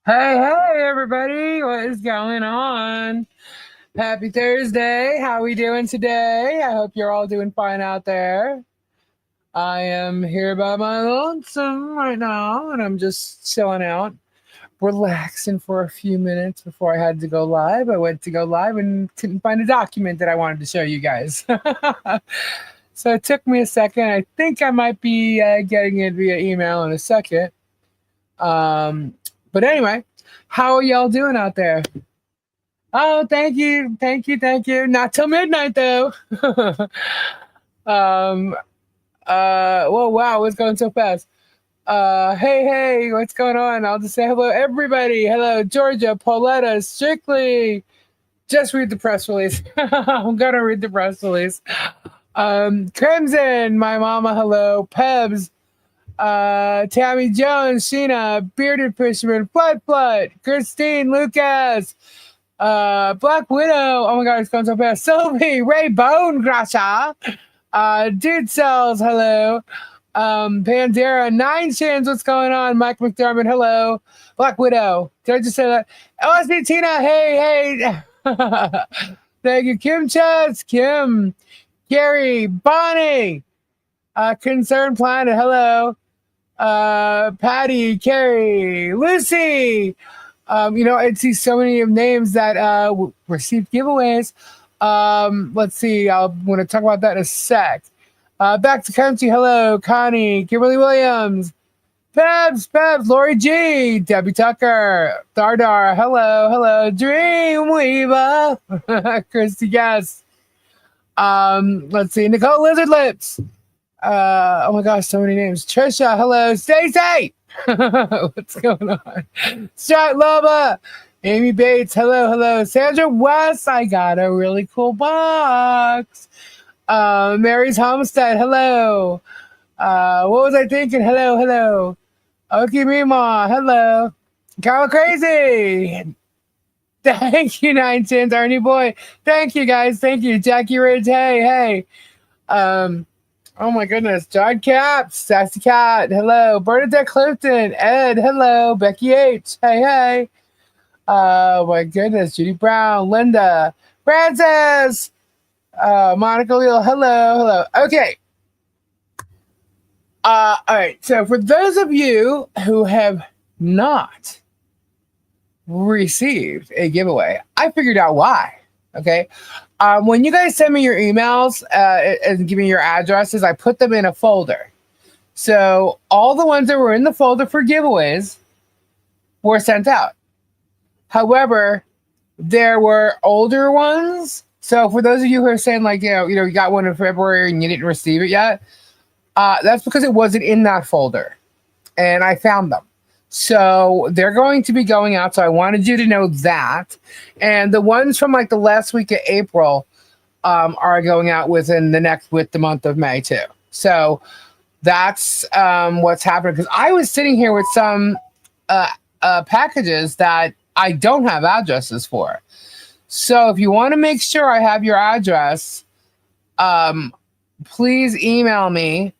Hey, everybody. What is going on? Happy Thursday. How we doing today? I hope you're all doing fine out there. I am here by my lonesome right now, and I'm just chilling out, relaxing for a few minutes before I had to go live. I went to go live and couldn't find a document that I wanted to show you guys. So it took me a second. I think I might be getting it via email in a second. Um, but anyway, how are y'all doing out there? Oh, thank you. Not till midnight though. um, whoa, wow, what's going so fast? Hey, what's going on? I'll just say hello, everybody. Hello, Georgia, Pauletta, Strictly. Just read the press release. I'm gonna read the press release. Crimson, my mama, hello, Pebs, Tammy Jones, Sheena, Bearded Fisherman, Flood, Christine, Lucas, Black Widow, oh my god, it's going so fast. Sylvie, Ray Bone, Grasha, Dude Cells, hello. Pandera, Nine Shins, what's going on? Mike McDermott, hello. Black Widow, did I just say that? LSD Tina, hey. Thank you. Kim Chess, Kim, Gary, Bonnie, Concerned Planet, hello. Patty, Carrie, Lucy. I see so many names that received giveaways. Let's see. I want to talk about that in a sec. Back to country. Hello, Connie, Kimberly Williams, Pebs, Lori G, Debbie Tucker, Dardar. Hello, Dreamweaver, Christy Guest. Let's see, Nicole Lizard Lips. Oh my gosh, so many names. Trisha, hello, Stacy. What's going on? Strat Loba, Amy Bates, hello. Sandra West, I got a really cool box. Mary's Homestead, hello. What was I thinking? Hello. Oki Mima, hello. Carol Crazy. Thank you, Nine Cents, Ernie Boy. Thank you, guys. Thank you. Jackie Ridge, hey. Oh my goodness. John Caps, Sassy Cat, hello. Bernadette Clifton, Ed, hello. Becky H, hey. Oh my goodness. Judy Brown, Linda, Francis, Monica Leal, hello. Okay. All right. So for those of you who have not received a giveaway, I figured out why. Okay. When you guys send me your emails and give me your addresses, I put them in a folder. So all the ones that were in the folder for giveaways were sent out. However, there were older ones. So for those of you who are saying you got one in February and you didn't receive it yet, that's because it wasn't in that folder, and I found them. So they're going to be going out. So I wanted you to know that. And the ones from the last week of April are going out with the month of May too. So that's what's happening. Because I was sitting here with some packages that I don't have addresses for. So if you want to make sure I have your address, please email me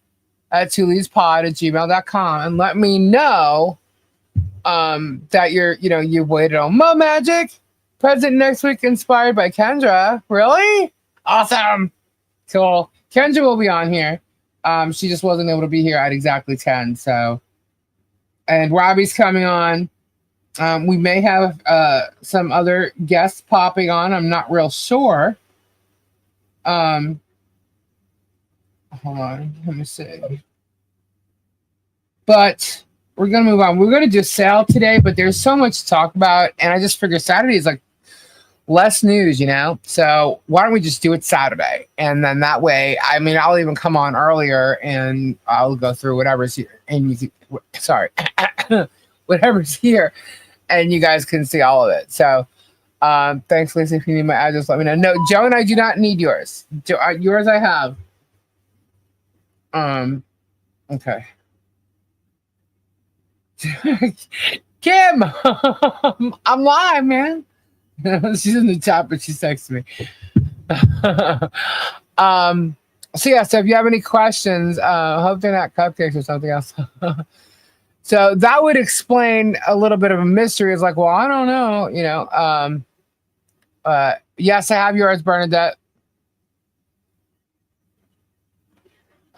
at tulespod@gmail.com and let me know that you've waited on Mo Magic. Present next week, inspired by Kendra. Really? Awesome. Cool. Kendra will be on here. She just wasn't able to be here at exactly 10. So, and Robbie's coming on. We may have some other guests popping on. I'm not real sure. Hold on. Let me see. But we're going to move on. We're going to do sale today, but there's so much to talk about. And I just figure Saturday is less news, So why don't we just do it Saturday? And then that way, I'll even come on earlier and I'll go through whatever's here. And whatever's here. And you guys can see all of it. So thanks, Lisa. If you need my address, let me know. No, Joe and I do not need yours. Yours I have. Okay. Kim, I'm live, man. She's in the chat, but she texted me. So if you have any questions, hope they're not cupcakes or something else. So that would explain a little bit of a mystery. It's like, well, I don't know, yes, I have yours, Bernadette.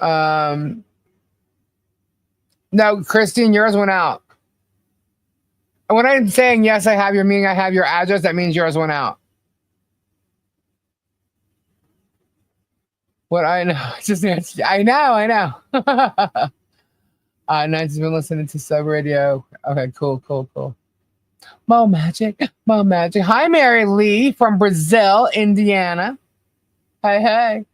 No, Christine, yours went out. And when I'm saying yes, I have your, meaning I have your address, that means yours went out. What I know, just I know. Nice, been listening to Sub Radio. Okay, cool. Mo Magic. Hi, Mary Lee from Brazil, Indiana. Hey.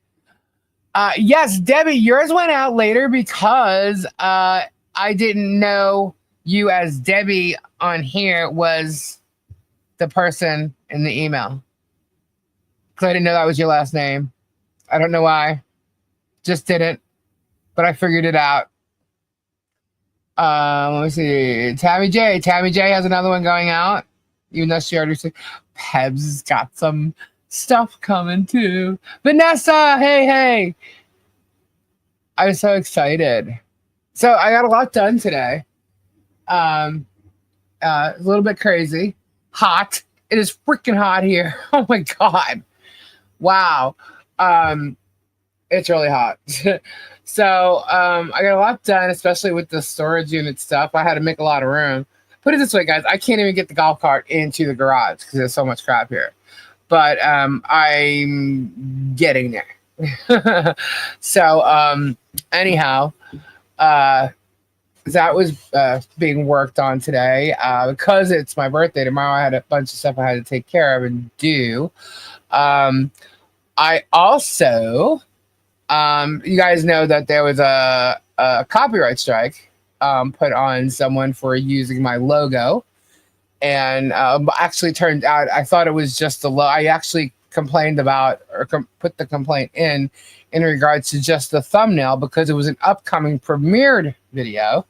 Yes, Debbie, yours went out later because I didn't know you as Debbie on here was the person in the email. Because I didn't know that was your last name. I don't know why. Just didn't. But I figured it out. Let me see. Tammy J has another one going out. Even though she already said Peb's got some stuff coming too. Vanessa, hey. I'm so excited. So I got a lot done today. A little bit crazy. Hot. It is freaking hot here. Oh my God. Wow. It's really hot. So I got a lot done, especially with the storage unit stuff. I had to make a lot of room. Put it this way, guys. I can't even get the golf cart into the garage because there's so much crap here. But I'm getting there. So anyhow, that was being worked on today. Because it's my birthday tomorrow, I had a bunch of stuff I had to take care of and do. I also... you guys know that there was a copyright strike put on someone for using my logo. And actually turned out, I thought it was just the logo. I actually complained about or put the complaint in regards to just the thumbnail because it was an upcoming premiered video.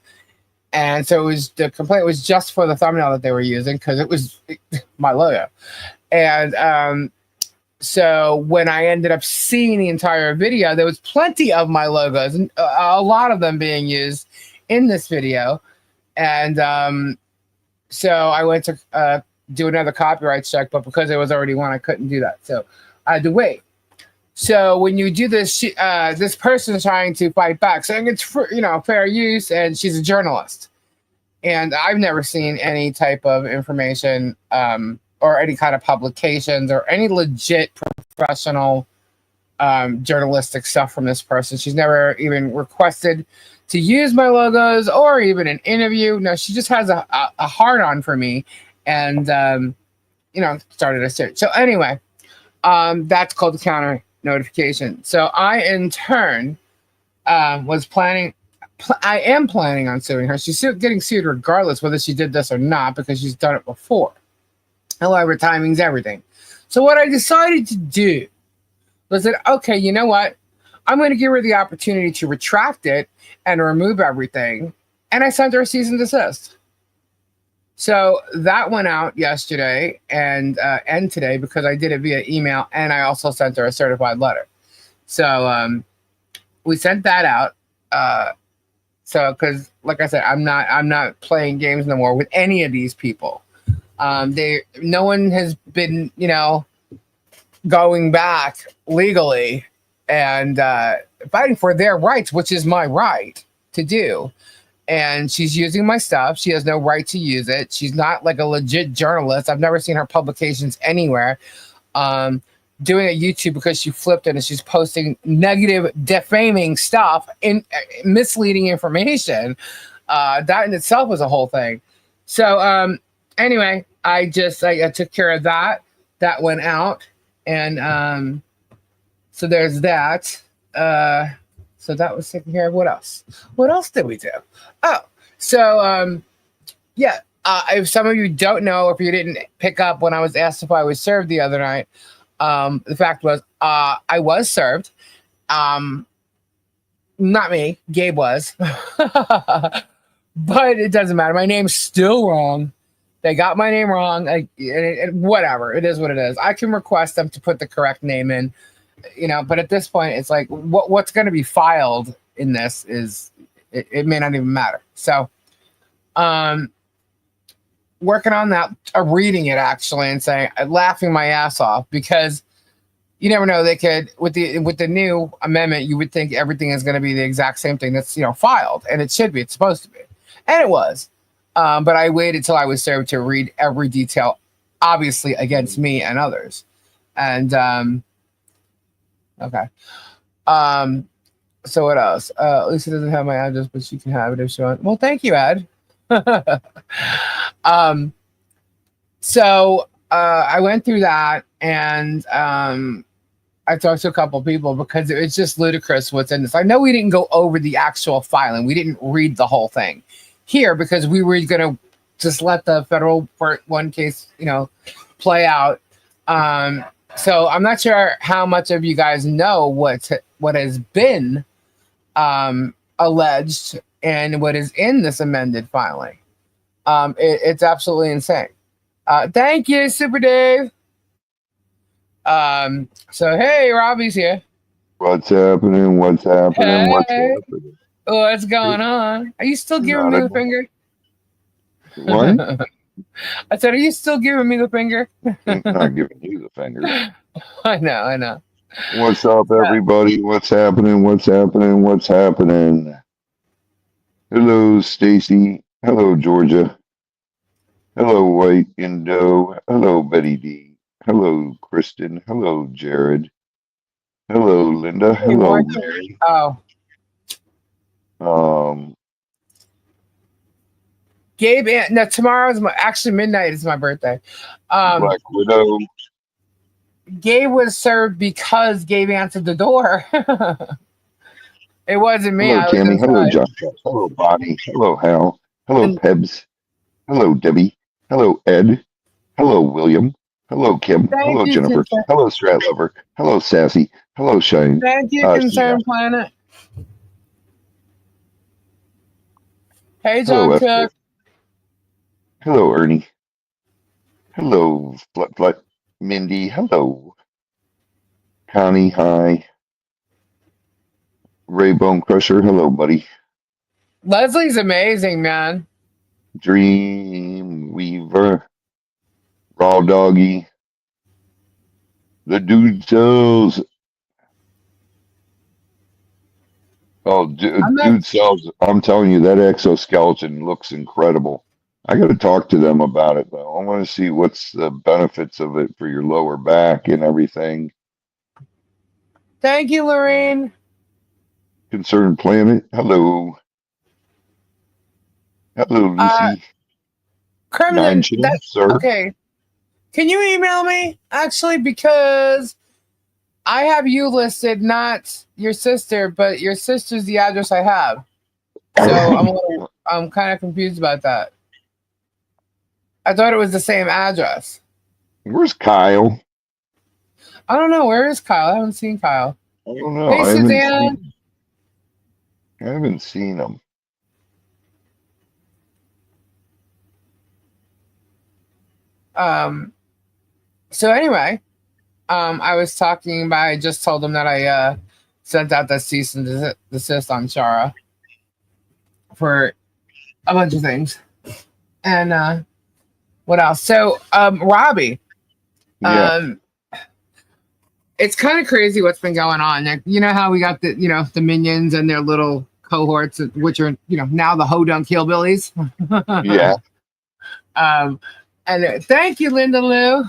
And so the complaint was just for the thumbnail that they were using because it was my logo. And so when I ended up seeing the entire video, there was plenty of my logos, and a lot of them being used in this video. And so I went to do another copyright check, but because there was already one, I couldn't do that. So I had to wait. So when you do this, this person is trying to fight back, saying it's fair use, and she's a journalist. And I've never seen any type of information or any kind of publications or any legit professional journalistic stuff from this person. She's never even requested to use my logos or even an interview. No, she just has a hard-on for me and, started a search. So anyway, that's called the counter notification. So I, in turn, I am planning on suing her. She's getting sued regardless whether she did this or not because she's done it before. However, timing's everything. So what I decided to do was that, okay, you know what? I'm going to give her the opportunity to retract it and remove everything. And I sent her a cease and desist. So that went out yesterday and today because I did it via email, and I also sent her a certified letter. So we sent that out. So because, like I said, I'm not playing games no more with any of these people. No one has been, going back legally and fighting for their rights, which is my right to do. And she's using my stuff. She has no right to use it. She's not like a legit journalist. I've never seen her publications anywhere. Doing a YouTube because she flipped it and she's posting negative, defaming stuff and misleading information. That in itself was a whole thing. So anyway, I took care of that. That went out. And so there's that. So that was taken care of. What else? What else did we do? Oh, so if some of you don't know, or if you didn't pick up when I was asked if I was served the other night, the fact was I was served. Not me, Gabe was. But it doesn't matter. My name's still wrong. They got my name wrong. Whatever. It is what it is. I can request them to put the correct name in, but at this point, it's like what's going to be filed in this is, it may not even matter. So Um, working on that, reading it actually, and saying, laughing my ass off, because you never know, they could, with the new amendment, you would think everything is going to be the exact same thing that's filed, and it should be. It's supposed to be, and it was. But I waited till I was served to read every detail, obviously against me and others. And okay. So what else? Lisa doesn't have my address, but she can have it if she wants. Well, thank you, Ed. So I went through that, and I talked to a couple people because it's just ludicrous what's in this. I know we didn't go over the actual filing. We didn't read the whole thing here because we were going to just let the federal part one case, play out. So I'm not sure how much of you guys know what has been alleged and what is in this amended filing. It's absolutely insane. Thank you, Super Dave. So hey, Robbie's here. What's happening? What's happening? Hey. What's happening? What's going on? Are you still giving me the finger? What? I said, are you still giving me the finger? I'm not giving you the finger. I know. What's up, everybody? What's happening? What's happening? What's happening? Hello, Stacy. Hello, Georgia. Hello, White Indo. Hello, Betty D. Hello, Kristen. Hello, Jared. Hello, Linda. Hello, Mary. Gabe, no, tomorrow's actually midnight is my birthday. Black Widow. Gabe was served because Gabe answered the door. It wasn't me. Hello, Tammy. Hello, John. Hello, Bonnie. Hello, Hal. Hello, Pebs. Hello, Debbie. Hello, Ed. Hello, William. Hello, Kim. Hello, Jennifer. Hello, Strat Lover. Hello, Sassy. Hello, Shane. Thank you, Concerned Planet. Hey, John Cook. Hello, Ernie. Hello, Flut. Mindy. Hello. Connie. Hi. Ray Bone Crusher. Hello, buddy. Leslie's amazing, man. Dream Weaver. Raw Doggy. The Dude Sells. Oh, Dude Sells. I'm telling you, that exoskeleton looks incredible. I got to talk to them about it, though. I want to see what's the benefits of it for your lower back and everything. Thank you, Lorraine. Concerned Planet. Hello. Hello, Lucy. Kremlin, okay. Can you email me, actually? Because I have you listed, not your sister, but your sister's the address I have. So I'm kind of confused about that. I thought it was the same address. Where's Kyle? I don't know. Where is Kyle? I haven't seen Kyle. I don't know. Hey, Suzanne. I haven't seen him. So anyway, I just told them that I sent out the cease and desist on Shara for a bunch of things. And what else? So Robbie, it's kind of crazy what's been going on. Like, you know how we got the minions and their little cohorts, which are now the Hodunk Hillbillies. Yeah. And thank you, Linda Lou.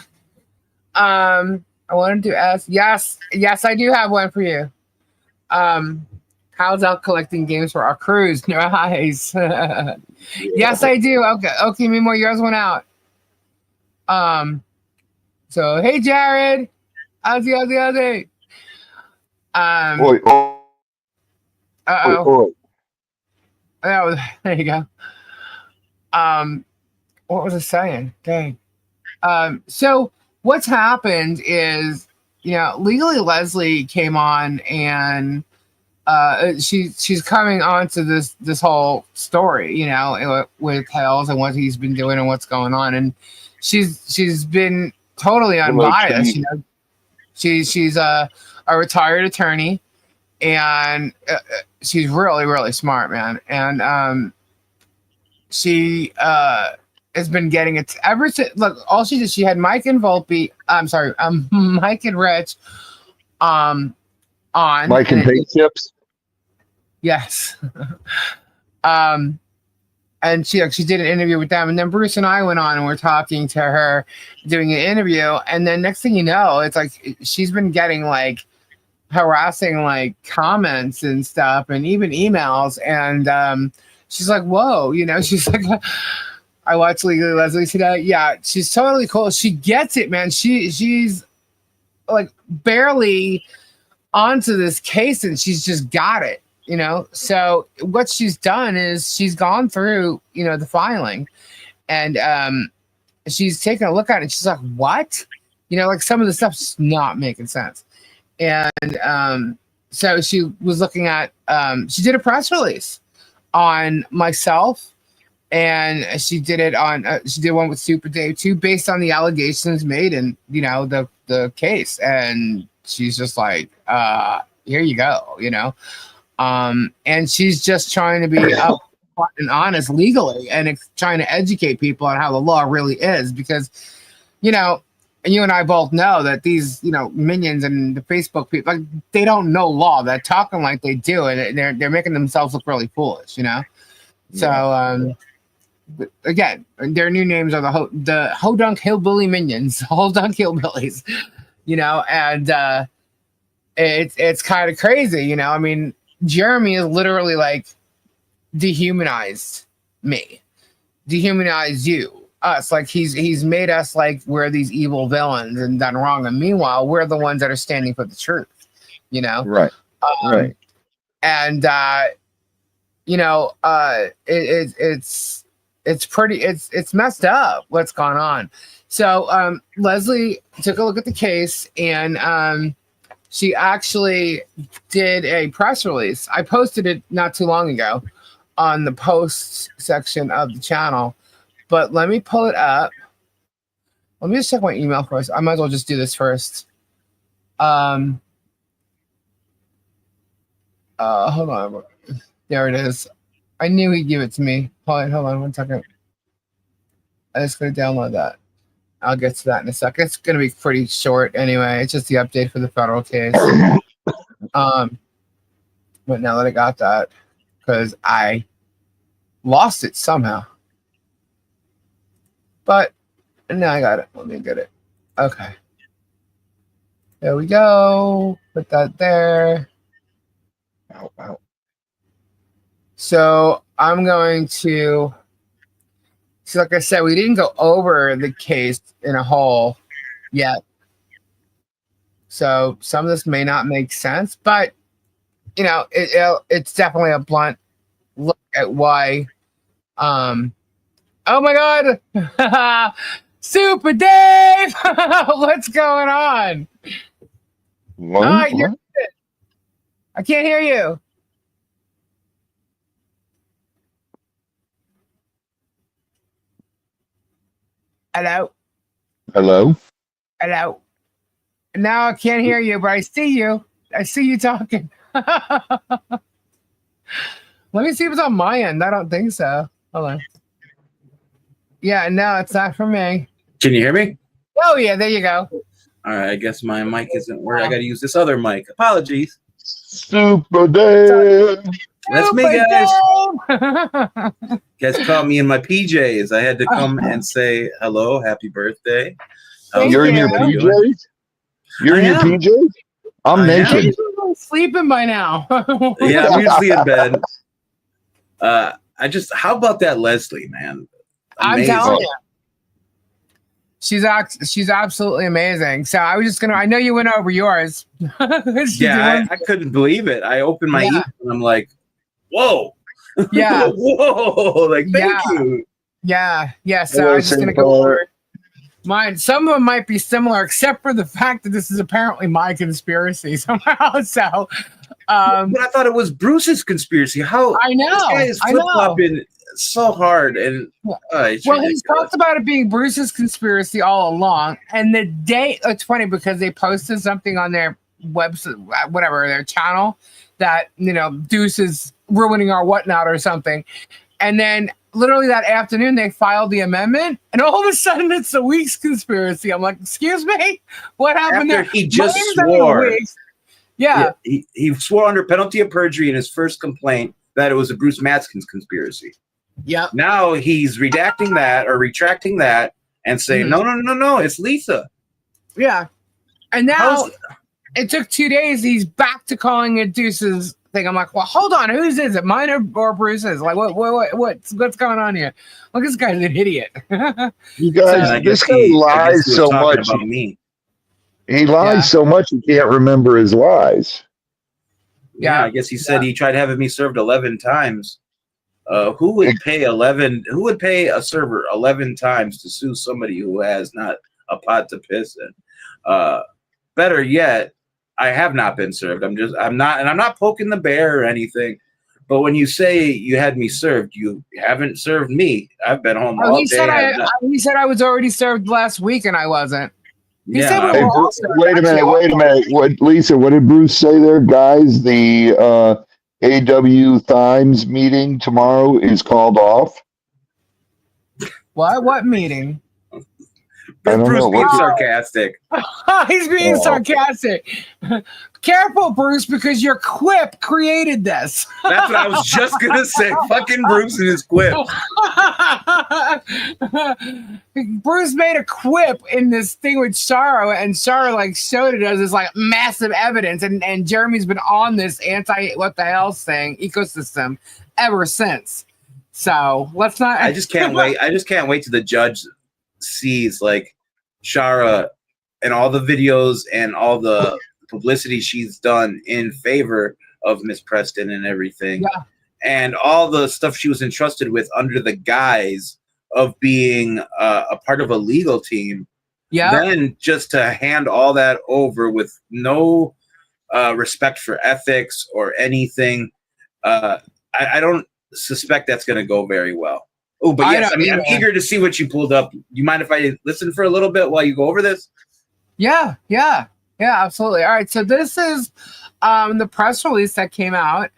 I wanted to ask. Yes, I do have one for you. Kyle's out collecting games for our cruise. Nice. Yes, I do. Okay, Mimo, yours went out. So hey, Jared. How's the Oh, there you go. What was I saying? Dang. So what's happened is, Legally Leslie came on, and she's coming on to this whole story, with Hales and what he's been doing and what's going on, and she's been totally unbiased. She's a retired attorney, and she's really, really smart, man, and she has been getting it ever since. Look, all she did, she had Mike and Volpe. I'm sorry, Mike and Rich, on Mike and Pay Chips. Yes. And she did an interview with them, and then Bruce and I went on and we're talking to her, doing an interview, and then next thing you know, it's like she's been getting like harassing like comments and stuff, and even emails, and she's like, whoa, she's like, I watched Legally Leslie today. Yeah, she's totally cool. She gets it, man. She's like barely onto this case, and she's just got it. So what she's done is she's gone through, the filing, and she's taken a look at it. And she's like, what? Like some of the stuff's not making sense. And so she was looking at, she did a press release on myself, and she did it on, she did one with Super Dave too, based on the allegations made in, the case. And she's just like, here you go, and she's just trying to be upfront and honest legally, and trying to educate people on how the law really is, because, and you and I both know that these, minions and the Facebook people, like, they don't know law. They're talking like they do, and they're making themselves look really foolish, Yeah. So, again, their new names are the Hodunk Hillbilly Minions, Hodunk Hillbillies, and it's kind of crazy, I mean, Jeremy is literally like dehumanized me, dehumanized us. Like he's made us like we're these evil villains and done wrong. And meanwhile, we're the ones that are standing for the truth, Right. Right. And, it's pretty, it's messed up what's gone on. So, Leslie took a look at the case, and, she actually did a press release. I posted it not too long ago on the posts section of the channel, but let me pull it up. Let me just check my email first. I might as well just do this first. Hold on. There it is. I knew he'd give it to me. Hold on 1 second. I'm just going to download that. I'll get to that in a second. It's going to be pretty short anyway. It's just the update for the federal case. But now that I got that, because I lost it somehow. But now I got it. Let me get it. Okay. There we go. Put that there. Ow. So I'm going to... So like I said, we didn't go over the case in a whole yet. So some of this may not make sense, but, it's definitely a blunt look at why. Oh my God. Super Dave. What's going on? What? I can't hear you. Hello. Now I can't hear you, but I see you. I see you talking. Let me see if it's on my end. I don't think so. Hold on. Yeah, no, it's not for me. Can you hear me? Oh, yeah, there you go. All right, I guess my mic isn't where I got to use this other mic. Apologies. Super Dave. That's me, guys. Guys caught me in my PJs. I had to come and say hello, happy birthday. You're in your PJs? You're in your PJs? I'm naked. I'm sleeping by now. Yeah, I'm usually in bed. How about that Leslie, man? Amazing. I'm telling you. She's absolutely amazing. So I was just I know you went over yours. Yeah, I couldn't believe it. I opened my email and I'm like, whoa. Yeah. Whoa. Like, thank you. Yeah. So I was just going to go over mine. Some of them might be similar, except for the fact that this is apparently my conspiracy somehow. So, but I thought it was Bruce's conspiracy. How I know. This guy is flip-flopping so hard, and he's talked about it being Bruce's conspiracy all along. And the day, it's funny because they posted something on their website, whatever, their channel, that Deuce is ruining our whatnot or something. And then literally that afternoon, they filed the amendment, and all of a sudden it's a Weeks conspiracy. I'm like, excuse me? What happened After there? he just Mine's not even swore. Weeks. Yeah. He swore under penalty of perjury in his first complaint that it was a Bruce Matskin's conspiracy. Yep. Now he's redacting that or retracting that and saying, no, it's Lisa. Yeah. And now it took 2 days. He's back to calling it Deuce's thing. I'm like, well, hold on. Whose is it? Mine or Bruce's? Like, what's going on here? Look, this guy's an idiot. You guys, this guy lies so much. He lies so much he can't remember his lies. Yeah, I guess he said he tried having me served 11 times. Who would pay a server 11 times to sue somebody who has not a pot to piss in? Better yet, I have not been served. I'm not poking the bear or anything. But when you say you had me served, you haven't served me. I've been home all day. He said I was already served last week and I wasn't. He said wait a minute. What, Lisa, what did Bruce say there? Guys, the AW Times meeting tomorrow is called off. What meeting? Bruce being sarcastic. He's being sarcastic. Careful, Bruce, because your quip created this. That's what I was just going to say. Fucking Bruce and his quip. Bruce made a quip in this thing with Shara, and Shara like showed it as this like massive evidence, and Jeremy's been on this what the hell thing ecosystem ever since. So let's not. I just can't wait. I just can't wait till the judge sees like Shara and all the videos and all the publicity she's done in favor of Miss Preston and everything, and all the stuff she was entrusted with under the guise of being a part of a legal team. Then just to hand all that over with no respect for ethics or anything, I don't suspect that's going to go very well. Oh, but yes, I'm eager to see what you pulled up. You mind if I listen for a little bit while you go over this? Yeah, absolutely. All right, so this is the press release that came out.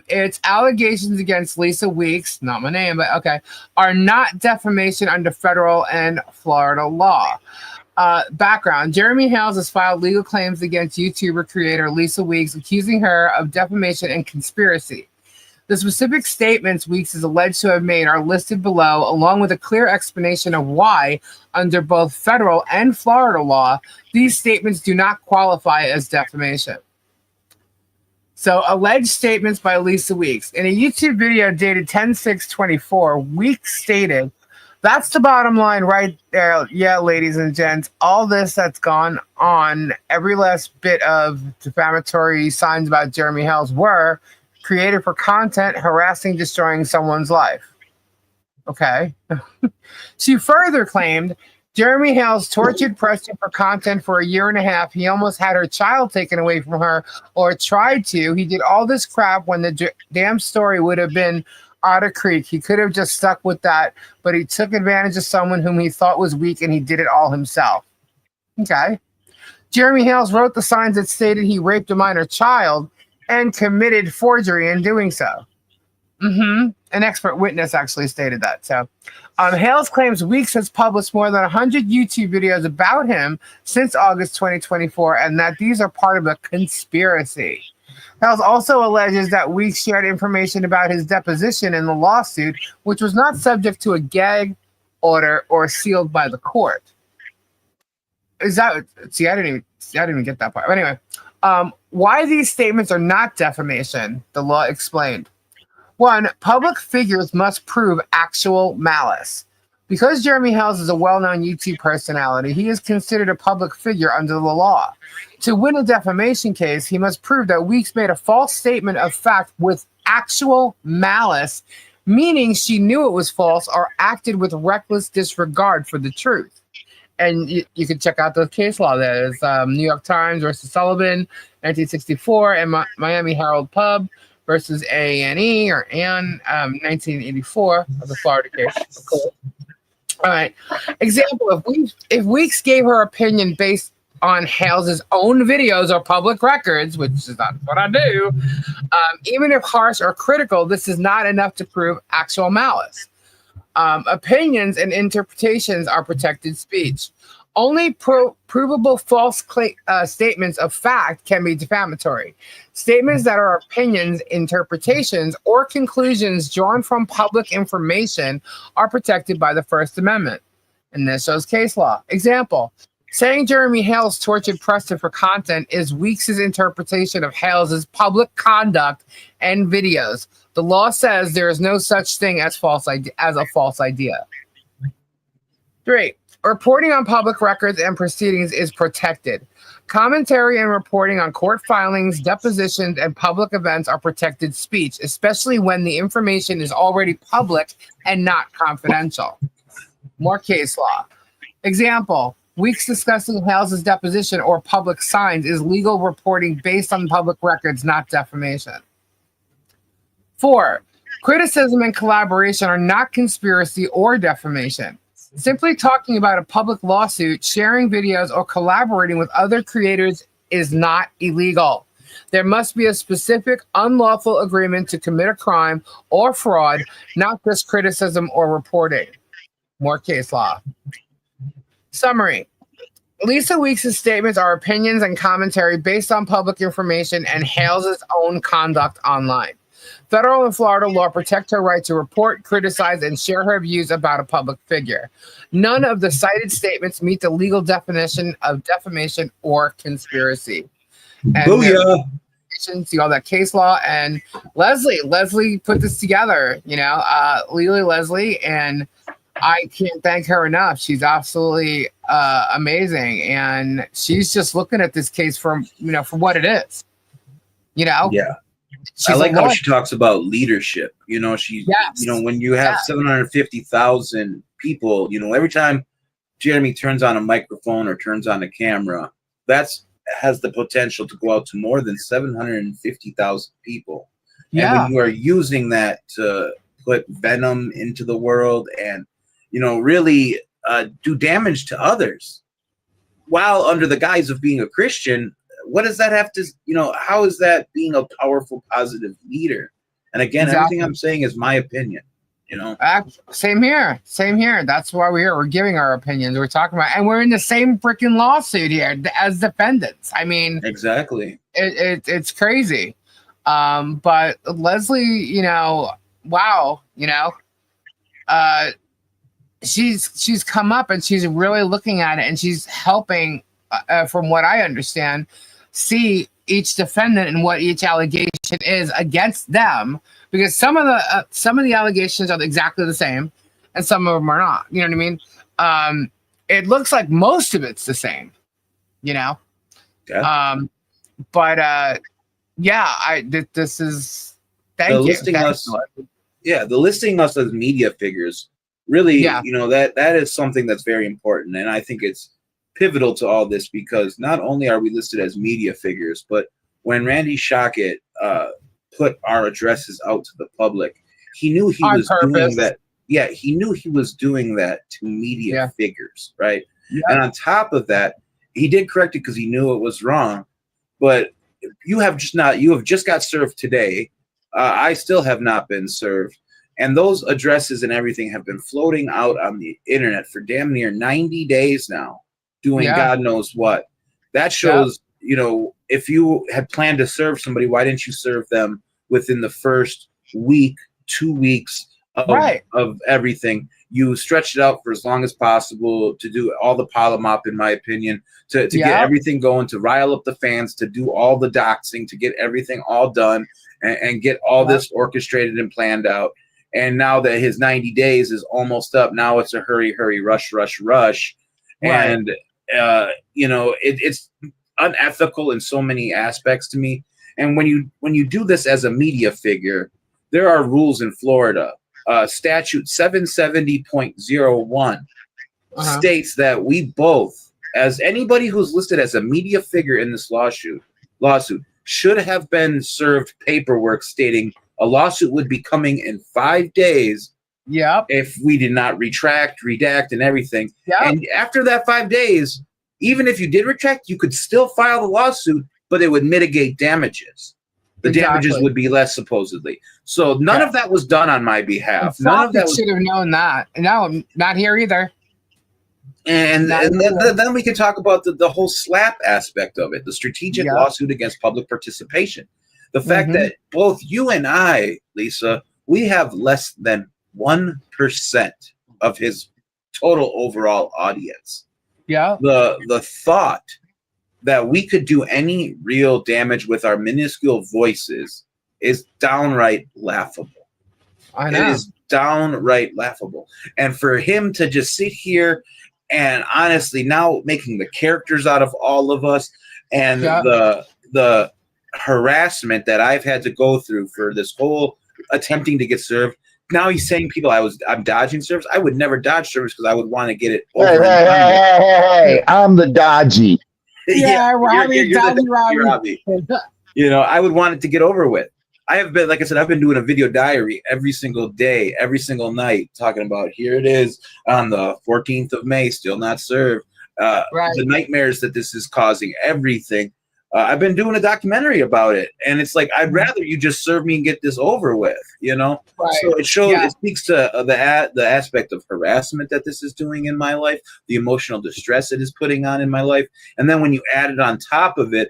It's allegations against Lisa Weeks, not my name, but okay, are not defamation under federal and Florida law. Background: Jeremy Hales has filed legal claims against YouTuber creator Lisa Weeks, accusing her of defamation and conspiracy. The specific statements Weeks is alleged to have made are listed below, along with a clear explanation of why, under both federal and Florida law, these statements do not qualify as defamation. So, alleged statements by Lisa Weeks. In a YouTube video dated 10/6/24, Weeks stated, that's the bottom line right there. Yeah, ladies and gents, all this that's gone on, every last bit of defamatory signs about Jeremy Hales were created for content harassing, destroying someone's life. Okay. She further claimed Jeremy Hales tortured Preston for content for 1.5 years. He almost had her child taken away from her, or tried to. He did all this crap when the damn story would have been Otter Creek. He could have just stuck with that, but he took advantage of someone whom he thought was weak, and he did it all himself. Okay. Jeremy Hales wrote the signs that stated he raped a minor child and committed forgery in doing so. An expert witness actually stated that. So, Hales claims Weeks has published more than 100 YouTube videos about him since August 2024, and that these are part of a conspiracy. Hales also alleges that Weeks shared information about his deposition in the lawsuit, which was not subject to a gag order or sealed by the court. Is that? See, I didn't even get that part. But anyway. Why these statements are not defamation, the law explained. 1, public figures must prove actual malice. Because Jeremy Hales is a well-known YouTube personality, he is considered a public figure under the law. To win a defamation case, he must prove that Weeks made a false statement of fact with actual malice, meaning she knew it was false or acted with reckless disregard for the truth. And you can check out the case law. There's New York Times versus Sullivan, 1964, and Miami Herald Pub versus A&E or Ann, 1984, of the Florida case. Cool. All right. Example: if Weeks gave her opinion based on Hales' own videos or public records, which is not what I do, even if harsh or critical, this is not enough to prove actual malice. Opinions and interpretations are protected speech. Only provable false statements of fact can be defamatory. Statements that are opinions, interpretations, or conclusions drawn from public information are protected by the First Amendment. And this shows case law. Example, saying Jeremy Hales tortured Preston for content is Weeks' interpretation of Hales' public conduct and videos. The law says there is no such thing as a false idea. 3. Reporting on public records and proceedings is protected. Commentary and reporting on court filings, depositions, and public events are protected speech, especially when the information is already public and not confidential. More case law. Example, Weeks discussing Hales' deposition or public signs is legal reporting based on public records, not defamation. 4. Criticism and collaboration are not conspiracy or defamation. Simply talking about a public lawsuit, sharing videos, or collaborating with other creators is not illegal. There must be a specific unlawful agreement to commit a crime or fraud, not just criticism or reporting. More case law. Summary. Lisa Weeks' statements are opinions and commentary based on public information and Hales' own conduct online. Federal and Florida law protect her right to report, criticize, and share her views about a public figure. None of the cited statements meet the legal definition of defamation or conspiracy. And see all that case law. And Leslie put this together, Leslie, and I can't thank her enough. She's absolutely amazing, and she's just looking at this case from what it is. Yeah. I like how she talks about leadership. When you have 750,000 people, every time Jeremy turns on a microphone or turns on a camera, has the potential to go out to more than 750,000 people. Yeah. And when you are using that to put venom into the world and, really do damage to others while under the guise of being a Christian, what does that have to, how is that being a powerful, positive leader? And again, everything I'm saying is my opinion, Same here. That's why we're here. We're giving our opinions. We're talking about, and we're in the same freaking lawsuit here as defendants. I mean, exactly. It's crazy. But Leslie, wow, she's come up and she's really looking at it and she's helping, from what I understand, see each defendant and what each allegation is against them, because some of the allegations are exactly the same and some of them are not. You know what I mean? It looks like most of it's the same, Yeah. This is thank you. The listing us as media figures really, that is something that's very important, and I think it's pivotal to all this, because not only are we listed as media figures, but when Randy Shockett put our addresses out to the public, he knew he was doing that. Yeah, he knew he was doing that to media figures, right? Yeah. And on top of that, he did correct it because he knew it was wrong. But you have just got served today. I still have not been served. And those addresses and everything have been floating out on the internet for damn near 90 days now, doing God knows what. That shows, if you had planned to serve somebody, why didn't you serve them within the first week, 2 weeks of everything? You stretched it out for as long as possible to do all the pile up, in my opinion, to get everything going, to rile up the fans, to do all the doxing, to get everything all done and get all this orchestrated and planned out. And now that his 90 days is almost up, now it's a hurry, hurry, rush, rush, rush. Right. And, it's unethical in so many aspects to me. And when you do this as a media figure, there are rules in Florida. Statute 770.01 states that we both, as anybody who's listed as a media figure in this lawsuit, should have been served paperwork stating a lawsuit would be coming in 5 days. If we did not retract, redact, and everything. And after that 5 days, even if you did retract, you could still file the lawsuit, but it would mitigate damages. The damages would be less, supposedly. So none of that was done on my behalf. None of that should have known that. No, I'm not here either. And then we can talk about the whole SLAP aspect of it, the strategic lawsuit against public participation. The fact that both you and I, Lisa, we have less than 1% of his total overall audience. Yeah. The thought that we could do any real damage with our minuscule voices is downright laughable. I know. It is downright laughable. And for him to just sit here and honestly now making the characters out of all of us and the harassment that I've had to go through for this whole attempting to get served. Now he's saying I'm dodging service. I would never dodge service because I would want to get it over. Hey, I'm the dodgy. Yeah, Robbie, Robbie. You know, I would want it to get over with. I have been, like I said, I've been doing a video diary every single day, every single night, talking about here it is on the 14th of May, still not served. The nightmares that this is causing, everything. I've been doing a documentary about it, and it's like I'd rather you just serve me and get this over with, you know. Right. So it shows, it speaks to the aspect of harassment that this is doing in my life, the emotional distress it is putting on in my life, and then when you add it on top of it,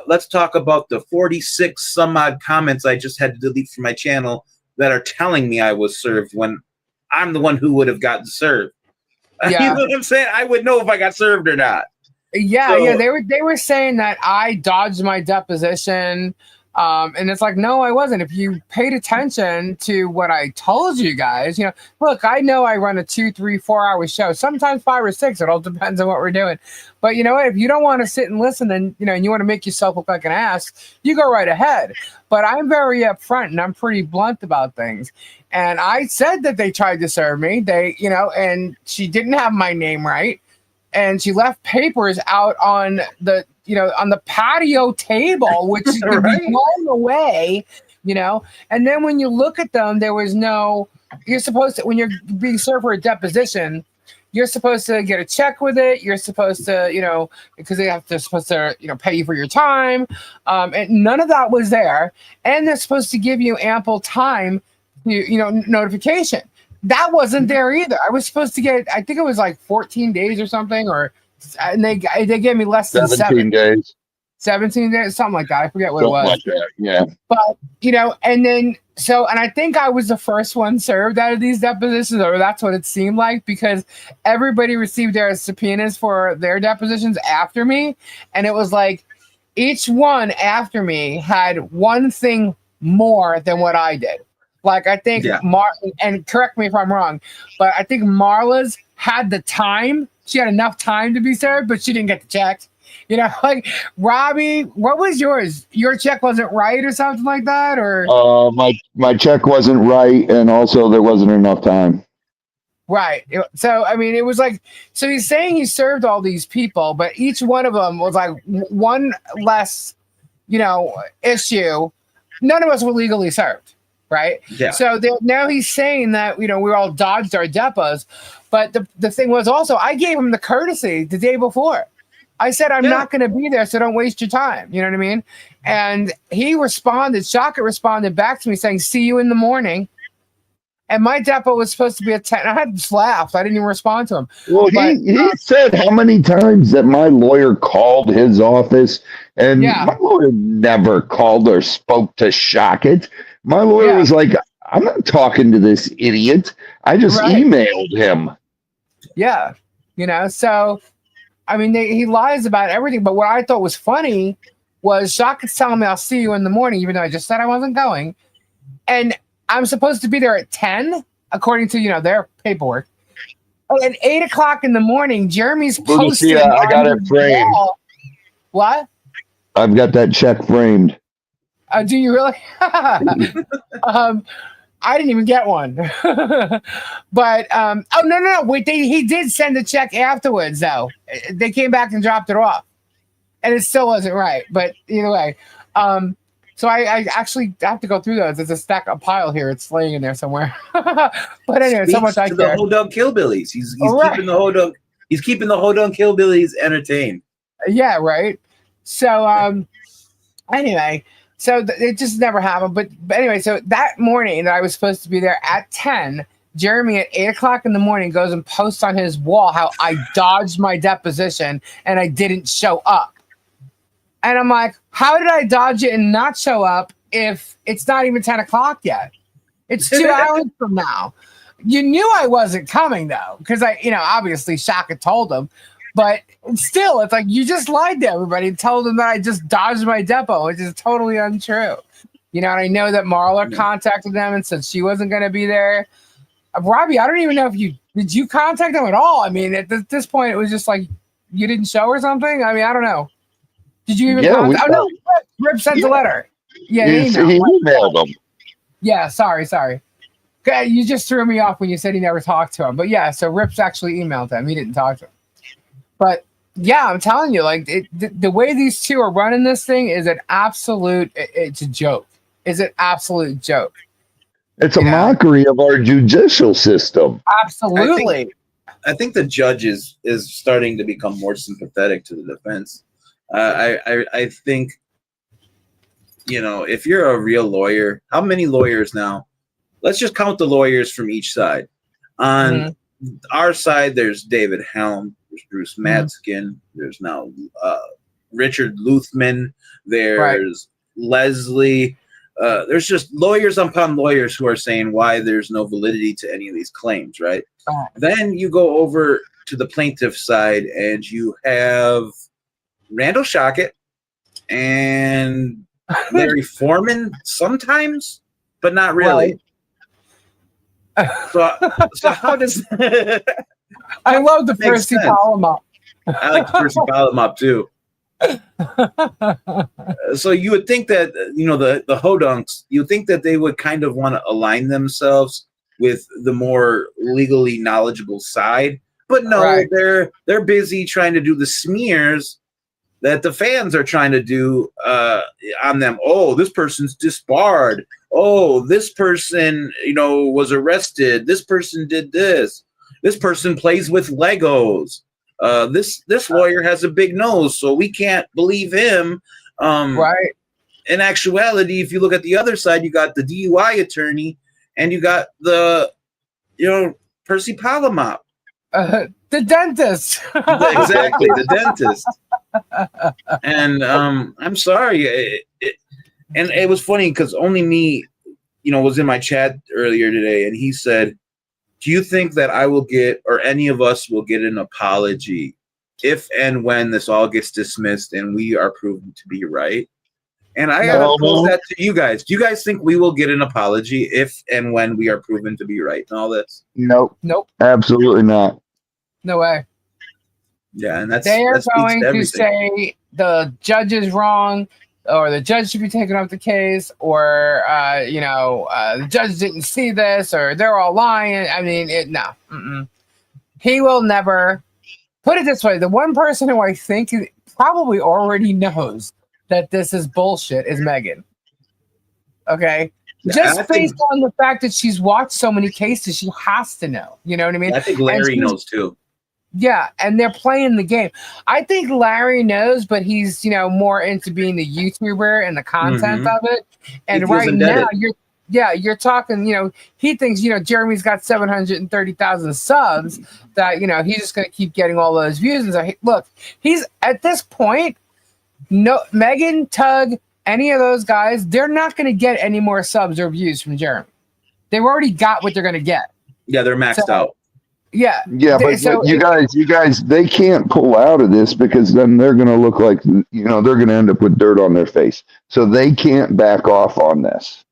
let's talk about the 46 some odd comments I just had to delete from my channel that are telling me I was served when I'm the one who would have gotten served. Yeah. You know what I'm saying? I would know if I got served or not. Yeah, they were saying that I dodged my deposition, and it's like, no, I wasn't. If you paid attention to what I told you guys, you know, look, I know I run a 2, 3, 4 hour show, sometimes 5 or 6. It all depends on what we're doing. But you know what? If you don't want to sit and listen, and you know, and you want to make yourself look like an ass, you go right ahead. But I'm very upfront and I'm pretty blunt about things. And I said that they tried to serve me. They, you know, and she didn't have my name right. And she left papers out on the, you know, on the patio table, which could be blown away, you know. And then when you look at them, there was no. You're supposed to, when you're being served for a deposition, you're supposed to get a check with it. You're supposed to, you know, because they're supposed to, you know, pay you for your time. And none of that was there. And they're supposed to give you ample time, you know, notification. That wasn't there either. I was supposed to get, I think it was like 14 days or something, and they gave me less than 17 days. 17 days, something like that. I forget what it was. Like that, yeah. But, you know, and then, and I think I was the first one served out of these depositions, or that's what it seemed like, because everybody received their subpoenas for their depositions after me. And it was like each one after me had one thing more than what I did. Like, I think and correct me if I'm wrong, but I think Marla's had the time. She had enough time to be served, but she didn't get the check. You know, like, Robbie, what was yours? Your check wasn't right or something like that? Or my check wasn't right, and also there wasn't enough time. Right. So, I mean, it was like, so he's saying he served all these people, but each one of them was like one less, you know, issue. None of us were legally served. Right. Yeah. So now he's saying that, you know, we all dodged our depots. But the thing was also, I gave him the courtesy the day before. I said, I'm not going to be there, so don't waste your time. You know what I mean? And he responded, Shaka responded back to me saying, see you in the morning. And my depot was supposed to be at 10. I had just laughed. I didn't even respond to him. Well, he said how many times that my lawyer called his office, and my lawyer never called or spoke to Shaka. My lawyer was like, I'm not talking to this idiot. I just emailed him. Yeah. You know, so, I mean, he lies about everything. But what I thought was funny was Shaka's telling me I'll see you in the morning, even though I just said I wasn't going. And I'm supposed to be there at 10, according to, you know, their paperwork. Oh, at 8 o'clock in the morning, Jeremy's posting. I got it framed. What? I've got that check framed. Do you really? I didn't even get one. But no. Wait, he did send a check afterwards, though. They came back and dropped it off, and it still wasn't right. But either way, so I actually have to go through those. There's a pile here. It's laying in there somewhere. But anyway, so much I care. The Hodog Killbillies. He's keeping the Hodog. He's keeping the Hodunk Hillbillies entertained. Yeah, right. So anyway, so it just never happened. But anyway, so that morning that I was supposed to be there at 10, Jeremy at 8:00 in the morning goes and posts on his wall how I dodged my deposition and I didn't show up. And I'm like, how did I dodge it and not show up if it's not even 10 o'clock yet? It's 2 hours from now. You knew I wasn't coming though, because obviously Shaka told him. But still, it's like you just lied to everybody and told them that I just dodged my depo, which is totally untrue. And I know that Marla contacted them and said she wasn't going to be there. Robbie, I don't even know if did you contact them at all? I mean, at this point, it was just like you didn't show or something. I mean, I don't know. Did you even contact? Oh no, Rip sent the letter. Yeah, he emailed them. Yeah, sorry. Okay, you just threw me off when you said he never talked to him. But yeah, so Rip's actually emailed him. He didn't talk to him. But yeah, I'm telling you, like the way these two are running this thing is an absolute. It's a joke. It's an absolute joke. It's a mockery of our judicial system. Absolutely. I think the judge is starting to become more sympathetic to the defense. I think, if you're a real lawyer, how many lawyers now? Let's just count the lawyers from each side. On our side, there's David Helm, there's Bruce Madskin, there's now Richard Luthman, there's Leslie. There's just lawyers upon lawyers who are saying why there's no validity to any of these claims, right? Then you go over to the plaintiff side and you have Randall Shockett and Larry Foreman sometimes, but not really. So how does I love the Percy Palomop. I like the Percy Palomop too. So you would think that the Hodunks, you would think that they would kind of want to align themselves with the more legally knowledgeable side, but no, they're busy trying to do the smears that the fans are trying to do on them. Oh, this person's disbarred. Oh, this person was arrested. This person did this. This person plays with Legos. This lawyer has a big nose, so we can't believe him. Right. In actuality, if you look at the other side, you got the DUI attorney and you got the, Percy Palomop. The dentist. Exactly, the dentist. And I'm sorry. And it was funny because only me, was in my chat earlier today, and he said, do you think that I will get, or any of us will get, an apology if and when this all gets dismissed and we are proven to be right? And I gotta pose that to you guys. Do you guys think we will get an apology if and when we are proven to be right in all this? Nope. Absolutely not. No way. Yeah, and they are going to say the judge is wrong, or the judge should be taking off the case, or the judge didn't see this, or they're all lying. I mean, no. He will never. Put it this way: the one person who I think probably already knows that this is bullshit is Megan. Okay, just based on the fact that she's watched so many cases, she has to know. You know what I mean? I think Larry knows too. Yeah, and they're playing the game. I think Larry knows, but he's more into being the YouTuber and the content of it. And right now, you're talking. He thinks Jeremy's got 730,000 subs. That he's just gonna keep getting all those views. And so look, he's at this point. No, Megan, Tug, any of those guys, they're not gonna get any more subs or views from Jeremy. They've already got what they're gonna get. Yeah, they're maxed out. Yeah, but you guys, they can't pull out of this because then they're going to look like, they're going to end up with dirt on their face. So they can't back off on this.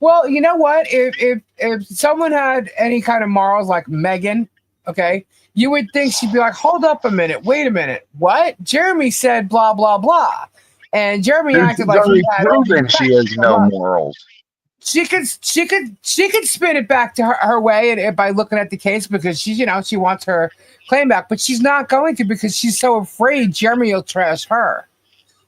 Well, you know what? If someone had any kind of morals like Megan, okay, you would think she'd be like, hold up a minute, wait a minute, what? Jeremy said blah blah blah, and Jeremy acted like he had proven she has no morals. She could spin it back to her way and by looking at the case because she's she wants her claim back, but she's not going to because she's so afraid Jeremy will trash her.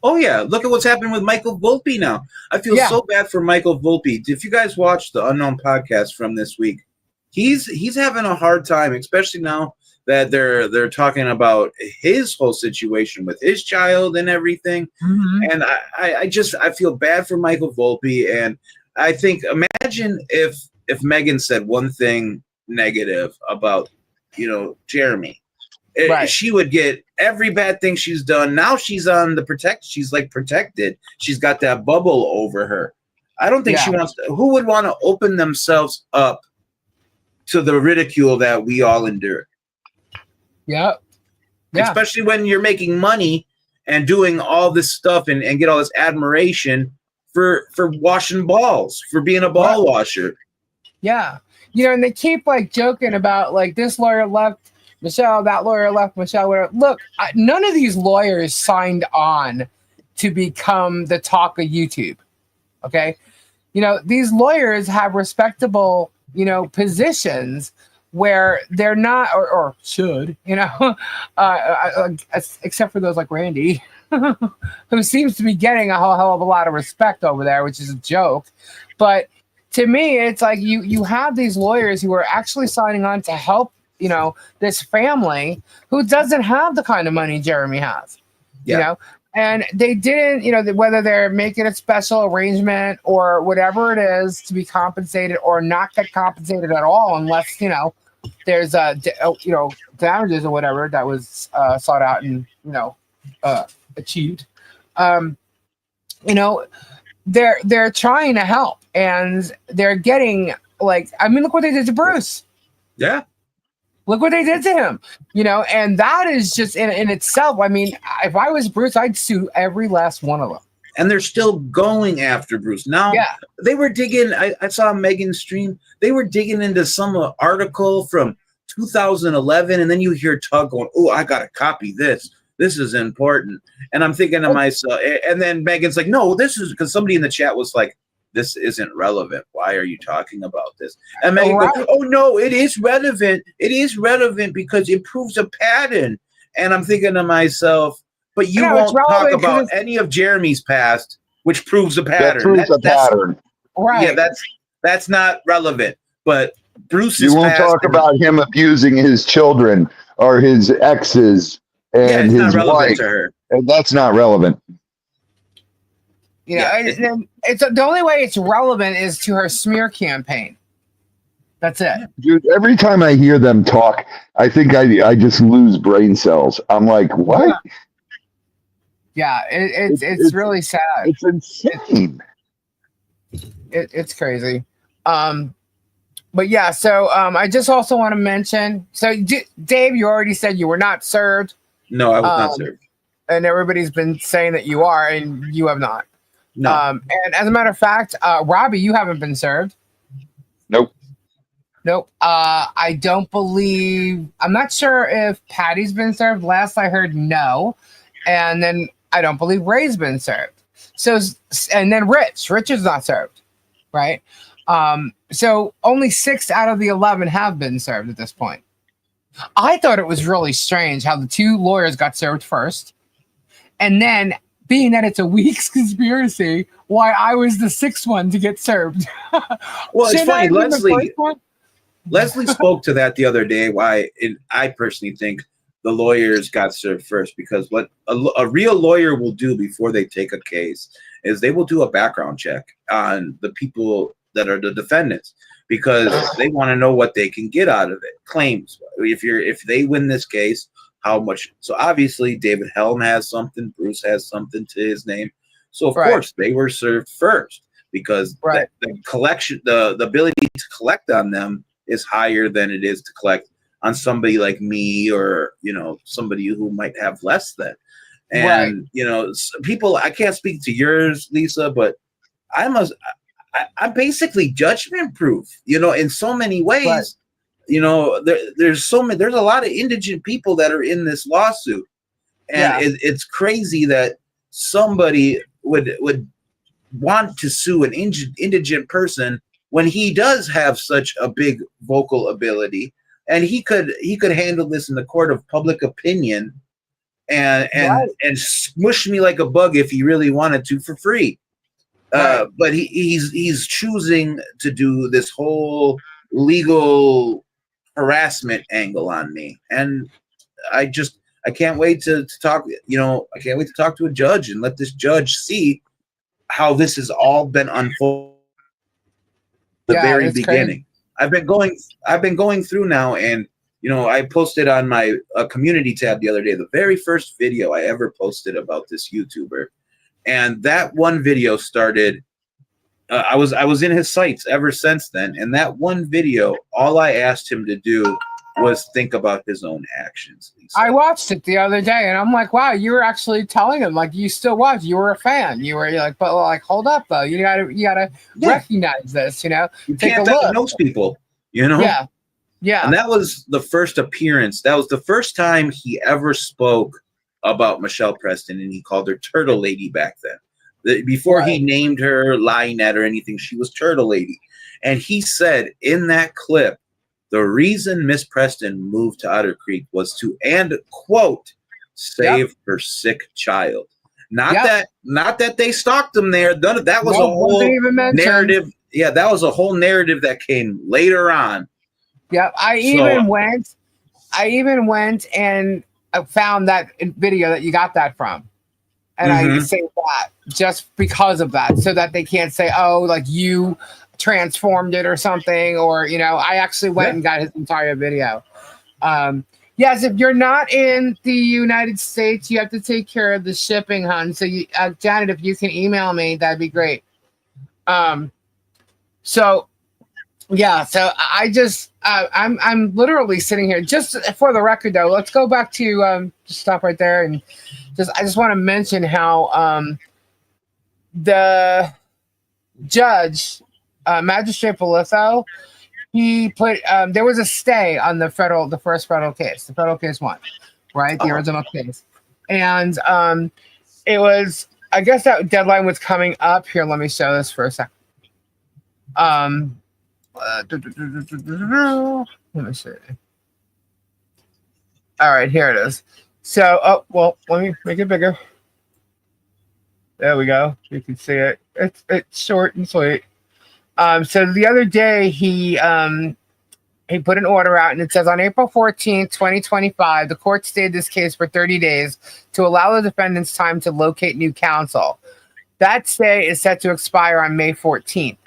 Oh yeah, look at what's happening with Michael Volpe now. I feel so bad for Michael Volpe. If you guys watched the Unknown podcast from this week, he's having a hard time, especially now that they're talking about his whole situation with his child and everything. And I feel bad for Michael Volpe, and I think imagine if Megan said one thing negative about Jeremy. Right. She would get every bad thing she's done. Now she's on the she's like protected. She's got that bubble over her. I don't think she wants to. Who would want to open themselves up to the ridicule that we all endure? Yeah. Especially when you're making money and doing all this stuff and get all this admiration for washing balls, for being a ball washer. Yeah. And they keep like joking about like this lawyer left Michelle, that lawyer left Michelle. Whatever. Look, none of these lawyers signed on to become the talk of YouTube. Okay. These lawyers have respectable, positions where they're not, or should, except for those like Randy, who seems to be getting a whole hell of a lot of respect over there, which is a joke. But to me, it's like you have these lawyers who are actually signing on to help, this family who doesn't have the kind of money Jeremy has, and they didn't, whether they're making a special arrangement or whatever it is to be compensated or not get compensated at all, unless, there's damages or whatever that was sought out and, achieved. They're trying to help, and they're getting look what they did to Bruce. Yeah. Look what they did to him, and that is just in itself. I mean, if I was Bruce, I'd sue every last one of them. And they're still going after Bruce. Now, they were digging, I saw Megan's stream, they were digging into some article from 2011, and then you hear Tug going, oh, I got to copy this. This is important. And I'm thinking to myself, and then Megan's like, no, this is, because somebody in the chat was like, this isn't relevant. Why are you talking about this? And Megan goes, oh, no, it is relevant. It is relevant because it proves a pattern. And I'm thinking to myself, but you won't talk about any of Jeremy's past, which proves a pattern. That proves a pattern. Right. Yeah, that's not relevant. But Bruce's You won't talk about him abusing his children or his exes and his wife. To her. And that's not relevant. It's the only way it's relevant is to her smear campaign. That's it. Dude, every time I hear them talk, I think I just lose brain cells. I'm like, what? Yeah, it's really sad. It's insane. It's crazy. But yeah, so I just also want to mention, so Dave, you already said you were not served. No, I was not served. And everybody's been saying that you are, and you have not. No. And as a matter of fact, Robbie, you haven't been served. Nope. I don't believe, I'm not sure if Patty's been served. Last I heard, no. And then I don't believe Ray's been served. So, and then Rich is not served, right? So only 6 out of the 11 have been served at this point. I thought it was really strange how the 2 lawyers got served first. And then, being that it's a week's conspiracy, why I was the 6th one to get served. Well, it's funny. Leslie spoke to that the other day. I personally think the lawyers got served first, because what a real lawyer will do before they take a case is they will do a background check on the people that are the defendants, because they want to know what they can get out of it. Claims. If they win this case, how much? So obviously David Helm has something, Bruce has something to his name. So of course they were served first, because the collection, the ability to collect on them is higher than it is to collect on somebody like me, or somebody who might have less than. And people, I can't speak to yours, Lisa, but I'm basically judgment proof, in so many ways. There's a lot of indigent people that are in this lawsuit, and it's crazy that somebody would want to sue an indigent person when he does have such a big vocal ability, and he could handle this in the court of public opinion and smush me like a bug if he really wanted to for free. But he's choosing to do this whole legal harassment angle on me, and I can't wait to talk. I can't wait to talk to a judge and let this judge see how this has all been unfolded. The very beginning. Crazy. I've been going through now, and I posted on my community tab the other day the very first video I ever posted about this YouTuber, and that one video started. I was in his sights ever since then, and that one video, all I asked him to do was think about his own actions. I watched it the other day, and I'm like, wow, you were actually telling him, like, you still watch. You were a fan. You're like, but like, hold up though. You gotta recognize this. You can't diagnose people. Yeah. And that was the first appearance. That was the first time he ever spoke about Michelle Preston, and he called her Turtle Lady back then. Before he named her Lionette or anything, she was Turtle Lady. And he said in that clip, the reason Miss Preston moved to Otter Creek was to, and quote, save her sick child. Not that they stalked him there. That was a whole narrative. Yeah, that was a whole narrative that came later on. Yep. I even went and found that video that you got that from. And I saved that just because of that, so that they can't say, oh, like you transformed it or something, or I actually went and got his entire video. Yes, if you're not in the United States, you have to take care of the shipping, hon. So Janet, if you can email me, that'd be great. So I just I'm literally sitting here, just for the record though. Let's go back to just stop right there, and I just want to mention how the judge, Magistrate Belitho, he put there was a stay on the first federal case, the federal case 1, right? The original case. And it was, I guess that deadline was coming up. Here, let me show this for a second. Let me see. All right, here it is. So, let me make it bigger. There we go. You can see it. It's short and sweet. So the other day he put an order out, and it says, on April 14th, 2025, the court stayed this case for 30 days to allow the defendants time to locate new counsel. That stay is set to expire on May 14th.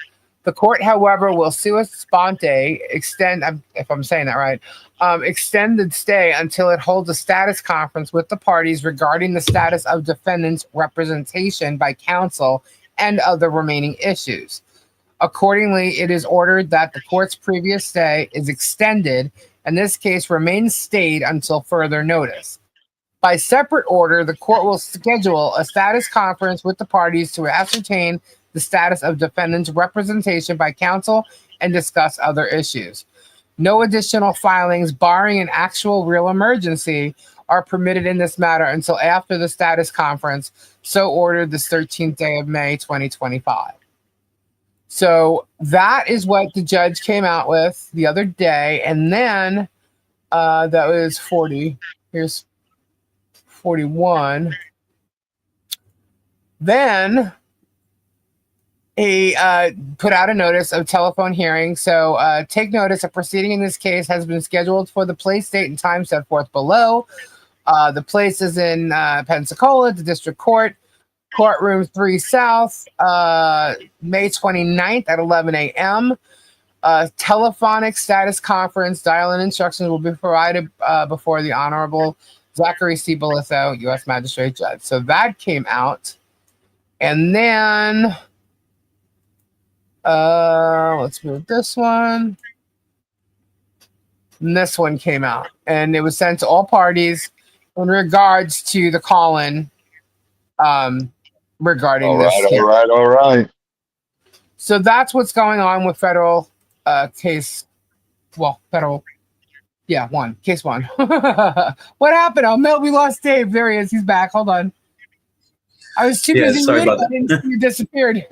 The court, however, will sua sponte extend, if I'm saying that right, extend the stay until it holds a status conference with the parties regarding the status of defendants' representation by counsel and other remaining issues. Accordingly, it is ordered that the court's previous stay is extended, and this case remains stayed until further notice. By separate order, the court will schedule a status conference with the parties to ascertain the status of defendants' representation by counsel and discuss other issues. No additional filings, barring an actual real emergency, are permitted in this matter until after the status conference, so ordered this 13th day of May, 2025. So that is what the judge came out with the other day. And then that was 40. Here's 41. Then he put out a notice of telephone hearing. So take notice, a proceeding in this case has been scheduled for the place, date, and time set forth below. The place is in Pensacola, the district court. Courtroom 3 South, May 29th at 11 a.m. Telephonic status conference, dial-in instructions will be provided before the Honorable Zachary C. Belitho, U.S. Magistrate Judge. So that came out. And then, let's move this one. And this one came out. And it was sent to all parties in regards to the call-in regarding this. All right. So that's what's going on with federal case. Well, federal. Yeah, case 1. What happened? Oh, we lost Dave. There he is. He's back. Hold on. I was too busy reading. I didn't see you disappeared.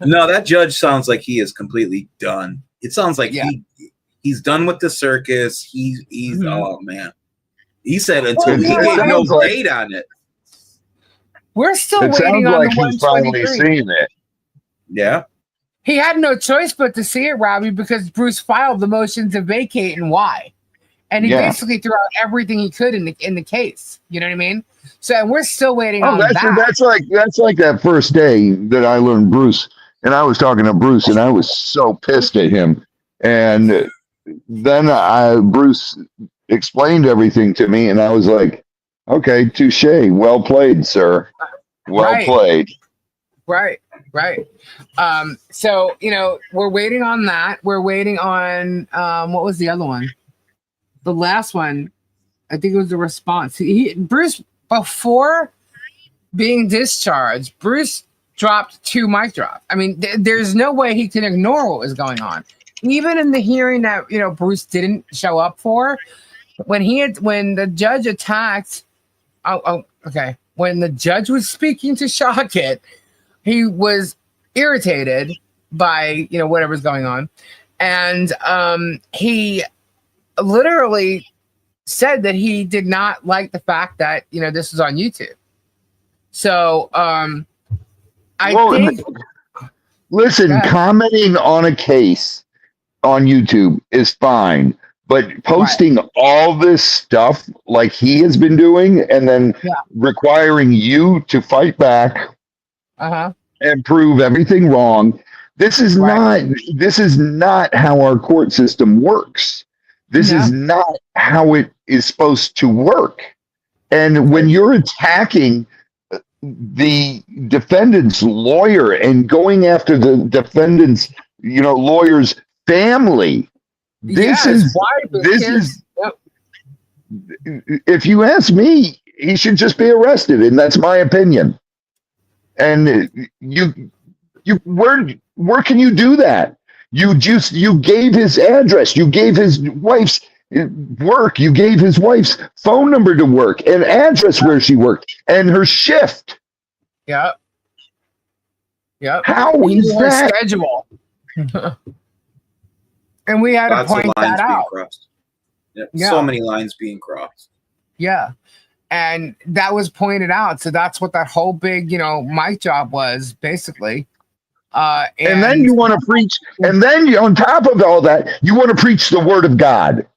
No, that judge sounds like he is completely done. It sounds like he's done with the circus. He's oh man. He said until he gave no date on it. We're still waiting on the 123. He's finally seen it. Yeah. He had no choice but to see it, Robbie, because Bruce filed the motion to vacate, and why? and he basically threw out everything he could in the case. You know what I mean? So we're still waiting on that. That's like that first day that I learned Bruce, and I was talking to Bruce, and I was so pissed at him, and then Bruce explained everything to me, and I was like, okay, touche, well played, sir, well played. Right. So, we're waiting on that. We're waiting on, what was the other one? The last one, I think it was the response. Bruce, before being discharged, Bruce dropped 2 mic drops. I mean, there's no way he can ignore what was going on. Even in the hearing that, Bruce didn't show up for, when the judge attacked, when the judge was speaking to Shockett, he was irritated by, whatever's going on. And he literally said that he did not like the fact that, this was on YouTube. So listen, commenting on a case on YouTube is fine, but posting all this stuff like he has been doing and then requiring you to fight back and prove everything wrong. This is not how our court system works. This is not how it is supposed to work. And when you're attacking the defendant's lawyer and going after the defendant's, lawyer's family, this is if you ask me, he should just be arrested, and that's my opinion. And where can you do that? You gave his address, you gave his wife's work, you gave his wife's phone number to work, and address where she worked, and her shift. Yep. How is that? Schedule. And we had to point that out. So many lines being crossed. Yeah. And that was pointed out. So that's what that whole big, mic job was, basically. And then you want to preach, and then on top of all that, you want to preach the word of God.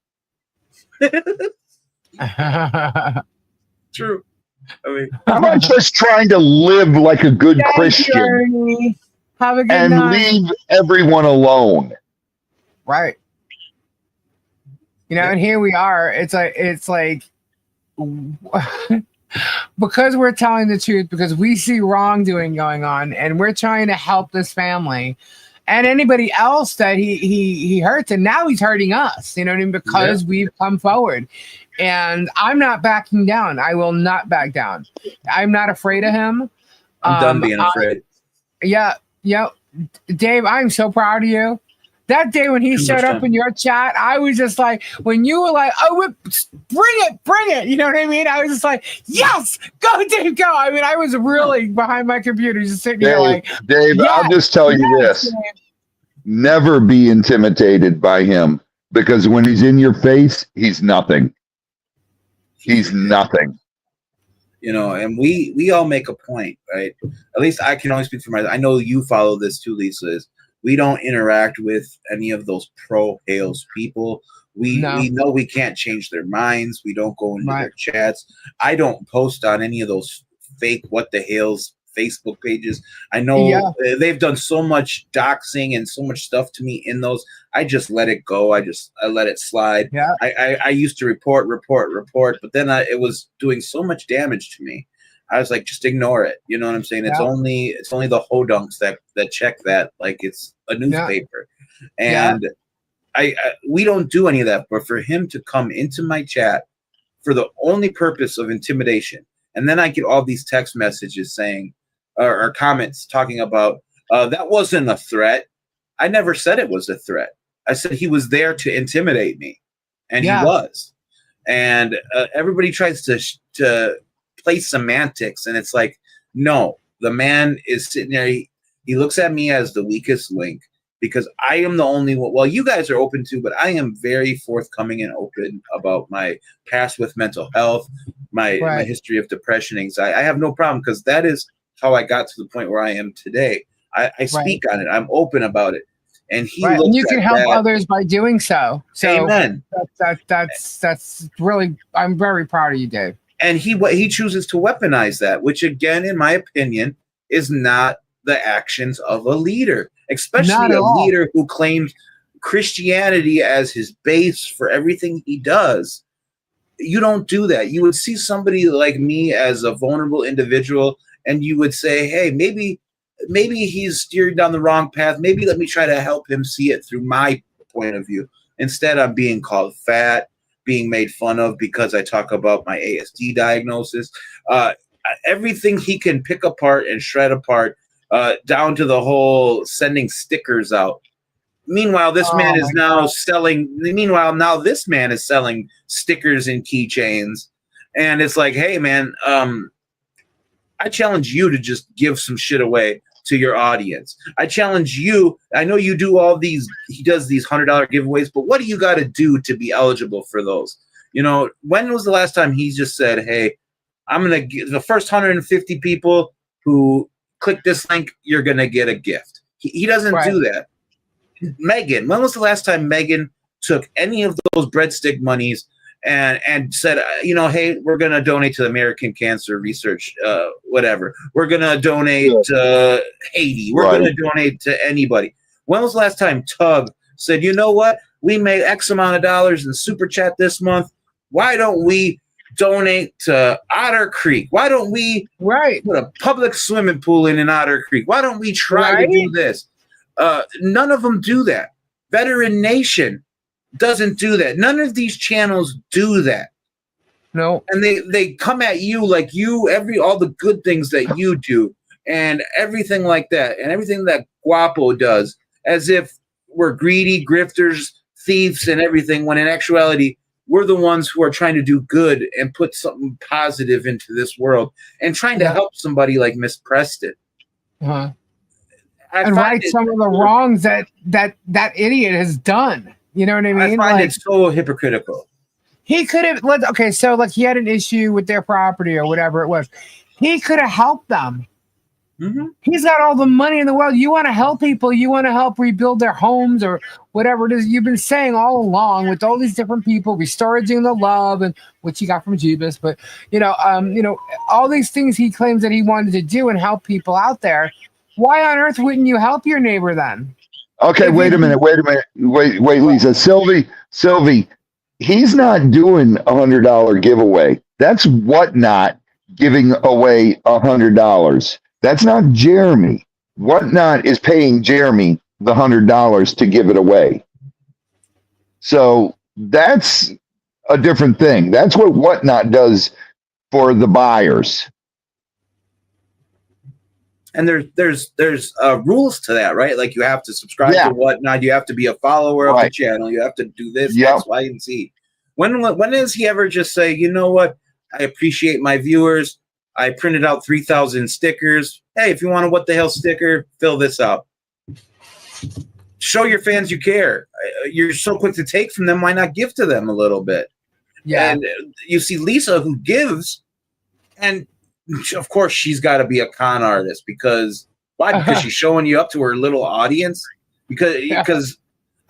True. I mean, how about just trying to live like a good Christian Have a good and night. Leave everyone alone? Right. And here we are. It's like because we're telling the truth, because we see wrongdoing going on, and we're trying to help this family and anybody else that he hurts, and now he's hurting us, because we've come forward. And I'm not backing down. I will not back down. I'm not afraid of him. I'm done being afraid. Dave, I'm so proud of you. That day when he showed up in your chat, I was just like, when you were like, oh, bring it. You know what I mean? I was just like, yes, go, Dave, go. I mean, I was really behind my computer just sitting here like, Dave, I'll just tell you this. Dave. Never be intimidated by him, because when he's in your face, he's nothing. He's nothing. And we all make a point, right? At least I can only speak for myself. I know you follow this too, Lisa. We don't interact with any of those pro-Hales people. We know we can't change their minds. We don't go into their chats. I don't post on any of those fake What the Hales Facebook pages. I know they've done so much doxing and so much stuff to me in those. I just let it go. I let it slide. Yeah. I used to report, but then it was doing so much damage to me. I was like, just ignore it. You know what I'm saying? It's only the hodunks that check that like it's a newspaper. And we don't do any of that. But for him to come into my chat for the only purpose of intimidation, and then I get all these text messages saying, or comments talking about, that wasn't a threat. I never said it was a threat. I said he was there to intimidate me, and he was. And everybody tries to play semantics, and it's like, no, the man is sitting there. He looks at me as the weakest link, because I am the only one. Well, you guys are open too, but I am very forthcoming and open about my past with mental health, my history of depression, anxiety. I have no problem, because that is how I got to the point where I am today. I speak on it. I'm open about it. and he Right. looks And you can at help that. others by doing so. So Amen. that's really, I'm very proud of you, Dave. And he chooses to weaponize that, which again, in my opinion, is not the actions of a leader, especially Not at a all. leader who claims Christianity as his base for everything he does. You don't do that. You would see somebody like me as a vulnerable individual, and you would say, hey, maybe he's steered down the wrong path. Maybe let me try to help him see it through my point of view. Instead, I'm being called fat, being made fun of because I talk about my ASD diagnosis. Everything he can pick apart and shred apart, down to the whole sending stickers out. Meanwhile, this man is now selling. Meanwhile, now this man is selling stickers and keychains, and it's like, hey, man, I challenge you to just give some shit away to your audience. I challenge you. I know you do all these. He does these $100 giveaways, but what do you got to do to be eligible for those? You know, when was the last time he just said, hey, I'm going to give the first 150 people who click this link, you're going to get a gift. He doesn't do that. Megan, when was the last time Megan took any of those breadstick monies and said, you know, hey, we're going to donate to the American Cancer Research, whatever. We're going to donate to Haiti. We're going to donate to anybody. When was the last time Tug said, you know what? We made X amount of dollars in Super Chat this month. Why don't we donate to Otter Creek? Why don't we put a public swimming pool in Otter Creek? Why don't we try to do this? None of them do that. Veteran Nation doesn't do that. None of these channels do that. No. And they come at you like all the good things that you do and everything like that, and everything that Guapo does, as if we're greedy, grifters, thieves, and everything, when in actuality, we're the ones who are trying to do good and put something positive into this world and trying to help somebody like Miss Preston. And right some of the wrongs that idiot has done. You know what I mean? I find it so hypocritical. He could have so like he had an issue with their property or whatever it was. He could have helped them. Mm-hmm. He's got all the money in the world. You want to help people. You want to help rebuild their homes or whatever it is you've been saying all along with all these different people, restoring the love and which he got from Jeebus. But all these things he claims that he wanted to do and help people out there. Why on earth wouldn't you help your neighbor then? Okay, wait a minute. Wait, Lisa. Sylvie, he's not doing $100 giveaway. That's Whatnot giving away $100. That's not Jeremy. Whatnot is paying Jeremy the $100 to give it away. So that's a different thing. That's what Whatnot does for the buyers. And there's rules to that, right? Like you have to subscribe to Whatnot. You have to be a follower of the channel. You have to do this, X, Y, and Z. When does he ever just say, you know what? I appreciate my viewers. I printed out 3,000 stickers. Hey, if you want a What the Hell sticker, fill this out. Show your fans you care. You're so quick to take from them. Why not give to them a little bit? Yeah. And you see Lisa who gives, and of course she's got to be a con artist because why? Because she's showing you up to her little audience. Because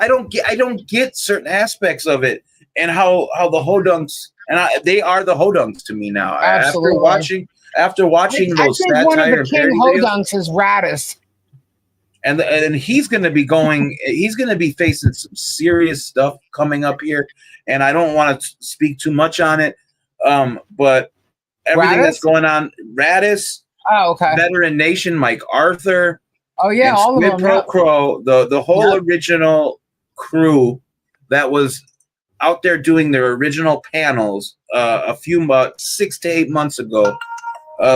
I don't get certain aspects of it and how the hodunks they are the hodunks to me now. Absolutely. After watching those satire one of the king hodunks is Radis. And he's going to be he's going to be facing some serious stuff coming up here. And I don't want to speak too much on it. But everything that's going on, Radis, Veteran Nation, Mike Arthur. Oh, yeah, all of them. Pro Crow, the whole original crew that was out there doing their original panels a few 6 to 8 months ago,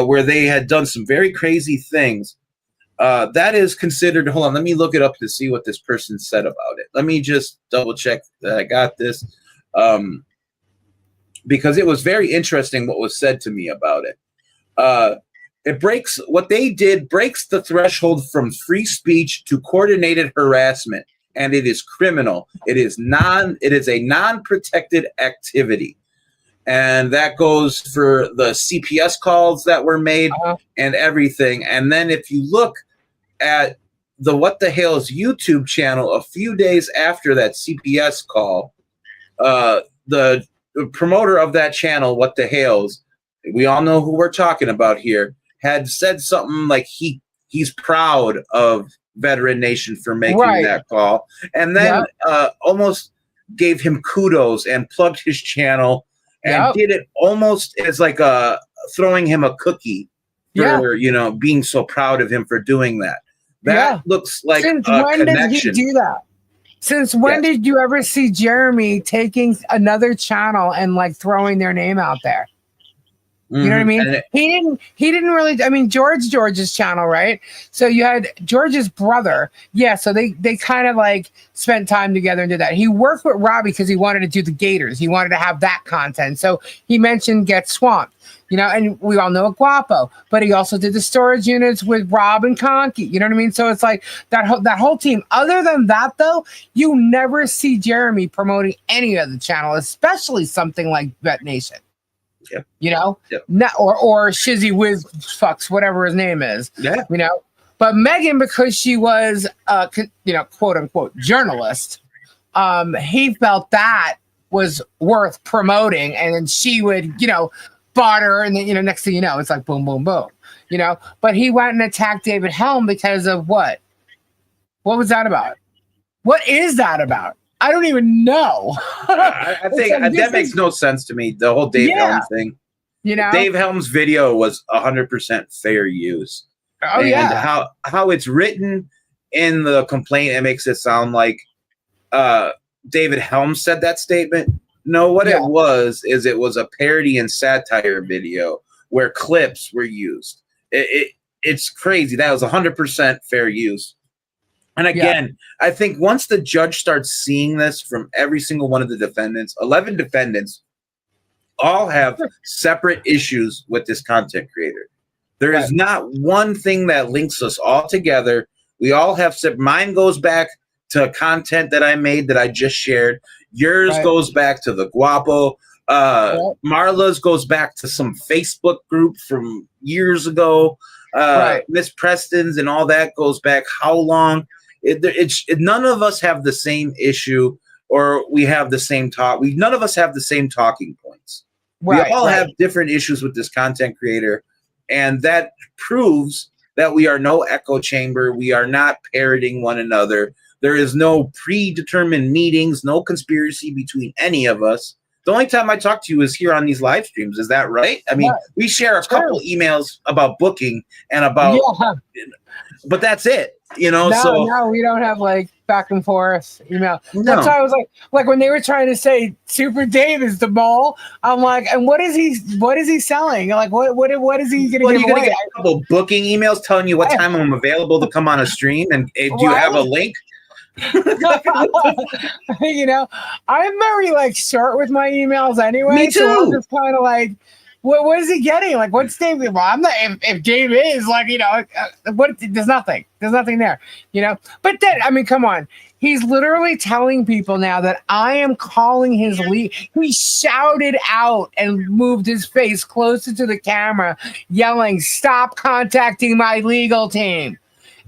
where they had done some very crazy things. That is considered. Hold on, let me look it up to see what this person said about it. Let me just double check that I got this, because it was very interesting what was said to me about it. It breaks what they did breaks the threshold from free speech to coordinated harassment, and it is criminal. It is a non-protected activity. And that goes for the CPS calls that were made and everything. And then if you look at the What the Hales YouTube channel a few days after that CPS call. The promoter of that channel, What the Hales, we all know who we're talking about here, had said something like he's proud of Veteran Nation for making that call, and then almost gave him kudos and plugged his channel and did it almost as like throwing him a cookie for being so proud of him for doing that. That looks like Since a when connection. did he do that? Since when did you ever see Jeremy taking another channel and like throwing their name out there? You know what I mean? He didn't really, I mean, George's channel, right? So you had George's brother. Yeah. So they kind of like spent time together and did that. He worked with Robbie because he wanted to do the Gators. He wanted to have that content. So he mentioned Get Swamped, and we all know Guapo, but he also did the storage units with Rob and Conky. You know what I mean? So it's like that whole team. Other than that, though, you never see Jeremy promoting any of the channel, especially something like Vet Nation. Or Shizzy Wiz fucks, whatever his name is. But Megan, because she was quote unquote journalist, he felt that was worth promoting, and then she would barter, and then next thing you know, it's like boom, boom, boom. But he went and attacked David Helm because of what? What was that about? What is that about? I don't even know. I think that makes no sense to me. The whole Dave Helm thing. Dave Helm's video was 100% fair use. Oh, and how it's written in the complaint, it makes it sound like David Helm said that statement. No, what it was a parody and satire video where clips were used. It's crazy. That was 100% fair use. And again, I think once the judge starts seeing this from every single one of the defendants, 11 defendants, all have separate issues with this content creator. There is not one thing that links us all together. We all have mine goes back to content that I made that I just shared. Yours goes back to the Guapo. Marla's goes back to some Facebook group from years ago. Miss Preston's and all that goes back how long? None of us have the same issue, or we have the same talk. None of us have the same talking points. We all have different issues with this content creator, and that proves that we are no echo chamber. We are not parroting one another. There is no predetermined meetings, no conspiracy between any of us. The only time I talk to you is here on these live streams. Is that right? I mean, we share a couple emails about booking and about, but that's it. No, we don't have like back and forth email. That's why I was like when they were trying to say Super Dave is the mole, I'm like, and what is he selling? Like what is he gonna give away? Get a couple booking emails telling you what time I'm available to come on a stream, and do you have a link? I'm very short with my emails anyway. Me too. So I'm just kind of like, what is he getting? Like, what's Dave? Well, I'm not. If Dave is what? There's nothing there. But then, I mean, come on. He's literally telling people now that I am calling his lead. He shouted out and moved his face closer to the camera, yelling, "Stop contacting my legal team."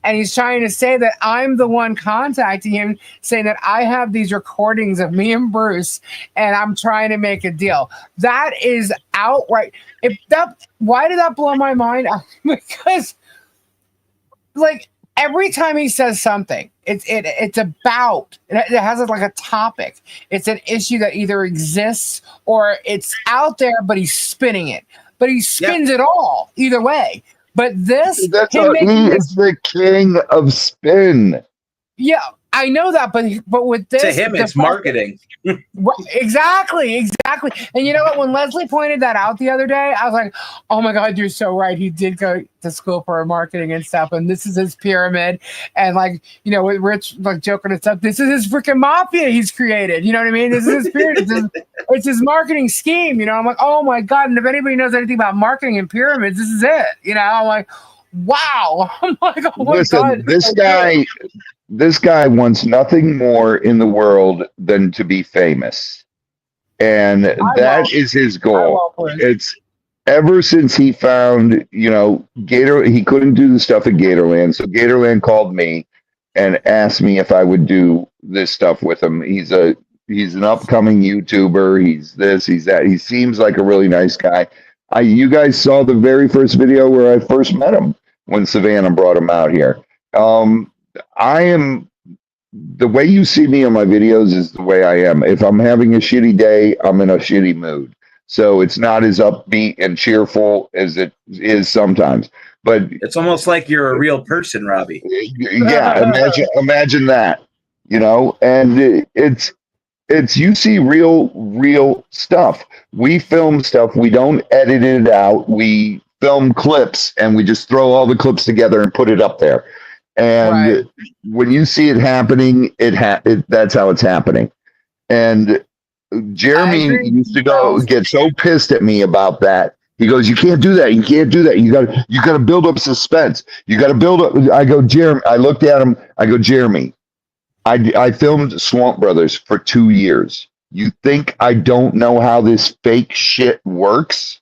And he's trying to say that I'm the one contacting him, saying that I have these recordings of me and Bruce, and I'm trying to make a deal. That is outright. Why did that blow my mind? Because, every time he says something, it has a topic. It's an issue that either exists or it's out there, but he's spinning it. But he spins it all either way. But he is the king of spin. Yeah, I know that, but with this, to him, it's marketing. Exactly. And you know what? When Leslie pointed that out the other day, I was like, "Oh my God, you're so right. He did go to school for marketing and stuff, and this is his pyramid." And with Rich joking and stuff, this is his freaking mafia he's created. You know what I mean? This is his pyramid. It's his marketing scheme. I'm like, "Oh my God!" And if anybody knows anything about marketing and pyramids, this is it. I'm like, "Wow!" I'm like, "Oh my God!" This guy wants nothing more in the world than to be famous. And that is his goal. It's ever since he found, Gator, he couldn't do the stuff at Gatorland. So Gatorland called me and asked me if I would do this stuff with him. He's an upcoming YouTuber. He's this, he's that. He seems like a really nice guy. You guys saw the very first video where I first met him when Savannah brought him out here. I am the way you see me on my videos is the way I am. If I'm having a shitty day, I'm in a shitty mood. So it's not as upbeat and cheerful as it is sometimes. But it's almost like you're a real person, Robbie. Yeah, imagine that. You know, and it's you see real stuff. We film stuff. We don't edit it out. We film clips and we just throw all the clips together and put it up there. And when you see it happening, that's how it's happening. And Jeremy used to get so pissed at me about that. He goes, "You can't do that. You can't do that. You got to build up suspense. You got to build up." I go, Jeremy. I looked at him. I go, Jeremy. I filmed Swamp Brothers for 2 years. You think I don't know how this fake shit works?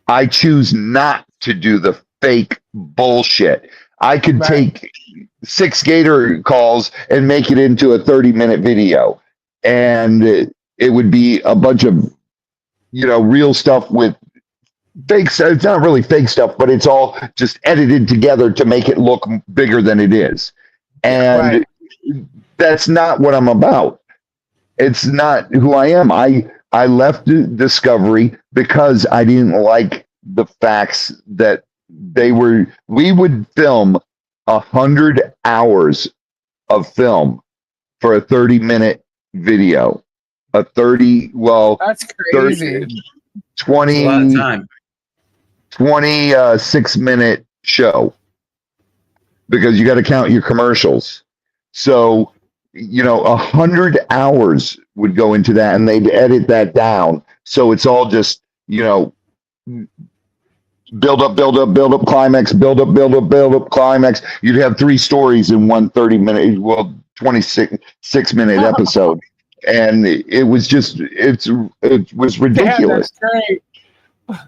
I choose not to do the fake bullshit. I could take 6 Gator calls and make it into a 30-minute video. And it would be a bunch of, real stuff with fake stuff. It's not really fake stuff, but it's all just edited together to make it look bigger than it is. And that's not what I'm about. It's not who I am. I left Discovery because I didn't like the facts that we would film 100 hours of film for a 30-minute video. That's crazy. 26-minute show, because you got to count your commercials. So 100 hours would go into that, and they'd edit that down. So it's all just, build up, climax, build up, climax. You'd have 3 stories in one 30-minute, 26-minute episode. And it was just, it was ridiculous. Yeah, that's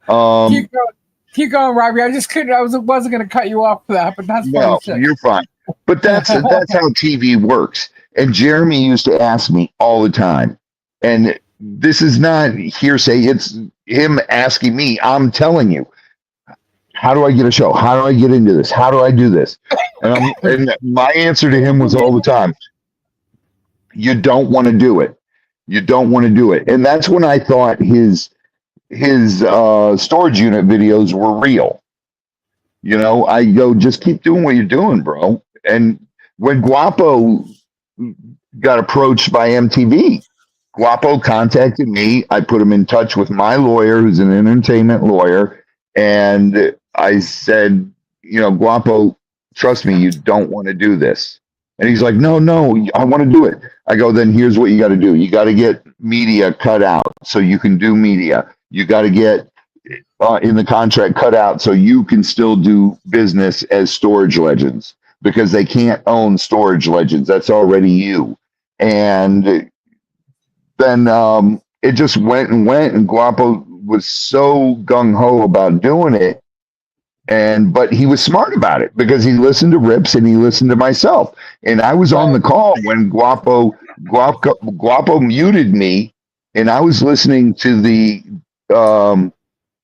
great. Keep going, Robbie. I wasn't going to cut you off for that, but that's no, you're fine. But that's how TV works. And Jeremy used to ask me all the time, and this is not hearsay. It's him asking me. I'm telling you, how do I get a show? How do I get into this? How do I do this? And my answer to him was all the time, you don't want to do it. You don't want to do it. And that's when I thought his storage unit videos were real. I go, just keep doing what you're doing, bro. And when Guapo got approached by MTV, Guapo contacted me. I put him in touch with my lawyer, who's an entertainment lawyer. And I said, Guapo, trust me, you don't want to do this. And he's like, no, I want to do it. I go, then here's what you got to do. You got to get media cut out so you can do media. You got to get in the contract cut out so you can still do business as Storage Legends, because they can't own Storage Legends. That's already you. And then it just went, and Guapo was so gung-ho about doing it. But he was smart about it because he listened to Rips and he listened to myself. And I was on the call when Guapo muted me, and I was listening to the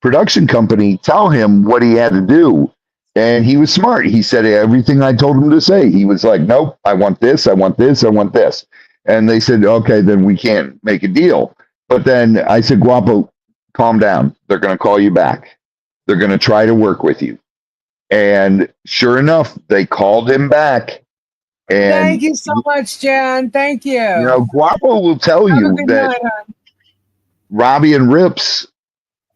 production company tell him what he had to do. And he was smart. He said everything I told him to say. He was like, nope, I want this, I want this, I want this. And they said, okay, then we can't make a deal. But then I said, Guapo, calm down. They're going to call you back. They're going to try to work with you. And sure enough, they called him back. And thank you so much, Jan. Thank you. Guapo will tell you that Robbie and Rips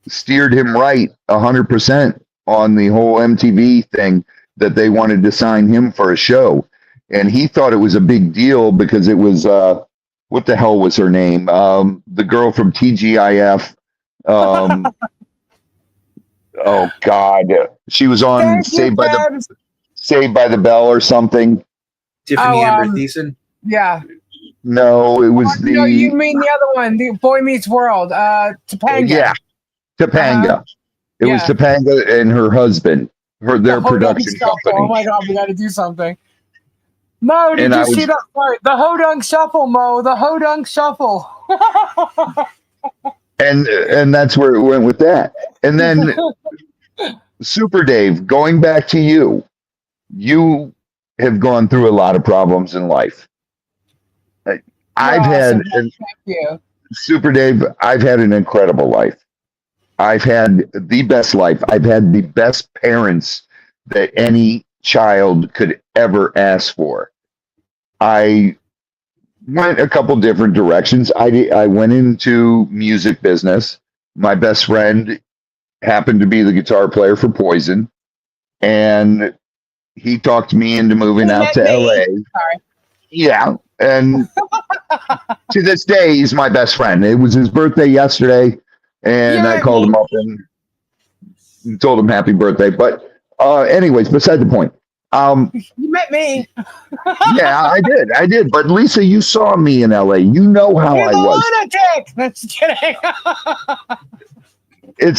steered him right 100% on the whole MTV thing, that they wanted to sign him for a show. And he thought it was a big deal because it was, what the hell was her name? The girl from TGIF. Oh God, she was on Saved by the Bell or something. Tiffany Amber Thiessen. Yeah. No, it was No, you mean the other one, the Boy Meets World. Topanga. Yeah, Topanga. It was Topanga and her husband, their production company. Oh my God, we got to do something. Mo, did And you see that part? The Hodunk Shuffle, Mo. The Hodunk Shuffle. and that's where it went with that. And then Super Dave, going back to you, you have gone through a lot of problems in life. I've had, Thank you. Super Dave, I've had an incredible life. I've had the best life. I've had the best parents that any child could ever ask for. I went a couple different directions. I went into music business. My best friend happened to be the guitar player for Poison, and he talked me into moving out to LA. Sorry. Yeah, and to this day, he's my best friend. It was his birthday yesterday, and I called him up and told him happy birthday. But anyways, beside the point. You met me. Yeah, I did. But Lisa, you saw me in LA. You know how I was. Lunatic. That's kidding.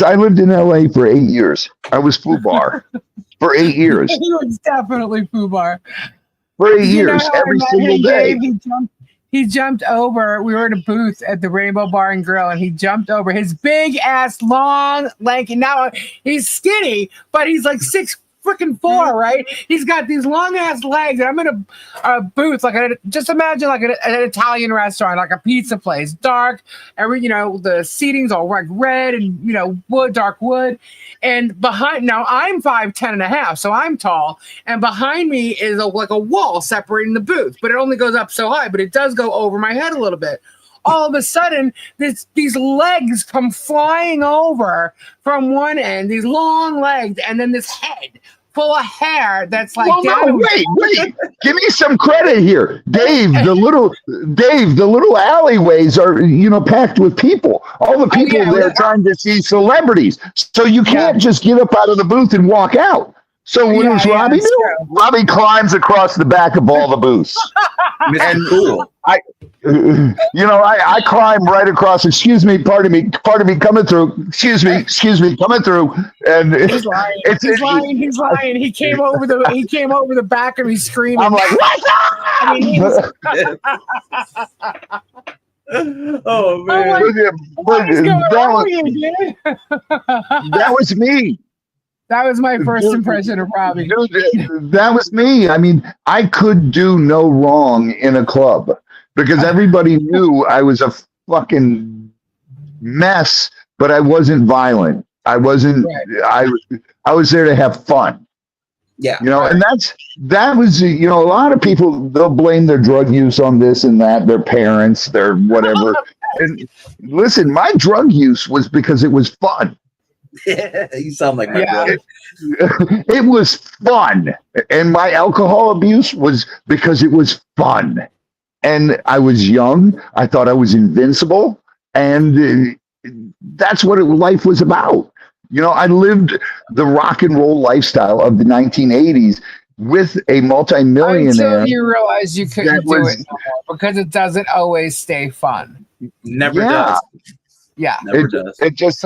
I lived in LA for 8 years. I was FUBAR for 8 years. He was definitely FUBAR. For 8 years, every single day. He jumped over. We were in a booth at the Rainbow Bar and Grill, and he jumped over his big ass, long, lanky. Now he's skinny, but he's like 6'4", right? He's got these long ass legs, and I'm in a booth, just imagine like an Italian restaurant, like a pizza place, dark. The seating's all like red and dark wood. And now I'm 5'10.5", so I'm tall, and behind me is like a wall separating the booth, but it only goes up so high, but it does go over my head a little bit. All of a sudden, these legs come flying over from one end, these long legs, and then this head full of hair that's like. Well, no, wait! Give me some credit here, Dave. The little alleyways are packed with people. All the people there trying to see celebrities, so you can't just get up out of the booth and walk out. So what does Robbie do? Robbie climbs across the back of all the booths. And cool. I climb right across. Excuse me, pardon me, coming through. Excuse me, coming through. And he's lying. He's lying. He came over the back of me screaming. I'm like, what's up? I mean, oh man! That was me. That was my first impression of Robbie. That was me. I mean, I could do no wrong in a club because everybody knew I was a fucking mess, but I wasn't violent. I wasn't. Right. I was there to have fun. Yeah. And that was a lot of people, they'll blame their drug use on this and that, their parents, their whatever. And listen, my drug use was because it was fun. You sound like my brother. It was fun, and my alcohol abuse was because it was fun, and I was young. I thought I was invincible, and that's what life was about. I lived the rock and roll lifestyle of the 1980s with a multimillionaire. Until you realize you couldn't do it no more because it doesn't always stay fun. Never does. Yeah, never does. It just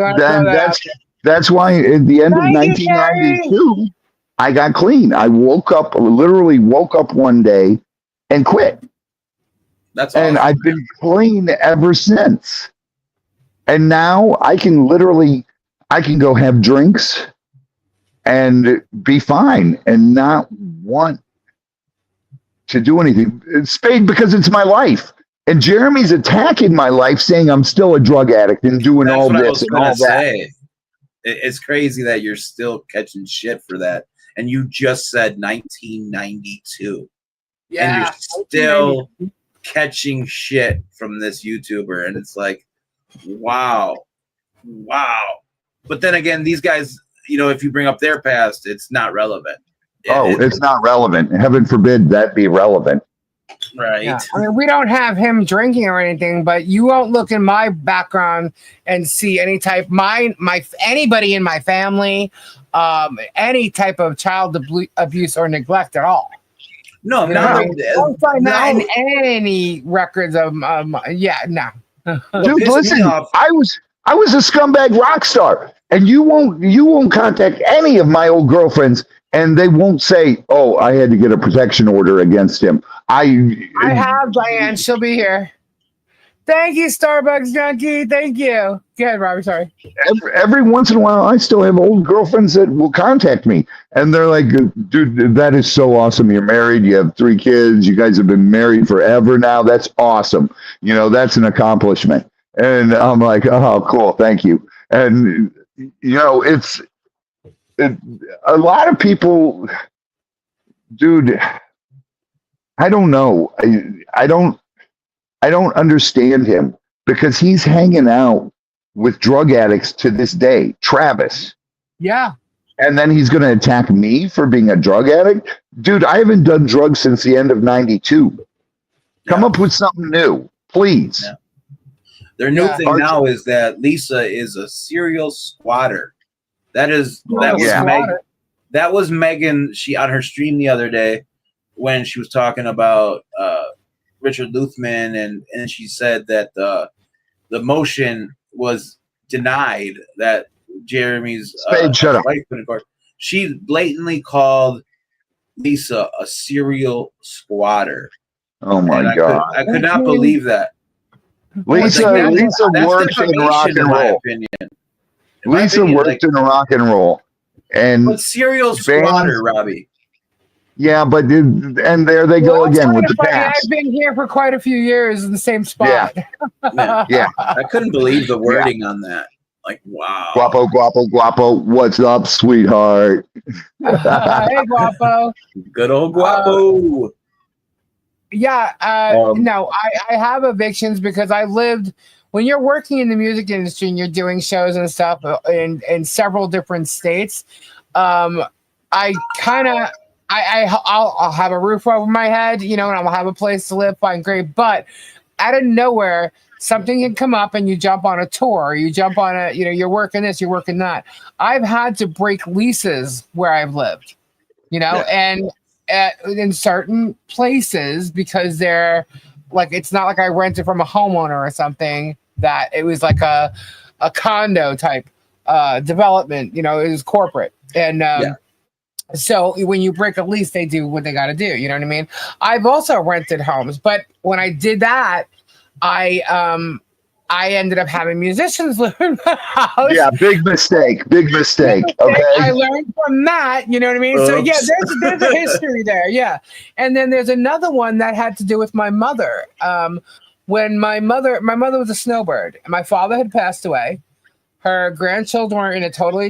that's why at the end of 1992, I got clean. I literally woke up one day and quit. That's awesome. And I've been clean ever since. And now I can go have drinks and be fine and not want to do anything. It's Spade because it's my life. And Jeremy's attacking my life saying I'm still a drug addict and doing all this and all that. It's crazy that you're still catching shit for that. And you just said 1992. Yeah. And you're still catching shit from this YouTuber. And it's like, wow. But then again, these guys, if you bring up their past, it's not relevant. It's not relevant. Heaven forbid that be relevant. Right. Yeah. I mean, we don't have him drinking or anything, but you won't look in my background and see any type anybody in my family, any type of child abuse or neglect at all. No, don't find that in any records of no. Dude, listen, I was a scumbag rock star, and you won't contact any of my old girlfriends and they won't say, "Oh, I had to get a protection order against him." I have Diane. She'll be here. Thank you, Starbucks Junkie. Thank you. Go ahead, Robbie. Sorry. Every once in a while, I still have old girlfriends that will contact me, and they're like, "Dude, that is so awesome. You're married. You have 3 kids. You guys have been married forever now. That's awesome. You know, that's an accomplishment." And I'm like, "Oh, cool. Thank you." And you know, a lot of people, dude. I don't know. I don't understand him because he's hanging out with drug addicts to this day, Travis. Yeah. And then he's going to attack me for being a drug addict? Dude, I haven't done drugs since the end of 92. Come up with something new, please. Yeah. Their new thing now is that Lisa is a serial squatter. That was Megan. She on her stream the other day when she was talking about Richard Luthman, and she said that the motion was denied that Jeremy's shut up. wife put in court. She blatantly called Lisa a serial squatter. Oh my God! I could not believe that. Lisa worked in rock and roll. Lisa worked in rock and roll, and serial squatter, Robbie. Yeah, but and there they go again with the past. I've been here for quite a few years in the same spot. Yeah. I couldn't believe the wording on that. Like, wow. Guapo, guapo, guapo. What's up, sweetheart? Hey, Guapo. Good old Guapo. No, I have evictions because I lived. When you're working in the music industry and you're doing shows and stuff in several different states, I'll have a roof over my head, you know, and I'll have a place to live, fine, great. But out of nowhere, something can come up and you jump on a tour, or you jump on you're working this, you're working that. I've had to break leases where I've lived, you know, and in certain places because they're like, it's not like I rented from a homeowner or something, that it was like a condo type development, you know, it was corporate. And, so when you break a lease, they do what they got to do. You know what I mean? I've also rented homes, but when I did that, I ended up having musicians live in my house. Yeah, big mistake. Okay. I learned from that. You know what I mean? Oops. So yeah, there's a history there. Yeah, and then there's another one that had to do with my mother. When my mother was a snowbird, and my father had passed away. Her grandchildren were in a totally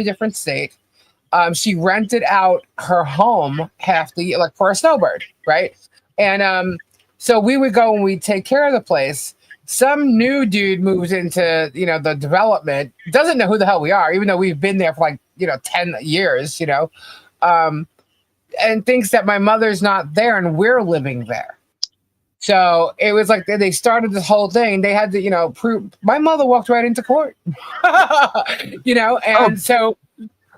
different state. She rented out her home half the year, like for a snowbird, right? And so we would go and we'd take care of the place. Some new dude moves into, you know, the development, doesn't know who the hell we are, even though we've been there for like, 10 years, and thinks that my mother's not there and we're living there. So it was like they started this whole thing. They had to, prove. My mother walked right into court, so.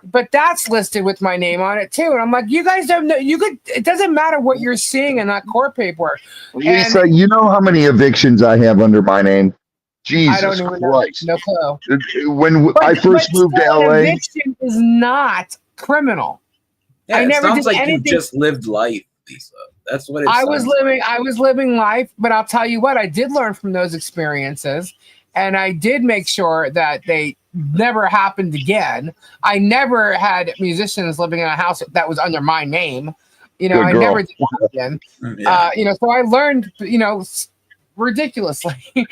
But that's listed with my name on it too, and I'm like, you guys don't know. It doesn't matter what you're seeing in that court paperwork. Lisa, you know how many evictions I have under my name? Jesus Christ, no clue. When I first moved to LA, eviction is not criminal. Yeah, I never sounds did like anything. You just lived life, Lisa. That's what it I was living life, but I'll tell you what, I did learn from those experiences, and I did make sure that they never happened again. I never had musicians living in a house that was under my name. I never did that again. So I learned, ridiculously. I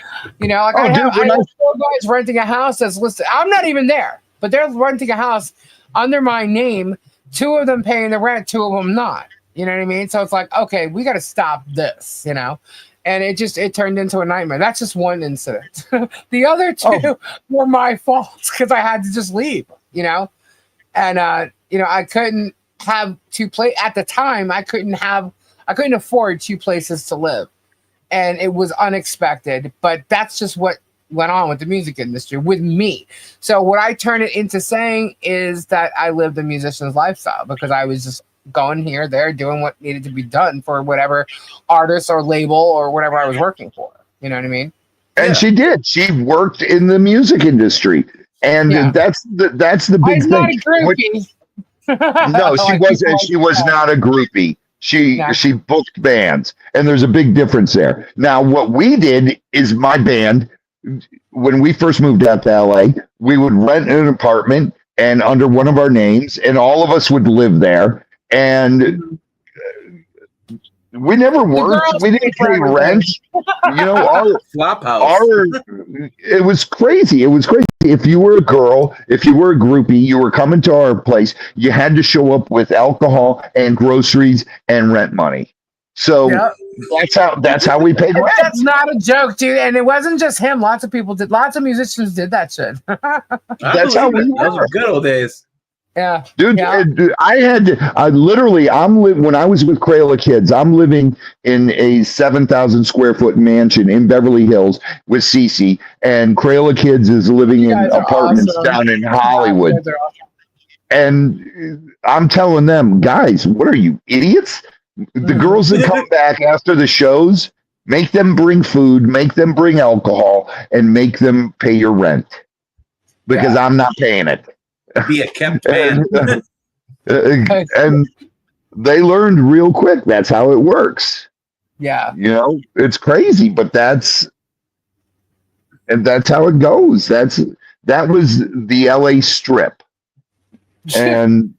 have 4 guys renting a house that's listed. I'm not even there, but they're renting a house under my name. 2 of them paying the rent, 2 of them not. You know what I mean? So it's like, okay, we got to stop this, And it turned into a nightmare. That's just one incident. The other 2 were my fault because I had to just leave, And I couldn't have 2 at the time. I couldn't afford 2 places to live, and it was unexpected. But that's just what went on with the music industry with me. So what I turn it into saying is that I lived a musician's lifestyle because I was just going here, there, doing what needed to be done for whatever artist or label or whatever I was working for. You know what I mean? And she did. She worked in the music industry, and that's the big thing. Not a groupie. No, she Like, wasn't. She was not a groupie. No. She booked bands, and there's a big difference there. Now, what we did is my band, when we first moved out to LA, we would rent an apartment and under one of our names, and all of us would live there. And we never worked. We didn't pay rent. You know, Flop house. it was crazy. It was crazy. If you were a girl, if you were a groupie, you were coming to our place, you had to show up with alcohol and groceries and rent money. So Yep. that's how we paid rent. That's not a joke, dude. And it wasn't just him. Lots of people did. Lots of musicians did that shit. That's how we Those were good old days. Yeah, Dude, yeah. when I was with Crayola Kids, I'm living in a 7,000 square foot mansion in Beverly Hills with Cece, and Crayola Kids is living in guys are apartments awesome. down in Hollywood. You guys are awesome. And I'm telling them, guys, what are you, idiots? The girls that come back after the shows, make them bring food, make them bring alcohol, and make them pay your rent. Because I'm not paying it. Be a kept band. And they learned real quick. That's how it works. Yeah. You know, it's crazy, but that's how it goes. That was the LA Strip. And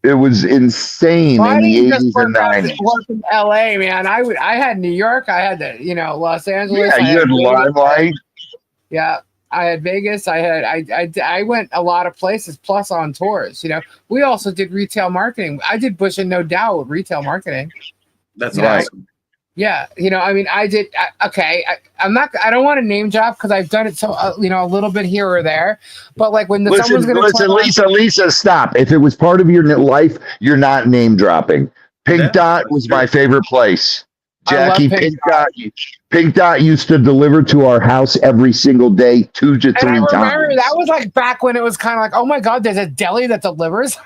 it was insane in the 80s and 90s. Work in LA, man. I had New York. I had Los Angeles. Yeah, you had Limelight. Yeah. I had Vegas. I went a lot of places, plus on tours. We also did retail marketing. I did Bush and No Doubt with retail marketing. That's Right. awesome. Yeah, I did. I'm not. I don't want to name drop because I've done it so a little bit here or there. But like when someone's going to Lisa, stop. If it was part of your life, you're not name dropping. Pink Dot was my favorite place. Jackie, Pink Dot used to deliver to our house every single day, 2 to 3 times. I remember that was like back when it was kind of like, oh my God, there's a deli that delivers.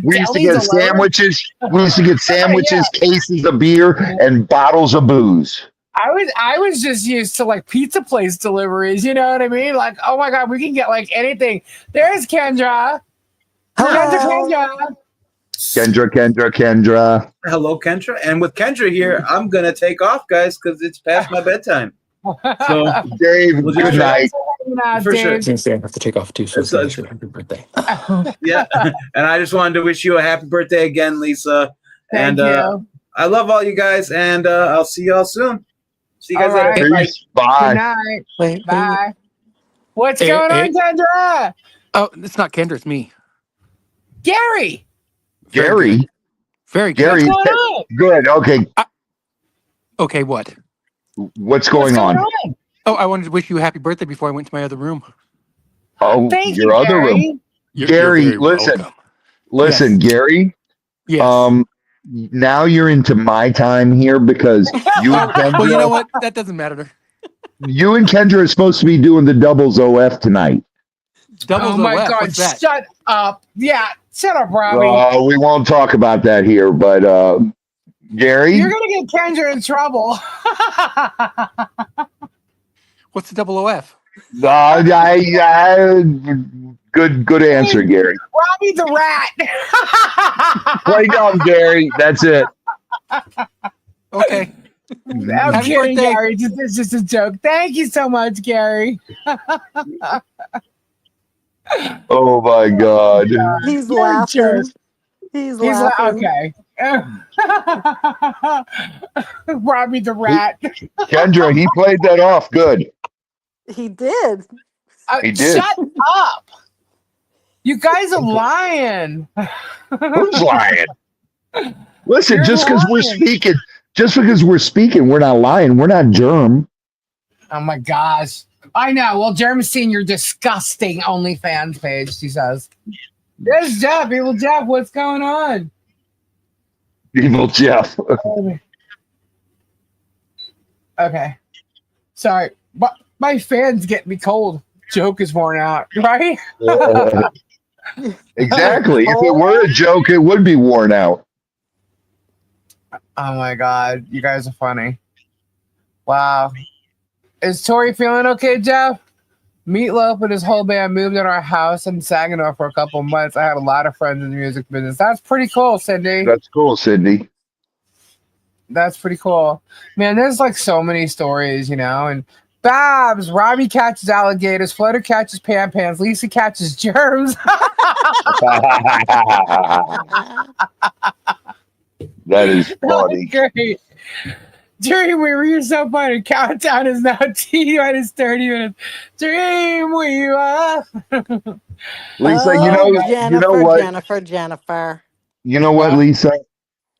We used to get sandwiches. We used to get sandwiches, cases of beer, and bottles of booze. I was just used to like pizza place deliveries. You know what I mean? Like, oh my God, we can get like anything. There's Kendra. Kendra. Kendra. Hello, Kendra. And with Kendra here, I'm going to take off, guys, because it's past my bedtime. So, Dave, good night. For sure. Since I have to take off too, so it's happy birthday. Yeah. And I just wanted to wish you a happy birthday again, Lisa. Thank you. I love all you guys, and I'll see y'all soon. See you guys later. Peace. Bye. Good night. Wait. Bye. What's going on, Kendra? Oh, it's not Kendra, it's me. Gary. Gary. Very good. Gary. What's going on? Good. Okay. Okay, what? What's going on? Oh, I wanted to wish you a happy birthday before I went to my other room. Oh, Thank your you, other Gary. room. You're Gary, very listen. welcome. Listen, Yes. Gary. Yes. Now you're into my time here because you and Kendra, Well, you know what? That doesn't matter. you and Kendra are supposed to be doing the doubles OF tonight. Doubles Oh my OF, God! what's that? Shut up! Yeah, shut up, Robbie. We won't talk about that here, but Gary, You're gonna get Kendra in trouble. What's the double OF? good answer, Gary. Robbie the rat. Play dumb, Gary. That's it. Okay. I'm Happy kidding, birthday. Gary. It's just a joke. Thank you so much, Gary. Oh my God. He's You're a laughing. jerk. He's He's like, laughing. okay. Robbie the rat. Kendra, he played that off good. He did. He did. Shut up. You guys are lying. Who's lying? Listen, You're just because we're lying. speaking, we're not lying. We're not germ. Oh my gosh. I know. Well, Jeremy's seen your disgusting OnlyFans page, he says. There's Jeff. Evil Jeff, what's going on? Evil Jeff. Okay. Sorry. But my fans get me cold. Joke is worn out, right? Exactly. If it were a joke, it would be worn out. Oh my God. You guys are funny. Wow. Is Tori feeling okay, Jeff? Meatloaf and his whole band moved in our house in Saginaw for a couple months. I had a lot of friends in the music business. That's pretty cool, Cindy. That's cool, Cindy. That's pretty cool. Man, there's like so many stories, you know. And Babs, Robbie catches alligators, Flutter catches pans, Lisa catches germs. That is funny. Great. Dream we were so funny. Countdown is now T minus 30 minutes. Dream we were. Lisa, Jennifer, you know what? Jennifer. You know what, Lisa?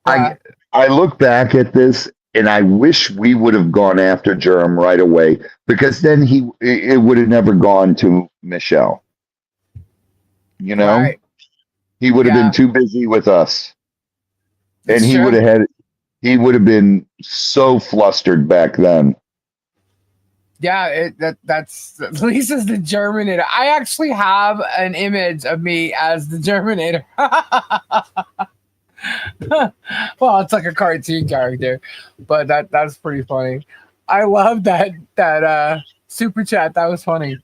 I look back at this and I wish we would have gone after Jerem right away, because then it would have never gone to Michelle. You know? Right. He would have been too busy with us. And It's he true. would have been so flustered back then. Yeah, that's Lisa's the Germinator. I actually have an image of me as the Germinator. Well, it's like a cartoon character, but that's pretty funny. I love that super chat. That was funny.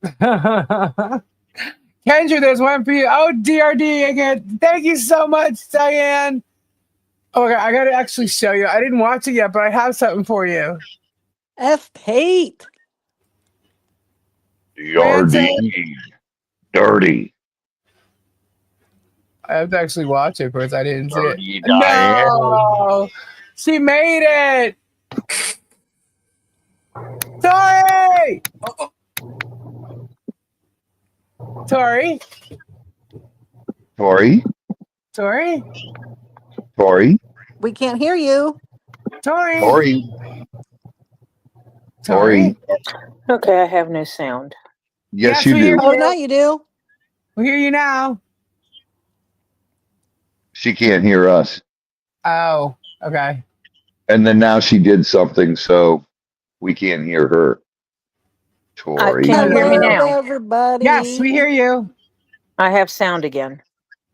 Kendra, there's one for you. Oh, DRD again. Thank you so much, Diane. Oh, I gotta actually show you. I didn't watch it yet, but I have something for you. F. Pate. Dirty. I have to actually watch it because I didn't see it. Dirty Diane. No, she made it. Tori. Tori. Tori. Tori. Tori. We can't hear you. Tori. Tori. Tori. Okay, I have no sound. Yes, Yes, you we do. hear Oh, now you do. We hear you now. She can't hear us. Oh, okay. And then now she did something, so we can't hear her. Tori. Can you hear me Hello, now? everybody. Yes, we hear you. I have sound again.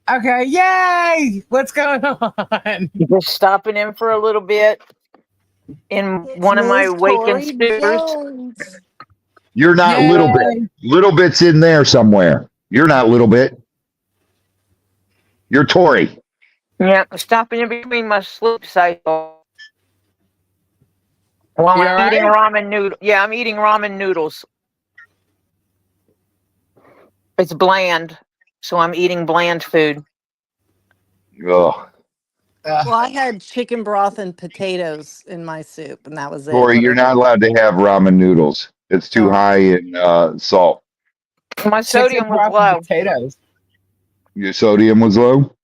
Okay, yay! What's going on? Just stopping in for a little bit in It's one of my Ms. waking Tori scooters. Jones. You're not Yay. Little Bit. Little Bit's in there somewhere. You're not Little Bit. You're Tori. Yeah, stopping in between my sleep cycle. While You I'm all eating right? ramen noodles. Yeah, I'm eating ramen noodles. It's bland, so I'm eating bland food. Oh, Well, I had chicken broth and potatoes in my soup, and that was it. Tori, you're not allowed to have ramen noodles. It's too Oh. high in salt. My sodium was Chicken broth and low. potatoes. Your sodium was low?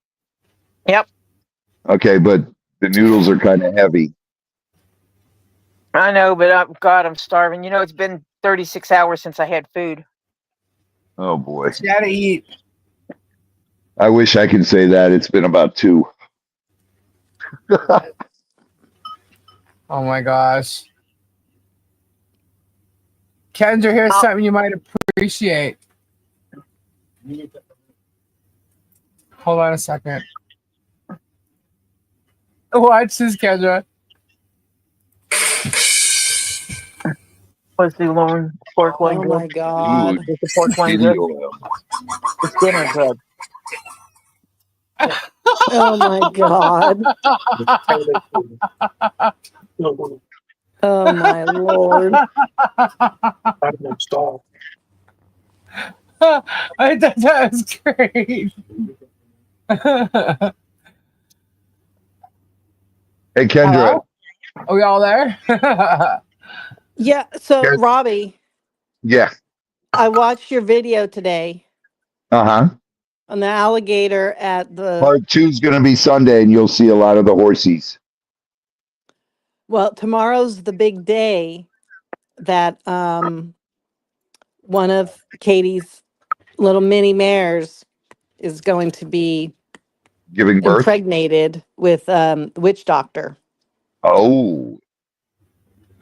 Yep. Okay, but the noodles are kind of heavy. I know, but God, I'm starving. You know, it's been 36 hours since I had food. Oh, boy. You gotta eat. I wish I could say that. It's been about 2. Oh my gosh. Kendra, here's something you might appreciate. Hold on a second. Watch this, Kendra. Was the Lord pork loin Oh good? my God. Ooh, Was the pork loin chili good? oil. Was dinner good? Oh my God. Oh my Lord. I thought that was great. Hey, Kendra. Hello? Are we all there? Yeah. So, Yes. Robbie, Yeah. I watched your video today Uh-huh. on the alligator at the. Part 2's going to be Sunday, and you'll see a lot of the horsies. Well, tomorrow's the big day that one of Katie's little mini mares is going to be Giving birth? impregnated with the witch doctor. Oh.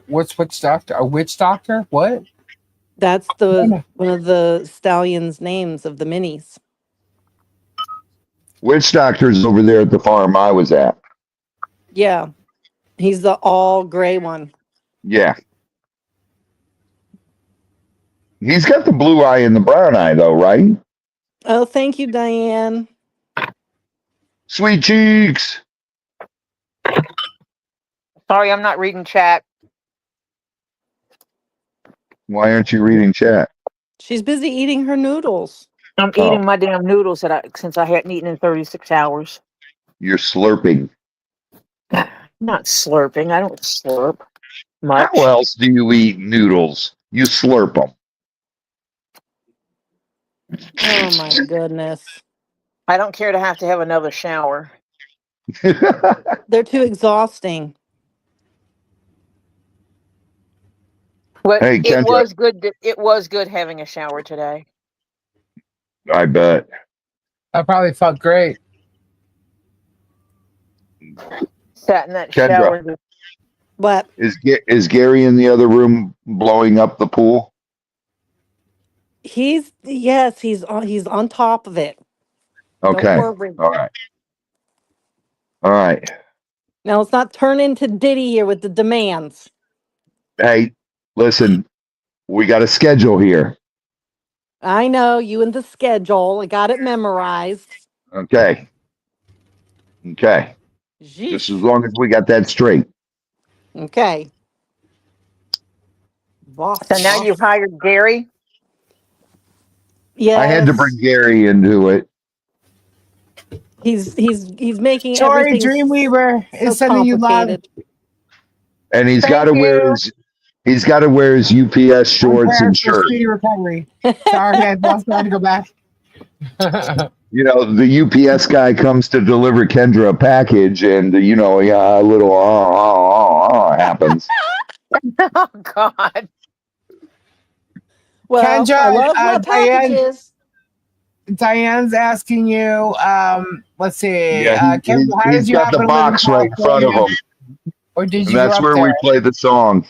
What's witch doctor? A witch doctor? What? That's one of the stallion's names of the minis. Witch doctor's over there at the farm I was at. Yeah. He's the all gray one. Yeah. He's got the blue eye and the brown eye, though, right? Oh, thank you, Diane. Sweet cheeks. Sorry, I'm not reading chat. Why aren't you reading chat? She's busy eating her noodles. I'm Oh. eating my damn noodles since I hadn't eaten in 36 hours. You're slurping. Not slurping. I don't slurp much. How else do you eat noodles? You slurp them. Oh my goodness. I don't care to have another shower. They're too exhausting. But Hey, it Kendra. was good. It was good having a shower today. I bet. I probably felt great. Sat in that Kendra. shower. What? Is Gary in the other room blowing up the pool? He's on top of it. Okay. Don't worry. All right. All right. Now let's not turn into Diddy here with the demands. Hey, listen, we got a schedule here. I know you and the schedule. I got it memorized. Okay. Okay. Jeez. Just as long as we got that straight. Okay. Boss, So now you've hired Gary. Yes. I had to bring Gary into it. He's making Sorry, everything Dreamweaver so is sending you love. complicated. And he's Thank got to wear his UPS shorts and shirt. Speedy recovery. Sorry, I had to go back. You know, the UPS guy comes to deliver Kendra a package, and a little happens. Oh God. Well, Kendra, I love my Diane- packages. Diane's asking you. Let's see. Yeah, Kendra, how did he's you got happen the to live in box right in front of California? him, Or did and you that's grow up where we there? play the song.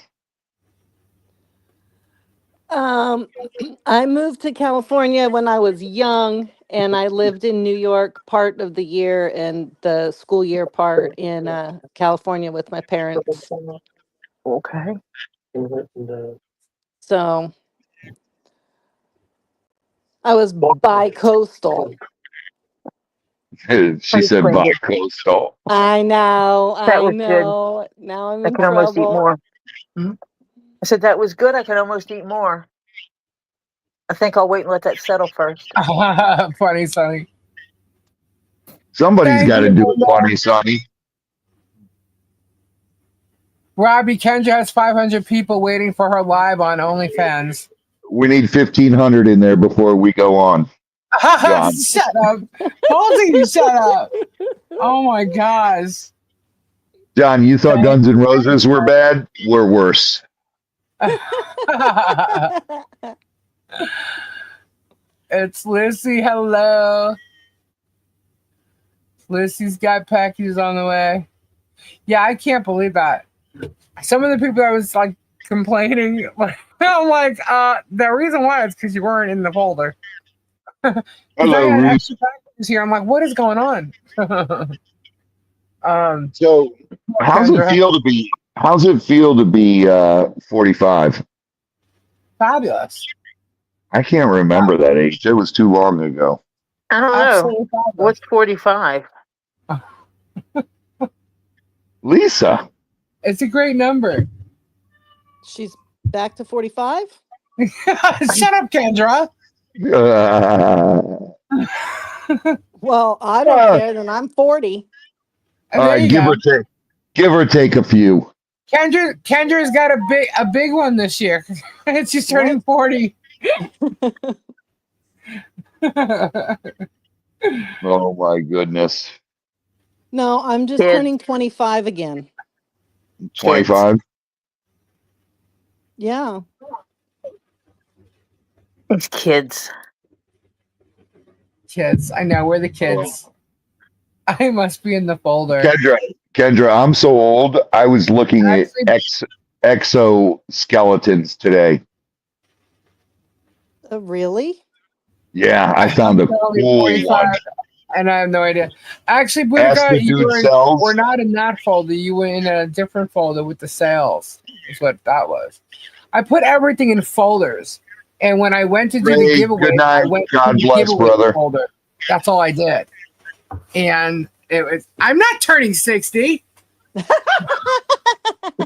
I moved to California when I was young, and I lived in New York part of the year and the school year part in California with my parents. Okay. So I was bi-coastal. She said Pretty good. bi-coastal. I know. That I was good. know. Now I'm I in can almost eat trouble. more. I said that was good. I can almost eat more. I think I'll wait and let that settle first. Funny, Sonny. Somebody's Thank got to you, do it, Kendra. funny, Sonny. Robbie, Kendra has 500 people waiting for her live on OnlyFans. We need 1,500 in there before we go on. John. Shut up. Halsey, shut up. Oh my gosh. John, you thought Guns N' Roses were bad? We're worse. It's Lucy. Hello. Lucy's got packages on the way. Yeah, I can't believe that. Some of the people I was like complaining, I'm like, the reason why is because you weren't in the folder. Hello, I had Ruth. extra packages here. I'm like, what is going on? So, how's it Kendra. feel to be 45? Fabulous. I can't remember that age. It was too long ago. I don't know. Absolutely fabulous. What's 45? Lisa. It's a great number. She's back to 45? Shut up, Kendra. Well, I don't care. Then I'm 40. And there you go. Give or take a few. Kendra's got a big one this year. She's turning 40. Oh my goodness. No, I'm just Kid. turning 25 again. 25? Yeah. It's kids. Kids. I know, we're the kids. I must be in the folder. Kendra, I'm so old. I was looking at exoskeletons today. Really? Yeah, I found a cool one. And I have no idea. Actually, Ask Buddha, the dude sells. we're not in that folder. You were in a different folder with the sales. Is what that was. I put everything in folders. And when I went to do the Ray, giveaway, good I night. went to God the bless, giveaway brother. folder. That's all I did. And it was, I'm not turning 60.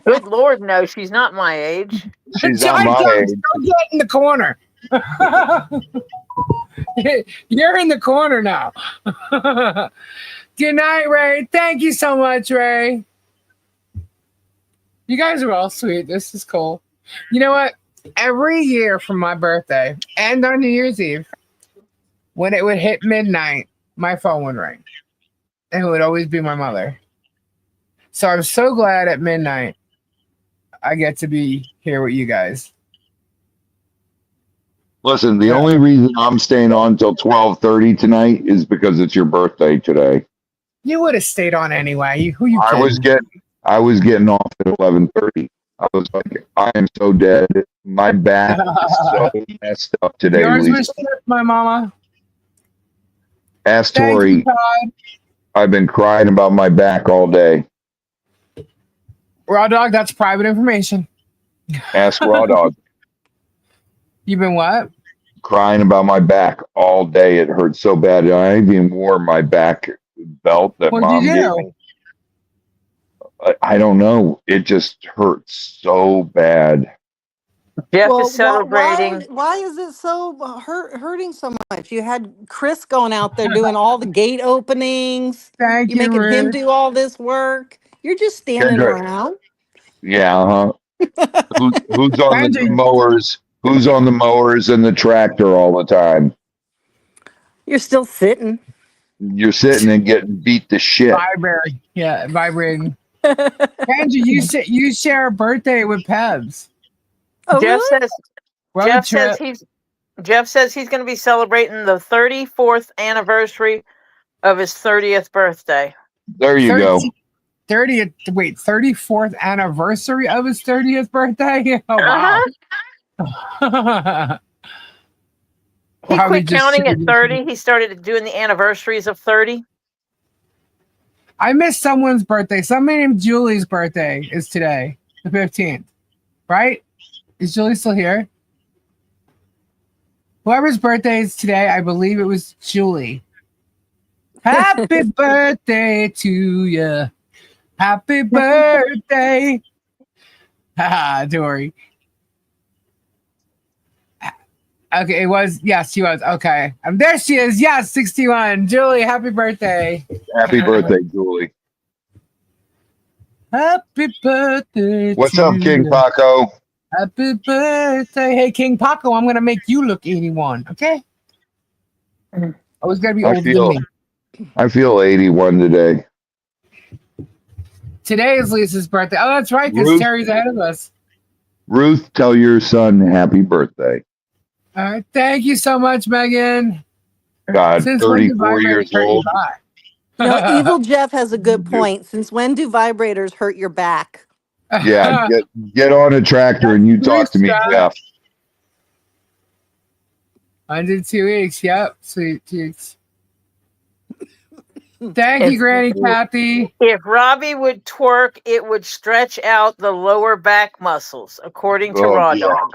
Good Lord, no, she's not my age. She's John, not my John, age. don't get in the corner. You're in the corner now. Good night, Ray. Thank you so much, Ray. You guys are all sweet. This is cool. You know what? Every year for my birthday and on New Year's Eve, when it would hit midnight, my phone would ring. And it would always be my mother. So I'm so glad at midnight I get to be here with you guys. Listen, the only reason I'm staying on till 12:30 tonight is because it's your birthday today. You would have stayed on anyway. Who you I was kidding? getting off at 11:30. I was like, I am so dead. My back is so messed up today. Yours Lisa. was shit, my mama. Ask Thank Tori. you, Todd. I've been crying about my back all day. Raw dog, that's private information. Ask Raw Dog. You've been what? Crying about my back all day. It hurt so bad. I even wore my back belt that What'd Mom you gave do? me. I don't know. It just hurts so bad. Jeff Well, is celebrating. why is it so hurting so much? You had Chris going out there doing all the gate openings. Thank You you, making him Ruth. do all this work. You're just standing Kendra. around. Yeah, huh? Who's on the Kendra. mowers? Who's on the mowers and the tractor all the time? You're still sitting. You're sitting and getting beat to shit. Vibrating. Yeah, vibrating. Kendra, you share a birthday with Pebs. Oh, Jeff really? says Road Jeff trip. says he's going to be celebrating the 34th anniversary of his 30th birthday. There you go. 34th anniversary of his 30th birthday? Oh, wow. He Wow, we quit just counting at shared- 30. He started doing the anniversaries of 30. I missed someone's birthday. Somebody named Julie's birthday is today, the 15th. Right? Is Julie still here? Whoever's birthday is today, I believe it was Julie. Happy birthday to you. Happy birthday. Haha, Dory. Okay, it was. Yes, she was. Okay. There she is. Yes, 61. Julie, happy birthday. Happy birthday, Julie. Happy birthday. What's to up, King you. Paco? Happy birthday. Hey, King Paco, I'm going to make you look 81. Okay? Always got to be older than me. I feel 81 today. Today is Lisa's birthday. Oh, that's right, because Ruth? Terry's ahead of us. Ruth, tell your son happy birthday. All right. Thank you so much, Megan. God, Since when do 34 years vibrators hurt your old. back? No, Evil Jeff has a good point. Since when do vibrators hurt your back? Yeah, get on a tractor and you talk to me, Jeff. 102 weeks. Yep. Sweet cheeks. Thank you, Granny Kathy. If Robbie would twerk, it would stretch out the lower back muscles, according to Oh, Raw yeah. Dog.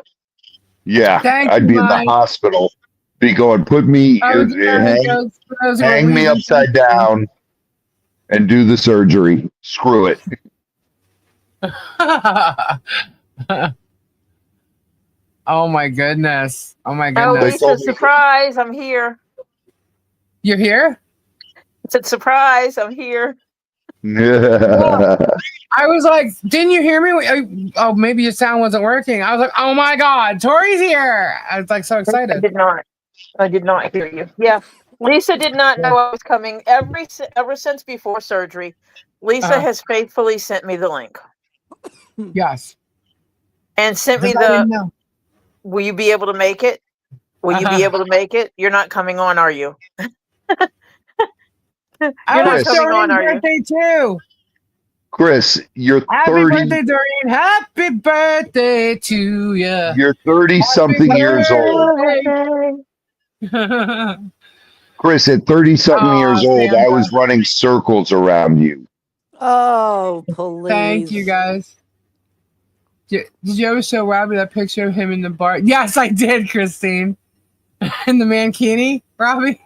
Yeah, Thank I'd you, be in the Mike. hospital. Be going, put me, hang me upside down and do the surgery. Screw it. Oh my goodness. Oh my Oh, goodness. Lisa, surprise, I'm here. You're here? I said, surprise, I'm here. I was like, didn't you hear me? Oh, maybe your sound wasn't working. I was like, oh my God, Tori's here. I was like so I excited. did not. I did not hear you. Yeah. Lisa did not know I was coming ever since before surgery. Lisa has faithfully sent me the link Yes. and sent me Because I didn't the, know. will you be able to make it? Will you be able to make it? You're not coming on, are you? I You're not was coming on, Dorian's are you? birthday too. Chris, you're Happy 30. birthday, Dorian. Happy birthday to you. You're 30 something years old. Chris, at 30 something years old, I was running circles around you. Oh, please. Thank you, guys. Did you ever show Robbie that picture of him in the bar? Yes, I did, Christine. In the mankini, Robbie.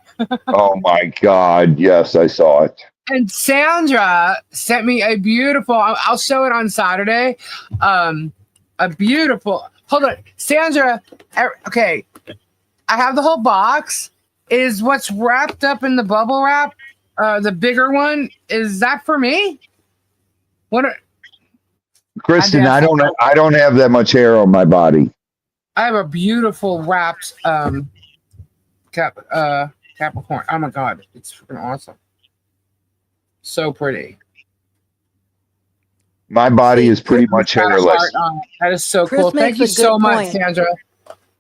Oh my God! Yes, I saw it. And Sandra sent me a beautiful. I'll show it on Saturday. A beautiful. Hold on, Sandra. Okay, I have the whole box. Is what's wrapped up in the bubble wrap, the bigger one? Is that for me? What? Kristen, I don't have that much hair on my body. I have a beautiful wrapped Capricorn. Oh my God, it's freaking awesome. So pretty. My body is pretty much hairless. That is so Chris cool. Thank you makes a so good much, point. Sandra.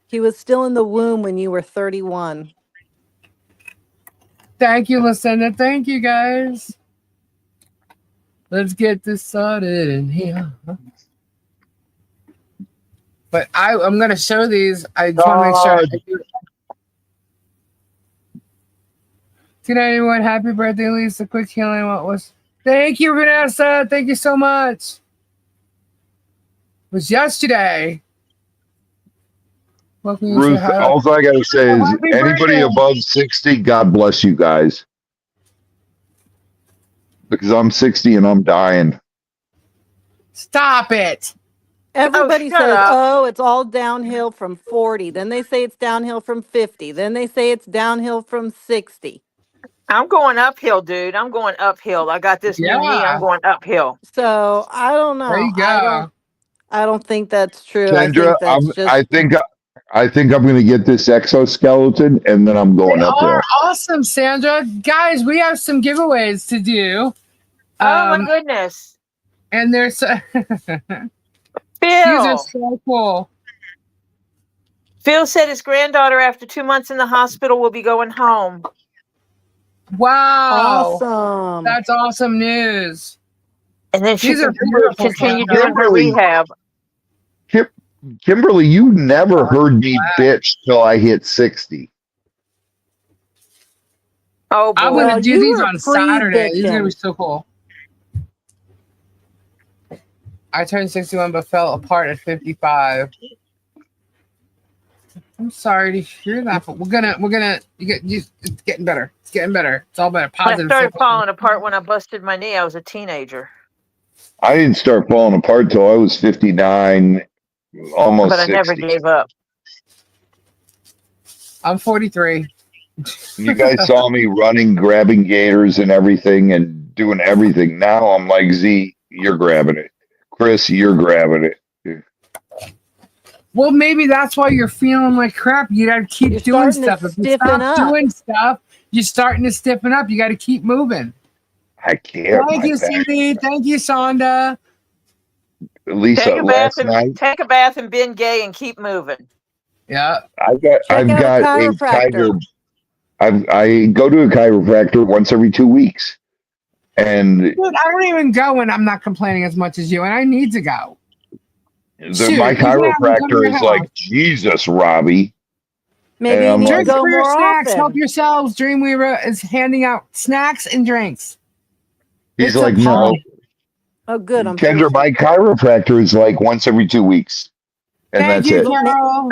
He was still in the womb when you were 31. Thank you, Lucinda. Thank you, guys. Let's get this started in here. But I'm going to show these. I just want to make sure. I do it. Good night, everyone. Happy birthday, Lisa. Quick healing. What was? Thank you, Vanessa. Thank you so much. It was yesterday. Welcome, Ruth, all I got to say is Happy anybody birthday. above 60, God bless you guys. Because I'm 60 and I'm dying. Stop it. Everybody shut says, up. oh, it's all downhill from 40. Then they say it's downhill from 50. Then they say it's downhill from 60. I'm going uphill, dude. I'm going uphill. I got this new knee. Yeah. I'm going uphill. So I don't know. There you go. I don't think that's true. Kendra, I think that's just I think I'm going to get this exoskeleton and then I'm going They uphill. are awesome, Sandra. Guys, we have some giveaways to do. Oh my goodness. And there's these Phil. are so cool. Phil said his granddaughter, after 2 months in the hospital, will be going home. Wow. awesome. That's awesome news. And then she These are can beautiful, continue Sandra. doing her rehab. Kimberly, you never heard me bitch till I hit 60. Oh, boy. I'm going Well, to do you these were on Saturday. These are going to be pre-bitching. so cool. I turned 61 but fell apart at 55. I'm sorry to hear that, but it's getting better. It's getting better. It's all better. I Positive. started falling apart when I busted my knee. I was a teenager. I didn't start falling apart till I was 59, almost But I 60. never gave up. I'm 43. You guys saw me running, grabbing gators and everything and doing everything. Now I'm like, Z, you're grabbing it. Chris, you're grabbing it. Well, maybe that's why you're feeling like crap. You got to keep You're doing starting to stuff. If you stiffen stop up. doing stuff, you're starting to stiffen up. You got to keep moving. I can't. Thank my you, back. Cindy. Thank you, Sonda. Lisa, Take a bath last night, and been gay and keep moving. Yeah. I've Check out got a a chiropractor. I go to a chiropractor once every 2 weeks. And Dude, I don't even go when I'm not complaining as much as you, and I need to go. Shoot, my you can have them come to chiropractor your is house. like, Jesus, Robbie. Maybe And you I'm need to like, Drink go for your more snacks. Help often. yourselves. Dreamweaver is handing out snacks and drinks. He's It's like, okay. no. Oh, good. I'm Kendra, finishing. my chiropractor is like once every 2 weeks. And Thank that's you, it. Carol.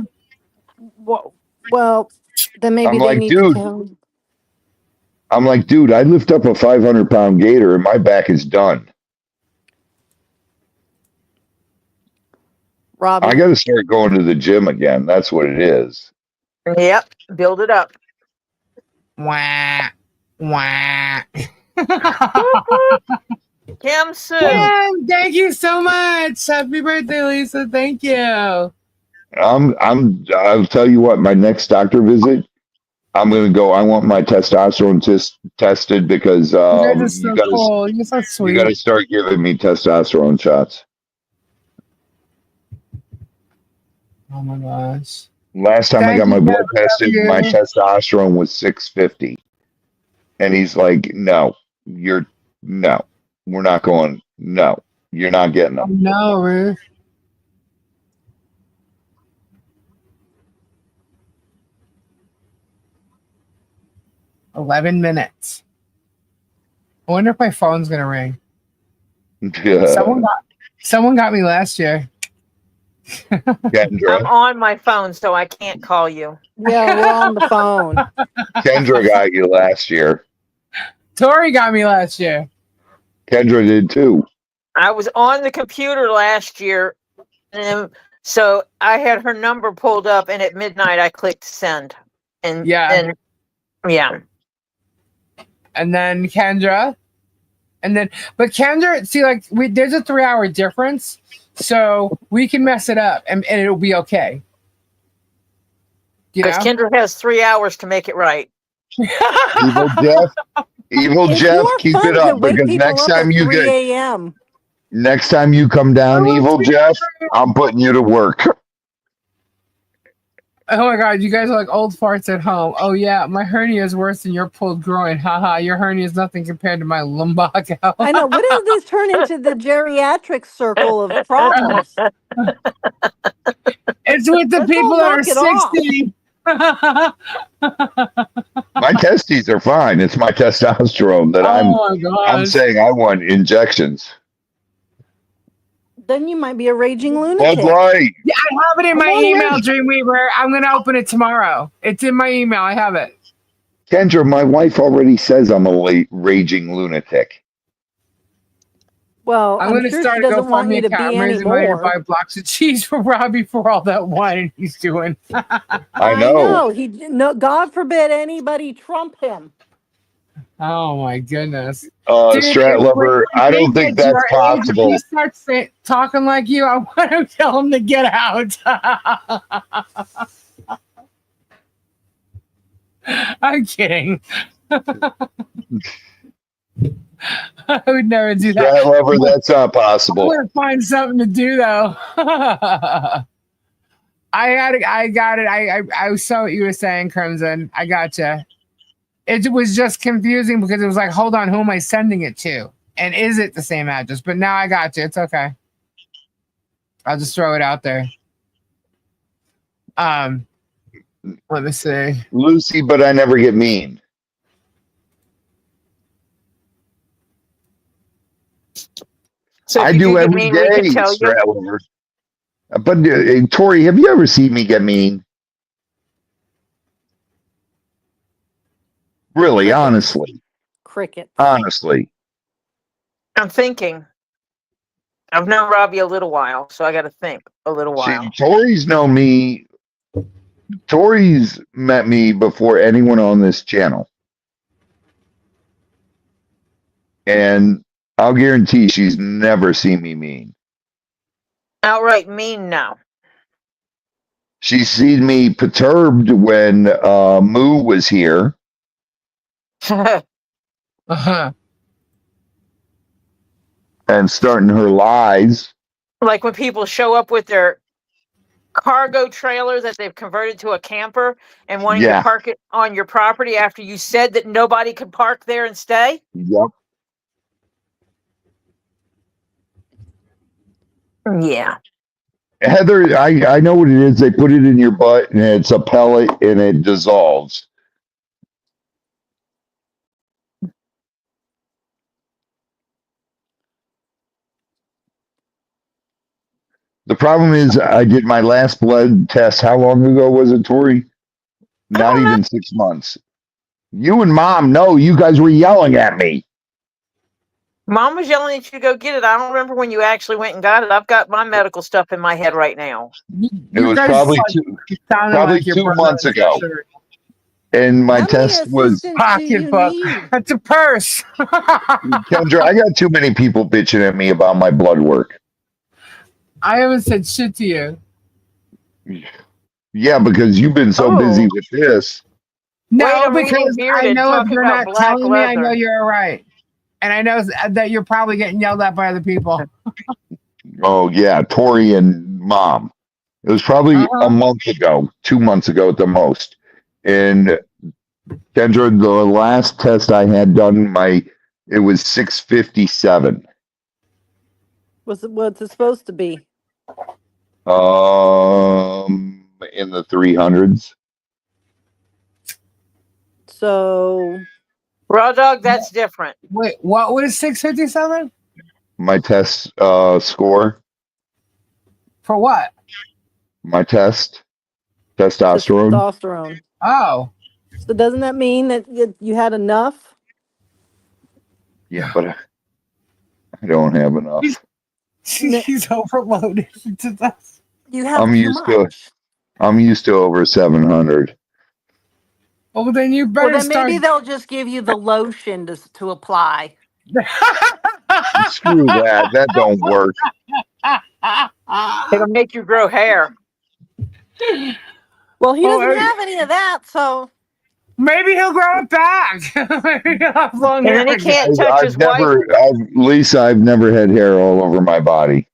Well, then maybe I'm they like, need to dude. tell. I'm like, dude, I lift up a 500-pound gator and my back is done. Robbie. I got to start going to the gym again. That's what it is. Yep. Build it up. Wah. Wah. Kim Sue. Kim, thank you so much. Happy birthday, Lisa. Thank you. I'll tell you what, my next doctor visit, I'm going to go. I want my testosterone tested because You guys are so you got cool. You're so you sweet. got to start giving me testosterone shots. Oh my gosh. Last time I Thank got my you, blood Jeff. tested, Love my you. testosterone was 650. And he's like, no, we're not going. No, you're not getting Oh, them. no, Ruth. $11 minutes. I wonder if my phone's gonna ring. Someone got me last year. I'm Kendra. on my phone, so I can't call you. Yeah, we're on the phone. Kendra got you last year. Tori got me last year. Kendra did too. I was on the computer last year, and so I had her number pulled up, and at midnight I clicked send. And Yeah. yeah. And then Kendra. But Kendra, see, like there's a 3-hour difference, so we can mess it up and it'll be okay. You know? Because Kendra has 3 hours to make it right. Evil It's Jeff, more keep fun it to up wake because people next up time at you 3 get a.m. next time you come down, Evil Jeff, I'm putting you to work. Oh my god, you guys are like old farts at home. Oh yeah, my hernia is worse than your pulled groin. Haha, your hernia is nothing compared to my lumbago. I know. What does this turn into the geriatric circle of problems? It's with the Let's people all that are knock it off. 60. My testes are fine. It's my testosterone that Oh my I'm gosh. saying I want injections. Then you might be a raging Bud lunatic. Light. Yeah, I have it in my Come on email, in. Dreamweaver. I'm gonna open it tomorrow. It's in my email. I have it. Kendra, my wife already says I'm a raging lunatic. Well, I'm I'm gonna sure start she a doesn't want GoFundMe you to account. be I'm raising money to buy anymore. blocks of cheese for Robbie for all that wine he's doing. I know. No, God forbid anybody trump him. Oh my goodness. Strat Lover, I don't think gets that's your age, possible. if he starts talking like you, I want to tell him to get out. I'm kidding. I would never do that. Strat Lover, that's not I'm possible. gonna find something to do though. I got it. I saw what you were saying, Crimson. I gotcha. It was just confusing because it was like, hold on, who am I sending it to? And is it the same address? But now I got you. It's okay. I'll just throw it out there. Let me see. Lucy, but I never get mean. So if I you do get every mean, we can day, tell you. Strat Lover. But Tori, have you ever seen me get mean? Really, Crickets. honestly. Cricket. Honestly. I'm thinking. I've known Robbie a little while, so I got to think a little while. See, Tori's known me. Tori's met me before anyone on this channel. And I'll guarantee she's never seen me mean. Outright mean now. She's seen me perturbed when Moo was here. Uh-huh. And starting her lies. Like when people show up with their cargo trailer that they've converted to a camper and wanting to park it on your property after you said that nobody could park there and stay. Yep. Yeah. Heather, I know what it is. They put it in your butt and it's a pellet and it dissolves. The problem is I did my last blood test. How long ago was it, Tori? Not even 6 months. You and Mom, no, you guys were yelling at me. Mom was yelling at you to go get it. I don't remember when you actually went and got it. I've got my medical stuff in my head right now. It was probably probably 2 months ago. And my test was pocketbook. That's a purse. Kendra, I got too many people bitching at me about my blood work. I haven't said shit to you. Yeah, because you've been so busy with this. No, because I know if you're not telling me, I know leather. you're right. And I know that you're probably getting yelled at by other people. Oh, yeah, Tori and Mom. It was probably a month ago, 2 months ago at the most. And Kendra, the last test I had done, it was 657. What's it supposed to be? In the 300s. So, Raw dog, that's different. Wait, what was 657? My test score. For what? My testosterone. Testosterone. Oh, So doesn't that mean that you had enough? Yeah, but I don't have enough. he's overloaded. You have I'm too used to much. I'm used to over 700. Well, then you Well, better then start. maybe they'll just give you the lotion to apply. Screw that. That don't work. It'll make you grow hair. Well, he Oh, doesn't have any of that, so maybe he'll grow it back. Maybe he'll have long And hair then he again. can't touch his wife. Lisa, I've never had hair all over my body.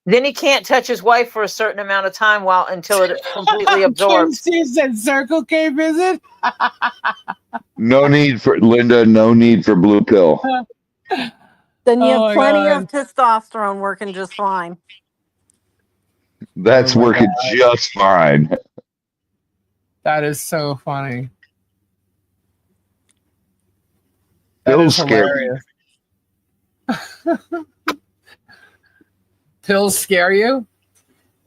Then he can't touch his wife for a certain amount of time until it completely absorbs. She said Circle K visit. No need for Linda, no need for blue pill. then you Oh have my plenty God. of testosterone working just fine. That's Oh my working God. just fine. That is so funny. That Pills is scare me. hilarious. Pills scare you?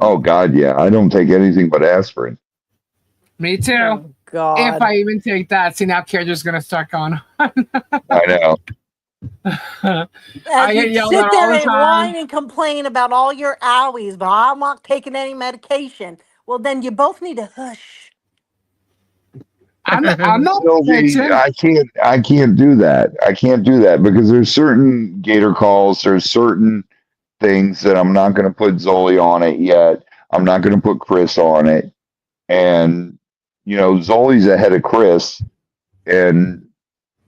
Oh God, yeah. I don't take anything but aspirin. Me too. Oh, God. If I even take that, see now Kira's gonna start going on. I know. As I get you yelled sit at there all the and time. whine and complain about all your owies, but I'm not taking any medication. Well, then you both need to hush. I'm not Sylvie, bitching. I can't do that. I can't do that because there's certain gator calls, there's certain things that I'm not going to put Zoli on it yet. I'm not going to put Chris on it. And, you know, Zoli's ahead of Chris, and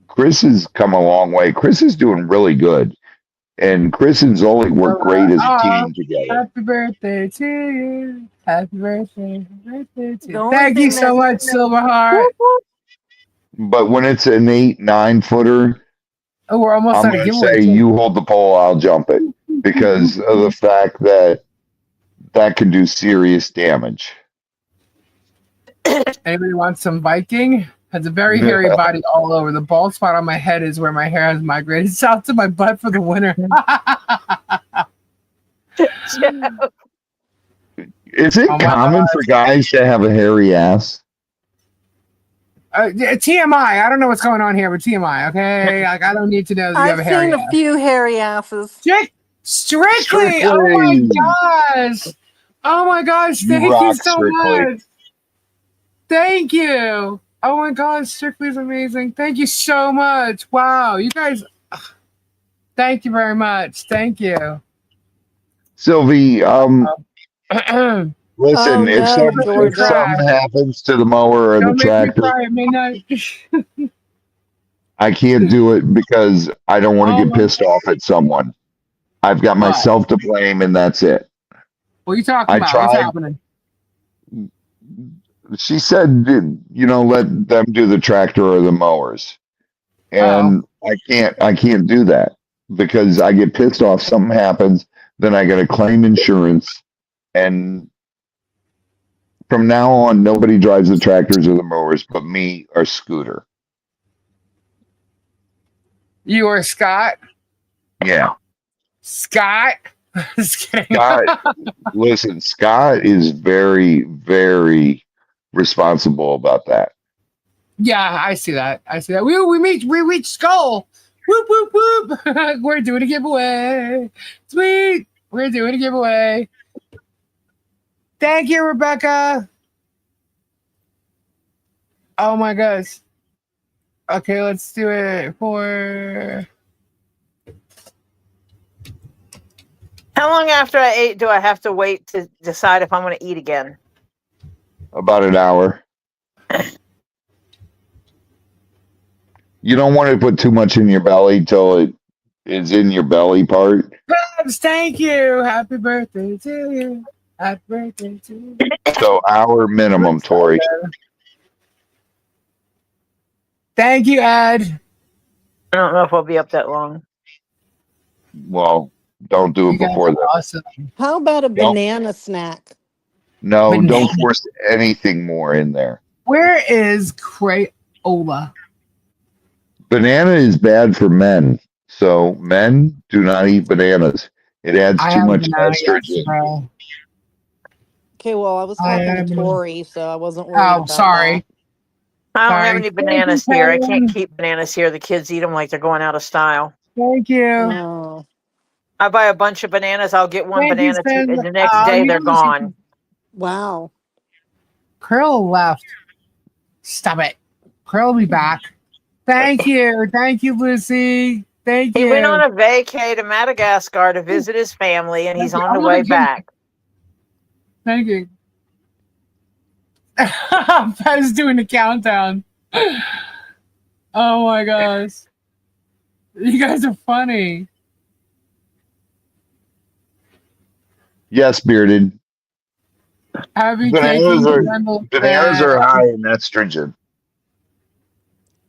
Chris has come a long way. Chris is doing really good. And Chris and Zoli work great as a team together. Happy birthday to you. Happy birthday. Happy birthday to The you. only Thank you thing so that- much, Silverheart. But when it's an 8, 9-footer, Oh, we're almost I'm at a going to giveaway. say too. you hold the pole, I'll jump it. Because of the fact that that can do serious damage. Anybody want some Viking? Has a very hairy body all over. The bald spot on my head is where my hair has migrated south to my butt for the winter. Is it Oh my common for guys to have a hairy ass? TMI. I don't know what's going on here, but TMI. Okay, like I don't need to know that you have I've a hairy seen ass. a few hairy asses. Strictly. Oh my gosh. Oh my gosh. You Thank you rock, so Strictly. much. Thank you. Oh my gosh, Strictly is amazing. Thank you so much. Wow, you guys. Thank you very much. Thank you. Sylvie, listen, Oh, if no, Georgia. something happens to the mower or Don't the make me tractor, cry at midnight. I can't do it because I don't want to Oh get my- pissed off at someone. I've got What? myself to blame, and that's it. What are you talking I about? What's tried. happening? She said, you know, let them do the tractor or the mowers. And I can't do that because I get pissed off. Something happens, then I got to claim insurance. And from now on, nobody drives the tractors or the mowers but me or Scooter. You or Scott? Yeah. Scott? Just kidding. Scott, listen, Scott is very, very responsible about that. Yeah, I see that. I see that. We reached goal. Whoop whoop whoop. We're doing a giveaway. Sweet. We're doing a giveaway. Thank you, Rebecca. Oh my gosh. Okay, let's do it for How long after I ate do I have to wait to decide if I'm going to eat again? About an hour. You don't want to put too much in your belly till it is in your belly part. Thank you. Happy birthday to you. Happy birthday to you. So hour minimum, Tori. Thank you, Ed. I don't know if I'll be up that long. Well, don't do You it guys before are that. awesome. How about a banana snack? No, Banana. don't force anything more in there. Where is Crayola? Banana is bad for men. So men do not eat bananas. It adds I too have much banana estrogen. yesterday. Okay, well, I was I talking to am. Tori, so I wasn't worried Oh, about sorry. I don't have Sorry. any Thank you, bananas here. I can't Karen. keep bananas here. The kids eat them like they're going out of style. Thank that. you. Oh. I buy a bunch of bananas. I'll get one Thank you, banana, Sin. and the next day You they're guys are gone. Wow. Krill left. Stop it. Krill will be back. Thank you. Thank you, Lucy. Thank He you. went on a vacay to Madagascar to visit his family, and he's on the Oh my way goodness. back. Thank you. I was doing the countdown. Oh my gosh. You guys are funny. Yes, bearded. Happy Bananas taking are Kendall's bananas are high in estrogen.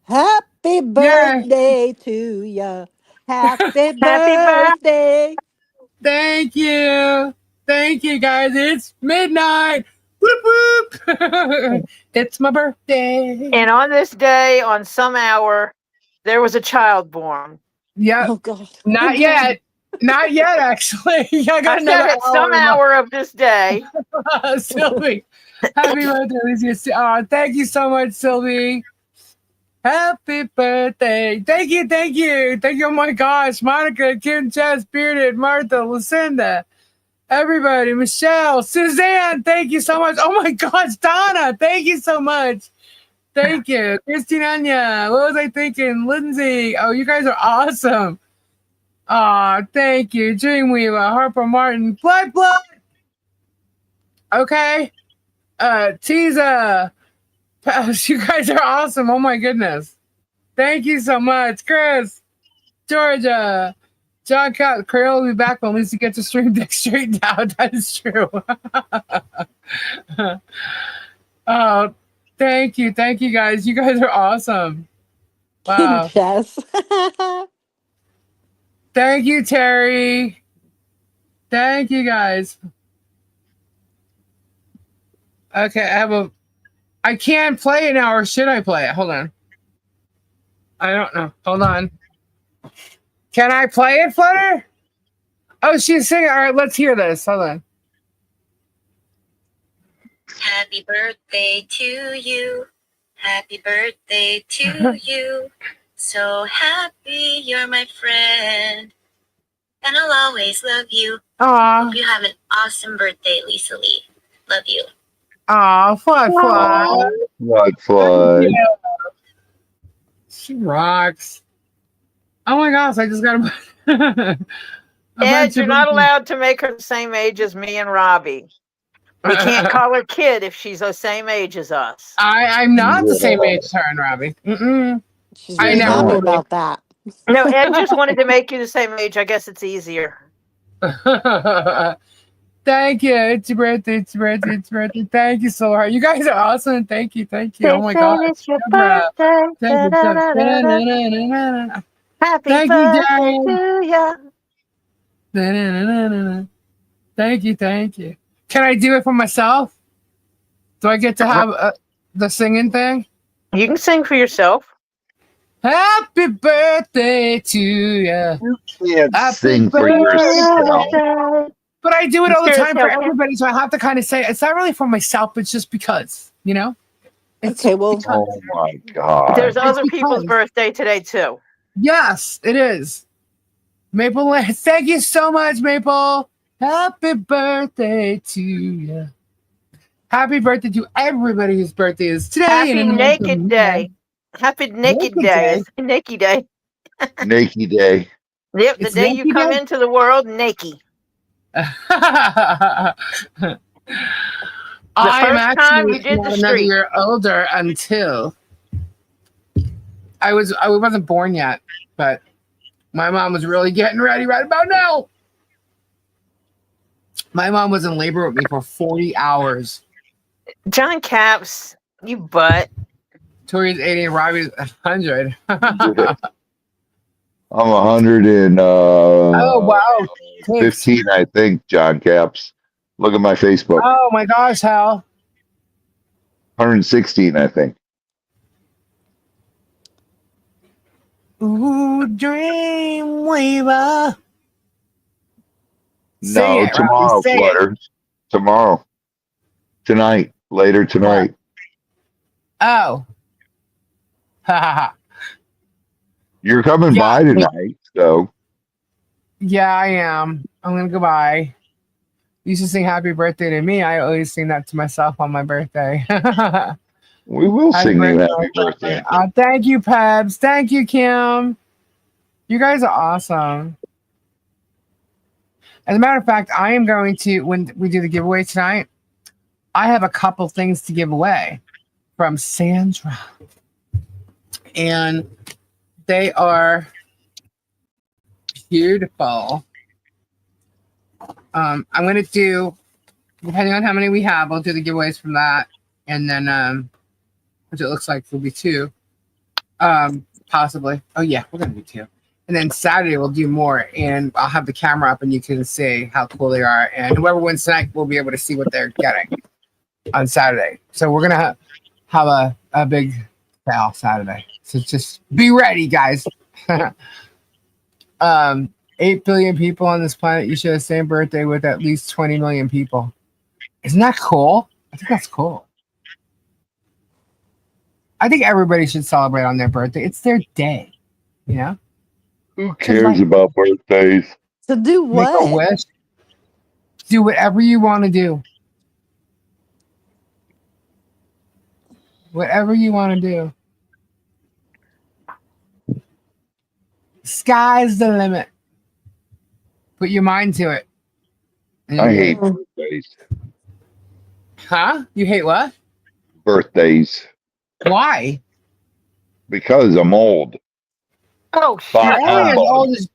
Happy birthday to ya. Happy Happy birthday! birthday. Thank you. Thank you, guys. It's midnight. Whoop, whoop. It's my birthday. And on this day, on some hour, there was a child born. Yep. Oh, God. Not Again. yet. Not yet, actually. I got I another said at some hour. hour of this day. Sylvie. Happy birthday, Lucy. Oh, thank you so much, Sylvie. Happy birthday. Thank you, thank you. Thank you. Oh my gosh. Monica, Kim, Jess, Bearded, Martha, Lucinda, everybody, Michelle, Suzanne, thank you so much. Oh my gosh, Donna, thank you so much. Thank you. Christine Anya. What was I thinking? Lindsay. Oh, you guys are awesome. Aw, thank you. Dreamweaver, Harper Martin, Blood. Okay. Tiza. You guys are awesome. Oh my goodness. Thank you so much. Chris, Georgia, John Cat, Craig will be back when Lucy gets a stream deck straightened out. That is true. Oh, thank you. Thank you guys. You guys are awesome. Wow. Jess. Thank you, Terry. Thank you guys. Okay, I can't play it now, or should I play it? Hold on. I don't know. Hold on. Can I play it, Flutter? Oh, she's singing. All right, let's hear this. Hold on. Happy birthday to you. Happy birthday to you. So happy you're my friend. And I'll always love you. Aw. Hope you have an awesome birthday, Lisa Lee. Love you. Aw, Flood. Flood. She rocks. Oh my gosh, I just got a Ed, you're not allowed to make her the same age as me and Robbie. We can't call her kid if she's the same age as us. I'm not the same age as her and Robbie. Mm-mm. She's I really never happy will be. about that. No, Ed just wanted to make you the same age. I guess it's easier. Thank you. It's your birthday. It's your birthday. It's your birthday. Thank you so much. You guys are awesome. Thank you. Thank you. Oh my God. It's your birthday. Thank you. Happy Thank you, birthday Dad. to ya. Thank you. Thank you. Can I do it for myself? Do I get to have the singing thing? You can sing for yourself. Happy birthday to you. You can't sing for yourself. But I do it all the time for Yourself. everybody, so I have to kind of say it's not really for myself, it's just because, you know? It's Okay, well, Oh my God. There's other because. people's birthday today too. Yes, it is. Maple, thank you so much, Maple. Happy birthday to you. Happy birthday to everybody whose birthday is today. Happy and Naked Day. Happy Naked Naked Day. Day. It's Naked Day. Naked Day. Yep, the It's day you Naked come Day? into the world naked. I'm first time actually you did not the another street. year older until I wasn't born yet, but my mom was really getting ready right about now. My mom was in labor with me for 40 hours. John Caps, you butt. Tori's 80 and Robbie's 100. I'm 100 and Oh wow. Thanks. 15, I think, John Caps. Look at my Facebook. Oh my gosh, Hal. 116, I think. Ooh, Dreamweaver. Sing No, it, Robbie, tomorrow, sing it. Flutter. Tomorrow. Tonight. Later tonight. Oh. Ha ha ha. You're coming by tonight, so. Yeah, I am. I'm gonna go by. You used to sing happy birthday to me. I always sing that to myself on my birthday. We will Happy sing you birthday. happy birthday. Thank you, Pebs. Thank you, Kim. You guys are awesome. As a matter of fact, I am going to, when we do the giveaway tonight, I have a couple things to give away from Sandra. And they are beautiful. I'm going to do, depending on how many we have, I'll do the giveaways from that. And then, which it looks like will be 2. Possibly. Oh, yeah, we're going to do 2. And then Saturday we'll do more, and I'll have the camera up and you can see how cool they are. And whoever wins tonight will be able to see what they're getting on Saturday. So we're going to have a big sale Saturday. So just be ready, guys. 8 billion people on this planet. You share the same birthday with at least 20 million people. Isn't that cool? I think that's cool. I think everybody should celebrate on their birthday. It's their day, you know? Who cares about birthdays? To do Make a what? wish. Do whatever you want to do. Whatever you want to do. Sky's the limit. Put your mind to it. I hate birthdays. Huh? You hate what? Birthdays. Why? Because I'm old. Oh, Bye. shit. Only as old as.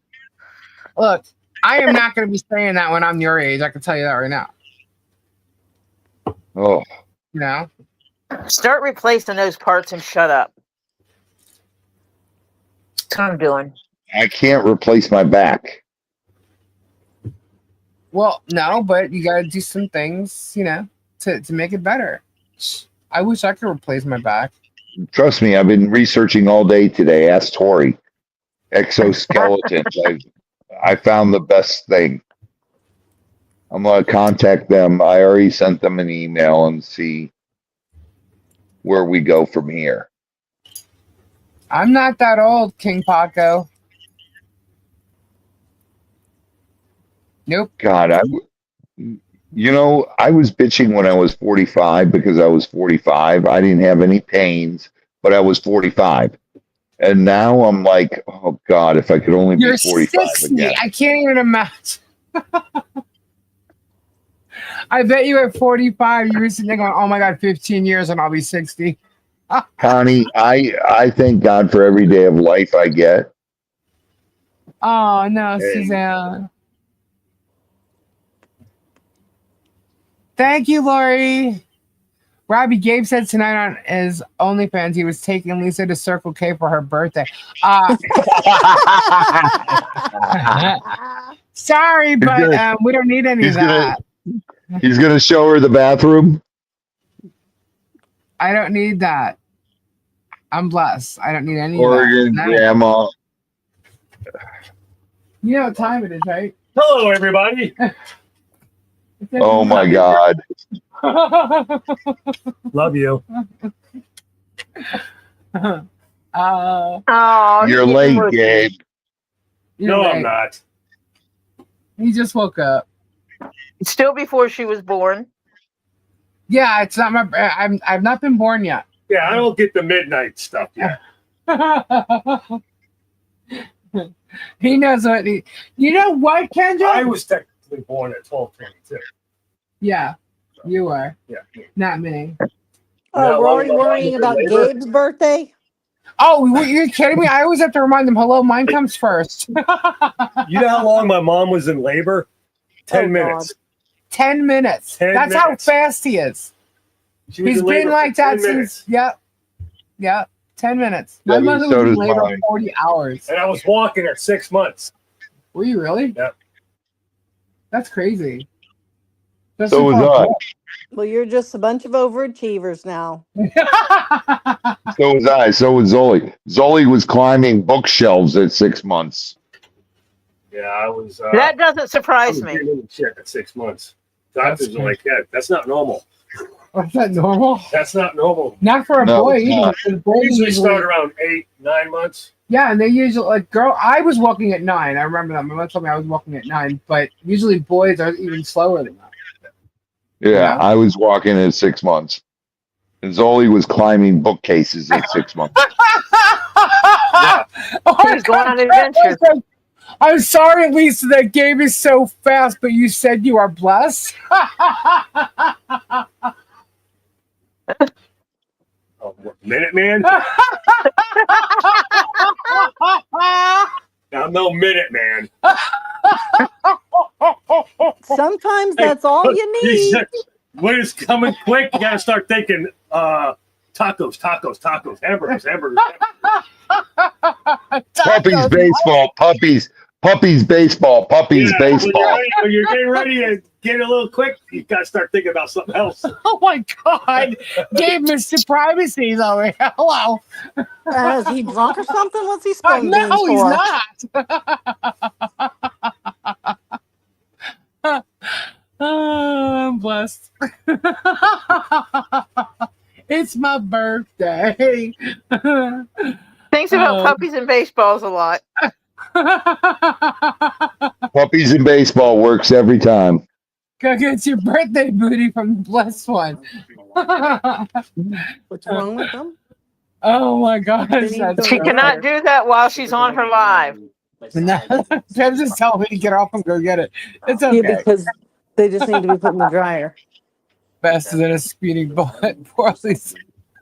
Look, I am not going to be saying that when I'm your age. I can tell you that right now. Oh, You know? Start replacing those parts and shut up. That's what I'm doing. I can't replace my back. Well, no, but you got to do some things, you know, to make it better. I wish I could replace my back. Trust me, I've been researching all day today. Ask Tori. Exoskeletons. I found the best thing. I'm going to contact them. I already sent them an email and see where we go from here. I'm not that old, King Paco. Nope. God, I was bitching when I was 45 because I was 45. I didn't have any pains, but I was 45. And now I'm like, oh God, if I could only You're be 45 60. again. I can't even imagine. I bet you at 45, you were sitting there going, oh my God, 15 years and I'll be 60. Connie, I thank God for every day of life I get. Oh, no, Hey. Suzanne. Thank you, Lori. Robbie Gabe said tonight on his OnlyFans he was taking Lisa to Circle K for her birthday. Sorry, but we don't need any of that. He's going to show her the bathroom. I don't need that. I'm blessed. I don't need any of that. Oregon No. grandma. You know what time it is, right? Hello, everybody. Oh my God. Love you. Oh, You're late, Gabe. No, I'm not. He just woke up. Still before she was born. Yeah, it's not my. I've not been born yet. Yeah, I don't get the midnight stuff yet. He knows what. You know what, Kendra? I was technically born at 12:22. Yeah, you are. Yeah. Not me. Yeah, Rory well, worrying about labor. Gabe's birthday? Oh, you're kidding me? I always have to remind them. Hello, mine comes first. You know how long my mom was in labor? 10 Oh, minutes. 10 minutes. 10 That's minutes. how fast he is. She was He's in been labor like for that 10 since. minutes. Yep. 10 minutes. My Debbie, mother so was in does labor mine. 40 hours. And I was walking at 6 months. Were you really? Yep. That's crazy. So was I. Well, you're just a bunch of overachievers now. So was I. So was Zoli. Zoli was climbing bookshelves at 6 months. Yeah, I was. That doesn't I surprise was me. getting in check at 6 months. Doctors are like, yeah, that's not normal. Is that normal? That's not normal. Not for a No, boy it's either. not. because boys Usually start around 8, 9 months. Yeah, and they usually like girl. I was walking at 9. I remember that. My mom told me I was walking at 9, but usually boys are even slower than that. Yeah, Yeah. I was walking at 6 months. And Zoli was climbing bookcases at 6 months. He's going on adventures. I'm sorry, Lisa, that game is so fast, but you said you are blessed. Oh, Minute Man? I'm no Minute Man. Sometimes that's all you need. When it's coming quick, you gotta start thinking tacos, hamburgers. Puppies baseball, puppies baseball, puppies baseball. When you're getting ready to get a little quick, you gotta start thinking about something else. Oh my God. Gabe Mr. Privacy's over here. Hello. Is he drunk or something? What's he spilling beans No, he's for? not. Oh, I'm blessed. It's my birthday. Thinks about puppies and baseballs a lot. Puppies and baseball works every time. Go get your birthday booty from the blessed one. What's wrong with them? Oh my gosh. They need She cannot do that while she's on her live. No, Pam just telling me to get off and go get it. It's Yeah, okay. because they just need to be put in the dryer. Faster than a speeding bullet. Poor Lisa.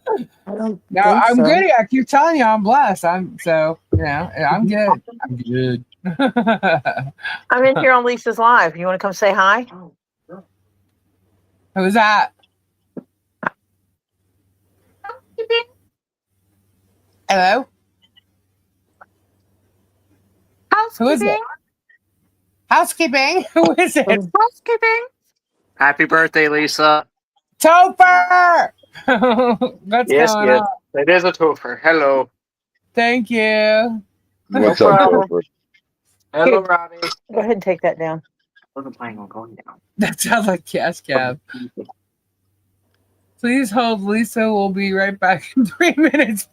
I don't No, think I'm so. good. I keep telling you, I'm blessed. I'm good. I'm good. I'm in here on Lisa's live. You want to come say hi? Who's that? Hello? Who is it? Housekeeping? Who is it? Housekeeping. Happy birthday, Lisa. Topher! What's Yes, going yes. on? It is a twofer. Hello. Thank you. What's No up, problem. Topher? Hello, Robbie. Go ahead and take that down. I wasn't planning on going down. That sounds like Cash Cab. Please hold. Lisa will be right back in 3 minutes.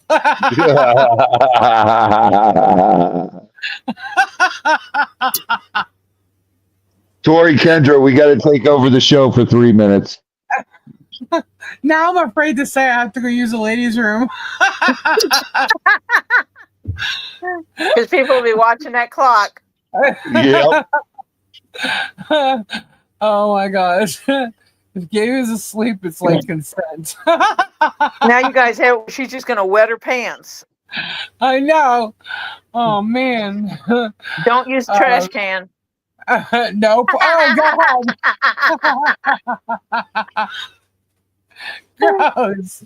Tori Kendra, we got to take over the show for 3 minutes. Now I'm afraid to say I have to go use the ladies' room. Because people will be watching that clock. Yep. Oh my gosh. If Gabe is asleep, it's like consent. Now you guys have, she's just going to wet her pants. I know. Oh man. Don't use the trash can. Nope. Oh God. Gross.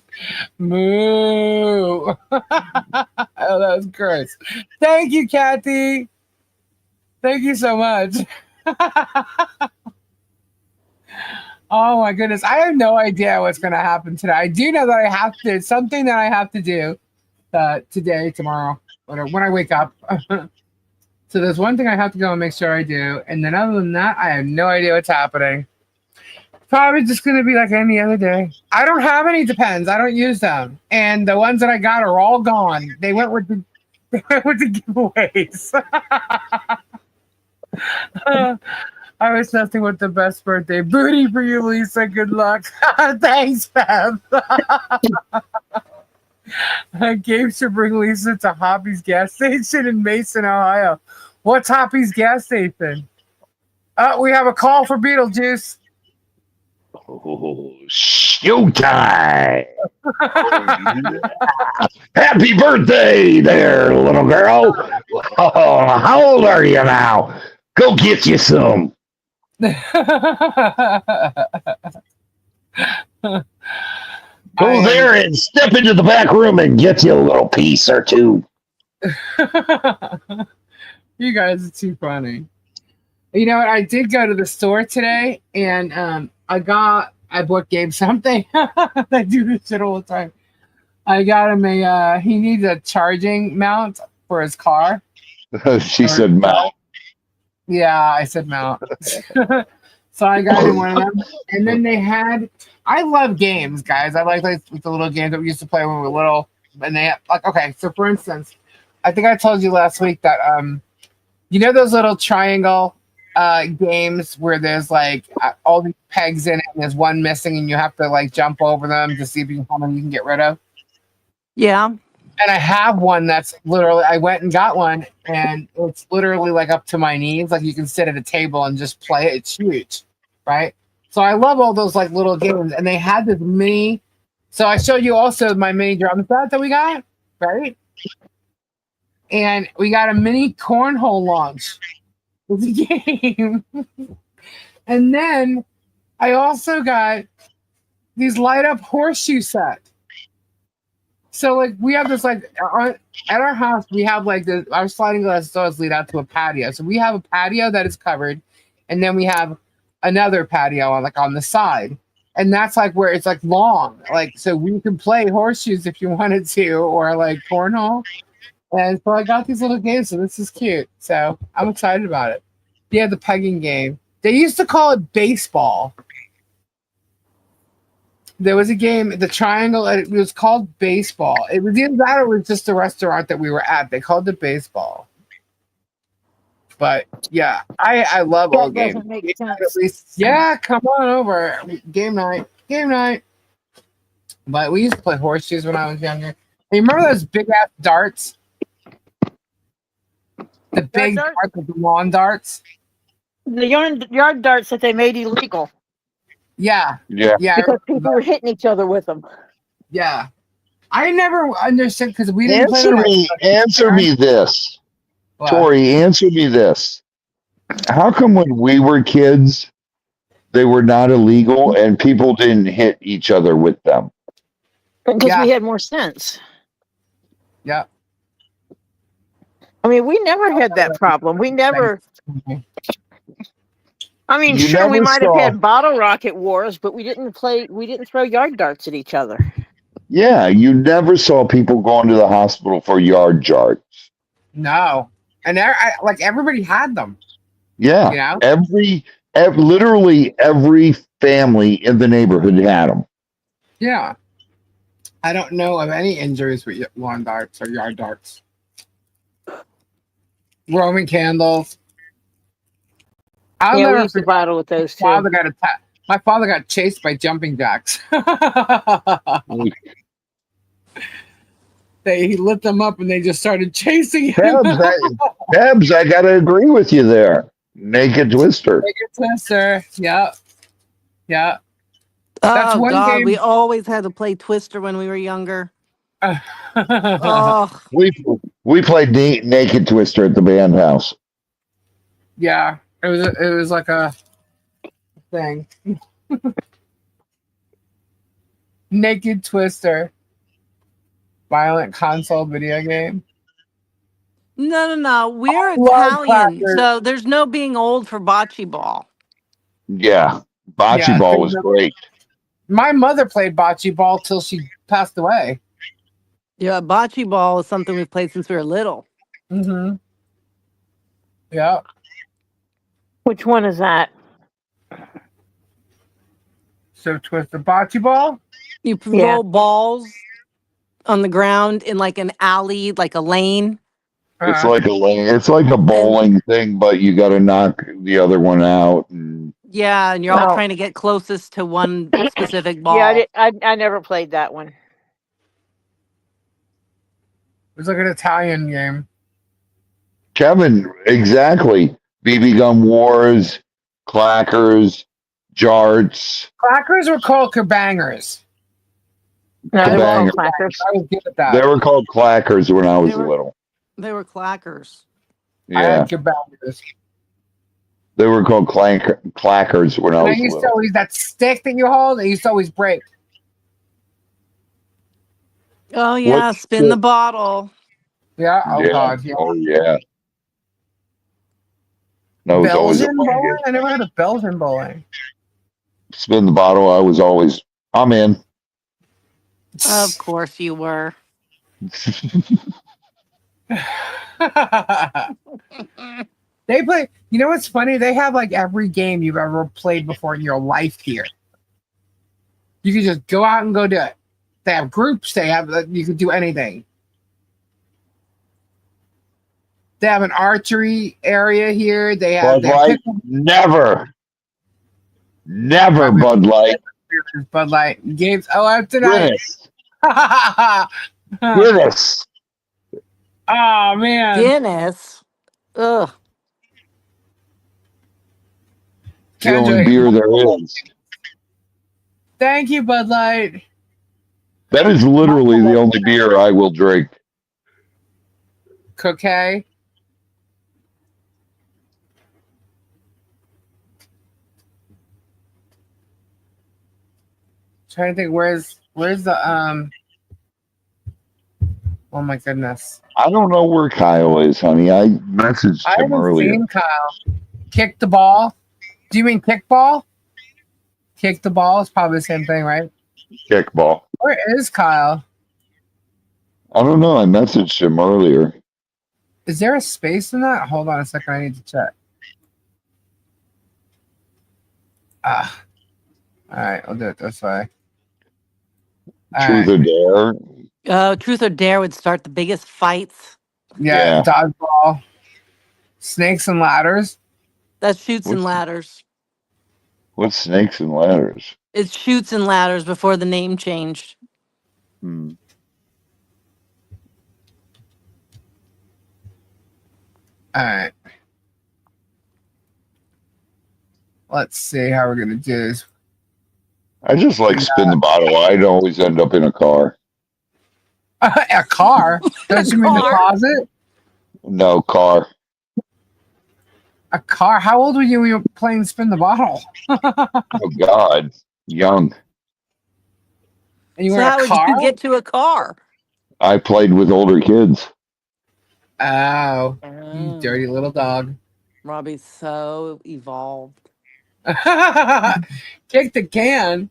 Moo. Oh, that was gross. Thank you, Kathy. Thank you so much. Oh my goodness. I have no idea what's going to happen today. I do know that I have to, something that I have to do today, tomorrow, when I wake up. So there's one thing I have to go and make sure I do. And then other than that, I have no idea what's happening. Probably just going to be like any other day. I don't have any Depends. I don't use them. And the ones that I got are all gone. They went with the giveaways. I was nothing with the best birthday booty for you, Lisa. Good luck. Thanks, Bev. Gabe should bring Lisa to Hoppy's gas station in Mason, Ohio. What's Hoppy's gas station? We have a call for Beetlejuice. Oh, showtime! Happy birthday there, little girl. Oh, how old are you now? Go get you some. Go there and step into the back room and get you a little piece or two. You guys are too funny. You know what? I did go to the store today, and I bought Gabe something. I do this shit all the time. I got him he needs a charging mount for his car. She said mount. Yeah, I said mount. So I got him one of them. And then they had I love games, guys. I like the little games that we used to play when we were little. And they like, okay, so for instance, I think I told you last week that you know those little triangle games where there's like all these pegs in it and there's one missing and you have to like jump over them to see if how many you can get rid of. Yeah. And I have one that's literally, I went and got one and it's literally like up to my knees. Like you can sit at a table and just play it. It's huge, right? So I love all those like little games. And they had this mini. So I showed you also my mini drum set that we got, right? And we got a mini cornhole launch. It's a game. And then I also got these light up horseshoe sets. So like we have this like at our house we have like our sliding glass doors lead out to a patio. So we have a patio that is covered, and then we have another patio on the side, and that's like where it's like long, like so we can play horseshoes if you wanted to, or like cornhole. And so I got these little games, so this is cute. So I'm excited about it. Yeah, the pegging game. They used to call it baseball. There was a game, the triangle, it was called baseball. It was either that or it was just a restaurant that we were at. They called it baseball. But yeah, I love That old games. doesn't make sense. Yeah, come on over. Game night. Game night. But we used to play horseshoes when I was younger. Hey, remember those big ass darts? The big darts? darts, the lawn darts? The yard darts that they made illegal Yeah. Yeah. Yeah. because people were hitting each other with them. Yeah. I never understood because we didn't play Answer me this. What? Tori, answer me this. How come when we were kids, they were not illegal and people didn't hit each other with them? Because Yeah. we had more sense. Yeah. I mean, we never had that problem. We never. I mean, You sure, we never might have saw- had bottle rocket wars, but we didn't throw yard darts at each other. Yeah, you never saw people going to the hospital for yard jarts. No. And like everybody had them. Yeah, You know? literally every family in the neighborhood had them. Yeah. I don't know of any injuries with lawn darts or yard darts. Roman candles. I'll Yeah, we never used to forget. battle with those too. My father got chased by jumping jacks. He lit them up and they just started chasing him. Tabs, I gotta agree with you there. Naked Twister. Naked Twister. Yeah. Yeah. Oh one God, game- we always had to play Twister when we were younger. Oh, We played Naked Twister at the band house. Yeah. It was like a thing. Naked Twister. Violent console video game. no. We're I love Italian, clackers. so there's no being old for bocce ball. Yeah, bocce Yeah, ball was great. My mother played bocce ball till she passed away. Yeah, bocce ball is something we've played since we were little. Mm-hmm. Yeah. Which one is that? So twist the bocce ball. You Yeah. roll balls on the ground in like an alley, like a lane. It's like a lane. It's like a bowling thing, but you got to knock the other one out. And Yeah, and you're all No. trying to get closest to one specific ball. Yeah, I never played that one. It was like an Italian game. Kevin, exactly. BB gun wars, clackers, jarts. Clackers were called kerbangers. No, they were Kabang. called clackers. I was good at that. They were called clackers when I was They were- little. They were clackers. I Yeah, had kerbangers. they were called clackers when I And I was used to little. always, that stick that you hold, it used to always break. Oh yeah, What's spin the- the bottle. Yeah. Oh, Yeah. God. Yeah. Oh yeah. That was always a Belgian fun bowling? game. I never had a Belgian bowling. Spin the bottle. I'm in. Of course you were. They play. You know what's funny? They have like every game you've ever played before in your life here. You can just go out and go do it. They have groups. They have you can do anything. They have an archery area here. They have Bud Light, never Bud Light. Bud Light games. Oh, up tonight. Guinness. Oh man. Guinness. Ugh. It's the only beer there is. Thank you, Bud Light. That is literally the only beer I will drink. Cookie. Trying to think where's the oh my goodness. I don't know where Kyle is, honey. I messaged him earlier. Seen Kyle. Kick the ball. Do you mean kickball? Kick the ball is probably the same thing, right? Kickball. Where is Kyle? I don't know. I messaged him earlier. Is there a space in that? Hold on a second. I need to check. All right, I'll do it this way. Truth or dare? Truth or dare would start the biggest fights. Yeah, dodgeball. Snakes and ladders. That's shoots and ladders. What's snakes and ladders? It's shoots and ladders before the name changed. Hmm. All right. Let's see how we're gonna do this. I just like spin the bottle. I'd always end up in a car. A car? Don't you mean the closet? No, car. A car? How old were you when you were playing spin the bottle? Oh God, young. And you So were how in a would car? you get to a car? I played with older kids. Oh, you dirty little dog. Robbie's so evolved. Kick the can.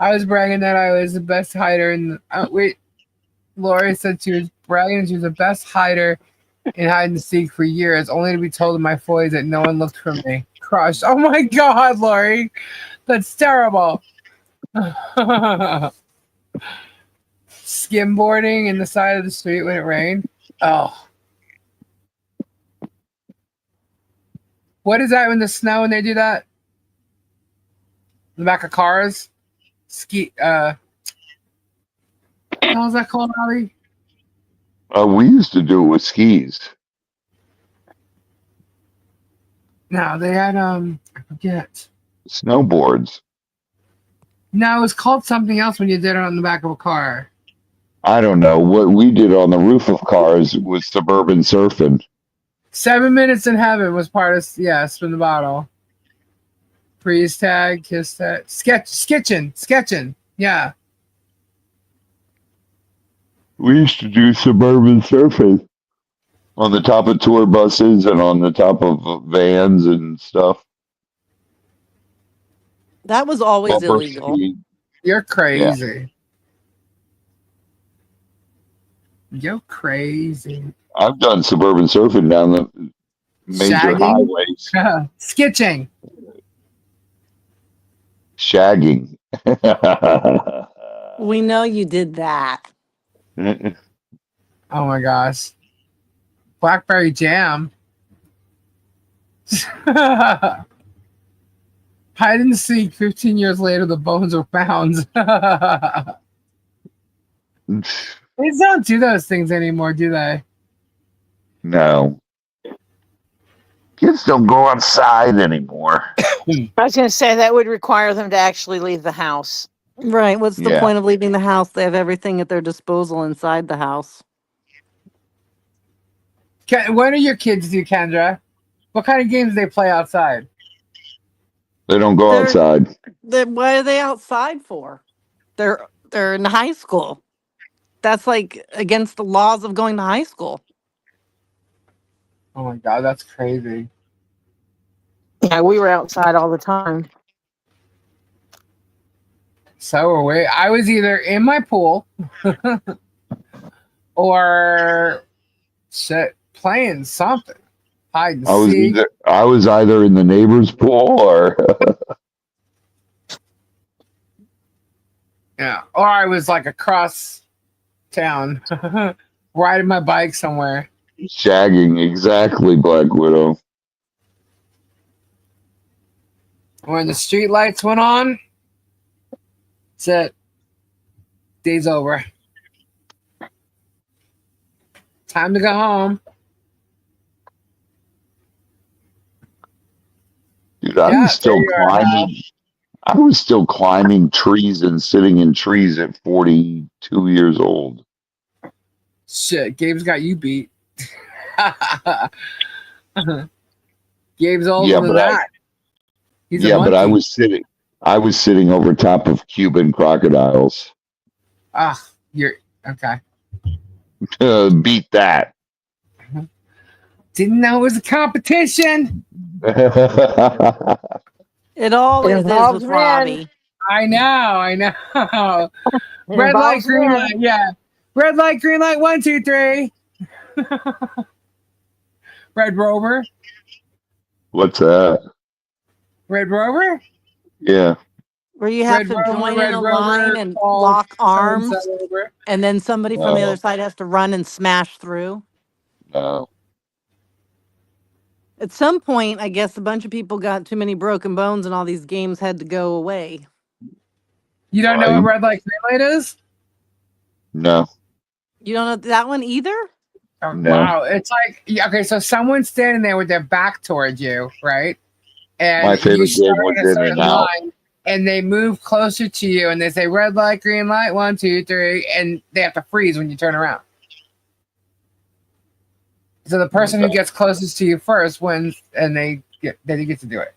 I was bragging that I was the best hider in wait. Lori said she was bragging she was the best hider in hide and seek for years, only to be told in my foys that no one looked for me. Crushed. Oh my God, Lori. That's terrible. Skimboarding in the side of the street when it rained. Oh. What is that in the snow when they do that? In the back of cars? Ski how's that called, Robbie? We used to do it with skis. No, they had I forget. Snowboards. No, it was called something else when you did it on the back of a car. I don't know. What we did on the roof of cars was suburban surfing. 7 Minutes in Heaven was part of spin the bottle. Freeze tag, kiss tag, sketching. Yeah. We used to do suburban surfing on the top of tour buses and on the top of vans and stuff. That was always Bumper illegal. speed. You're crazy. You're crazy. I've done suburban surfing down the major highways. Sketching. Shagging. We know you did that. Oh my gosh. Blackberry jam. Hide and seek. 15 years later, the bones were found. They don't do those things anymore, do they? No. Kids don't go outside anymore. I was going to say that would require them to actually leave the house. Right. What's the Yeah. point of leaving the house? They have everything at their disposal inside the house. What do your kids do, Kendra? What kind of games do they play outside? They don't go outside. What are they outside for? They're in high school. That's like against the laws of going to high school. Oh my God, that's crazy. Yeah, we were outside all the time. So were we. I was either in my pool or playing something. Hide and seek. I was either in the neighbor's pool or Yeah. Or I was like across town, riding my bike somewhere. Shagging, exactly, Black Widow. When the street lights went on, that's it. Day's over. Time to go home. Dude, I was still climbing. I was still climbing trees and sitting in trees at 42 years old. Shit, Gabe's got you beat. Gabe's older than that. But I was sitting over top of Cuban crocodiles. Ah, you're okay. Beat that. Didn't know it was a competition. It always is with Robbie. I know. Red light, green light, yeah. Red light, green light, 1, 2, 3. Red Rover. What's that? Red Rover? Yeah. Where you have to join in a line and lock arms, and then somebody from the other side has to run and smash through. No. At some point, I guess a bunch of people got too many broken bones and all these games had to go away. You don't know what red light, green light is? No. You don't know that one either? Oh, no. Wow. It's like, okay, so someone's standing there with their back towards you, right? And my favorite game was in and out. And they move closer to you and they say red light, green light, 1, 2, 3, and they have to freeze when you turn around. So the person who gets closest to you first wins, and then you get to do it.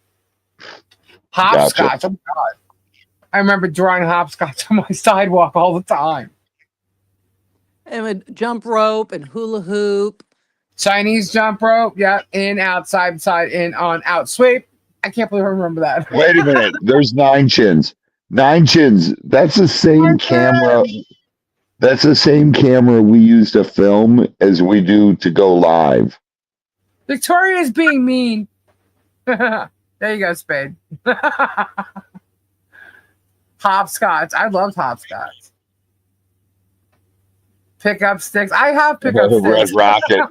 Hopscotch. Gotcha. Oh my God. I remember drawing hopscotch on my sidewalk all the time. And with jump rope and hula hoop. Chinese jump rope, yeah. In, outside, side, in, on, out, sweep. I can't believe I remember that. Wait a minute. There's 9 chins. 9 chins. That's the same camera. That's the same camera we use to film as we do to go live. Victoria's being mean. There you go, Spade. Hopscotch. I loved hopscotch. Pickup sticks. I have pickup sticks. Red rocket.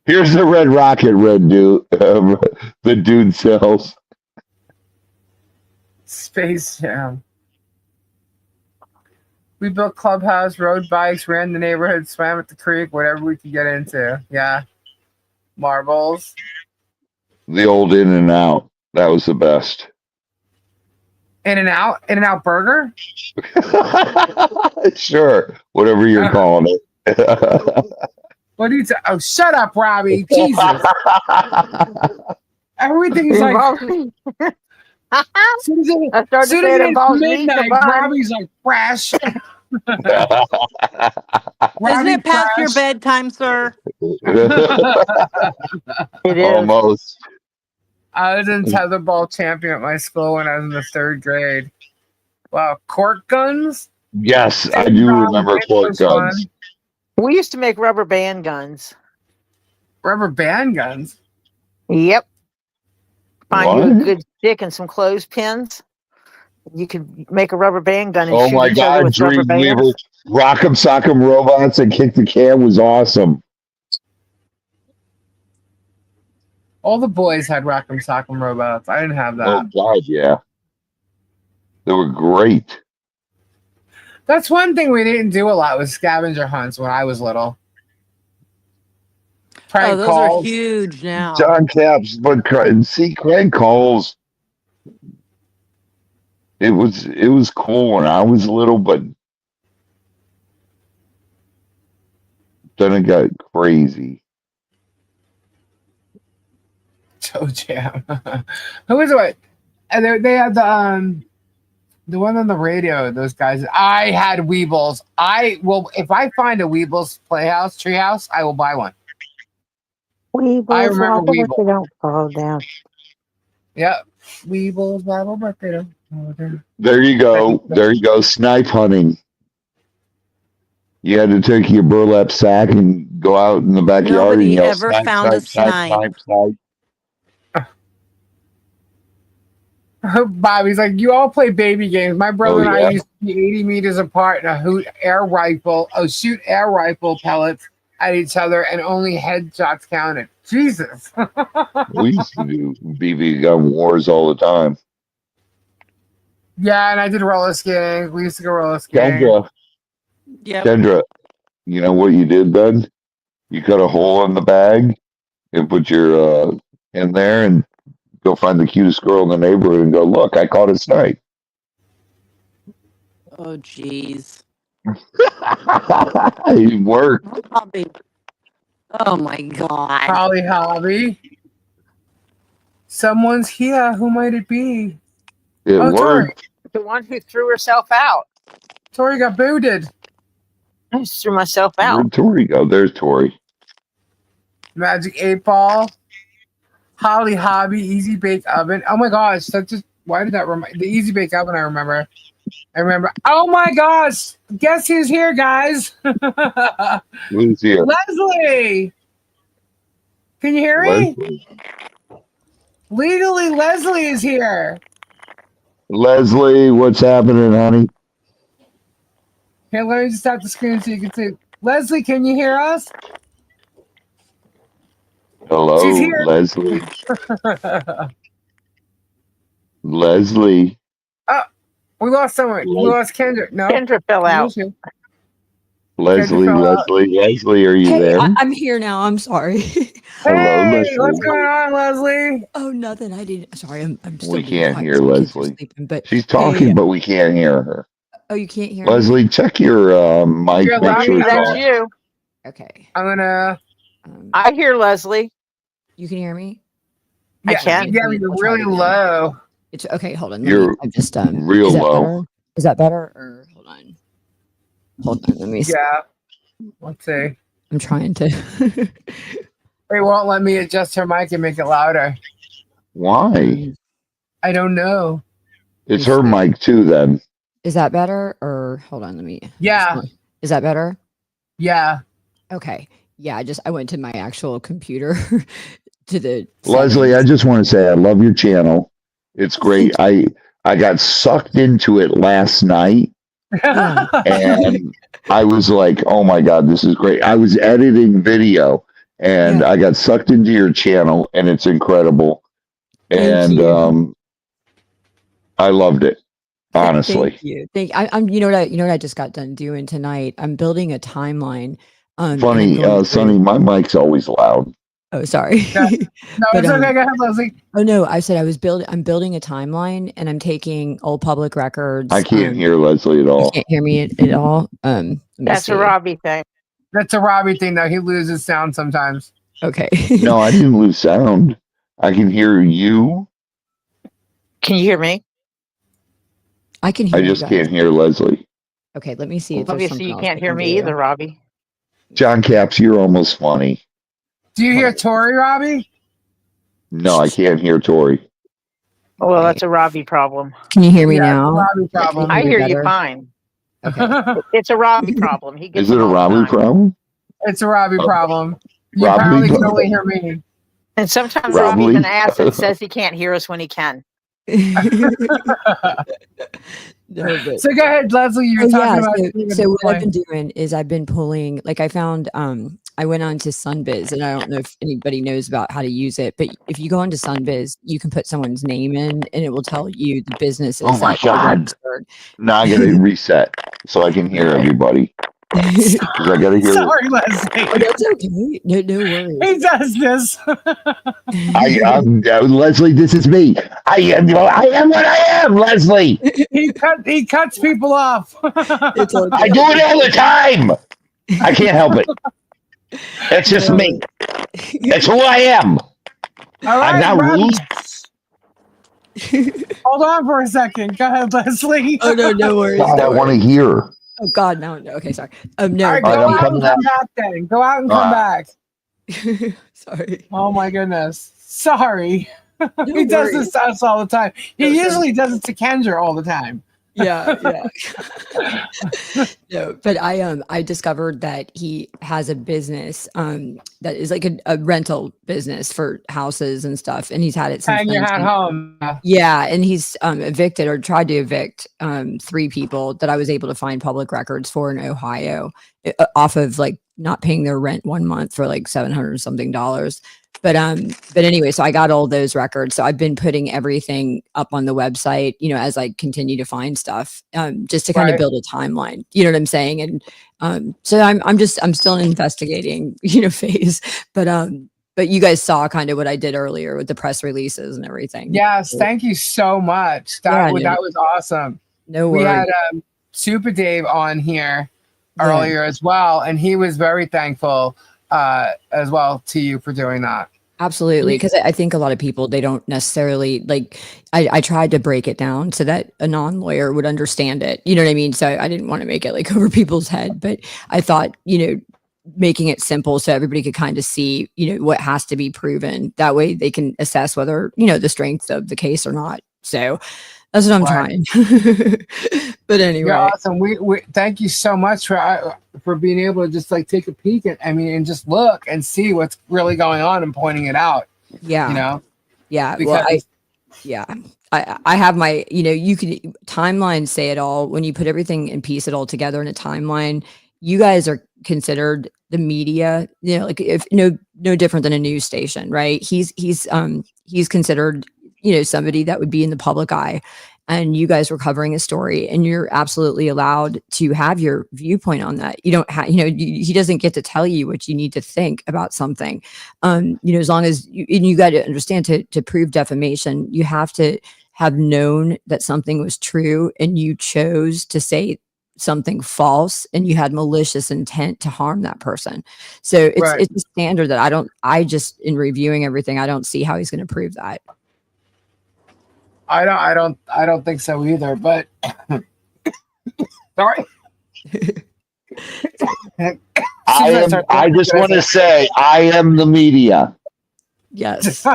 Here's the red rocket, red dude. The dude sells. Space Jam. We built clubhouse, rode bikes, ran the neighborhood, swam at the creek, whatever we could get into. Yeah. Marbles. The old In and Out. That was the best. In and Out burger? Sure. Whatever you're calling it. What do you say? Oh, shut up, Robbie. Jesus. Everything's like soon as it's midnight, Robbie's like crash. Isn't it past your bedtime, sir? It is. Almost. I was in tetherball champion at my school when I was in the 3rd grade. Wow, cork guns? Yes, I do remember cork guns. We used to make rubber band guns. Rubber band guns? Yep. Find you a good stick and some clothespins. You could make a rubber band gun and shoot my each other God, with rubber bands. Rock'em Sock'em Robots and Kick the Can was awesome. All the boys had Rock'em Sock'em Robots. I didn't have that. Oh, God, yeah. They were great. That's one thing we didn't do a lot was scavenger hunts when I was little. Prank those calls. are huge now. John Caps, but see, crank calls. It was cool when I was little, but then it got crazy. Toe Jam. Who was it? And they had the one on the radio. Those guys. I had Weebles. If I find a Weebles Playhouse Treehouse, I will buy one. Weebles, I remember Weebles. Weebles. Don't fall down. Yep. Weebles, Bible, but they don't. There you go. There you go. Snipe hunting. You had to take your burlap sack and go out in the backyard and yell, ever snipe, found a snipe, snipe, snipe, snipe. Bobby's like, you all play baby games. My brother Oh, and yeah. I used to be 80 meters apart and shoot air rifle pellets at each other, and only headshots counted. Jesus. We used to do BB gun wars all the time. Yeah, and I did roller skating. We used to go roller skating. Yep. Kendra, you know what you did then? You cut a hole in the bag and put your in there and go find the cutest girl in the neighborhood and go, look, I caught a snipe. Oh, jeez. It worked. Oh my God. Holly Hobby. Someone's here. Who might it be? It Oh, Tori. worked. The one who threw herself out. Tori got booted. I just threw myself out. Where'd Tori go? There's Tori. Magic 8 Ball. Holly Hobby. Easy Bake Oven. Oh my gosh. Why did that remind the Easy Bake Oven? I remember. Oh my gosh. Guess who's here, guys? Who's here? Leslie. Can you hear me? Leslie. Legally, Leslie is here. Leslie, what's happening, honey? Here, let me just stop the screen so you can see. Leslie, can you hear us? Hello, She's here. Leslie. Leslie. Oh, we lost someone. We lost Kendra. No. Kendra fell out. Leslie, fell out. Leslie, are you Hey, there? I'm here now. I'm sorry. Hello, Hey, Leslie. what's going on, Leslie? Oh, nothing. I didn't. Sorry, I'm still. We being can't quiet hear 'cause my kids are Leslie. sleeping, but She's talking, hey, but we can't hear her. oh, you can't hear me? Leslie, check your mic. You're Make loud. sure it's That's on. you. Okay. I'm gonna. I hear Leslie. You can hear me? I Yeah, can. yeah, you're really low. It's okay. Hold on. You're I'm just real is that low. better? Is that better? Or hold on. Hold on. Let me. See. Yeah. Let's see. I'm trying to. They won't let me adjust her mic and make it louder. Why? I don't know. It's her mic too, then. Is that better? Or hold on. Let me. Yeah. Is that better? Yeah. Okay. Yeah. I went to my actual computer to the. Leslie, I just want to say I love your channel. It's great. I got sucked into it last night, Yeah. and I was like, "Oh my god, this is great!" I was editing video, and I got sucked into your channel, and it's incredible. Thank And you. I loved it, honestly. Thank you. I'm. You know what I just got done doing tonight? I'm building a timeline. and Funny, I'm going Sonny, through- my mic's always loud. Oh, sorry. No, But, it's okay. Go ahead, Leslie. Oh no, I said I'm building a timeline, and I'm taking old public records. I can't hear Leslie at You all. can't hear me at all. Let me That's see. a Robbie thing. That's a Robbie thing, though. He loses sound sometimes. Okay. No, I didn't lose sound. I can hear you. Can you hear me? I can hear. I you just guys. can't hear Leslie. Okay, let me see if there's Obviously, something you else can't I hear can me do. either, Robbie. John Caps, you're almost funny. Do you hear Tori, Robbie? No, I can't hear Tori. Well, that's a Robbie problem. Can you hear me Yeah, now? Robbie problem. I me hear you better? fine. Okay. It's a Robbie problem. He gets Is it them a all the Robbie time. problem? It's a Robbie problem. You Robbie probably can problem. only hear me. And sometimes Robbie? Robbie's an ass and says he can't hear us when he can. No, but So go ahead, Leslie. You were talking about. so what I've been doing is I've been pulling, like I found, I went on to Sunbiz, and I don't know if anybody knows about how to use it, but if you go onto Sunbiz, you can put someone's name in, and it will tell you the businesses. Oh my that are God. registered. Now I gotta reset so I can hear everybody. 'Cause I gotta hear. Sorry, Oh, Leslie. that's okay. No worries. He does this. I'm Leslie. This is me. I am what I am, Leslie. He cuts people off. It's all I do it all the time. I can't help it. It's just me. It's who I am. All I'm right, not Robbie. loose. Hold on for a second. Go ahead, Leslie. Oh no worries. God, I no want to worries. hear. Oh God, no. Okay, sorry. No. All right, All go right, I'm out coming and come out. back then. Go out and come back. Sorry. Oh my goodness. Sorry. No He does worries. this to us all the time. He usually does it to Kendra all the time. Yeah, yeah. No, but I discovered that he has a business that is like a rental business for houses and stuff, and he's had it since Hang your hat 19. home. Yeah, and he's evicted or tried to evict 3 people that I was able to find public records for in Ohio off of like not paying their rent 1 month for like $700 something. But anyway, so I got all those records. So I've been putting everything up on the website, as I continue to find stuff, just to kind of Right. build a timeline. You know what I'm saying? And so I'm still in investigating, phase. But you guys saw kind of what I did earlier with the press releases and everything. Yes, thank you so much. Yeah, That was awesome. no We worries. had Super Dave on here Yeah. earlier as well, and he was very thankful as well to you for doing that. Absolutely. Because I think a lot of people, they don't necessarily like, I tried to break it down so that a non-lawyer would understand it. You know what I mean? So I didn't want to make it like over people's head, but I thought, making it simple so everybody could kind of see, what has to be proven. That way they can assess whether, the strength of the case or not. So that's what I'm Right. trying. But anyway. You're awesome. We thank you so much for being able to just like take a peek at, and just look and see what's really going on and pointing it out. Yeah. Yeah. Because I have my, you could timelines say it all. When you put everything and piece it all together in a timeline, you guys are considered the media, like if no different than a news station, right? He's considered, somebody that would be in the public eye, and you guys were covering a story, and you're absolutely allowed to have your viewpoint on that. You don't have, he doesn't get to tell you what you need to think about something. As long as you got to understand to prove defamation, you have to have known that something was true and you chose to say something false and you had malicious intent to harm that person. So it's a standard that I just in reviewing everything, I don't see how he's going to prove that. I don't think so either, but sorry. I just want to say I am the media. Yes.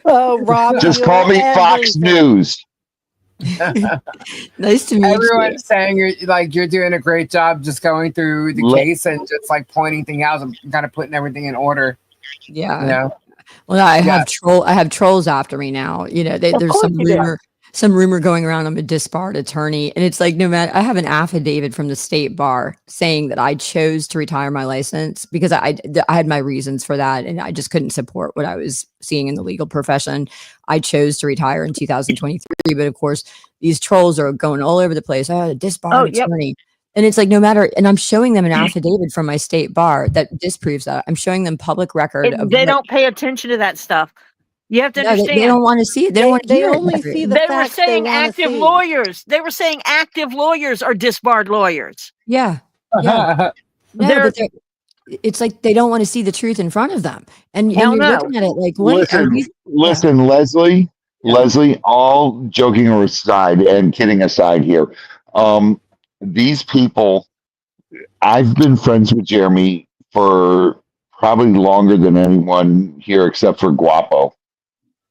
Oh, Rob, Just call me Fox News. Nice to meet you. Everyone's saying you're doing a great job just going through the case and just like pointing things out and kind of putting everything in order. Yeah. Well, I have trolls after me now. There's some rumor going around I'm a disbarred attorney, and it's like no matter. I have an affidavit from the state bar saying that I chose to retire my license because I had my reasons for that, and I just couldn't support what I was seeing in the legal profession. I chose to retire in 2023, but of course these trolls are going all over the place. Oh, a disbarred attorney. And it's like no matter, and I'm showing them an affidavit from my state bar that disproves that. I'm showing them public record. They don't pay attention to that stuff. You have to understand. They don't want to see it. They don't want to hear only it. see the They were facts saying they wanna active see. lawyers. They were saying active lawyers are disbarred lawyers. Yeah. No, but it's like they don't want to see the truth in front of them. And you're looking at it like, what? Listen, Leslie. Leslie, all joking aside and kidding aside here, these people, I've been friends with Jeremy for probably longer than anyone here except for Guapo.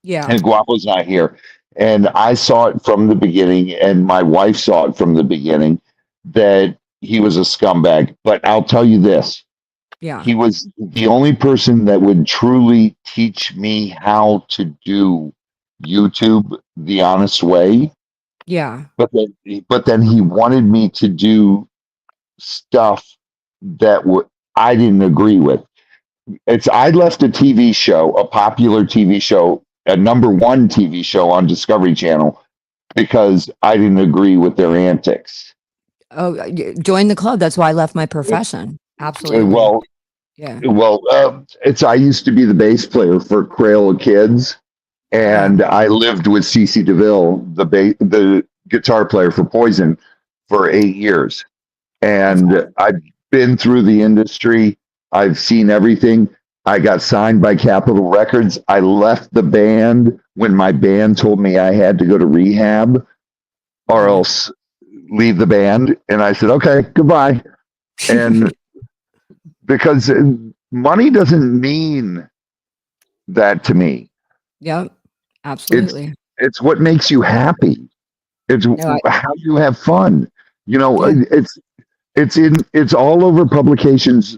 Yeah. And Guapo's not here. And I saw it from the beginning, and my wife saw it from the beginning, that he was a scumbag. But I'll tell you this. Yeah. He was the only person that would truly teach me how to do YouTube the honest way. Yeah. But then he wanted me to do stuff that I didn't agree with. I left a TV show, a popular TV show, a #1 TV show on Discovery Channel, because I didn't agree with their antics. Oh, join the club. That's why I left my profession. Absolutely. Well, yeah. Well, I used to be the bass player for Crayola Kids, and I lived with CeCe DeVille, the guitar player for Poison, for 8 years. And I've been through the industry. I've seen everything. I got signed by Capitol Records. I left the band when my band told me I had to go to rehab or else leave the band. And I said, okay, goodbye. And because money doesn't mean that to me. Yep, absolutely. It's what makes you happy. It's No, how you have fun. You know, yeah, it's all over publications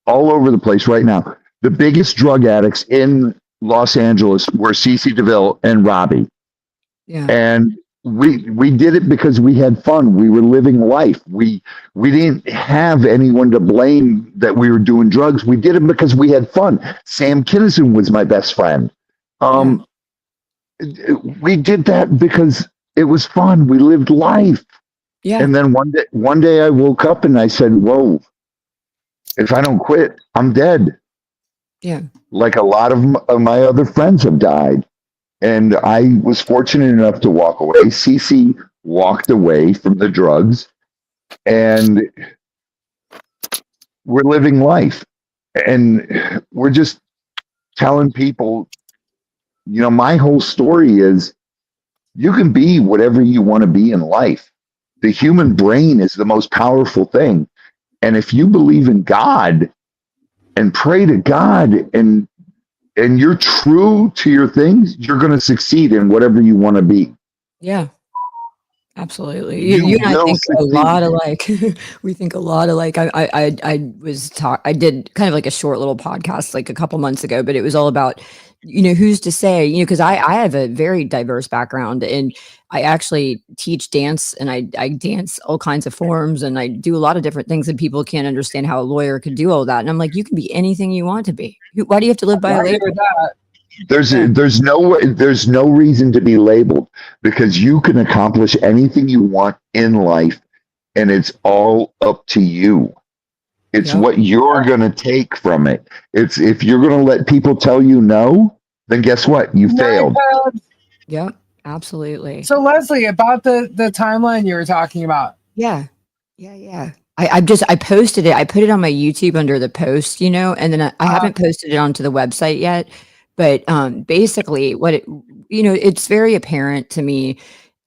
all over the place right now. The biggest drug addicts in Los Angeles were Cece DeVille and Robbie. yeah, And we did it because we had fun. We were living life. We didn't have anyone to blame that we were doing drugs. We did it because we had fun. Sam Kinison was my best friend. yeah, We did that because it was fun. We lived life. yeah, And then one day I woke up and I said, "Whoa, if I don't quit, I'm dead." yeah, Like a lot of my other friends have died. And I was fortunate enough to walk away. Cece walked away from the drugs, and we're living life. And we're just telling people, you know, my whole story is you can be whatever you want to be in life. The human brain is the most powerful thing. And if you believe in God and pray to God and you're true to your things, you're going to succeed in whatever you want to be. yeah. Absolutely. You You and I will think a succeed. lot alike. We think a lot alike. I did kind of like a short little podcast like a couple months ago, but it was all about, who's to say, because I have a very diverse background and I actually teach dance and I dance all kinds of forms and I do a lot of different things and people can't understand how a lawyer could do all that. And I'm like, you can be anything you want to be. Why do you have to live by a label? There's Yeah. there's no reason to be labeled because you can accomplish anything you want in life, and it's all up to you. It's Yeah. what you're gonna take from it. It's if you're gonna let people tell you no, then guess what? You failed. Yeah, absolutely. So Leslie, about the timeline you were talking about. Yeah. Yeah, yeah. I posted it. I put it on my YouTube under the post, and then I haven't posted it onto the website yet. But basically it's very apparent to me.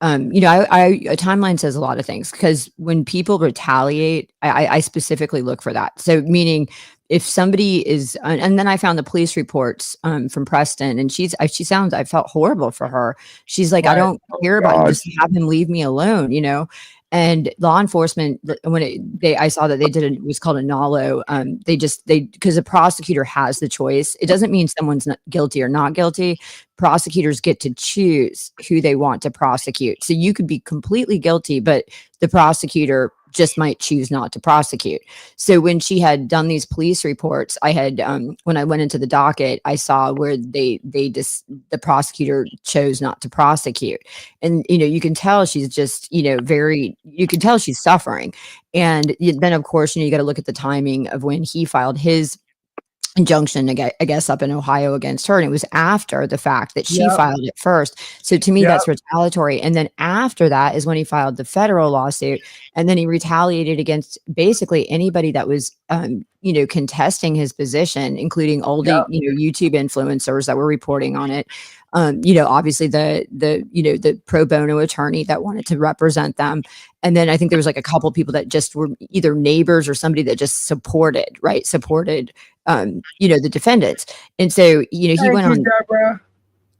A timeline says a lot of things because when people retaliate, I specifically look for that. So meaning if somebody is, and then I found the police reports from Preston, and I felt horrible for her. She's like, I Right. don't care about you, God. just have him leave me alone, And law enforcement, I saw that they did it was called a NALO. Because the prosecutor has the choice. It doesn't mean someone's not guilty or not guilty. Prosecutors get to choose who they want to prosecute. So you could be completely guilty, but the prosecutor just might choose not to prosecute. So when she had done these police reports, I had when I went into the docket, I saw where the prosecutor chose not to prosecute. And you can tell she's just you can tell she's suffering. And then of course you got to look at the timing of when he filed his injunction, I guess, up in Ohio against her. And it was after the fact that she Yep. filed it first. So to me, Yep. that's retaliatory. And then after that is when he filed the federal lawsuit. And then he retaliated against basically anybody that was, contesting his position, including all the, Yep. YouTube influencers that were reporting on it. Obviously the pro bono attorney that wanted to represent them. And then I think there was like a couple people that just were either neighbors or somebody that just supported the defendants. And so, he Thank went you, on. Deborah.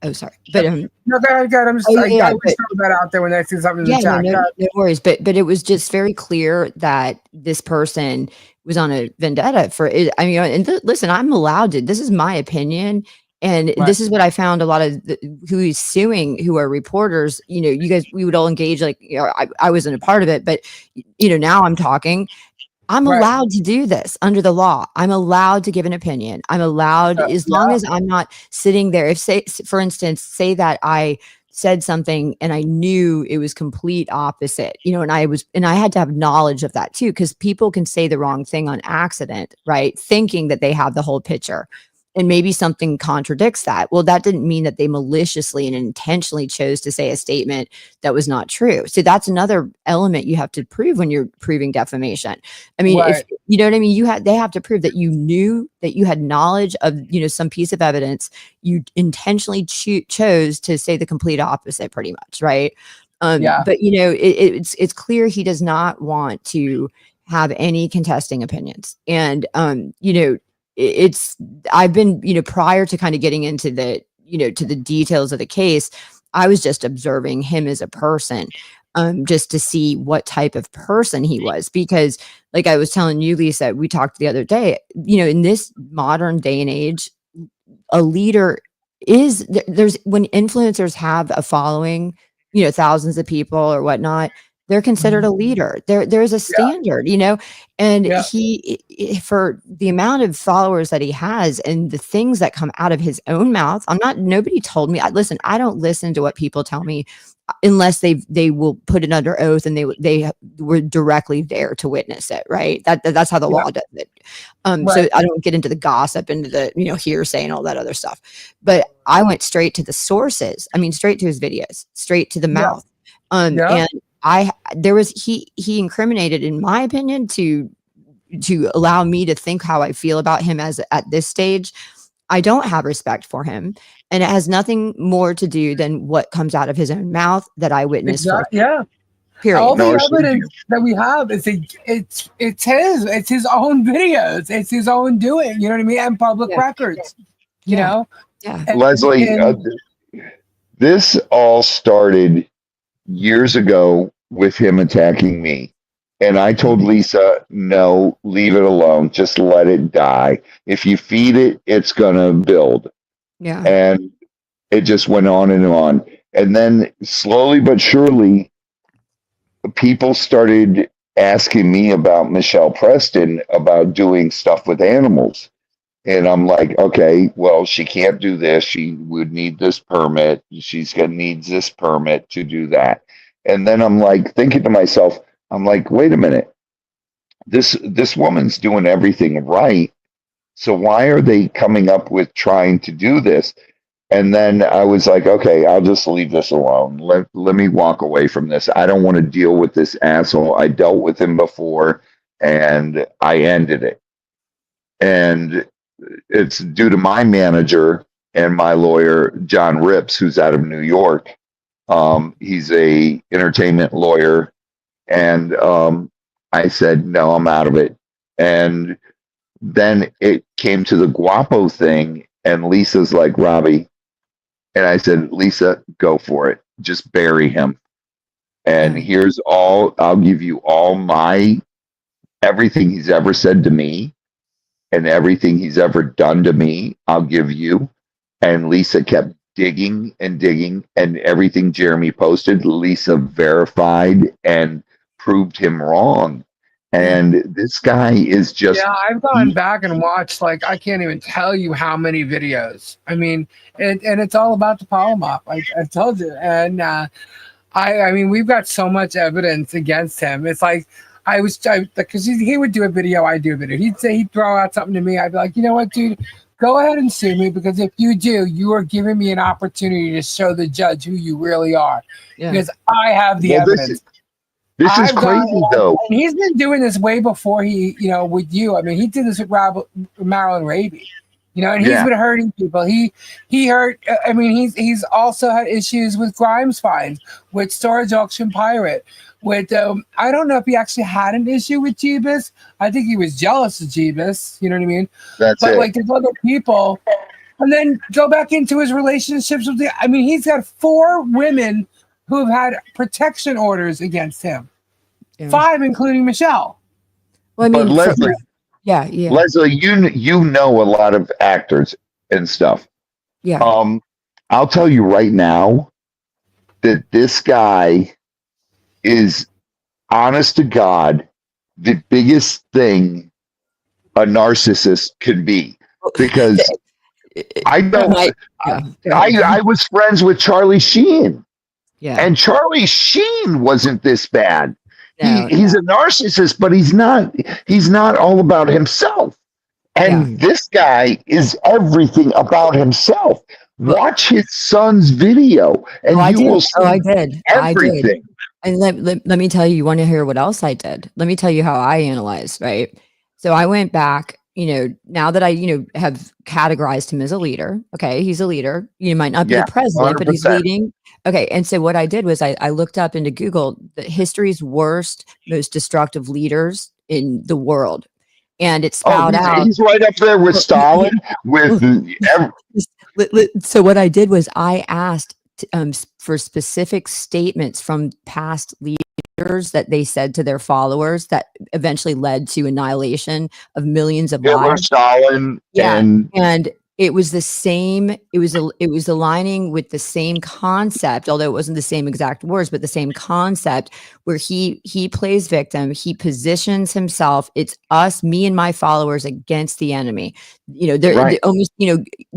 Oh, sorry. But No, go ahead. I'm just Oh, I yeah, always throw that out there when I see something in yeah, the chat. no worries. But it was just very clear that this person was on a vendetta for it. I mean, and listen, I'm allowed to. This is my opinion, and Right. this is what I found. A lot of who he's suing, who are reporters. You guys, we would all engage. Like, I wasn't a part of it, but now I'm talking. I'm Right. allowed to do this under the law. I'm allowed to give an opinion. I'm allowed, as long as I'm not sitting there. If for instance, say that I said something and I knew it was complete opposite, and I had to have knowledge of that too, because people can say the wrong thing on accident, right? Thinking that they have the whole picture. And maybe something contradicts that. Well, that didn't mean that they maliciously and intentionally chose to say a statement that was not true. So that's another element you have to prove when you're proving defamation. I mean, if Right. you know what I mean, they have to prove that you knew, that you had knowledge of, some piece of evidence. You intentionally chose to say the complete opposite, pretty much, right? Yeah. But it's clear he does not want to have any contesting opinions, and I've been, prior to kind of getting into the, to the details of the case, I was just observing him as a person. just to see what type of person he was. Because like I was telling you, Lisa, we talked the other day, in this modern day and age, a leader is there's when influencers have a following, thousands of people or whatnot, they're considered a leader. There's a standard, and for the amount of followers that he has and the things that come out of his own mouth, nobody told me. Listen, I don't listen to what people tell me unless they will put it under oath and they were directly there to witness it, right? That's how the law does it. So I don't get into the gossip, into the hearsay and all that other stuff. But I went straight to the sources. I mean, straight to his videos, straight to the mouth. And he incriminated, in my opinion, to allow me to think how I feel about him at this stage. I don't have respect for him, and it has nothing more to do than what comes out of his own mouth that I witnessed. Period. All the evidence that we have is it's his own videos, it's his own doing. You know what I mean? And public records. You know. Yeah. Leslie, this all started years ago with him attacking me. And I told Lisa, no, leave it alone. Just let it die. If you feed it, it's going to build. Yeah. And it just went on and on. And then slowly but surely, people started asking me about Michelle Preston, about doing stuff with animals. And I'm like, okay, well, she can't do this. She would need this permit. Needs this permit to do that. And then I'm like thinking to myself, I'm like, wait a minute, this woman's doing everything right. So why are they coming up with trying to do this? And then I was like, okay, I'll just leave this alone. Let me walk away from this. I don't want to deal with this asshole. I dealt with him before and I ended it. And it's due to my manager and my lawyer, John Rips, who's out of New York. He's a entertainment lawyer. And I said, no, I'm out of it. And then it came to the Guapo thing, and Lisa's like, Robbie. And I said, Lisa, go for it. Just bury him. And here's I'll give you all everything he's ever said to me and everything he's ever done to me, I'll give you. And Lisa kept digging and digging, and everything Jeremy posted, Lisa verified and proved him wrong. And this guy is just I've gone back and watched, like, I can't even tell you how many videos. I mean, and it's all about the Palomop. I told you. And I mean, we've got so much evidence against him. It's like because he would do a video, I do a video. He'd throw out something to me. I'd be like, you know what, dude? Go ahead and sue me, because if you do, you are giving me an opportunity to show the judge who you really are. Because I have the evidence. This is crazy, though. And he's been doing this way before he, with you. I mean, he did this with Marilyn Raby, and he's been hurting people. He hurt. I mean, he's also had issues with Grimes fines, with Storage Auction Pirate, with I don't know if he actually had an issue with Jeebus. I think he was jealous of Jeebus. You know what I mean? But like, there's other people. And then go back into his relationships with he's got 4 women who have had protection orders against him. 5, including Michelle. Well, I mean, but Leslie, Leslie, you know a lot of actors and stuff. Yeah. I'll tell you right now that this guy is, honest to God, the biggest thing a narcissist could be. Because I was friends with Charlie Sheen. Yeah. And Charlie Sheen wasn't this bad. He's a narcissist, but he's not all about himself. And this guy is everything about himself. Watch his son's video, and you will see everything. And let me tell you, want to hear what else I did? Let me tell you how I analyzed, right? So I went back, now that I, have categorized him as a leader. Okay, he's a leader. You might not be the president, 100%. But he's leading. Okay, and so what I did was I looked up into Google the history's worst, most destructive leaders in the world. And it spelled out. He's right up there with Stalin. So what I did was I asked for specific statements from past leaders that they said to their followers that eventually led to annihilation of millions of Hitler, lives. Stalin, And it was the same. It was aligning with the same concept, although it wasn't the same exact words, but the same concept where he plays victim. He positions himself. It's us, me and my followers against the enemy. They're almost,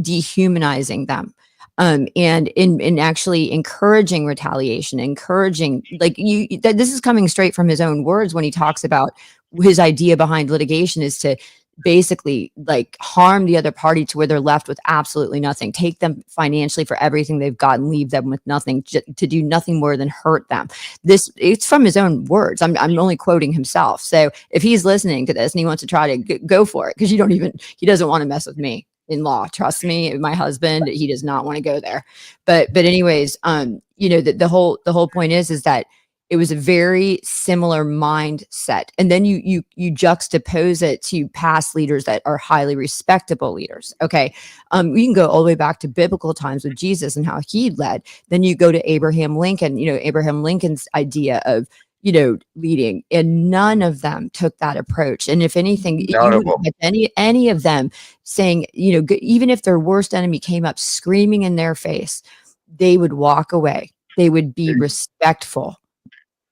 dehumanizing them. And in actually encouraging retaliation, encouraging this is coming straight from his own words when he talks about his idea behind litigation is to basically harm the other party to where they're left with absolutely nothing, take them financially for everything they've got and leave them with nothing, to do nothing more than hurt them. It's from his own words. I'm only quoting himself. So if he's listening to this and he wants to try to go for it, because he doesn't want to mess with me in law. Trust me, my husband, he does not want to go there. But anyways, the whole point is that it was a very similar mindset. And then you juxtapose it to past leaders that are highly respectable leaders. Okay. We can go all the way back to biblical times with Jesus and how he led. Then you go to Abraham Lincoln, Abraham Lincoln's idea of, leading, and none of them took that approach. And if anything, any of them saying, even if their worst enemy came up screaming in their face, they would walk away. They would be respectful.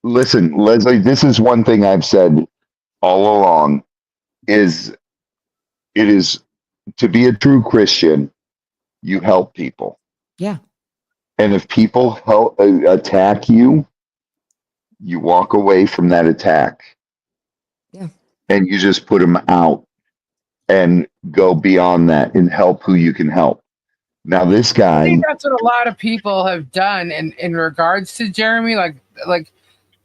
Listen, Leslie, this is one thing I've said all along is it is to be a true Christian, you help people. Yeah. And if people attack you, you walk away from that attack. Yeah. And you just put them out and go beyond that and help who you can help. Now, this guy, I think that's what a lot of people have done in regards to Jeremy. Like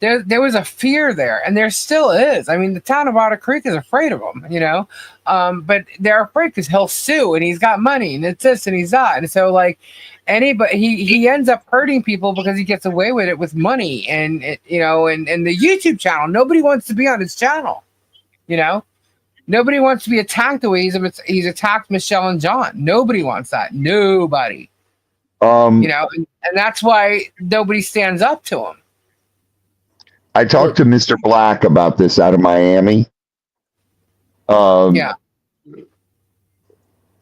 there was a fear there, and there still is. I mean, the town of Otter Creek is afraid of him, but they're afraid because he'll sue and he's got money and it's this and he's that. And so he ends up hurting people because he gets away with it with money and and the YouTube channel. Nobody wants to be on his channel, Nobody wants to be attacked the way he's attacked Michelle and John. Nobody wants that. Nobody. And that's why nobody stands up to him. I talked to Mr. Black about this out of Miami. Yeah.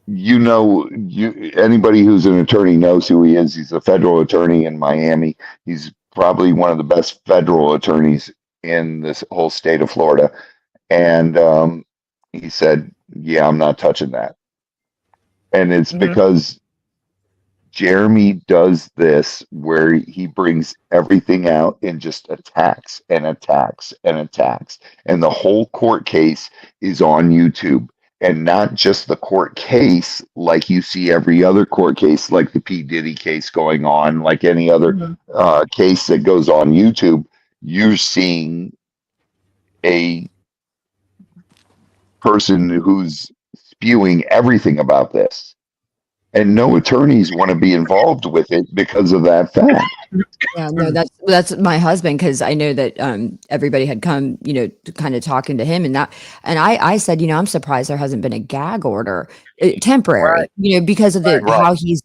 Anybody who's an attorney knows who he is. He's a federal attorney in Miami. He's probably one of the best federal attorneys in this whole state of Florida. And he said, yeah, I'm not touching that. And it's because Jeremy does this where he brings everything out and just attacks and attacks and attacks. And the whole court case is on YouTube. And not just the court case, like you see every other court case, like the P. Diddy case going on, like any other case that goes on YouTube. You're seeing a person who's spewing everything about this. And no attorneys want to be involved with it because of that fact. Yeah, no, that's my husband, because I know that everybody had come, to kind of talking to him, and I said, I'm surprised there hasn't been a gag order, temporary, because of how he's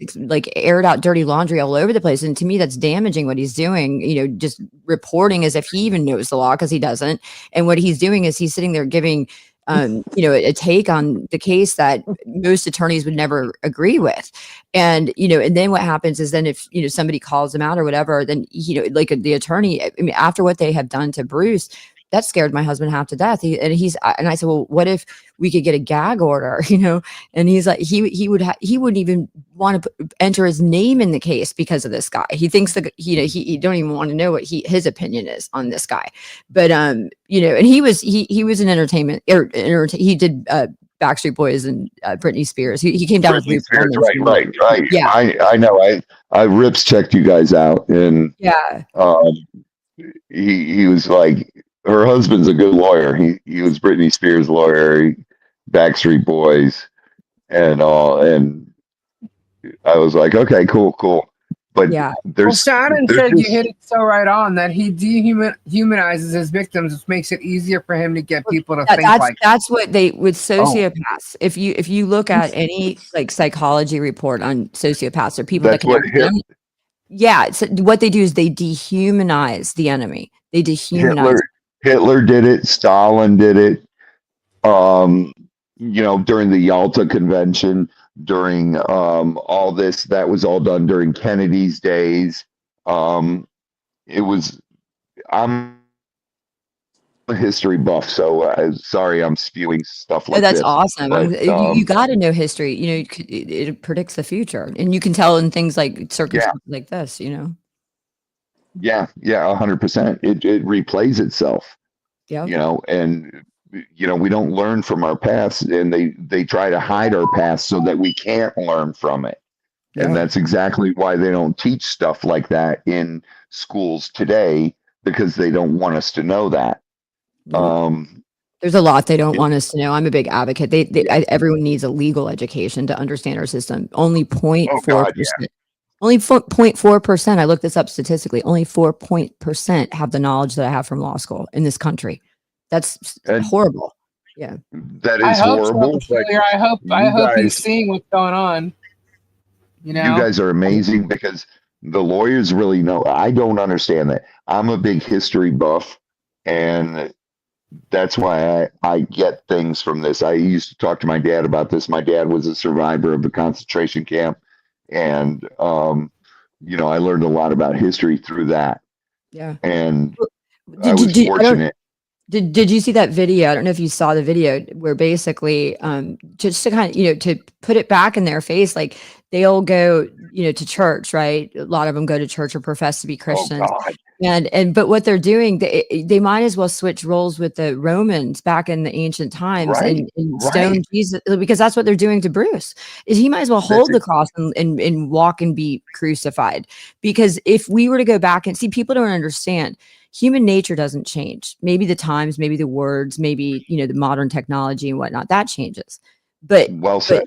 aired out dirty laundry all over the place, and to me that's damaging what he's doing. Just reporting as if he even knows the law, because he doesn't, and what he's doing is he's sitting there giving a take on the case that most attorneys would never agree with. And, and then what happens is then if, somebody calls him out or whatever, then, the attorney, after what they have done to Bruce, that scared my husband half to death. And I said, well, what if we could get a gag order, and he's like, he wouldn't even want to enter his name in the case because of this guy. He thinks that, he don't even want to know what his opinion is on this guy. But, and he was an entertainment, he did, Backstreet Boys and Britney Spears. He came down Britney with Spears, right. Yeah. I know. I Rips checked you guys out, and yeah. He was like, her husband's a good lawyer. He was Britney Spears' lawyer, Backstreet Boys, and all. And I was like, okay, cool. But yeah, Shannon said you hit it so right on that he dehumanizes his victims, which makes it easier for him to get people to think like. That's what they with sociopaths. If you look at any psychology report on sociopaths or people that can Yeah. So what they do is they dehumanize the enemy. They dehumanize. Hitler did it. Stalin did it. During the Yalta Convention, during all this, that was all done during Kennedy's days. It was. I'm a history buff, so sorry I'm spewing stuff Oh, like that's this. awesome. But You got to know history. It predicts the future, and you can tell in things like circumstances like this. Yeah, 100%. It replays itself. Yeah. And we don't learn from our past, and they try to hide our past so that we can't learn from it. And Yeah. that's exactly why they don't teach stuff like that in schools today, because they don't want us to know that. There's a lot they don't want us to know. I'm a big advocate. Everyone needs a legal education to understand our system. Only 0.4%. Only 0.4%. I looked this up statistically. Only 4% have the knowledge that I have from law school in this country. That's horrible. Yeah, that is horrible. I hope he's seeing what's going on. You guys are amazing, because the lawyers really know. I don't understand that. I'm a big history buff, and that's why I get things from this. I used to talk to my dad about this. My dad was a survivor of the concentration camp, and I learned a lot about history through that. Yeah, and I was fortunate. Did you see that video? I don't know if you saw the video where basically just to kind of, to put it back in their face, like they all go, to church, right? A lot of them go to church or profess to be Christians. Oh, God. But what they're doing, they might as well switch roles with the Romans back in the ancient times and stone Jesus, because that's what they're doing to Bruce. Is he might as well hold the cross and walk and be crucified. Because if we were to go back and see, people don't understand. Human nature doesn't change. Maybe the times, maybe the words, maybe, the modern technology and whatnot, that changes. But well said.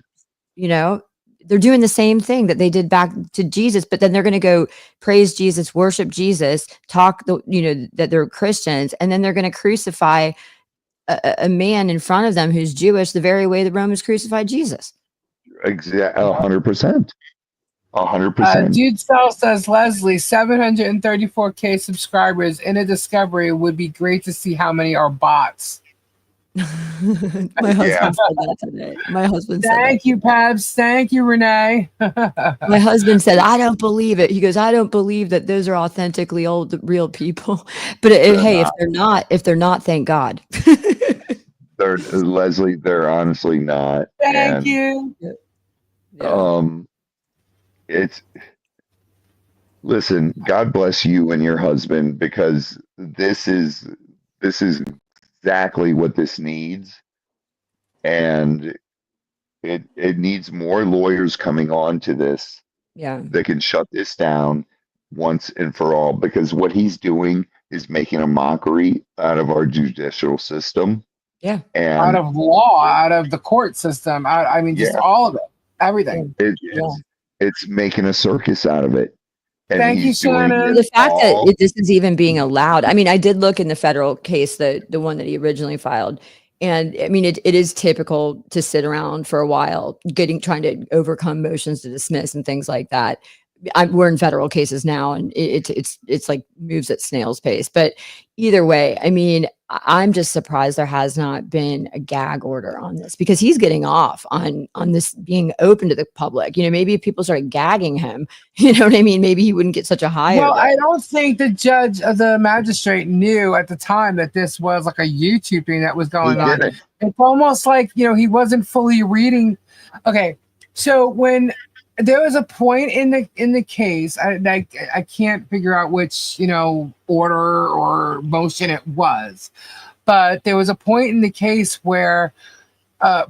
They're doing the same thing that they did back to Jesus, but then they're going to go praise Jesus, worship Jesus, talk, that they're Christians, and then they're going to crucify a man in front of them who's Jewish the very way the Romans crucified Jesus. Exactly, 100%. 100%. Dude Cell says, Leslie, 734K subscribers in a discovery would be great to see how many are bots. My husband said that today. My husband said Thank you, Pabs. Thank you, Renee. My husband said, I don't believe it. He goes, I don't believe that those are authentically real people. But hey, if they're not, thank God. Leslie, they're honestly not. Thank you. Listen, God bless you and your husband, because this is exactly what this needs, and it needs more lawyers coming on to this that can shut this down once and for all, because what he's doing is making a mockery out of our judicial system, and out of law, out of the court system. I mean, just all of it, everything. It's making a circus out of it. And thank you, Shannon. The fact that this is even being allowed. I mean, I did look in the federal case, the one that he originally filed. And I mean, it is typical to sit around for a while, trying to overcome motions to dismiss and things like that. We're in federal cases now, and it's like moves at snail's pace. But either way, I mean, I'm just surprised there has not been a gag order on this, because he's getting off on this being open to the public. Maybe if people started gagging him, you know what I mean? Maybe he wouldn't get such a high. Well, I don't think the magistrate knew at the time that this was like a YouTube thing that was going on. It's almost like, he wasn't fully reading. Okay. So when there was a point in the case, I can't figure out which, order or motion it was, but there was a point in the case where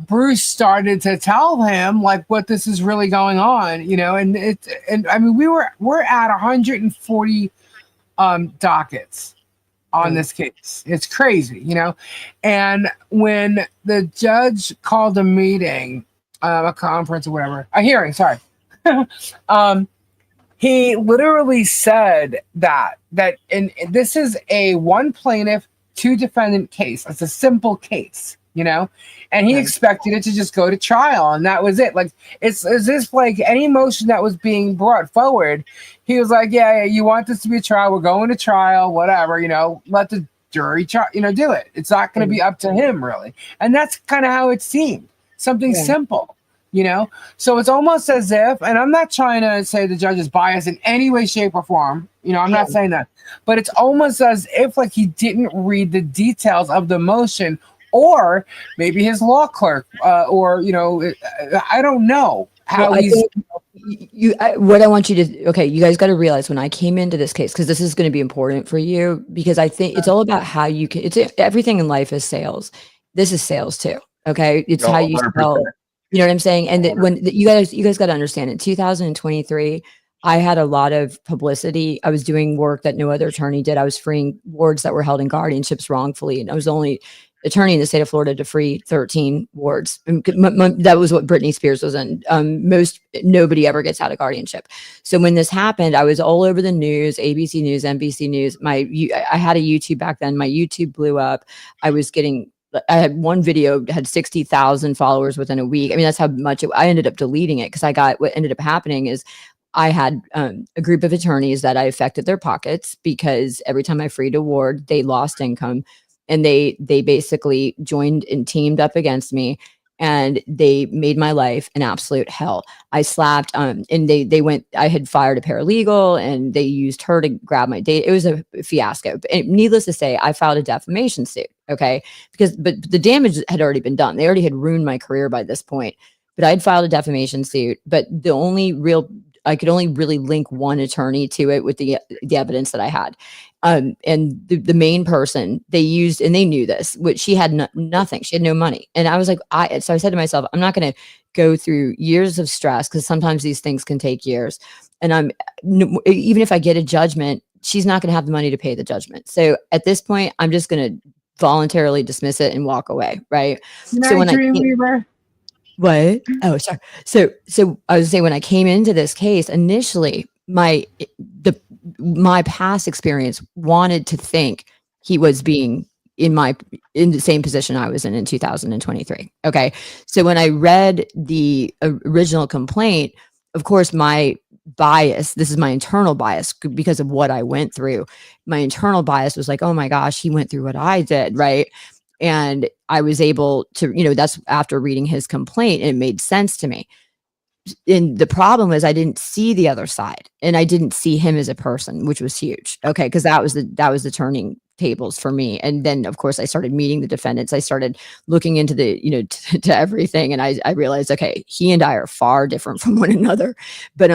Bruce started to tell him like what this is really going on, and I mean we're at 140 dockets on this case. It's crazy, and when the judge called a meeting, a conference or whatever, a hearing, sorry. He literally said that and this is a one plaintiff, two defendant case. It's a simple case. you know, and he Right. expected it to just go to trial, and that was it. Like it's as if like any motion that was being brought forward, he was like, yeah, you want this to be a trial, we're going to trial, whatever, you know, let the jury do it. It's not going to be up to him really, and that's kind of how it seemed. Something Yeah. simple, you know. So it's almost as if, and I'm not trying to say the judge is biased in any way, shape, or form. You know, I'm not saying that, but it's almost as if like he didn't read the details of the motion, or maybe his law clerk, or you know, I don't know how Well, I he's. think what I want you to, okay, you guys got to realize when I came into this case, because this is going to be important for you, because I think it's all about how you can, it's everything in life is sales. This is sales too. Okay. It's No, how you 100%. sell, you know what I'm saying? And that when you guys got to understand in 2023, I had a lot of publicity. I was doing work that no other attorney did. I was freeing wards that were held in guardianships wrongfully. And I was the only attorney in the state of Florida to free 13 wards. That was what Britney Spears was in. Nobody ever gets out of guardianship. So when this happened, I was all over the news, ABC News, NBC News. I had a YouTube back then. My YouTube blew up. I had one video had 60,000 followers within a week. I mean, that's how much I ended up deleting it, because what ended up happening is I had a group of attorneys that I affected their pockets, because every time I freed a ward, they lost income, and they basically joined and teamed up against me, and they made my life an absolute hell. I slapped and I had fired a paralegal, and they used her to grab my data. It was a fiasco. And needless to say, I filed a defamation suit. Okay. But the damage had already been done. They already had ruined my career by this point. But I'd filed a defamation suit. But I could only really link one attorney to it with the evidence that I had. And the main person they used, and they knew this, which she had nothing. She had no money. And I was like, so I said to myself, I'm not going to go through years of stress, because sometimes these things can take years. And even if I get a judgment, she's not going to have the money to pay the judgment. So at this point, I'm just going to voluntarily dismiss it and walk away. Right. So when Dreamweaver. What? Oh, sorry. So I was saying, when I came into this case initially, my past experience wanted to think he was being in the same position I was in 2023. Okay. So when I read the original complaint, of course, my bias, this is my internal bias because of what I went through. My internal bias was like, oh my gosh, he went through what I did. Right. And I was able to, that's after reading his complaint, and it made sense to me. And the problem was I didn't see the other side, and I didn't see him as a person, which was huge. Okay. Because that was the turning tables for me. And then of course I started meeting the defendants. I started looking into to everything. And I realized, okay, he and I are far different from one another. But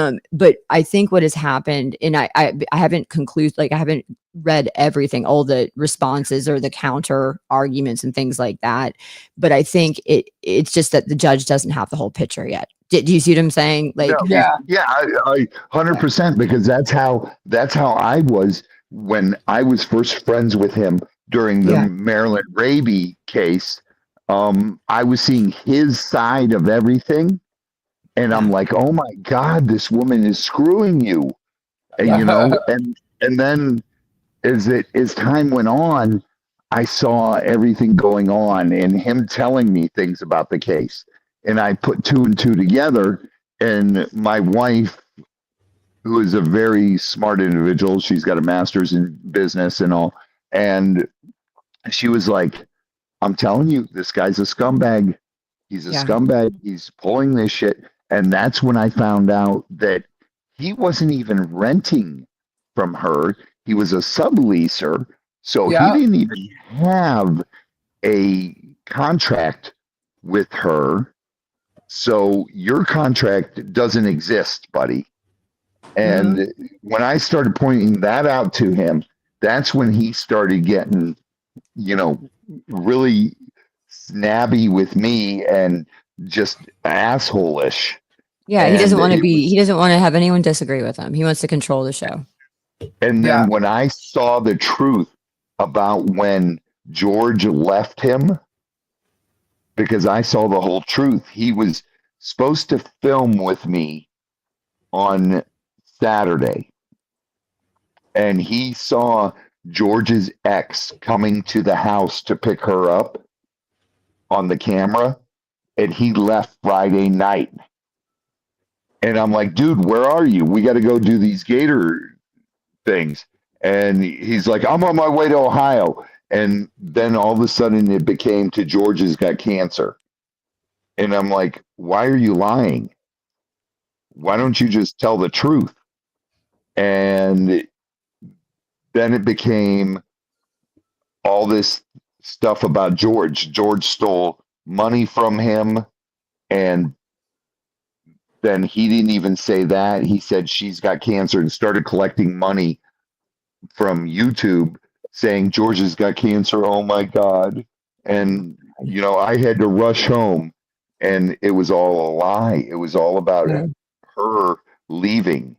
I think what has happened, and I haven't concluded, I haven't read everything, all the responses or the counter arguments and things like that. But I think it's just that the judge doesn't have the whole picture yet. Do you see what I'm saying? I 100%, because that's how I was when I was first friends with him during the Maryland Raby case. I was seeing his side of everything, and I'm like, oh my God, this woman is screwing you. And, and then as time went on, I saw everything going on and him telling me things about the case. And I put two and two together, and my wife, who is a very smart individual, she's got a master's in business and all, and she was like, I'm telling you, this guy's a scumbag. He's a scumbag. He's pulling this shit. And that's when I found out that he wasn't even renting from her. He was a subleaser. So he didn't even have a contract with her. So your contract doesn't exist, buddy. And when I started pointing that out to him, that's when he started getting, really snabby with me and just asshole-ish. Yeah, he doesn't want to have anyone disagree with him. He wants to control the show. And then when I saw the truth about when George left him, because I saw the whole truth, he was supposed to film with me on Saturday, and he saw George's ex coming to the house to pick her up. on the camera, and he left Friday night. And I'm like, dude, where are you? We got to go do these gator things. And he's like, I'm on my way to Ohio. And then all of a sudden it became to George's got cancer. And I'm like, why are you lying? Why don't you just tell the truth? And then it became all this stuff about George. George stole money from him. And then he didn't even say that. He said she's got cancer and started collecting money from YouTube saying George's got cancer. Oh my God. And, you know, I had to rush home and it was all a lie. It was all about her leaving.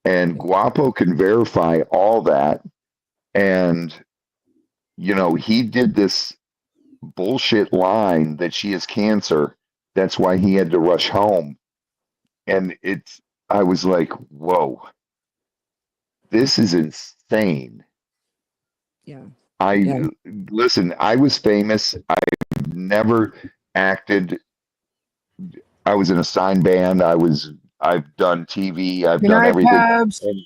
And Guapo can verify all that. And, you know, he did this bullshit line that she has cancer. That's why he had to rush home. And I was like, whoa, this is insane. Yeah. Listen, I was famous. I never acted. I was in a sign band. I've done TV. I've done everything. And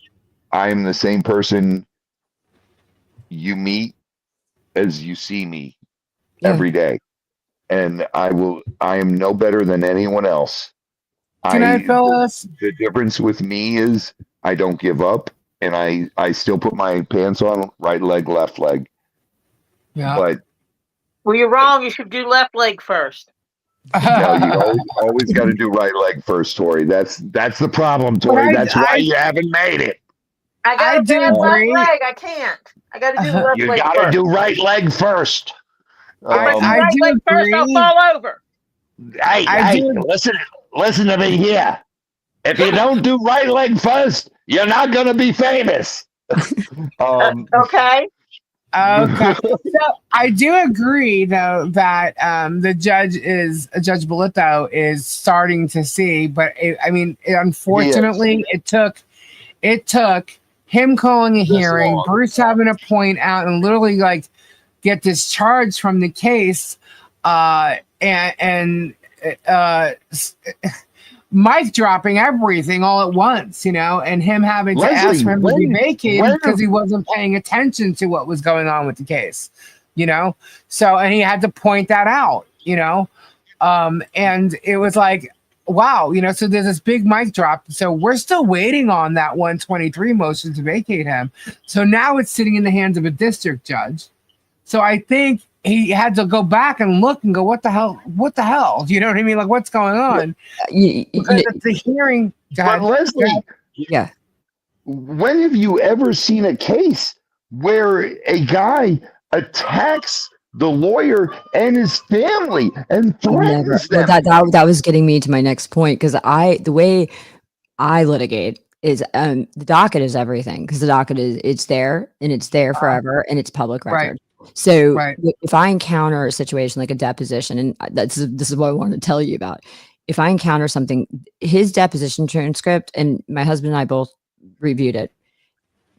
I'm the same person you meet as you see me every day. And I am no better than anyone else. Good night, fellas. The difference with me is I don't give up, and I still put my pants on right leg, left leg. Yeah. But well, you're wrong. You should do left leg first. no, you always got to do right leg first, Tori. That's the problem, Tori. That's why you haven't made it. I got to do left leg. I can't. I got to do left leg. You got to do right leg first. I do leg first. I'll fall over. Hey, listen to me here. If you don't do right leg first, you're not going to be famous. Okay. Okay. So I do agree, though, that the Judge Bolito is starting to see, but unfortunately, it took him calling a hearing, Bruce having to point out and literally like get discharged from the case, and Mike dropping everything all at once, you know, and him having to ask for him to be vacated because he wasn't paying attention to what was going on with the case, you know. So, and he had to point that out, you know, and it was like, wow, you know. So there's this big mic drop. So we're still waiting on that 123 motion to vacate him. So now it's sitting in the hands of a district judge. So I think he had to go back and look and go, what the hell? You know what I mean? Like, what's going on? Because it's the hearing. But Leslie, when have you ever seen a case where a guy attacks the lawyer and his family and threatens them? That was getting me to my next point, because the way I litigate is the docket is everything, because the docket it's there and it's there forever and it's public record. Right. So if I encounter a situation like a deposition, and this is what I wanted to tell you about. If I encounter something, his deposition transcript, and my husband and I both reviewed it.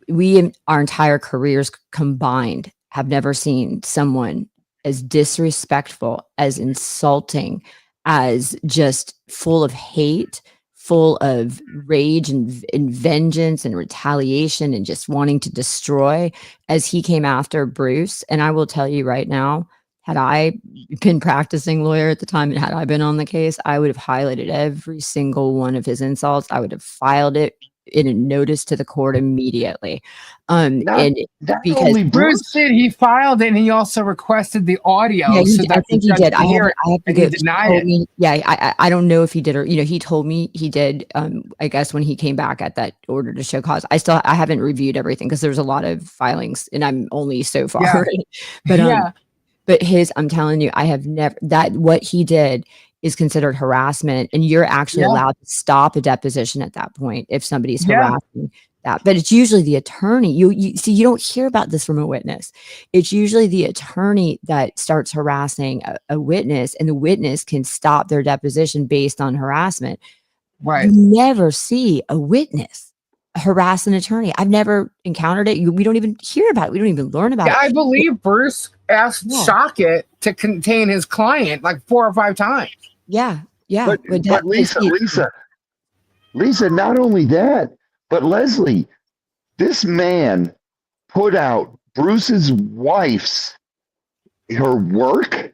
We, our entire careers combined, have never seen someone as disrespectful, as insulting, as just full of hate, full of rage and vengeance and retaliation and just wanting to destroy as he came after Bruce. And I will tell you right now, had I been practicing lawyer at the time and had I been on the case, I would have highlighted every single one of his insults. I would have filed it in a notice to the court immediately. Because Bruce did, he filed it, and he also requested the audio. Yeah, I think he did. I have to get denied it. I don't know if he did, or he told me he did. I guess when he came back at that order to show cause, I haven't reviewed everything because there's a lot of filings, and I'm only so far. Yeah. But I'm telling you, I have never what he did is considered harassment, and you're actually allowed to stop a deposition at that point if somebody's harassing that. But it's usually the attorney. You see, you don't hear about this from a witness. It's usually the attorney that starts harassing a witness, and the witness can stop their deposition based on harassment. Right. You never see a witness harass an attorney. I've never encountered it. We don't even hear about it. We don't even learn about Yeah, it. I believe Bruce asked Yeah. Shockit to contain his client like 4 or 5 times. Yeah. Yeah. But Lisa, not only that, but Leslie, this man put out Bruce's wife's, her work,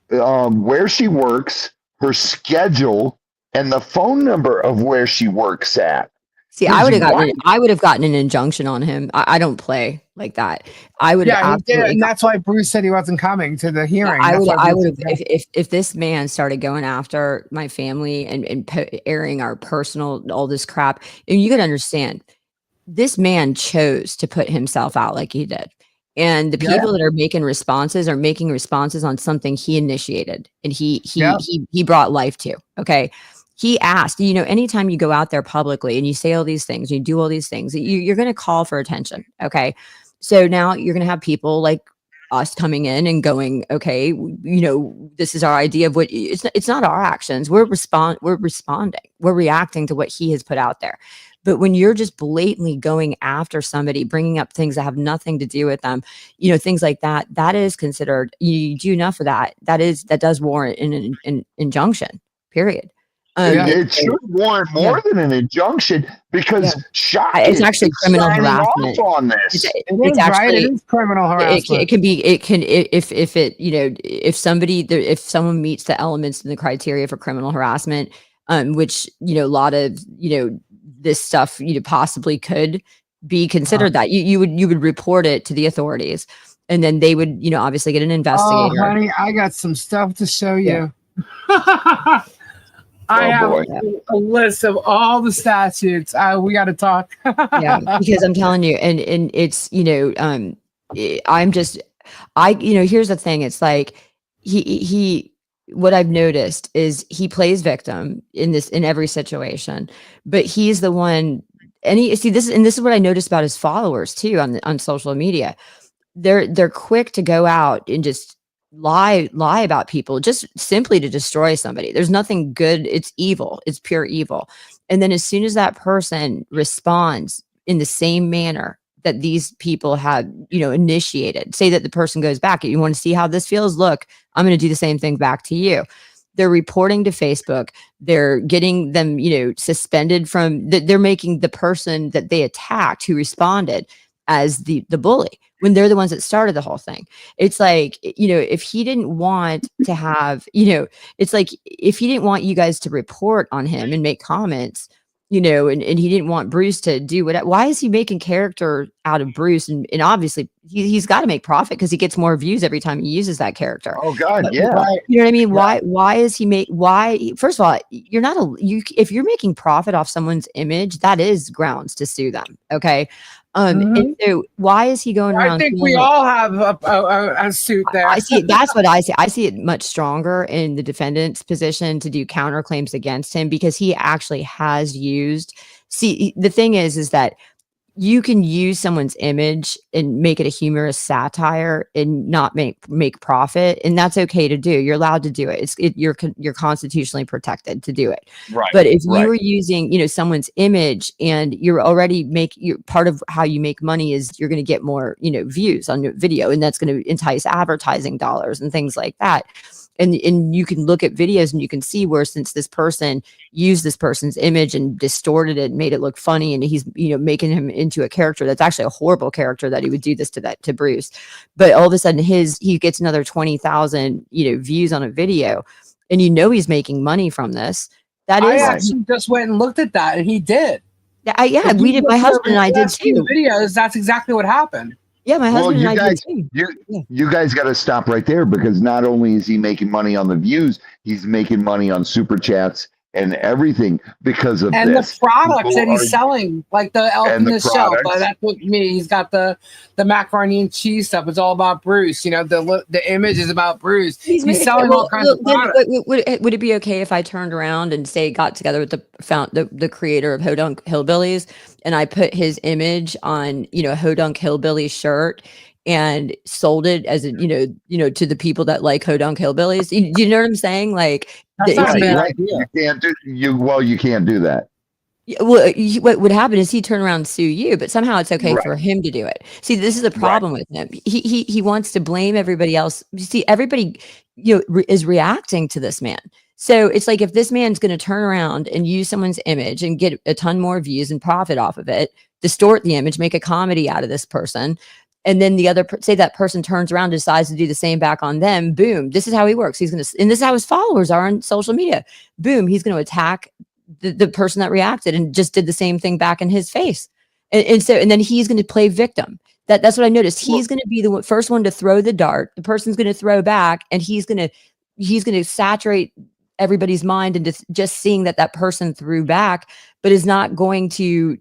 where she works, her schedule, and the phone number of where she works at. See, I would have gotten an injunction on him. I don't play like that. I would Yeah, he did, absolutely. and that's why Bruce said he wasn't coming to the hearing. I That's would, why I Bruce would have, said if this man started going after my family and airing our personal, all this crap, and you got to understand, this man chose to put himself out like he did. And the people that are making responses on something he initiated and he brought life to. Okay. He asked, anytime you go out there publicly and you say all these things, you do all these things, you're going to call for attention. Okay. So now you're going to have people like us coming in and going, okay, this is our idea of what it's not our actions. We're responding. We're reacting to what he has put out there. But when you're just blatantly going after somebody, bringing up things that have nothing to do with them, things like that, that is considered, you do enough of that. That does warrant an injunction, period. It should warrant more than an injunction because it's actually criminal harassment on this. It's actually it is criminal harassment. It can be if someone meets the elements and the criteria for criminal harassment, which a lot of this stuff possibly could be considered that you would report it to the authorities, and then they would obviously get an investigator. Oh, honey, I got some stuff to show you. I have a list of all the statutes. We got to talk. Yeah, because I'm telling you, and it's here's the thing. It's like he what I've noticed is he plays victim in every situation, but he's the one. And this is what I noticed about his followers too on social media. They're quick to go out and just lie about people just simply to destroy somebody. There's nothing good. It's evil. It's pure evil. And then as soon as that person responds in the same manner that these people have, initiated, say that the person goes back, you want to see how this feels? Look, I'm going to do the same thing back to you. They're reporting to Facebook. They're getting them, suspended from they're making the person that they attacked who responded as the bully when they're the ones that started the whole thing. It's like, if he didn't want to have, it's like if he didn't want you guys to report on him and make comments, and he didn't want Bruce to do why is he making character out of Bruce? And obviously he's got to make profit because he gets more views every time he uses that character. Oh God. Yeah. You know what I mean? Why is he first of all, you're not if you're making profit off someone's image, that is grounds to sue them. Okay. And so why is he going around? I think we all have a suit there. I see it. That's what I see. I see it much stronger in the defendant's position to do counterclaims against him because he actually has used. See, the thing is that you can use someone's image and make it a humorous satire and not make profit, and that's okay to do. You're allowed to do it. You're constitutionally protected to do it. Right. But if you are using someone's image and you're already part of how you make money is you're going to get more views on your video, and that's going to entice advertising dollars and things like that. And you can look at videos and you can see where since this person used this person's image and distorted it and made it look funny, and he's making him into a character that's actually a horrible character that he would do this to Bruce. But all of a sudden he gets another 20,000 views on a video, and he's making money from this. I actually just went and looked at that, and he did. Yeah, we did. My husband and I did too. Videos. That's exactly what happened. Yeah, my husband and I guys, did too. You guys got to stop right there because not only is he making money on the views, he's making money on super chats and everything because of this. The products that he's selling, like the elf in the shelf. That's what me. He's got the macaroni and cheese stuff. It's all about Bruce. The image is about Bruce. He's selling all kinds of products. Would it be okay if I turned around and got together with the creator of Hodunk Hillbillies and I put his image on a Hodunk Hillbillies shirt and sold it as to the people that like Hodunk Hillbillies? You know what I'm saying? Like that's not a bad idea. You can't do that. Well, what would happen is he'd turn around and sue you, but somehow it's okay Right. for him to do it. See, this is the problem with him. He wants to blame everybody else. You see, everybody is reacting to this man. So it's like if this man's going to turn around and use someone's image and get a ton more views and profit off of it, distort the image, make a comedy out of this person, and then the other say that person turns around and decides to do the same back on them, boom, this is how he works. He's going to, and this is how his followers are on social media. Boom, he's going to attack the person that reacted and just did the same thing back in his face. And then he's going to play victim. That's what I noticed. He's going to be the first one to throw the dart. The person's going to throw back, and he's going to saturate everybody's mind into just seeing that person threw back, but is not going to,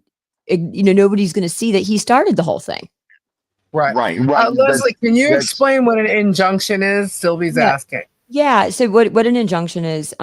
nobody's going to see that he started the whole thing. Right. Leslie, can you explain what an injunction is? Sylvie's asking. Yeah. So what an injunction is,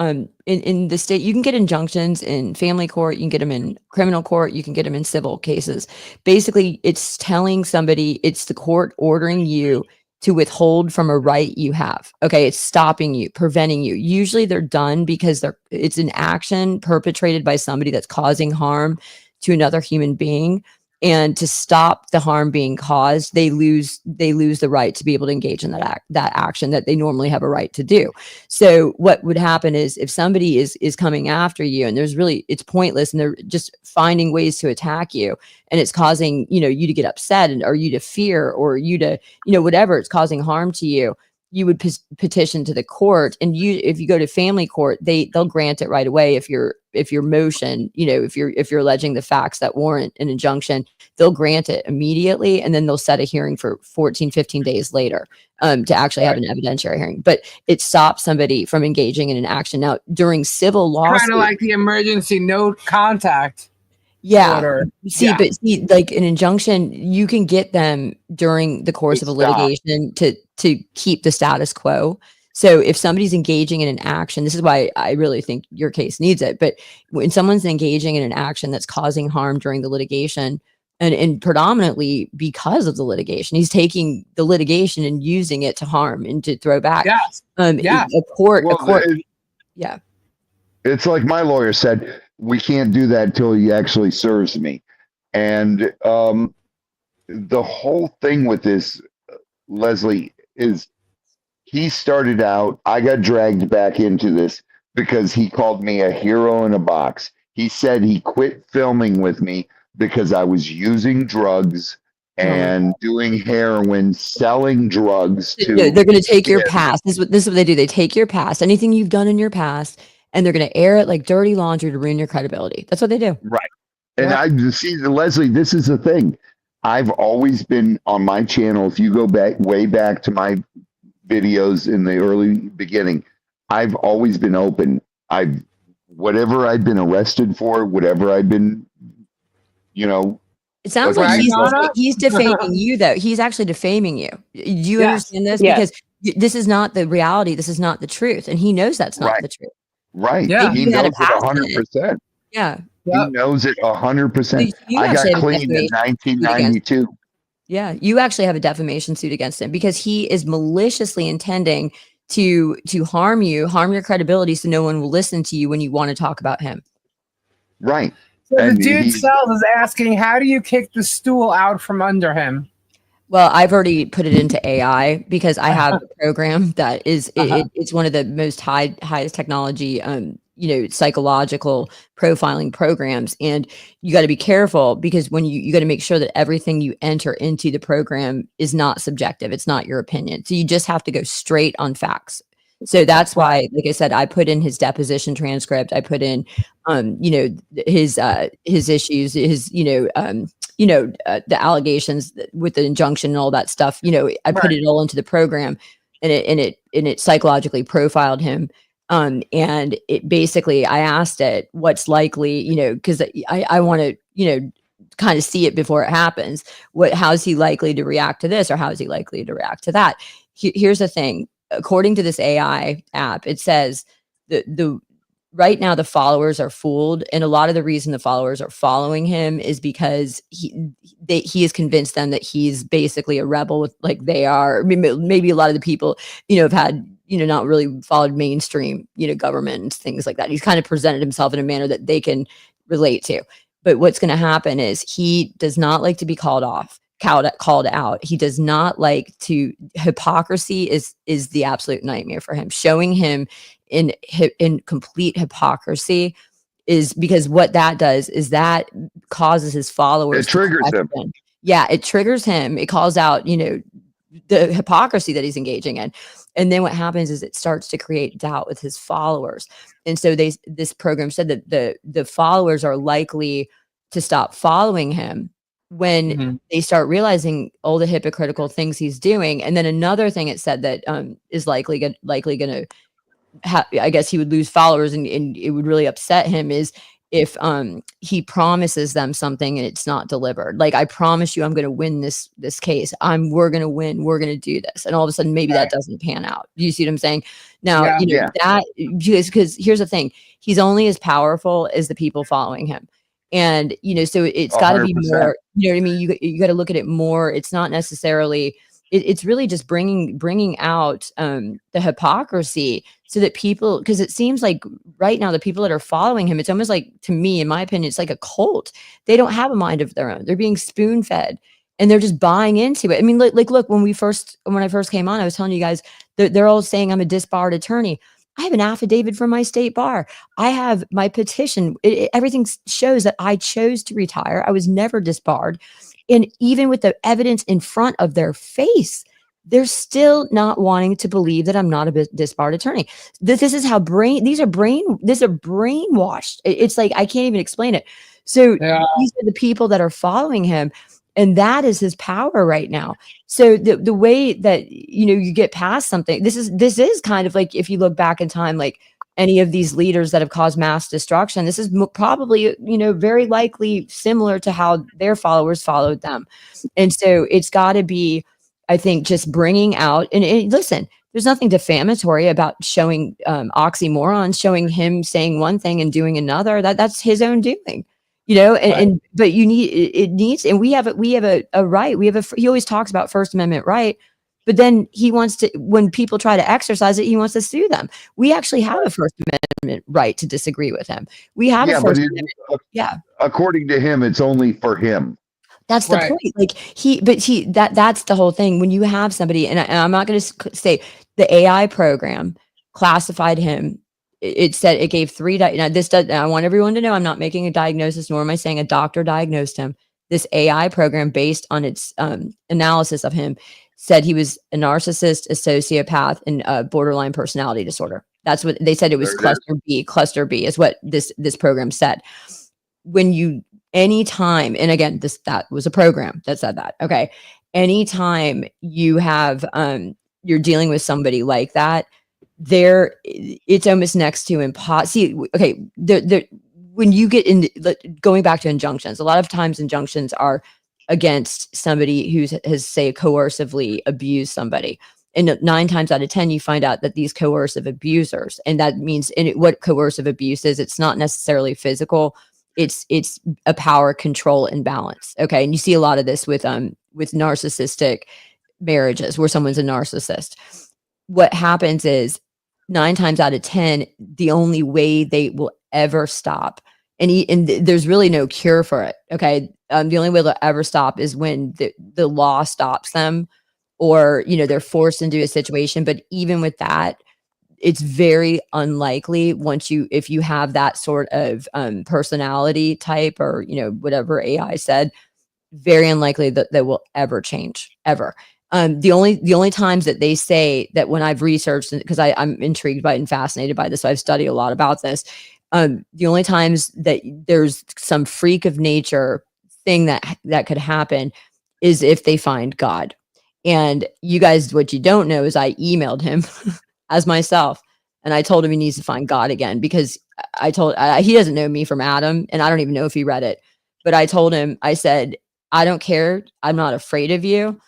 in the state, you can get injunctions in family court, you can get them in criminal court, you can get them in civil cases. Basically, it's telling somebody, it's the court ordering you to withhold from a right you have. Okay, it's stopping you, preventing you. Usually they're done because it's an action perpetrated by somebody that's causing harm to another human being. And to stop the harm being caused, they lose the right to be able to engage in that action that they normally have a right to do. So what would happen is if somebody is coming after you and it's pointless and they're just finding ways to attack you and it's causing, you to get upset or you to fear or you to, whatever, it's causing harm to you, you would petition to the court. And if you go to family court, they'll grant it right away. If your motion, if you're alleging the facts that warrant an injunction, they'll grant it immediately. And then they'll set a hearing for 14, 15 days later to actually have an evidentiary hearing. But it stops somebody from engaging in an action. Now, during civil lawsuits, kind of like the emergency no contact. Yeah. Order. But like an injunction, you can get them during the course of a litigation to keep the status quo. So if somebody's engaging in an action, this is why I really think your case needs it. But when someone's engaging in an action that's causing harm during the litigation, and predominantly because of the litigation, he's taking the litigation and using it to harm and to throw back. Yes. A court. Yeah. It's like my lawyer said, we can't do that till he actually serves me. And the whole thing with this, Leslie, is he started out, I got dragged back into this because he called me a hero in a box. He said he quit filming with me because I was using drugs and doing heroin, selling drugs to. No, they're going to take your past. This is what they do. They take your past, anything you've done in your past, and they're going to air it like dirty laundry to ruin your credibility. That's what they do. Right. And I see, Leslie, this is the thing. I've always been on my channel. If you go way back to my videos in the early beginning, I've always been open. Whatever I've been arrested for, whatever I've been, It sounds like he's defaming you, though. He's actually defaming you. Do you understand this? Yes. Because this is not the reality. This is not the truth. And he knows that's not the truth. Right. Yeah. He knows it 100%. Yeah. He knows it 100%. I got clean in 1992. Yeah. You actually have a defamation suit against him because he is maliciously intending to harm you, harm your credibility so no one will listen to you when you want to talk about him. Right. So the dude Cells is asking, how do you kick the stool out from under him? Well, I've already put it into AI because I have a program that is it's one of the most highest technology psychological profiling programs, and you got to be careful because when you got to make sure that everything you enter into the program is not subjective. It's not your opinion. So you just have to go straight on facts. So that's why, like I said, I put in his deposition transcript. I put in, his issues, his, the allegations with the injunction and all that stuff. I put it all into the program, and it psychologically profiled him. And it basically, I asked it, what's likely, because I want to, kind of see it before it happens. How's he likely to react to this, or how is he likely to react to that? Here's the thing. According to this AI app, it says the right now the followers are fooled, and a lot of the reason the followers are following him is because he has convinced them that he's basically a rebel with like they are. I mean, maybe a lot of the people have had not really followed mainstream government and things like that. He's kind of presented himself in a manner that they can relate to. But what's going to happen is he does not like to be called out. He does not like to. Hypocrisy is the absolute nightmare for him. Showing him in complete hypocrisy is because what that does is that causes his followers. It triggers him. Yeah, it triggers him. It calls out, the hypocrisy that he's engaging in. And then what happens is it starts to create doubt with his followers. And so this program said that the followers are likely to stop following him when they start realizing all the hypocritical things he's doing. And then another thing it said that is likely going to I guess he would lose followers and it would really upset him is if he promises them something and it's not delivered. Like, I promise you I'm going to win this case. We're going to win. We're going to do this. And all of a sudden maybe that doesn't pan out. Do you see what I'm saying? Now, that because here's the thing. He's only as powerful as the people following him. And, so it's got to be more, you know what I mean? You got to look at it more. It's not necessarily, it's really just bringing out the hypocrisy so that people, because it seems like right now the people that are following him, it's almost like, to me, in my opinion, it's like a cult. They don't have a mind of their own. They're being spoon fed and they're just buying into it. I mean, look, when I first came on, I was telling you guys, they're all saying I'm a disbarred attorney. I have an affidavit from my state bar. I have my petition. Everything shows that I chose to retire. I was never disbarred. And even with the evidence in front of their face, they're still not wanting to believe that I'm not a disbarred attorney. This is how these are brainwashed. It's like, I can't even explain it. So these are the people that are following him. And that is his power right now. So the way that, you get past something, this is kind of like, if you look back in time, like any of these leaders that have caused mass destruction, this is probably, very likely similar to how their followers followed them. And so it's got to be, I think, just bringing out, and listen, there's nothing defamatory about showing oxymorons, showing him saying one thing and doing another. That's his own doing. But we have a right. He always talks about First Amendment right, but then he wants to, when people try to exercise it, he wants to sue them. We actually have a First Amendment right to disagree with him. We have a First Amendment. According to him, it's only for him. That's the point. Like that's the whole thing. When you have somebody, and I'm not going to say the AI program classified him. It said it gave 3. Now I want everyone to know I'm not making a diagnosis, nor am I saying a doctor diagnosed him. This AI program, based on its analysis of him, said he was a narcissist, a sociopath, and a borderline personality disorder. That's what they said. It was cluster B. Cluster B is what this program said. Anytime, and again, that was a program that said that. Okay, anytime you have you're dealing with somebody like that, it's almost next to impossible. See, okay, when you get in, going back to injunctions, a lot of times injunctions are against somebody who has, say, coercively abused somebody. And 9 times out of 10, you find out that these coercive abusers, and that means what coercive abuse is, it's not necessarily physical. It's a power, control, and balance. Okay. And you see a lot of this with narcissistic marriages where someone's a narcissist. What happens is 9 times out of 10, the only way they will ever stop, and there's really no cure for it. Okay. The only way they'll ever stop is when the law stops them, or, they're forced into a situation. But even with that, it's very unlikely if you have that sort of personality type, or, whatever AI said, very unlikely that will ever change, ever. The only times that they say that, when I've researched, because I'm intrigued by it and fascinated by this, so I've studied a lot about this. The only times that there's some freak of nature thing that could happen is if they find God. And you guys, what you don't know is I emailed him as myself, and I told him he needs to find God again, because he doesn't know me from Adam, and I don't even know if he read it. But I told him, I said, I don't care. I'm not afraid of you.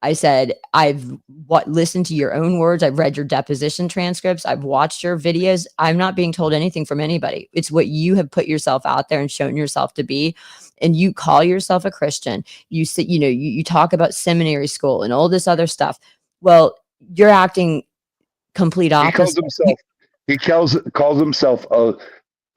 I said, I've listened to your own words. I've read your deposition transcripts. I've watched your videos. I'm not being told anything from anybody. It's what you have put yourself out there and shown yourself to be. And you call yourself a Christian. You say, you talk about seminary school and all this other stuff. Well, you're acting complete opposite. He calls himself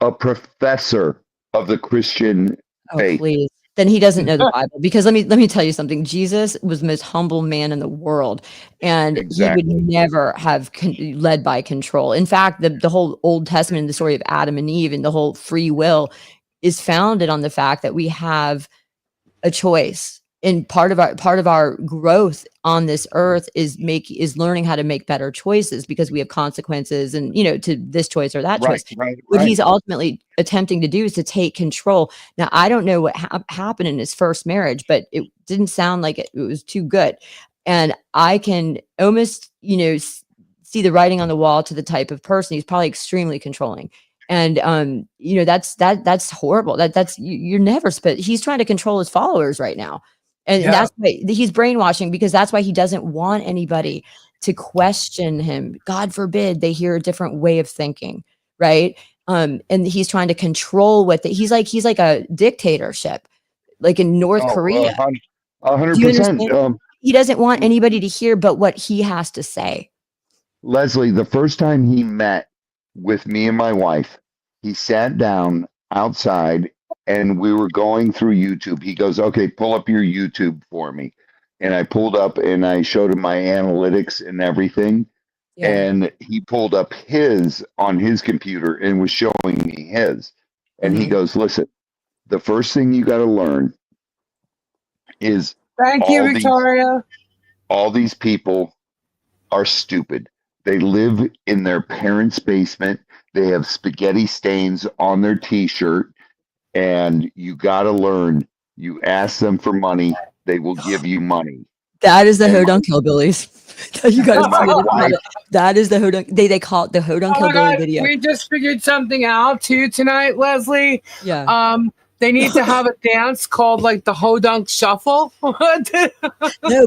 a professor of the Christian Oh, faith. please. Then he doesn't know the Bible, because let me tell you something. Jesus was the most humble man in the world, and he would Exactly. never have led by control. In fact, the whole Old Testament and the story of Adam and Eve and the whole free will is founded on the fact that we have a choice. And part of our growth on this earth is learning how to make better choices, because we have consequences, and to this choice or that choice. What he's ultimately attempting to do is to take control. Now, I don't know what happened in his first marriage, but it didn't sound like it was too good. And I can almost, see the writing on the wall to the type of person. He's probably extremely controlling. And that's horrible. You're never he's trying to control his followers right now. And that's why he's brainwashing, because that's why he doesn't want anybody to question him. God forbid they hear a different way of thinking, right? And he's trying to control he's like a dictatorship, like in North Korea. 100%. He doesn't want anybody to hear but what he has to say. Leslie, the first time he met with me and my wife, he sat down outside and we were going through YouTube. He goes, okay, pull up your YouTube for me. And I pulled up and I showed him my analytics and everything. Yeah. And he pulled up his on his computer and was showing me his. And he goes, listen, the first thing you got to learn is thank you, Victoria. All these people are stupid. They live in their parents' basement. They have spaghetti stains on their t-shirt. And you got to learn, you ask them for money, they will give you money. That is the Hodunk Hillbillies. You guys see it. That is the Hodunk. They call it the Hodunk Hillbilly video. We just figured something out too tonight, Leslie. Yeah. They need to have a dance called like the Hodunk Shuffle. No,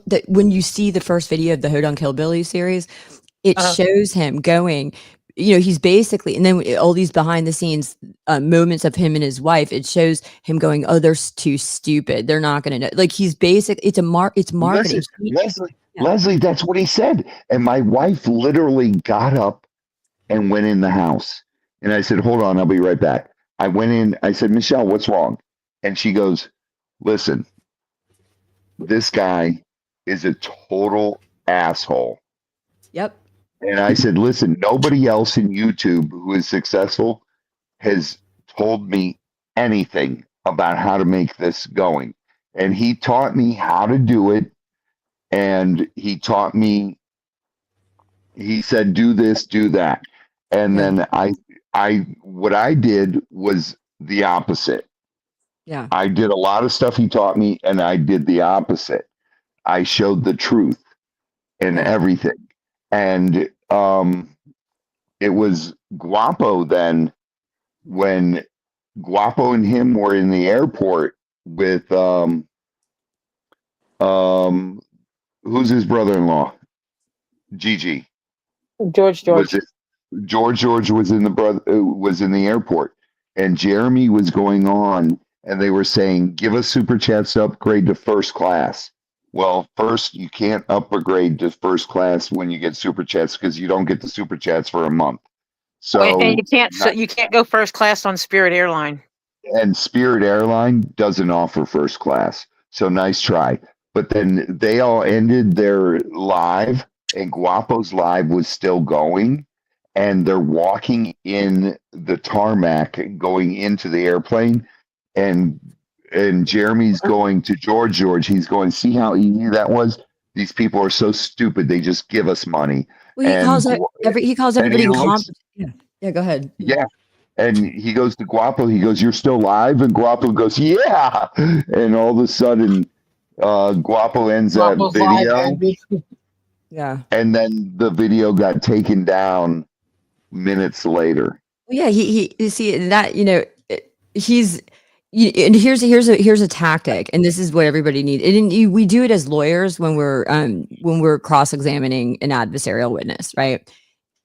but when you see the first video of the Hodunk Hillbilly series, it shows him going. He's basically, and then all these behind the scenes moments of him and his wife, it shows him going, oh, they're too stupid. They're not going to know. Like, he's basic. It's marketing. Leslie, that's what he said. And my wife literally got up and went in the house. And I said, hold on, I'll be right back. I went in, I said, Michelle, what's wrong? And she goes, listen, this guy is a total asshole. Yep. And I said, listen, nobody else in YouTube who is successful has told me anything about how to make this going. And he taught me how to do it. And he taught me, he said, do this, do that. And then what I did was the opposite. Yeah. I did a lot of stuff he taught me, and I did the opposite. I showed the truth in everything. And it was Guapo then, when Guapo and him were in the airport with who's his brother-in-law? Gigi. George. George was in the airport, and Jeremy was going on, and they were saying, give us super chats to upgrade to first class. Well, first, you can't upgrade to first class when you get super chats, because you don't get the super chats for a month. So and you can't go first class on Spirit Airline. And Spirit Airline doesn't offer first class. So nice try. But then they all ended their live, and Guapo's live was still going. And they're walking in the tarmac going into the airplane. And Jeremy's going to George. He's going, see how easy that was? These people are so stupid. They just give us money. Well, he calls everybody incompetent. Yeah, go ahead. Yeah. And he goes to Guapo. He goes, you're still live? And Guapo goes, yeah. And all of a sudden, Guapo ends that video. Yeah. And then the video got taken down minutes later. Yeah, he you see that, he's, and here's a tactic, and this is what everybody needs. And we do it as lawyers when we're cross-examining an adversarial witness, right?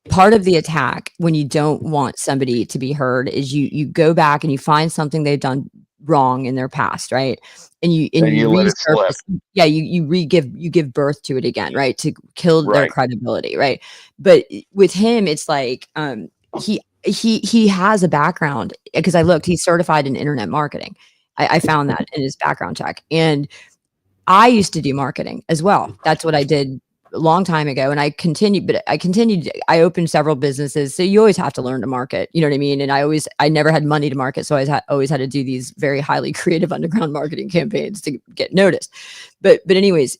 Part of the attack when you don't want somebody to be heard is you go back and you find something they've done wrong in their past, right? And you let it slip. Yeah, you give birth to it again, right? To kill their credibility, right? But with him, it's like he has a background because I looked, he's certified in internet marketing. I found that in his background check. And I used to do marketing as well. That's what I did a long time ago. And I continued, I opened several businesses. So you always have to learn to market, you know what I mean? And I never had money to market. So I always had to do these very highly creative underground marketing campaigns to get noticed. But anyways,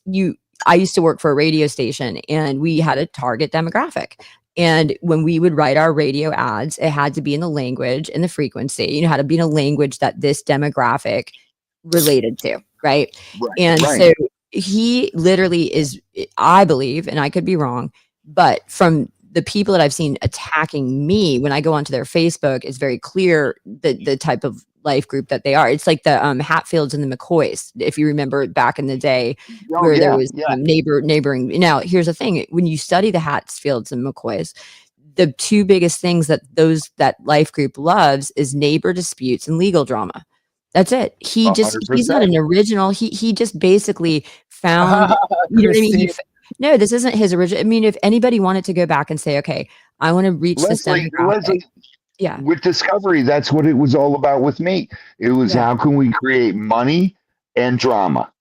I used to work for a radio station and we had a target demographic. And when we would write our radio ads, it had to be in the language and the frequency. You know, had to be in a language that this demographic related to, right? And so he literally is, I believe, and I could be wrong, but from the people that I've seen attacking me when I go onto their Facebook, it's very clear the type of life group that they are. It's like the Hatfields and the McCoys, if you remember back in the day, where there was neighboring. Now, here's the thing: when you study the Hatfields and McCoys, the two biggest things that life group loves is neighbor disputes and legal drama. That's it. He's not an original. He just basically found. You know what I mean? No, this isn't his original. I mean, if anybody wanted to go back and say, okay, I want to reach this demographic. Yeah. With Discovery, that's what it was all about with me. It was how can we create money and drama?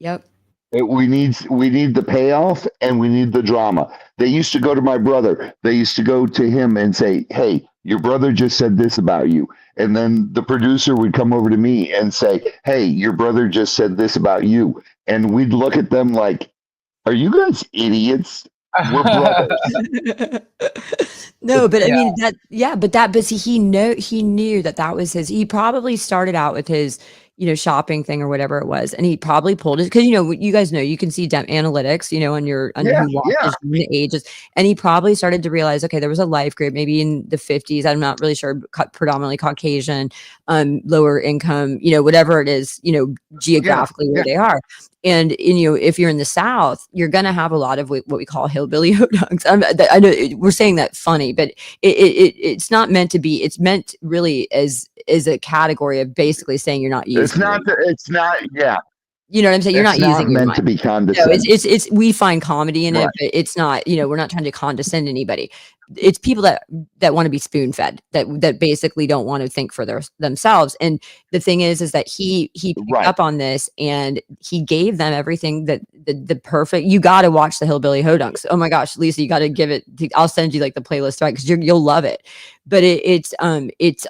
Yep. We need the payoff and we need the drama. They used to go to my brother. They used to go to him and say, hey, your brother just said this about you. And then the producer would come over to me and say, hey, your brother just said this about you. And we'd look at them like, are you guys idiots? We're brothers. No, but I mean but see, he knew that was his. He probably started out with his, shopping thing or whatever it was, and he probably pulled it because you guys know you can see analytics, on your who watches the ages, and he probably started to realize, okay, there was a life group maybe in the 50s. I'm not really sure, predominantly Caucasian, lower income, whatever it is, geographically where they are. And if you're in the South, you're gonna have a lot of what we call hillbilly hodunks. I know we're saying that funny, but it's not meant to be. It's meant really as a category of basically saying you're not using. It's not. Yeah. You know what I'm saying? You're not using meant to be condescending. No, it's we find comedy in it, but it's not. We're not trying to condescend anybody. It's people that want to be spoon fed, that basically don't want to think for themselves. And the thing is that he picked up on this and he gave them everything that the perfect. You got to watch the Hillbilly Hodunks. Oh my gosh, Lisa, you got to give it. I'll send you like the playlist, right? Because you'll love it. But it's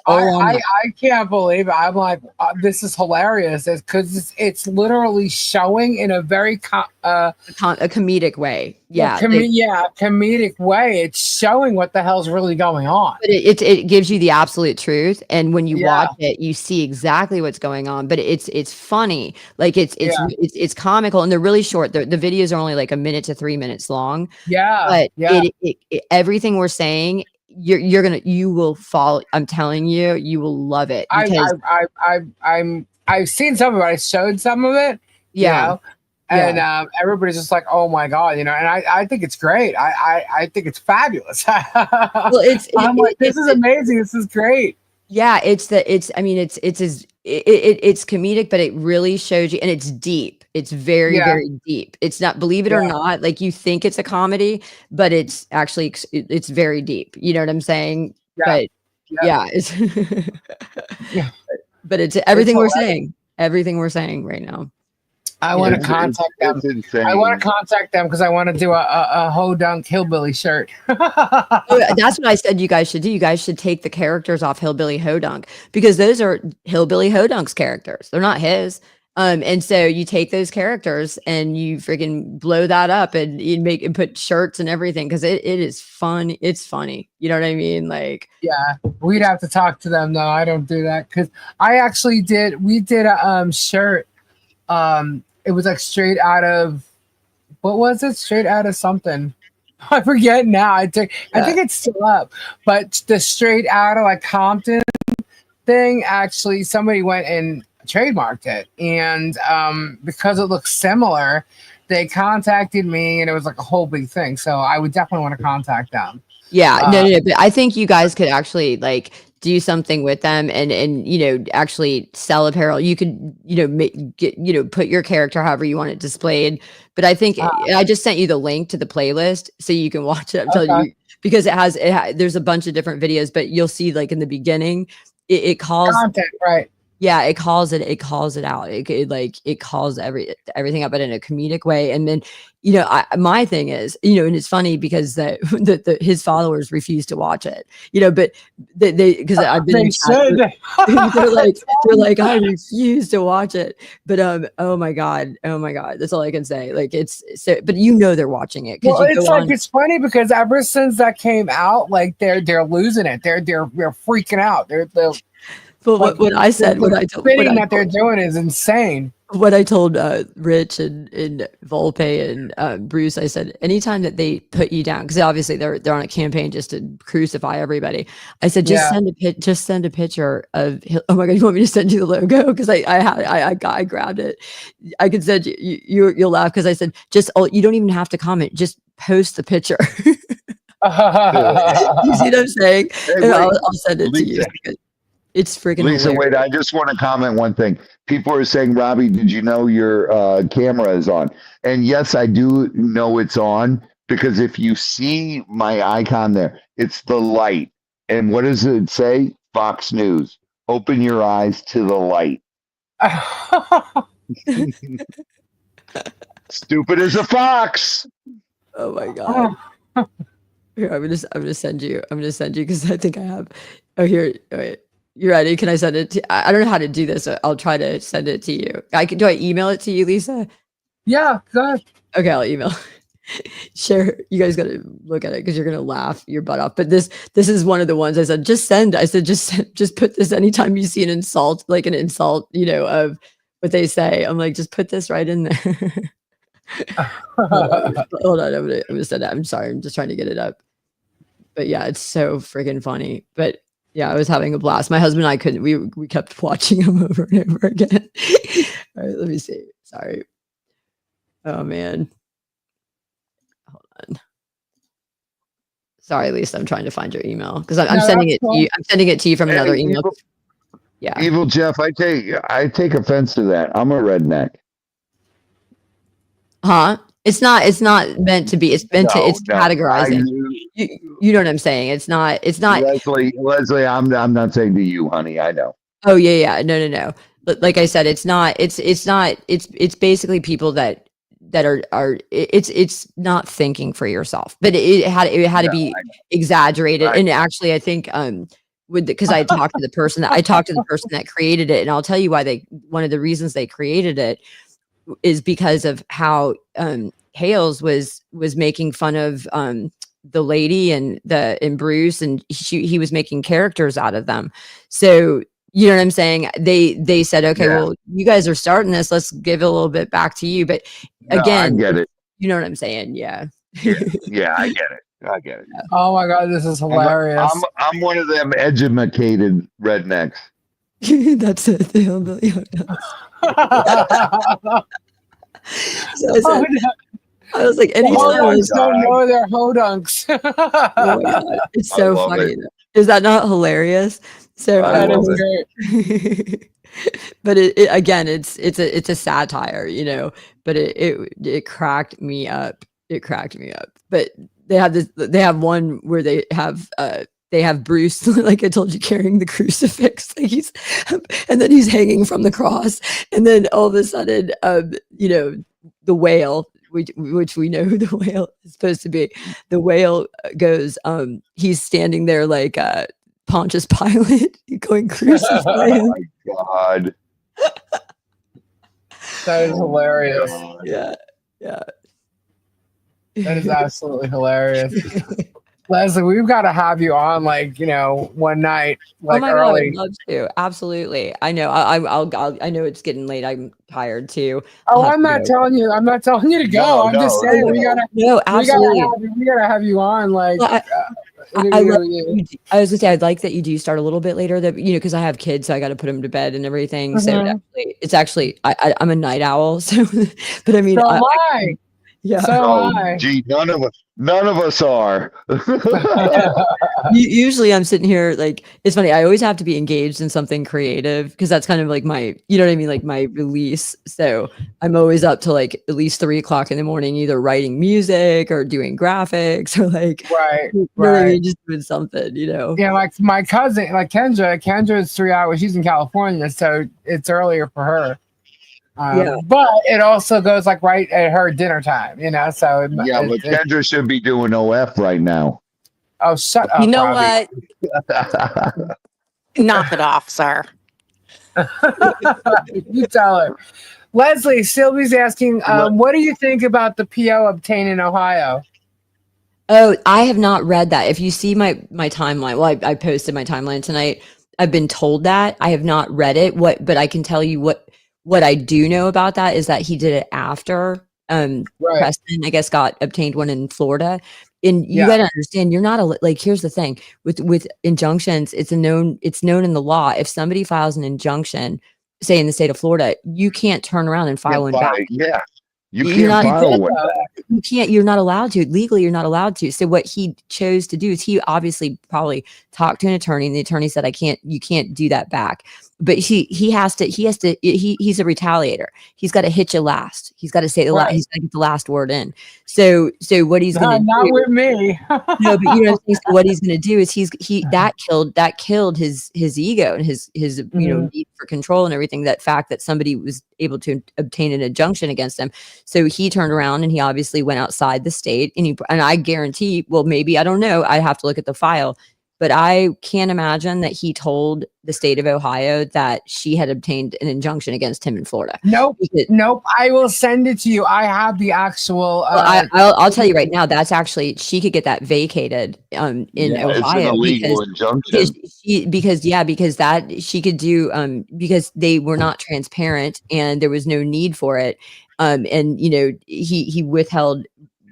all. I can't believe it. I'm like, this is hilarious. It's because it's literally showing in a very a comedic way. Yeah, comedic way. It's showing what the hell's really going on. But it gives you the absolute truth, and when you watch it, you see exactly what's going on. But it's funny, like it's comical, and they're really short. The videos are only like a minute to 3 minutes long. Yeah, but everything we're saying, you will fall. I'm telling you, you will love it. I've seen some of it. I showed some of it. And everybody's just like, oh my God, and I think it's great. I think it's fabulous. Well, I'm like, this is amazing. This is great. Yeah, it's comedic, but it really shows you, and it's deep. It's very, very deep. It's not, believe it or not, like you think it's a comedy, but it's actually, it's very deep. You know what I'm saying? But it's, but it's everything we're saying. Everything we're saying right now. I want to contact them. I want to contact them because I want to do a Hodunk Hillbilly shirt. That's what I said you guys should do. You guys should take the characters off Hillbilly Hodunk because those are Hillbilly Hodunk's characters. They're not his. And so you take those characters and you freaking blow that up and you make and put shirts and everything because it is fun. It's funny. You know what I mean? Like, yeah, we'd have to talk to them. No, I don't do that because I actually did. We did a shirt. It was like straight out of, what was it? Straight out of something. I forget now. I think it's still up. But the straight out of like Compton thing, actually, somebody went and trademarked it. And because it looks similar, they contacted me and it was like a whole big thing. So I would definitely want to contact them. Yeah, no, but I think you guys could actually like do something with them and actually sell apparel. You could put your character however you want it displayed. But I think I just sent you the link to the playlist so you can watch it. I'm telling you, because there's a bunch of different videos, but you'll see like in the beginning, it calls content, right? Yeah, it calls it out. It calls everything up, but in a comedic way. And then, my thing is, and it's funny because his followers refuse to watch it, but because I've been They should. they're like, I refuse to watch it. But oh my god, that's all I can say. Like it's so, but they're watching it. Well, it's funny because ever since that came out, like they're losing it. They're freaking out. They're But what I said, that they're doing is insane. What I told Rich and Volpe and Bruce, I said, anytime that they put you down, because obviously they're on a campaign just to crucify everybody. I said, just send a picture of. Oh my god, you want me to send you the logo? Because I grabbed it. I could send you'll laugh because I said, you don't even have to comment, just post the picture. You see what I'm saying? Hey, I'll send it to you. It's freaking Lisa, hilarious. wait, I just want to comment one thing. People are saying, Robbie, did you know your camera is on? And yes, I do know it's on, because if you see my icon there, it's the light. And what does it say? Fox News. Open your eyes to the light. Stupid as a fox. Oh my god. Here, I'm gonna send you because I think I have. Oh, here. Wait. You ready? Can I send it to? I don't know how to do this. So I'll try to send it to you. Do I email it to you, Lisa? Yeah, go ahead. Okay, I'll email. Share. You guys got to look at it because you're gonna laugh your butt off. But this is one of the ones I said. Just put this anytime you see an insult, of what they say. I'm like, just put this right in there. Hold on, I'm gonna send that. I'm sorry, I'm just trying to get it up. But yeah, it's so freaking funny. But yeah, I was having a blast. My husband and I couldn't. We kept watching him over and over again. All right, let me see. Sorry. Oh man. Hold on. Sorry, Lisa. I'm trying to find your email because I'm sending it to you. I'm sending it to you from another email. Yeah. Evil Jeff, I take offense to that. I'm a redneck. Huh? It's not meant to be. It's meant to. It's categorizing. You know what I'm saying? It's not. Leslie, I'm not saying to you, honey. I know. Oh yeah. No. But like I said, it's not. It's basically people that are. It's not thinking for yourself. But it had to be exaggerated. And actually, I think because I talked to the person that created it, and I'll tell you why one of the reasons they created it is because of how Hales was making fun of the lady and Bruce, and he was making characters out of them. So you know what I'm saying? They said, okay, well, you guys are starting this. Let's give it a little bit back to you. But again, I get it. You know what I'm saying? Yeah. Yeah, I get it. Yeah. Oh my god, this is hilarious. I'm one of them educated rednecks. That's it. The hillbilly. So I was like, anytime don't know their hodunks. Oh my god, it's so funny. Is that not hilarious? So that is great. But it again, it's a satire, But it cracked me up. It cracked me up. But they have one where they have Bruce, like I told you, carrying the crucifix, and then he's hanging from the cross, and then all of a sudden, the whale, which we know who the whale is supposed to be, the whale goes, he's standing there like Pontius Pilate, going crucify him. Oh my god, that is hilarious. Yeah. That is absolutely hilarious. Leslie, we've got to have you on, one night, early. God, I'd love to. Absolutely. I know. I know it's getting late. I'm tired too. I'm not telling you. I'm not telling you to go. I'm just saying we gotta. No, absolutely. We gotta have you on. I was gonna say I'd like that you do start a little bit later. That because I have kids, so I got to put them to bed and everything. So it's actually I'm a night owl. So, but I mean, Yeah. So am I. Gee, none of us are. Usually I'm sitting here like it's funny. I always have to be engaged in something creative because that's kind of like my, you know what I mean, like my release. So I'm always up to like at least 3 o'clock in the morning, either writing music or doing graphics or like Right, you know what I right. mean, just doing something, you know. Yeah, like my cousin, like Kendra is 3 hours. She's in California, so it's earlier for her. Yeah. But it also goes like right at her dinner time, you know. So Yeah, but Kendra should be doing OF right now. oh, shut up, You know Robbie. what? Knock it off, sir. You tell her. Leslie, Sylvie's asking, what do you think about the PO obtained in Ohio? Oh, I have not read that. If you see my timeline, well, I posted my timeline tonight. I've been told that. I have not read it. But I can tell you what I do know about that is that he did it after Preston, I guess, got obtained one in Florida. And you got to understand, you're not like, here's the thing with injunctions, it's known in the law. If somebody files an injunction, say in the state of Florida, you can't turn around and file one back. Yeah. You You're can't not, file one back. you can't, you're not allowed to. Legally, you're not allowed to. So what he chose to do is he obviously probably talked to an attorney and the attorney said, you can't do that back. But he's a retaliator. He's got to hit you last. He's got to say the last, he's got to get the last word in. So what he's going to not do, with me. no, but you know what he's going to do is that killed his ego and his you know, need for control and everything. That fact that somebody was able to obtain an injunction against him. So he turned around and he obviously went outside the state and I guarantee, well, maybe, I don't know, I have to look at the file, but I can't imagine that he told the state of Ohio that she had obtained an injunction against him in Florida. Nope. Nope. I will send it to you. I have the actual. I'll tell you right now. That's actually, she could get that vacated in Ohio. It's an illegal injunction. Because that she could do because they were not transparent and there was no need for it. And you know, he withheld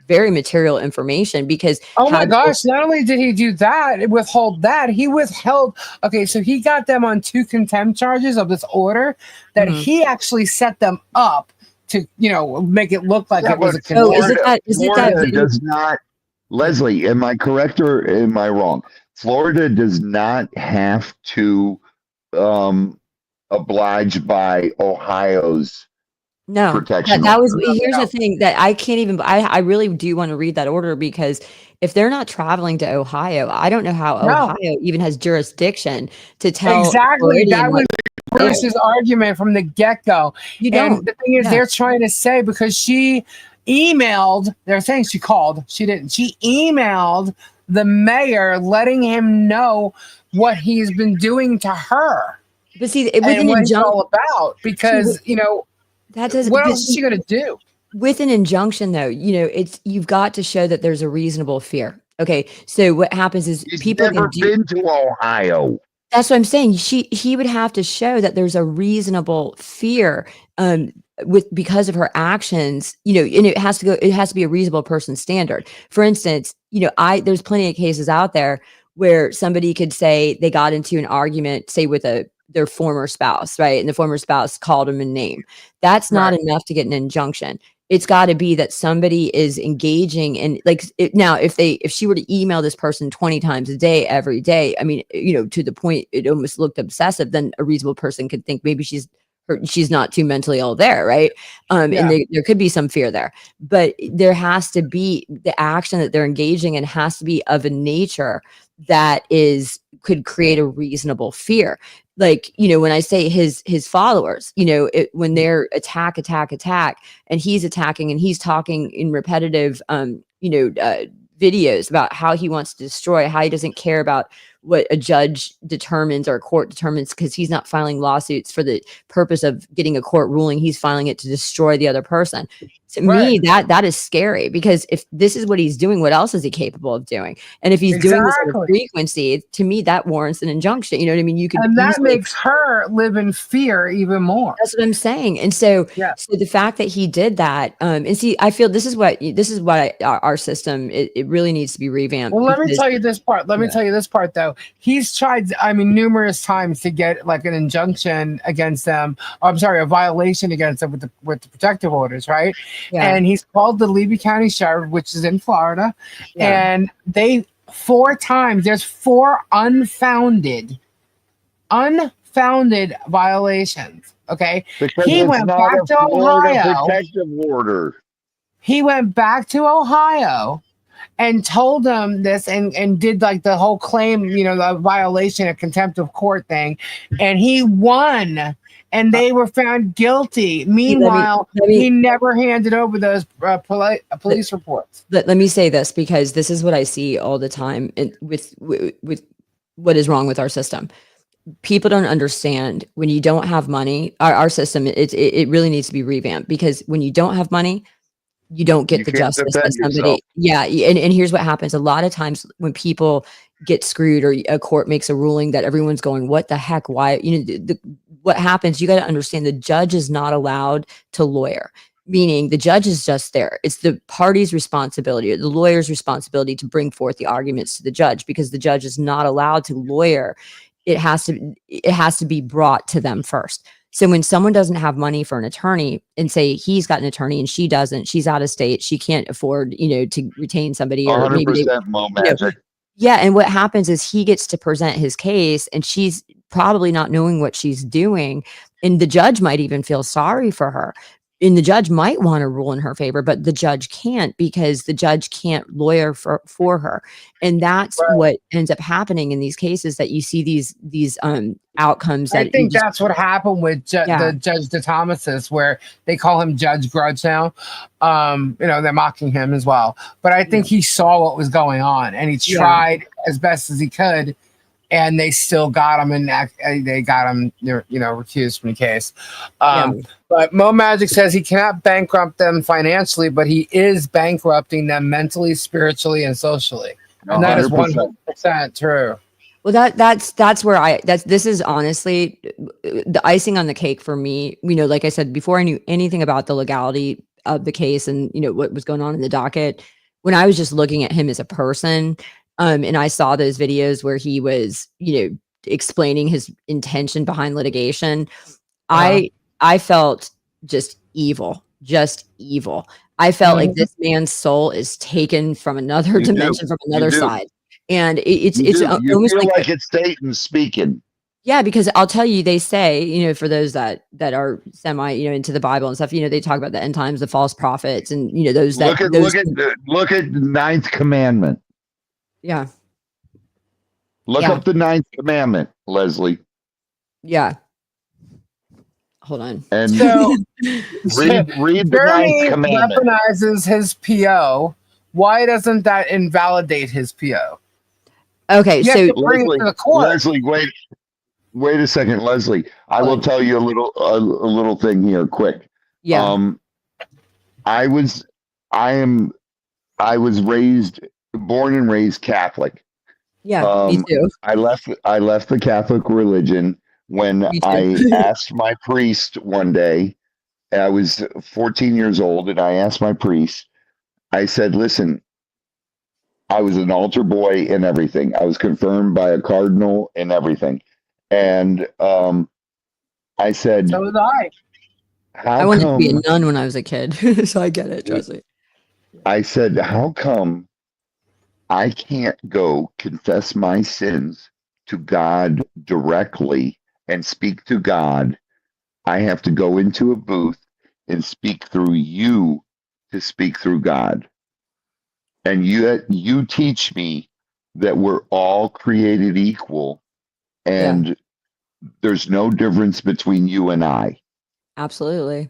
very material information because oh my gosh, not only did he do that, he withheld. Okay, so he got them on 2 contempt charges of this order that he actually set them up to, you know, make it look like it was a contempt. Florida does not, Leslie, am I correct or am I wrong? Florida does not have to oblige by Ohio's protection. That was, here's the thing that I can't even, I really do want to read that order because if they're not traveling to Ohio, I don't know how Ohio even has jurisdiction to tell. Exactly. That was Bruce's argument from the get-go. And the thing is, they're trying to say because she emailed, they're saying she called, she didn't. She emailed the mayor letting him know what he's been doing to her. But see, and what it's all about because, you know, that doesn't. What else is she going to do? With an injunction, though, you know, you've got to show that there's a reasonable fear. Okay, so what happens is people never been to Ohio. That's what I'm saying. He would have to show that there's a reasonable fear because of her actions, you know, and it has to be a reasonable person standard. For instance, you know, there's plenty of cases out there where somebody could say they got into an argument, say with their former spouse, right? And the former spouse called him a name. That's not enough to get an injunction. It's got to be that somebody is engaging in now, if she were to email this person 20 times a day, every day, I mean, you know, to the point it almost looked obsessive, then a reasonable person could think maybe she's not too mentally ill there, right? And there could be some fear there, but there has to be the action that they're engaging in has to be of a nature that could create a reasonable fear. Like, you know, when I say his followers, you know, when they're attack, and he's attacking and he's talking in repetitive, videos about how he wants to destroy, how he doesn't care about what a judge determines or a court determines because he's not filing lawsuits for the purpose of getting a court ruling. He's filing it to destroy the other person. To me, that is scary because if this is what he's doing, what else is he capable of doing? And if he's doing this at a frequency, to me, that warrants an injunction. You know what I mean? And that makes her live in fear even more. That's what I'm saying. And so, so the fact that he did that, and see, I feel this is what our system, it really needs to be revamped. Well, let me tell you this part. Let me tell you this part, though. He's tried, I mean, numerous times to get like an injunction against them. I'm sorry, a violation against them with the protective orders, right? Yeah. and he's called the Levy County Sheriff, which is in Florida, Yeah. and they 4 times. There's 4 unfounded violations. Okay, Because he it's went not back a to Florida Ohio. protective order. He went back to Ohio and told them this and did like the whole claim, the violation of contempt of court thing. And he won and they were found guilty. Meanwhile, he never handed over those police reports. Let me say this, because this is what I see all the time with what is wrong with our system. People don't understand when you don't have money, our system, it really needs to be revamped, because when you don't have money, you don't get You the can't justice that defend somebody, yourself. and here's what happens. A lot of times when people get screwed or a court makes a ruling that everyone's going, what the heck, why, what happens, you got to understand the judge is not allowed to lawyer, meaning the judge is just there. It's the party's responsibility or the lawyer's responsibility to bring forth the arguments to the judge, because the judge is not allowed to lawyer. It has to be brought to them first. So when someone doesn't have money for an attorney, and say he's got an attorney and she doesn't, she's out of state, she can't afford, to retain somebody, or maybe 100% Mo Magic. yeah. And what happens is he gets to present his case, and she's probably not knowing what she's doing. And the judge might even feel sorry for her. And the judge might want to rule in her favor, but the judge can't, because the judge can't lawyer for her. And that's what ends up happening in these cases, that you see these outcomes. I think that's what happened with the Judge DeThomas's, where they call him Judge Grudge now. They're mocking him as well. But I think he saw what was going on, and he tried as best as he could, and they still got him, and they got him, recused from the case. But Mo Magic says he cannot bankrupt them financially, but he is bankrupting them mentally, spiritually, and socially. And that is 100% true. Well, that's where this is honestly the icing on the cake for me. Like I said, before I knew anything about the legality of the case and, what was going on in the docket, when I was just looking at him as a person, and I saw those videos where he was, explaining his intention behind litigation, I felt just evil. I felt like this man's soul is taken from another dimension, from another side. And it's almost like it's Satan speaking. Yeah, because I'll tell you, they say, for those that are semi, into the Bible and stuff, they talk about the end times, the false prophets, and those that look at the 9th commandment. Yeah. Look up the 9th commandment, Leslie. Yeah. Hold on. And so, read the 9th commandment. Weaponizes his PO. Why doesn't that invalidate his PO? Okay, so Leslie, wait a second, Leslie. I will tell you a little thing here, quick. Yeah. I was born and raised Catholic. Yeah, me too. I left the Catholic religion when I asked my priest one day. I was 14 years old, and I asked my priest. I said, "Listen, I was an altar boy and everything. I was confirmed by a cardinal and everything." And I said, "So was I." I wanted to be a nun when I was a kid, so I get it. Trust me. I said, "How come I can't go confess my sins to God directly and speak to God? I have to go into a booth and speak through you to speak through God. And you teach me that we're all created equal, and there's no difference between you and I." Absolutely.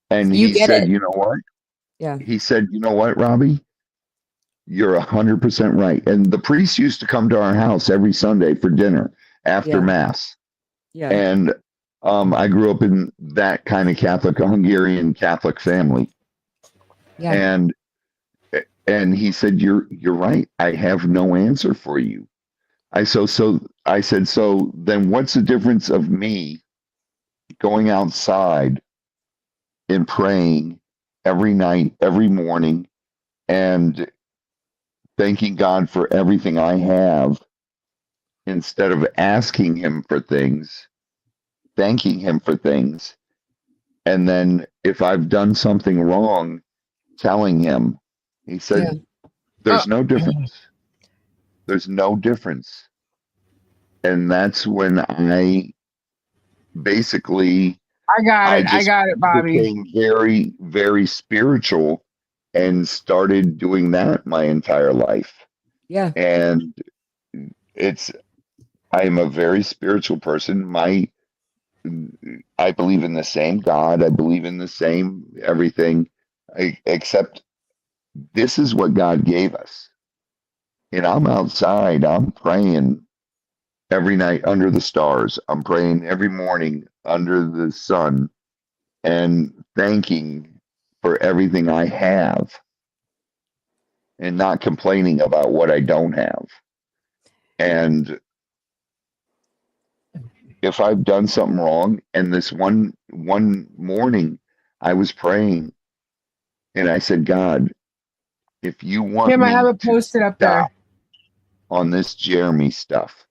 And he said, "You know what?" Yeah. He said, "You know what, Robbie? You're 100% right." And the priest used to come to our house every Sunday for dinner after Mass. Yeah. And I grew up in that kind of Hungarian Catholic family. Yeah. And he said, you're right. I have no answer for you. I said, so then what's the difference of me going outside and praying every night, every morning, and thanking God for everything I have, instead of asking him for things, thanking him for things, and then if I've done something wrong, telling him, he said, Yeah. there's no difference. There's no difference. And that's when I basically, I got it. I just got it, Bobby. became very, very spiritual and started doing that my entire life. Yeah. And I'm a very spiritual person. I believe in the same God. I believe in the same everything, except this is what God gave us. And I'm outside, I'm praying every night under the stars. I'm praying every morning under the sun and thanking for everything I have and not complaining about what I don't have. And if I've done something wrong, and this one morning I was praying and I said, God, if you want Kim, I have me it posted up there. stop on this Jeremy stuff,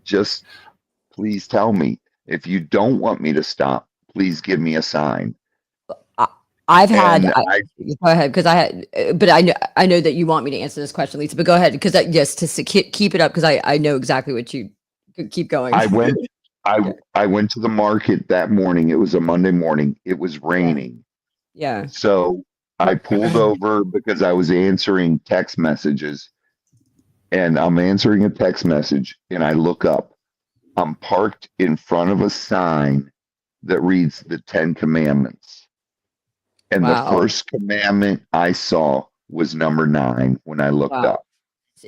just please tell me. If you don't want me to stop, please give me a sign. I've had. And Go ahead, because I had, but I know that you want me to answer this question, Lisa. But go ahead, because yes, to keep it up, because I know exactly what you keep going. I went to the market that morning. It was a Monday morning. It was raining. Yeah. So I pulled over because I was answering text messages, and I'm answering a text message, and I look up. I'm parked in front of a sign that reads the 10 Commandments. And the first commandment I saw was number 9 when I looked up.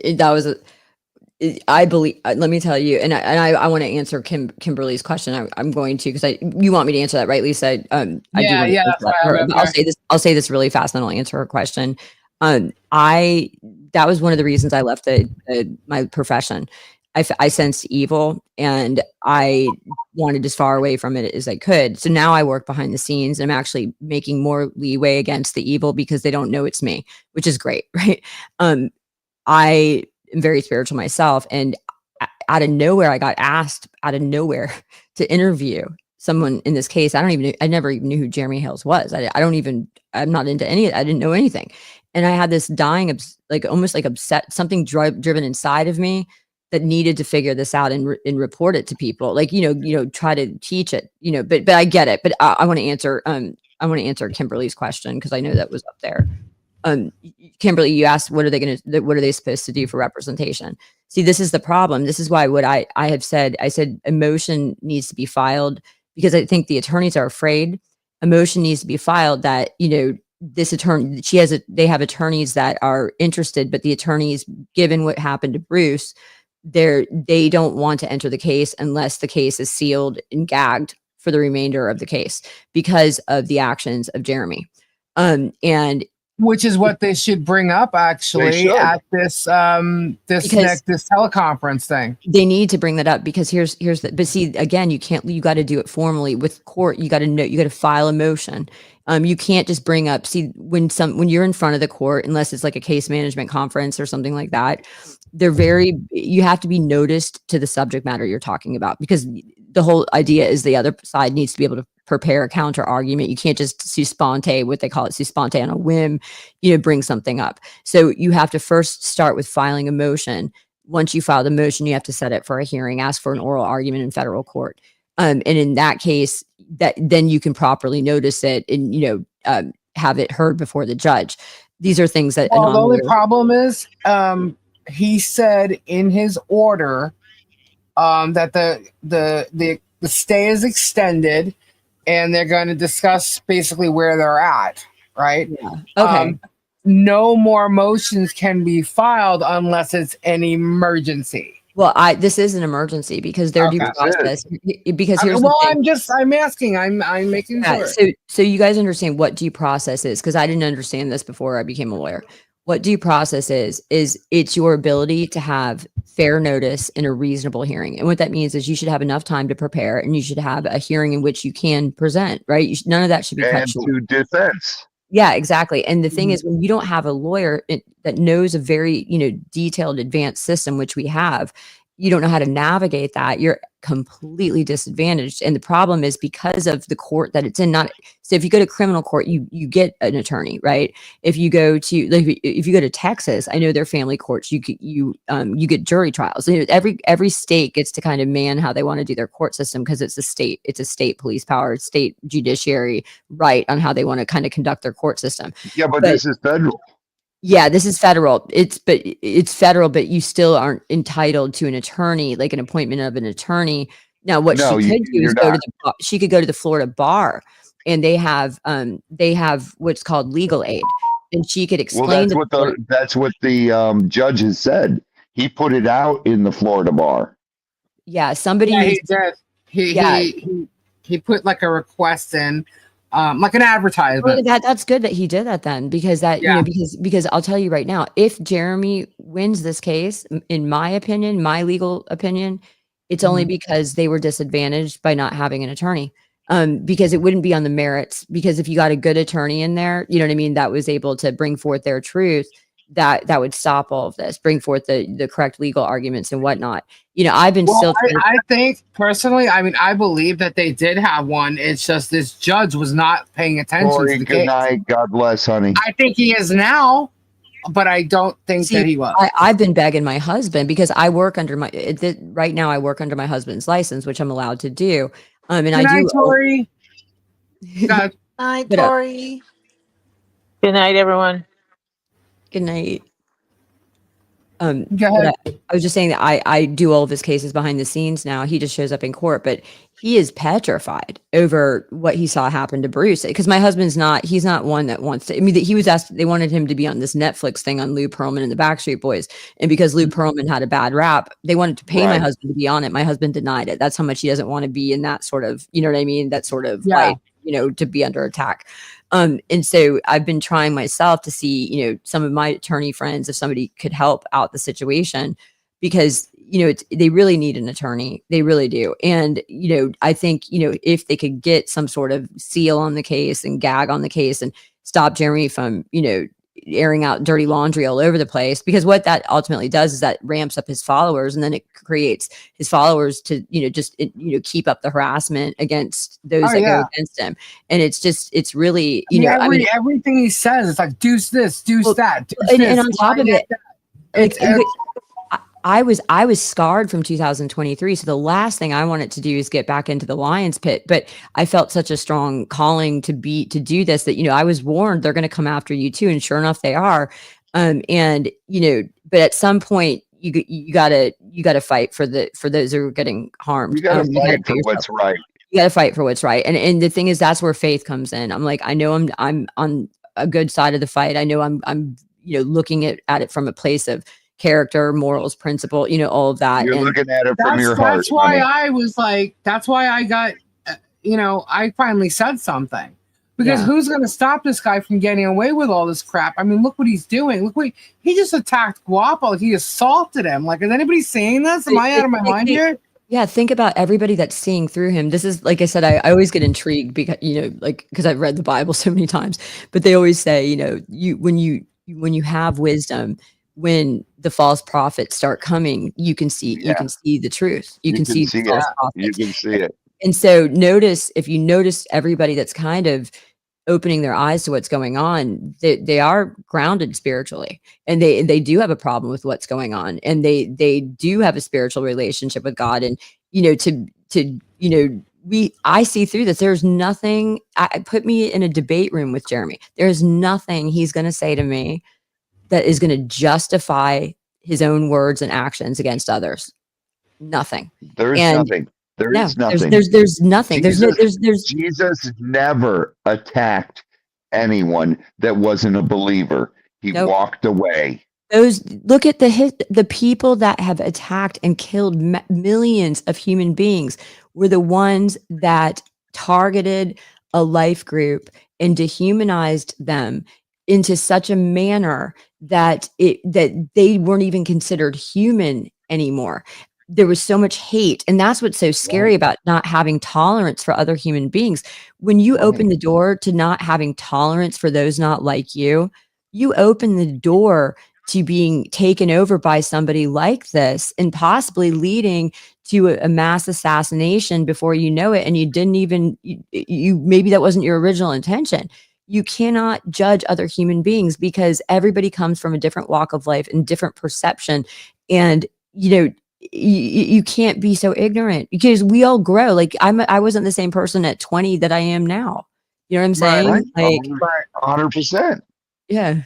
That was I believe. Let me tell you, and I want to answer Kimberly's question. I'm going to, because you want me to answer that, right, Lisa? I do. That's right. I'll say this really fast, and I'll answer her question. That was one of the reasons I left my profession. I sensed evil, and I wanted as far away from it as I could. So now I work behind the scenes, and I'm actually making more leeway against the evil because they don't know it's me, which is great, right? I am very spiritual myself, and out of nowhere, I got asked out of nowhere to interview someone in this case. I never even knew who Jeremy Hales was. I'm not into any, I didn't know anything. And I had this dying, almost like upset, something driven inside of me that needed to figure this out and report it to people, try to teach it, but I get it. But I want to answer Kimberly's question, because I know that was up there. Kimberly, you asked, what are they supposed to do for representation? See, this is the problem. This is why what I have said, I said a motion needs to be filed, because I think the attorneys are afraid. A motion needs to be filed that, this attorney, they have attorneys that are interested, but the attorneys, given what happened to Bruce, they don't want to enter the case unless the case is sealed and gagged for the remainder of the case because of the actions of Jeremy. And which is what they should bring up actually at this teleconference thing. They need to bring that up, because but see, again, you got to do it formally with court. You got to file a motion. You can't just bring up, when you're in front of the court, unless it's like a case management conference or something like that, you have to be noticed to the subject matter you're talking about, because the whole idea is the other side needs to be able to prepare a counter argument. You can't just what they call it, on a whim, bring something up. So you have to first start with filing a motion. Once you file the motion, you have to set it for a hearing, ask for an oral argument in federal court. And in that case, then you can properly notice it and, have it heard before the judge. These are things that. The only problem is, he said in his order, that the stay is extended, and they're going to discuss basically where they're at, right? Yeah. Okay. No more motions can be filed unless it's an emergency. Well, this is an emergency because their due process. Because here's I'm asking. I'm making sure. So you guys understand what due process is, because I didn't understand this before I became a lawyer. What due process is it's your ability to have fair notice in a reasonable hearing. And what that means is you should have enough time to prepare, and you should have a hearing in which you can present, right? None of that should be cut short. And to defense. Yeah, exactly. And the thing is, when you don't have a lawyer that knows a very, detailed advanced system, which we have, you don't know how to navigate that, you're completely disadvantaged. And the problem is because of the court that it's in. Not so if you go to criminal court, you get an attorney, right? If you go to if you go to Texas, I know their family courts, you get jury trials. Every state gets to kind of man how they want to do their court system because it's a state police power, state judiciary right on how they want to kind of conduct their court system. Yeah, but this is federal. Yeah, this is federal. It's federal, but you still aren't entitled to an attorney, like an appointment of an attorney. Now, what she could do is she could go to the Florida bar, and they have what's called legal aid, and she could explain. Well, that's what the judge has said. He put it out in the Florida bar. Yeah, somebody. Yeah, he did. He put like a request in. Like an advertisement. Well, that's good that he did that then, because because I'll tell you right now, if Jeremy wins this case, in my opinion, my legal opinion, it's only because they were disadvantaged by not having an attorney. Because it wouldn't be on the merits. Because if you got a good attorney in there, you know what I mean, that was able to bring forth their truth, that would stop all of this, bring forth the correct legal arguments and whatnot. You know, I've been I think personally, I mean, I believe that they did have one. It's just this judge was not paying attention to the good case. night. God bless, honey. I think he is now, but I don't think that he was. I've been begging my husband because I work under right now I work under my husband's license, which I'm allowed to do. And good I night, do. Tori. Good night, Tori. Good night, everyone. Good night. Go ahead. I was just saying that I do all of his cases behind the scenes now. He just shows up in court, but he is petrified over what he saw happen to Bruce. Because my husband's he's not one that wants to. I mean, he was asked, they wanted him to be on this Netflix thing on Lou Pearlman and the Backstreet Boys. And because Lou Pearlman had a bad rap, they wanted to pay my husband to be on it. My husband denied it. That's how much he doesn't want to be in that sort of, you know what I mean? That sort of life, you know, to be under attack. And so I've been trying myself to see, you know, some of my attorney friends, if somebody could help out the situation, because, you know, they really need an attorney. They really do. And, you know, I think, you know, if they could get some sort of seal on the case and gag on the case and stop Jeremy from, you know, airing out dirty laundry all over the place, because what that ultimately does is that ramps up his followers, and then it creates his followers to, you know, just, you know, keep up the harassment against those that go against him. And it's really, you know, everything he says, it's like, deuce this, deuce that. And on top of it, I was scarred from 2023. So the last thing I wanted to do is get back into the lion's pit. But I felt such a strong calling to do this, that, you know, I was warned they're going to come after you too. And sure enough, they are. And, you know, but at some point you gotta fight for those who are getting harmed. You gotta fight for what's right. You gotta fight for what's right. And the thing is, that's where faith comes in. I'm like, I know I'm on a good side of the fight. I know I'm, you know, looking at it from a place of character, morals, principle, you know, all of that. You're looking at it from your heart. That's why I was like, that's why I got, you know, I finally said something, because who's going to stop this guy from getting away with all this crap? I mean, look what he's doing. Look what he just attacked Guapo. He assaulted him. Like, is anybody saying this? Am I out of my mind here? Yeah, think about everybody that's seeing through him. This is, like I said, I always get intrigued because, you know, like, because I've read the Bible so many times, but they always say, you know, when you have wisdom, when the false prophets start coming, you can see the truth. You can see the false prophets. You can see it. And so if you notice everybody that's kind of opening their eyes to what's going on, they are grounded spiritually, and they do have a problem with what's going on, and they do have a spiritual relationship with God. And, you know, I see through this. There's nothing, put me in a debate room with Jeremy. There's nothing he's going to say to me that is going to justify his own words and actions against others. Nothing. There's nothing. There's nothing. There's nothing. Jesus never attacked anyone that wasn't a believer. He walked away. Look at the people that have attacked and killed millions of human beings were the ones that targeted a life group and dehumanized them into such a manner that they weren't even considered human anymore. There was so much hate. And that's what's so scary about not having tolerance for other human beings. When you open the door to not having tolerance for those not like you, you open the door to being taken over by somebody like this and possibly leading to a mass assassination before you know it. And you didn't even, you maybe that wasn't your original intention. You cannot judge other human beings because everybody comes from a different walk of life and different perception. And, you can't be so ignorant because we all grow. Like I wasn't the same person at 20 that I am now. You know what I'm saying? Right. Like, 100%. yeah.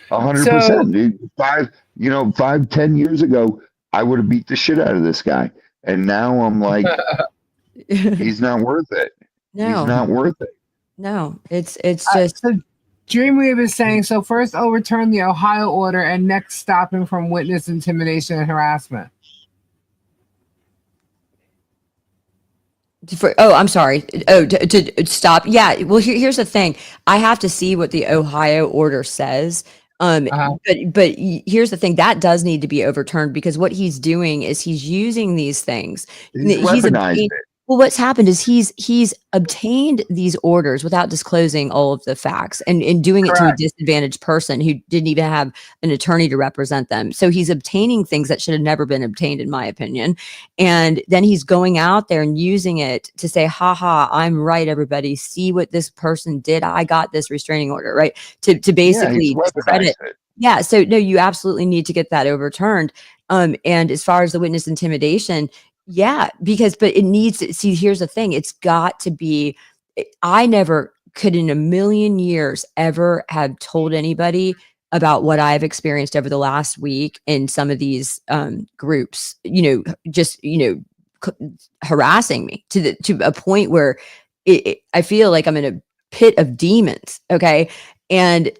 100%, dude. 5-10 years ago, I would have beat the shit out of this guy. And now I'm like, he's not worth it. No. He's not worth it. No, it's just. So Dreamweave is saying, so first overturn the Ohio order and next stop him from witness intimidation and harassment. I'm sorry. To stop. Yeah. Well, here's the thing. I have to see what the Ohio order says. But here's the thing that does need to be overturned because what he's doing is he's using these things. He's weaponized it. Well, what's happened is he's obtained these orders without disclosing all of the facts and doing it to a disadvantaged person who didn't even have an attorney to represent them. So he's obtaining things that should have never been obtained, in my opinion. And then he's going out there and using it to say, ha, I'm right, everybody. See what this person did. I got this restraining order, right? To basically discredit it. Yeah. So no, you absolutely need to get that overturned. And as far as the witness intimidation, yeah, but it needs to see, here's the thing. It's got to be, I never could in a million years ever have told anybody about what I've experienced over the last week in some of these groups, harassing me to a point where I feel like I'm in a pit of demons. Okay. And,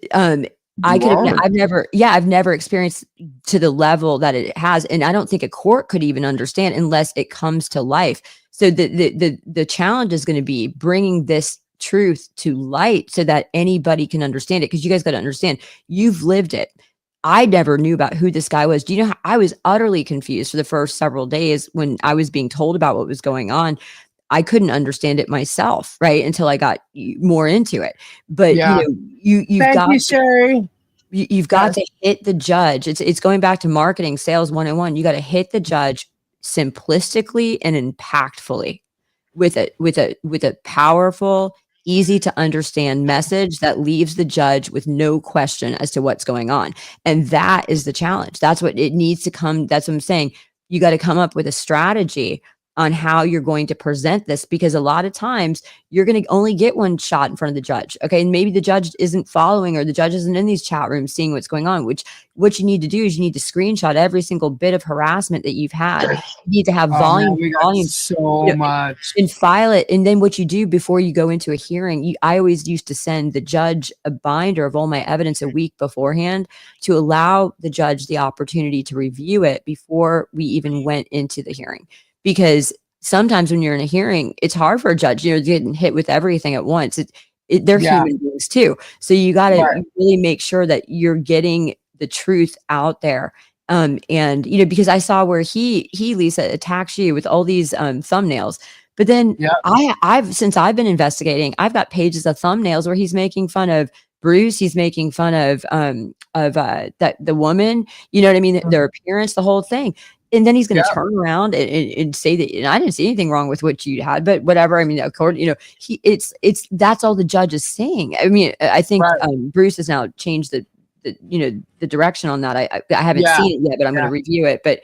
I've never experienced to the level that it has. And I don't think a court could even understand unless it comes to life. So the challenge is going to be bringing this truth to light so that anybody can understand it. Cause you guys got to understand, you've lived it. I never knew about who this guy was. Do you know how I was utterly confused for the first several days when I was being told about what was going on? I couldn't understand it myself, right? Until I got more into it. But you've got to hit the judge. It's going back to marketing, sales 101. You got to hit the judge simplistically and impactfully with a powerful, easy to understand message that leaves the judge with no question as to what's going on. And that is the challenge. That's what it needs to come. That's what I'm saying. You got to come up with a strategy on how you're going to present this, because a lot of times you're going to only get one shot in front of the judge. Okay. And maybe the judge isn't following, or the judge isn't in these chat rooms seeing what's going on, which what you need to do is you need to screenshot every single bit of harassment that you've had. You need to have volume much and file it. And then what you do before you go into a hearing, I always used to send the judge a binder of all my evidence a week beforehand to allow the judge the opportunity to review it before we even went into the hearing. Because sometimes when you're in a hearing, it's hard for a judge, getting hit with everything at once. They're human beings too. So you got to really make sure that you're getting the truth out there. And, because I saw where he Lisa attacks you with all these thumbnails. But then since I've been investigating, I've got pages of thumbnails where he's making fun of Bruce. He's making fun of the woman, you know what I mean? Their appearance, the whole thing. And then he's going to turn around and say that, and I didn't see anything wrong with what you had, but whatever. I mean, according, that's all the judge is saying. I mean, I think Bruce has now changed the direction on that. I haven't seen it yet, but I'm going to review it. But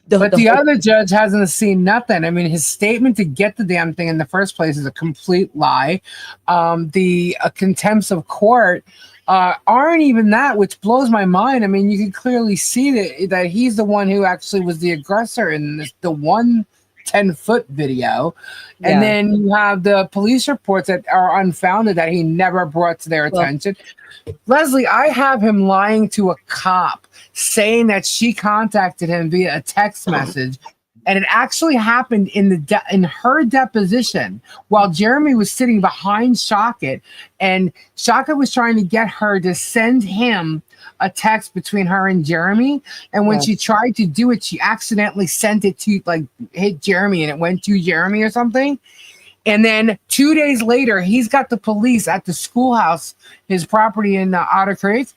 the other judge hasn't seen nothing. I mean, his statement to get the damn thing in the first place is a complete lie. The contempts of court aren't even that, which blows my mind. I mean, you can clearly see that he's the one who actually was the aggressor in the 10-foot video. And then you have the police reports that are unfounded that he never brought to their attention. Leslie, I have him lying to a cop saying that she contacted him via a text message. And it actually happened in her deposition while Jeremy was sitting behind Shockett, and Shockett was trying to get her to send him a text between her and Jeremy. And when she tried to do it, she accidentally sent it to hit Jeremy, and it went to Jeremy or something. And then 2 days later, he's got the police at the schoolhouse, his property in Otter Creek.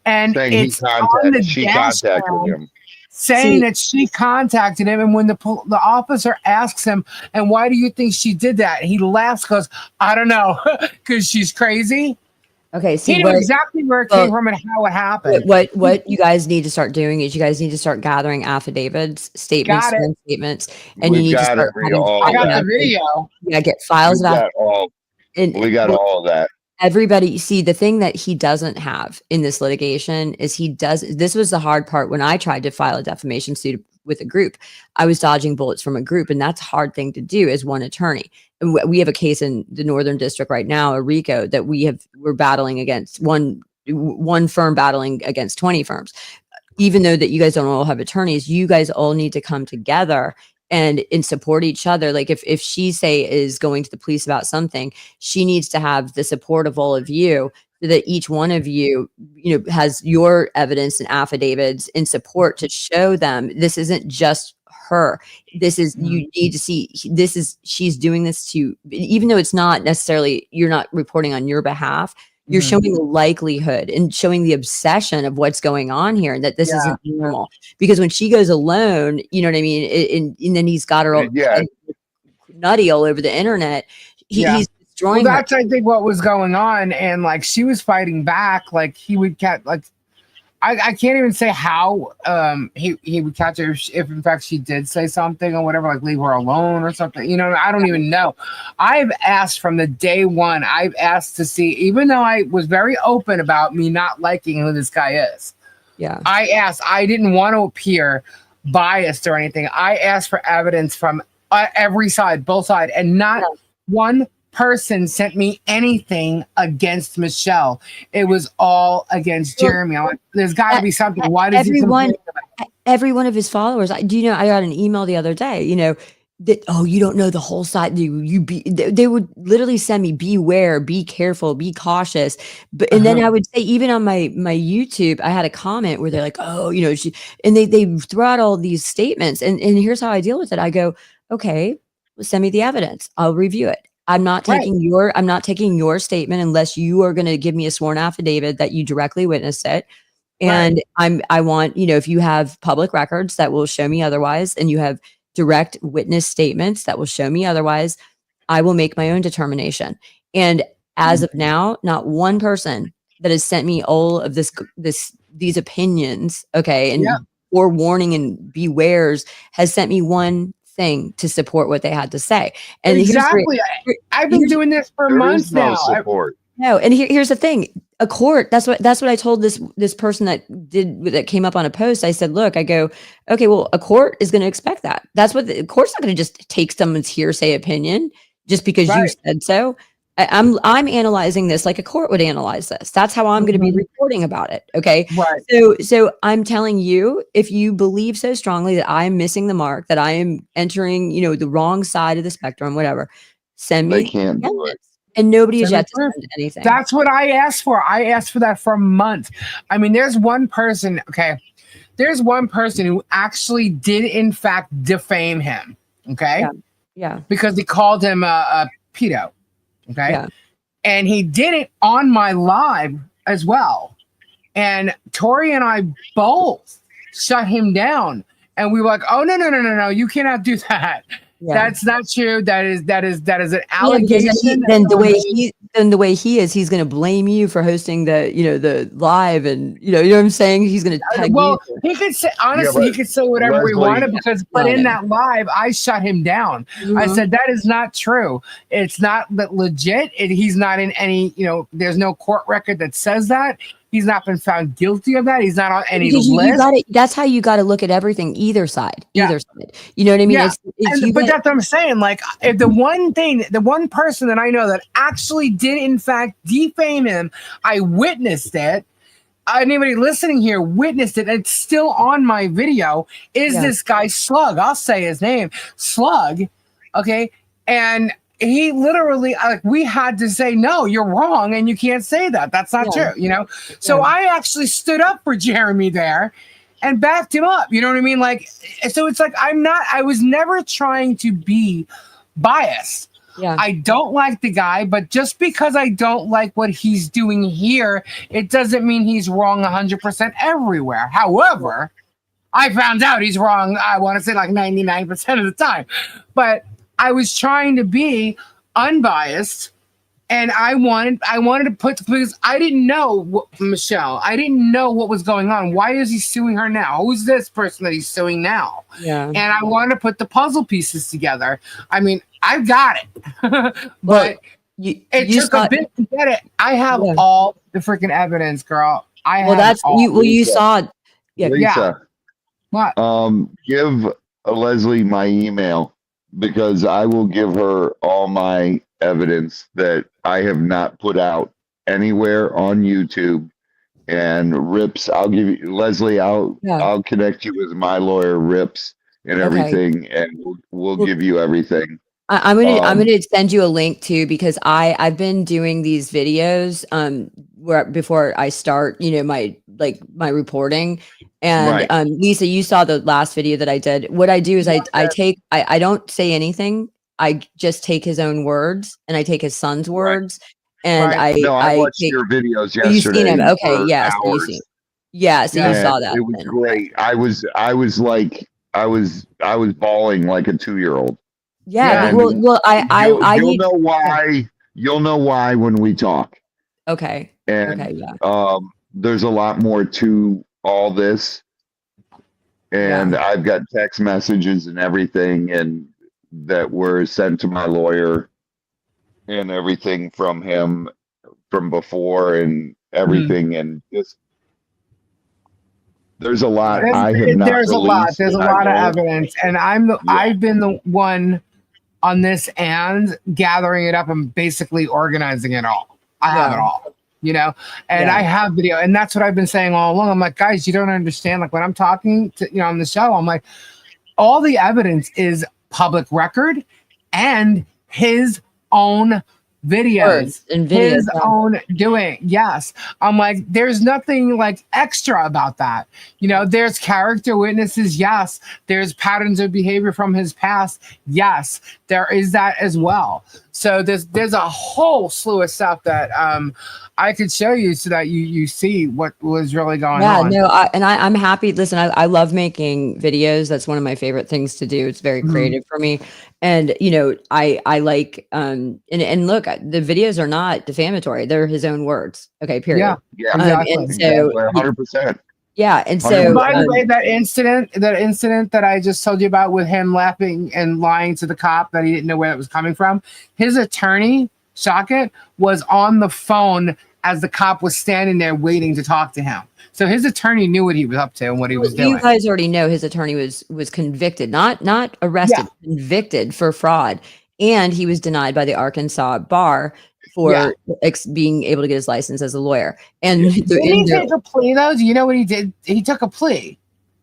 and saying it's on the she dash contacted cam him. saying See- that she contacted him. And when the officer asks him, and why do you think she did that? He laughs, goes, I don't know, because she's crazy. Okay, He see knew exactly where it came from and how it happened. what you guys need to start doing is you guys need to start gathering affidavits, statements, Got it. sworn statements, and We you need to got start having all I got that. the video. Yeah, get files We of got all. and We got all that. everybody. See, the thing that he doesn't have in this litigation is this was the hard part when I tried to file a defamation suit with a group. I was dodging bullets from a group, and that's a hard thing to do as one attorney. And we have a case in the Northern District right now, a RICO, that we're battling against one firm battling against 20 firms. Even though that you guys don't all have attorneys, you guys all need to come together and support each other. Like if she is going to the police about something, she needs to have the support of all of you, so that each one of you, has your evidence and affidavits in support to show them this isn't just her. This is, you need to see, she's doing this to, even though it's not necessarily, you're not reporting on your behalf, you're showing the likelihood and showing the obsession of what's going on here, and that this isn't normal. Because when she goes alone, you know what I mean? And then he's got her all nutty all over the internet. He's destroying her. That's, I think, what was going on. And like, she was fighting back. Like, he would catch, like, I can't even say how he would catch her if in fact she did say something or whatever, like leave her alone or something. I don't even know. I've asked from the day one. I've asked to see, even though I was very open about me not liking who this guy is. Yeah. I asked. I didn't want to appear biased or anything. I asked for evidence from every side, both sides, and not one person sent me anything against Michelle. It was all against Jeremy. I'm like, there's got to be something. Why does every one of his followers? I got an email the other day. That, oh, you don't know the whole side. They would literally send me, beware, be careful, be cautious. But and then I would say, even on my YouTube, I had a comment where they're like, oh, and they throw out all these statements, and here's how I deal with it. I go, okay, well, send me the evidence. I'll review it. I'm not taking your statement unless you are going to give me a sworn affidavit that you directly witnessed it. And I want, if you have public records that will show me otherwise, and you have direct witness statements that will show me otherwise, I will make my own determination. And as of now, not one person that has sent me all of these opinions, and forewarning and bewares, has sent me one thing to support what they had to say. And exactly, I've been doing this for months now. Support. No, and here's the thing: a court. That's what I told this person that came up on a post. I said, look, I go, okay, well, a court is going to expect that. That's what the court's not going to just take someone's hearsay opinion just because you said so. I'm analyzing this like a court would analyze this. That's how I'm going to be reporting about it. Okay. Right. So I'm telling you, if you believe so strongly that I'm missing the mark, that I am entering, the wrong side of the spectrum, whatever, send me. They can't do it. And nobody has yet to send anything. That's what I asked for. I asked for that for months. I mean, there's one person. Okay. There's one person who actually did in fact defame him. Okay. Yeah. Because he called him a pedo. Okay. Yeah. And he did it on my live as well. And Tori and I both shut him down. And we were like, oh, no. You cannot do that. Yeah. That's not true. That is an allegation. Then the way he is, he's going to blame you for hosting the live, and you know what I'm saying. He's going to tag you. He could say honestly, he could say whatever he wanted but in that live, I shut him down. I said that is not true. It's not legit. He's not in any. There's no court record that says that. He's not been found guilty of that. He's not on any list. That's how you got to look at everything. Either side. Either side. You know what I mean? Yeah. But that's what I'm saying. Like, if the one person that I know that actually did in fact defame him, I witnessed it. Anybody listening here witnessed it. It's still on my video. Is this guy Slug? I'll say his name, Slug. Okay, and he literally, we had to say, no, you're wrong, and you can't say that. That's not true, So I actually stood up for Jeremy there and backed him up. You know what I mean? Like, so it's like I was never trying to be biased. Yeah. I don't like the guy, but just because I don't like what he's doing here, it doesn't mean he's wrong 100% everywhere. However, I found out he's wrong, I want to say like 99% of the time. But I was trying to be unbiased, and I wanted to put, because I didn't know Michelle. I didn't know what was going on. Why is he suing her now? Who's this person that he's suing now? Yeah. And I wanted to put the puzzle pieces together. I mean, I've got it, but Well, it took a bit to get it. I have Yeah. all the freaking evidence, girl. I Well, have that's all. you. Well, you Lisa. saw. Yeah. Lisa, What? give Leslie my email, because I will give her all my evidence that I have not put out anywhere on YouTube. And Rips, I'll give you, Leslie, I'll connect you with my lawyer, Rips, and Okay. everything, and we'll give you everything. I'm gonna send you a link too, because I've been doing these videos where before I start, my reporting. And Right. Lisa, you saw the last video that I did. What I do is I don't say anything. I just take his own words, and I take his son's words, and No, I watched take, your videos Oh, you've seen yesterday him. Okay, for yeah. So hours. so you saw And that. it was then. great. I was bawling like a 2-year-old. Yeah. And Well, you'll know why. You'll know why when we talk. Okay. And Okay. Yeah. there's a lot more to all this. And Yeah. I've got text messages and everything, and that were sent to my lawyer, and everything from him from before, and everything, and just there's a lot I have not There's a lot. released, There's a and I lot of won't. evidence, and I've been the one on this end gathering it up and basically organizing it all. I have it all, and I have video, and that's what I've been saying all along. I'm like, guys, you don't understand. Like when I'm talking to on the show, I'm like, all the evidence is public record and his own videos Words and videos, his own doing. Yes, I'm like, there's nothing like extra about that. There's character witnesses. Yes, there's patterns of behavior from his past. Yes, there is that as well. So there's a whole slew of stuff that I could show you so that you see what was really going on. No, I'm happy. Listen, I love making videos. That's one of my favorite things to do. It's very creative for me. And, I like, and look, the videos are not defamatory. They're his own words. Okay. Period. Yeah. Exactly. And so 100%. Yeah. And so, And by the way, that incident that I just told you about with him laughing and lying to the cop that he didn't know where it was coming from, his attorney, Shockett, was on the phone as the cop was standing there waiting to talk to him. So his attorney knew what he was up to and what he was doing. You guys already know his attorney was convicted, not arrested, convicted for fraud. And he was denied by the Arkansas bar for being able to get his license as a lawyer. And did he take a plea though? Do you know what he did? He took a plea.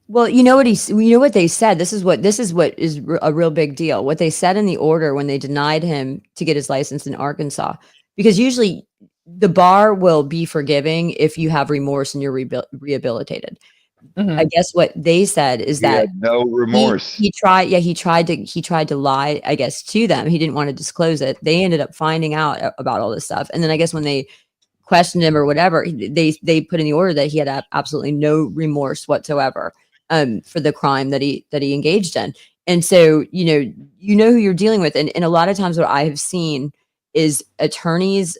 Well, you know what they said. This is what is a real big deal. What they said in the order when they denied him to get his license in Arkansas, because usually the bar will be forgiving if you have remorse and you're rehabilitated. I guess what they said is that no remorse. He tried to lie, I guess, to them. He didn't want to disclose it. They ended up finding out about all this stuff. And then I guess when they questioned him or whatever, they put in the order that he had absolutely no remorse whatsoever for the crime that he engaged in. And so, you know who you're dealing with. And a lot of times what I have seen is attorneys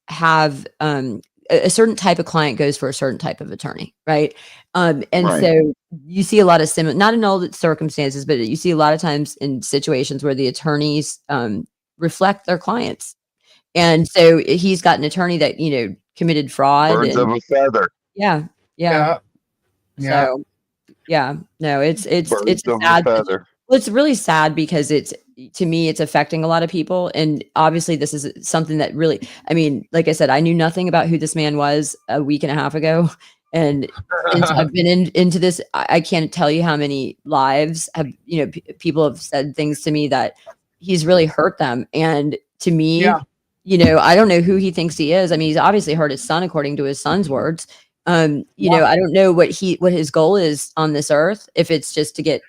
have a certain type of client goes for a certain type of attorney, right? So you see a lot of similar, not in all the circumstances, but you see a lot of times in situations where the attorneys reflect their clients. And so he's got an attorney that committed fraud. Birds of a feather. Yeah. So no, it's sad. Well, it's really sad because to me, it's affecting a lot of people. And obviously this is something that really, I mean, like I said, I knew nothing about who this man was a week and a half ago. And since I've been into this, I can't tell you how many lives have, people have said things to me that he's really hurt them. And to me, I don't know who he thinks he is. I mean, he's obviously hurt his son, according to his son's words. I don't know what his goal is on this earth. If it's just to get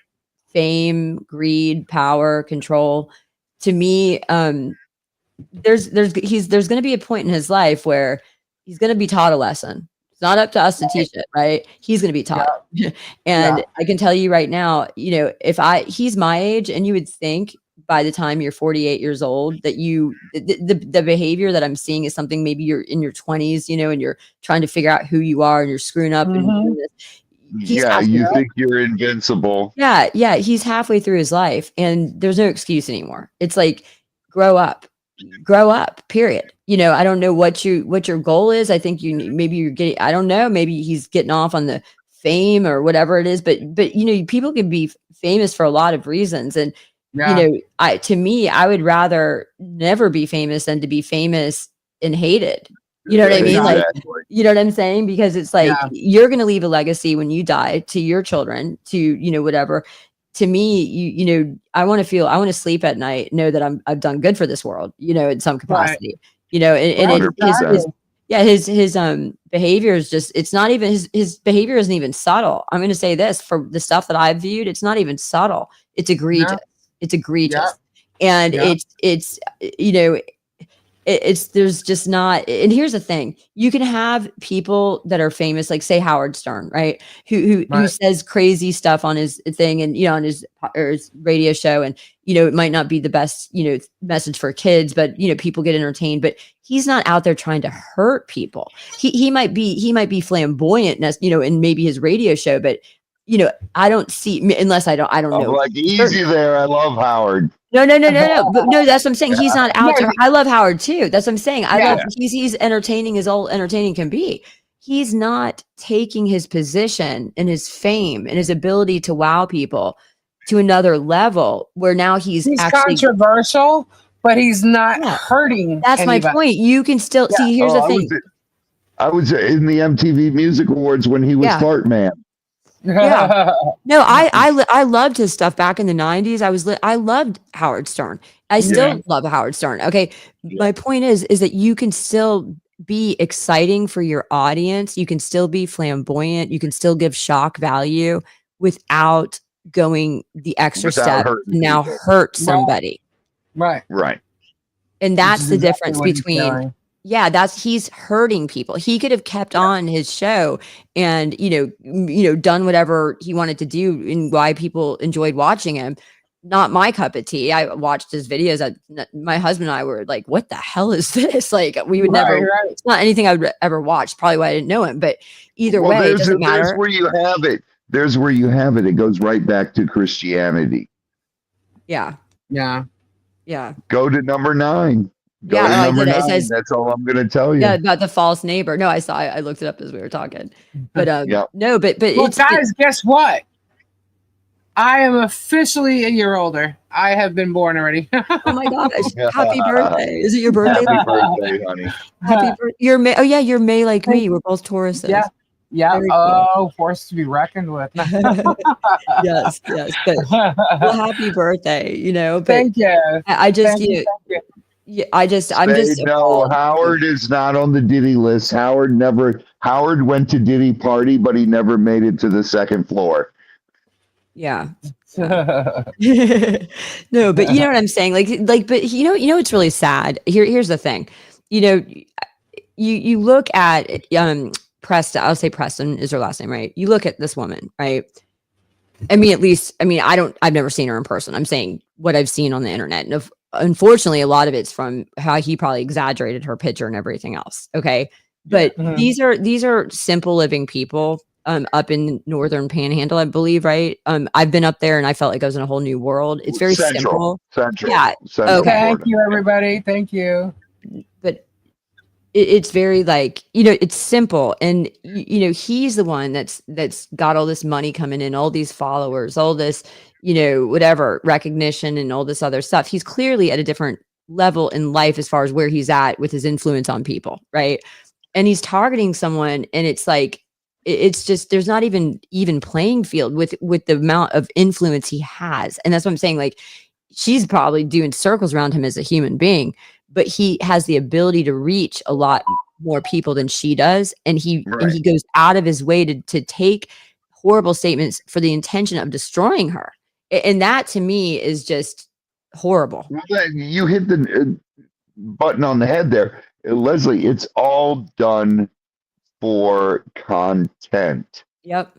fame, greed, power, control. To me, there's going to be a point in his life where he's going to be taught a lesson. It's not up to us to teach it, right? He's going to be taught. And I can tell you right now, you know, he's my age, and you would think by the time you're 48 years old that the behavior that I'm seeing is something maybe you're in your 20s, you know, and you're trying to figure out who you are and you're screwing up and doing this. You think you're invincible. Yeah, he's halfway through his life and there's no excuse anymore. It's like grow up, period. You know, I don't know what your goal is. I think maybe you're getting, I don't know, maybe he's getting off on the fame or whatever it is, but you know, people can be famous for a lot of reasons. And you know, I would rather never be famous than to be famous and hated. You know what I mean? Like, you know what I'm saying? Because it's like, you're going to leave a legacy when you die to your children, to, you know, whatever. To me, you know, I want to sleep at night, know that I've done good for this world, you know, in some capacity, you know, and his behavior is just, it's not even, his behavior isn't even subtle. I'm going to say this, for the stuff that I've viewed, it's not even subtle. It's egregious. It's egregious. And it's, you know, there's just not, and here's the thing, you can have people that are famous, like say Howard Stern, right? Who says crazy stuff on his thing and, you know, on his radio show. And, you know, it might not be the best, you know, message for kids, but, you know, people get entertained, but he's not out there trying to hurt people. He might be flamboyant, you know, in maybe his radio show, but, you know, I don't see, unless I don't know. Like easy there. I love Howard. No. But no, that's what I'm saying. He's not out there. I love Howard too. That's what I'm saying. He's entertaining as all entertaining can be. He's not taking his position and his fame and his ability to wow people to another level where now he's actually controversial, but he's not hurting. That's anybody. My point. You can still see, here's the thing. I was in the MTV Music Awards when he was Fart Man. Yeah. No, I loved his stuff back in the 90s. I loved Howard Stern. I still love Howard Stern. Okay. My point is that you can still be exciting for your audience. You can still be flamboyant. You can still give shock value without going the extra step to now hurt somebody. Right. And that's the difference between he's hurting people. He could have kept on his show and, you know, done whatever he wanted to do and why people enjoyed watching him. Not my cup of tea. I watched his videos. My husband and I were like, what the hell is this? Like, we would never, it's not anything I would ever watch. Probably why I didn't know him, but either way, it doesn't matter. There's where you have it. There's where you have it. It goes right back to Christianity. Yeah. Go to number 9. It says, that's all I'm going to tell you. Yeah, about the false neighbor. No, I looked it up as we were talking. But no, but well, guys, guess what? I am officially a year older. I have been born already. Oh my gosh! Happy birthday! Is it your birthday? Happy birthday, honey. Happy birthday! You're May. Oh yeah, you're May like me. We're both Tauruses. Yeah. Oh, forced to be reckoned with. Yes. But well, happy birthday! You know. But thank you. I just thank you. Yeah, I'm just no. Howard is not on the Diddy list. Howard went to Diddy party, but he never made it to the second floor. Yeah. No, but you know what I'm saying? Like, but you know, it's really sad. Here's the thing. You know, you look at Preston. I'll say Preston is her last name, right? You look at this woman, right? I've never seen her in person. I'm saying what I've seen on the internet. And unfortunately, a lot of it's from how he probably exaggerated her picture and everything else. Okay. But these are simple living people up in Northern Panhandle, I believe, right? I've been up there and I felt like I was in a whole new world. It's very simple. Central. Yeah. Central okay. Thank you, everybody. Thank you. But it's very like, you know, it's simple. And, you know, he's the one that's got all this money coming in, all these followers, all this, you know, whatever recognition and all this other stuff. He's clearly at a different level in life as far as where he's at with his influence on people. Right. And he's targeting someone and it's like, it's just, there's not even playing field with the amount of influence he has. And that's what I'm saying. Like, she's probably doing circles around him as a human being, but he has the ability to reach a lot more people than she does. And he goes out of his way to take horrible statements for the intention of destroying her. And that to me is just horrible. Well, you hit button on the head there. Leslie, it's all done for content. Yep.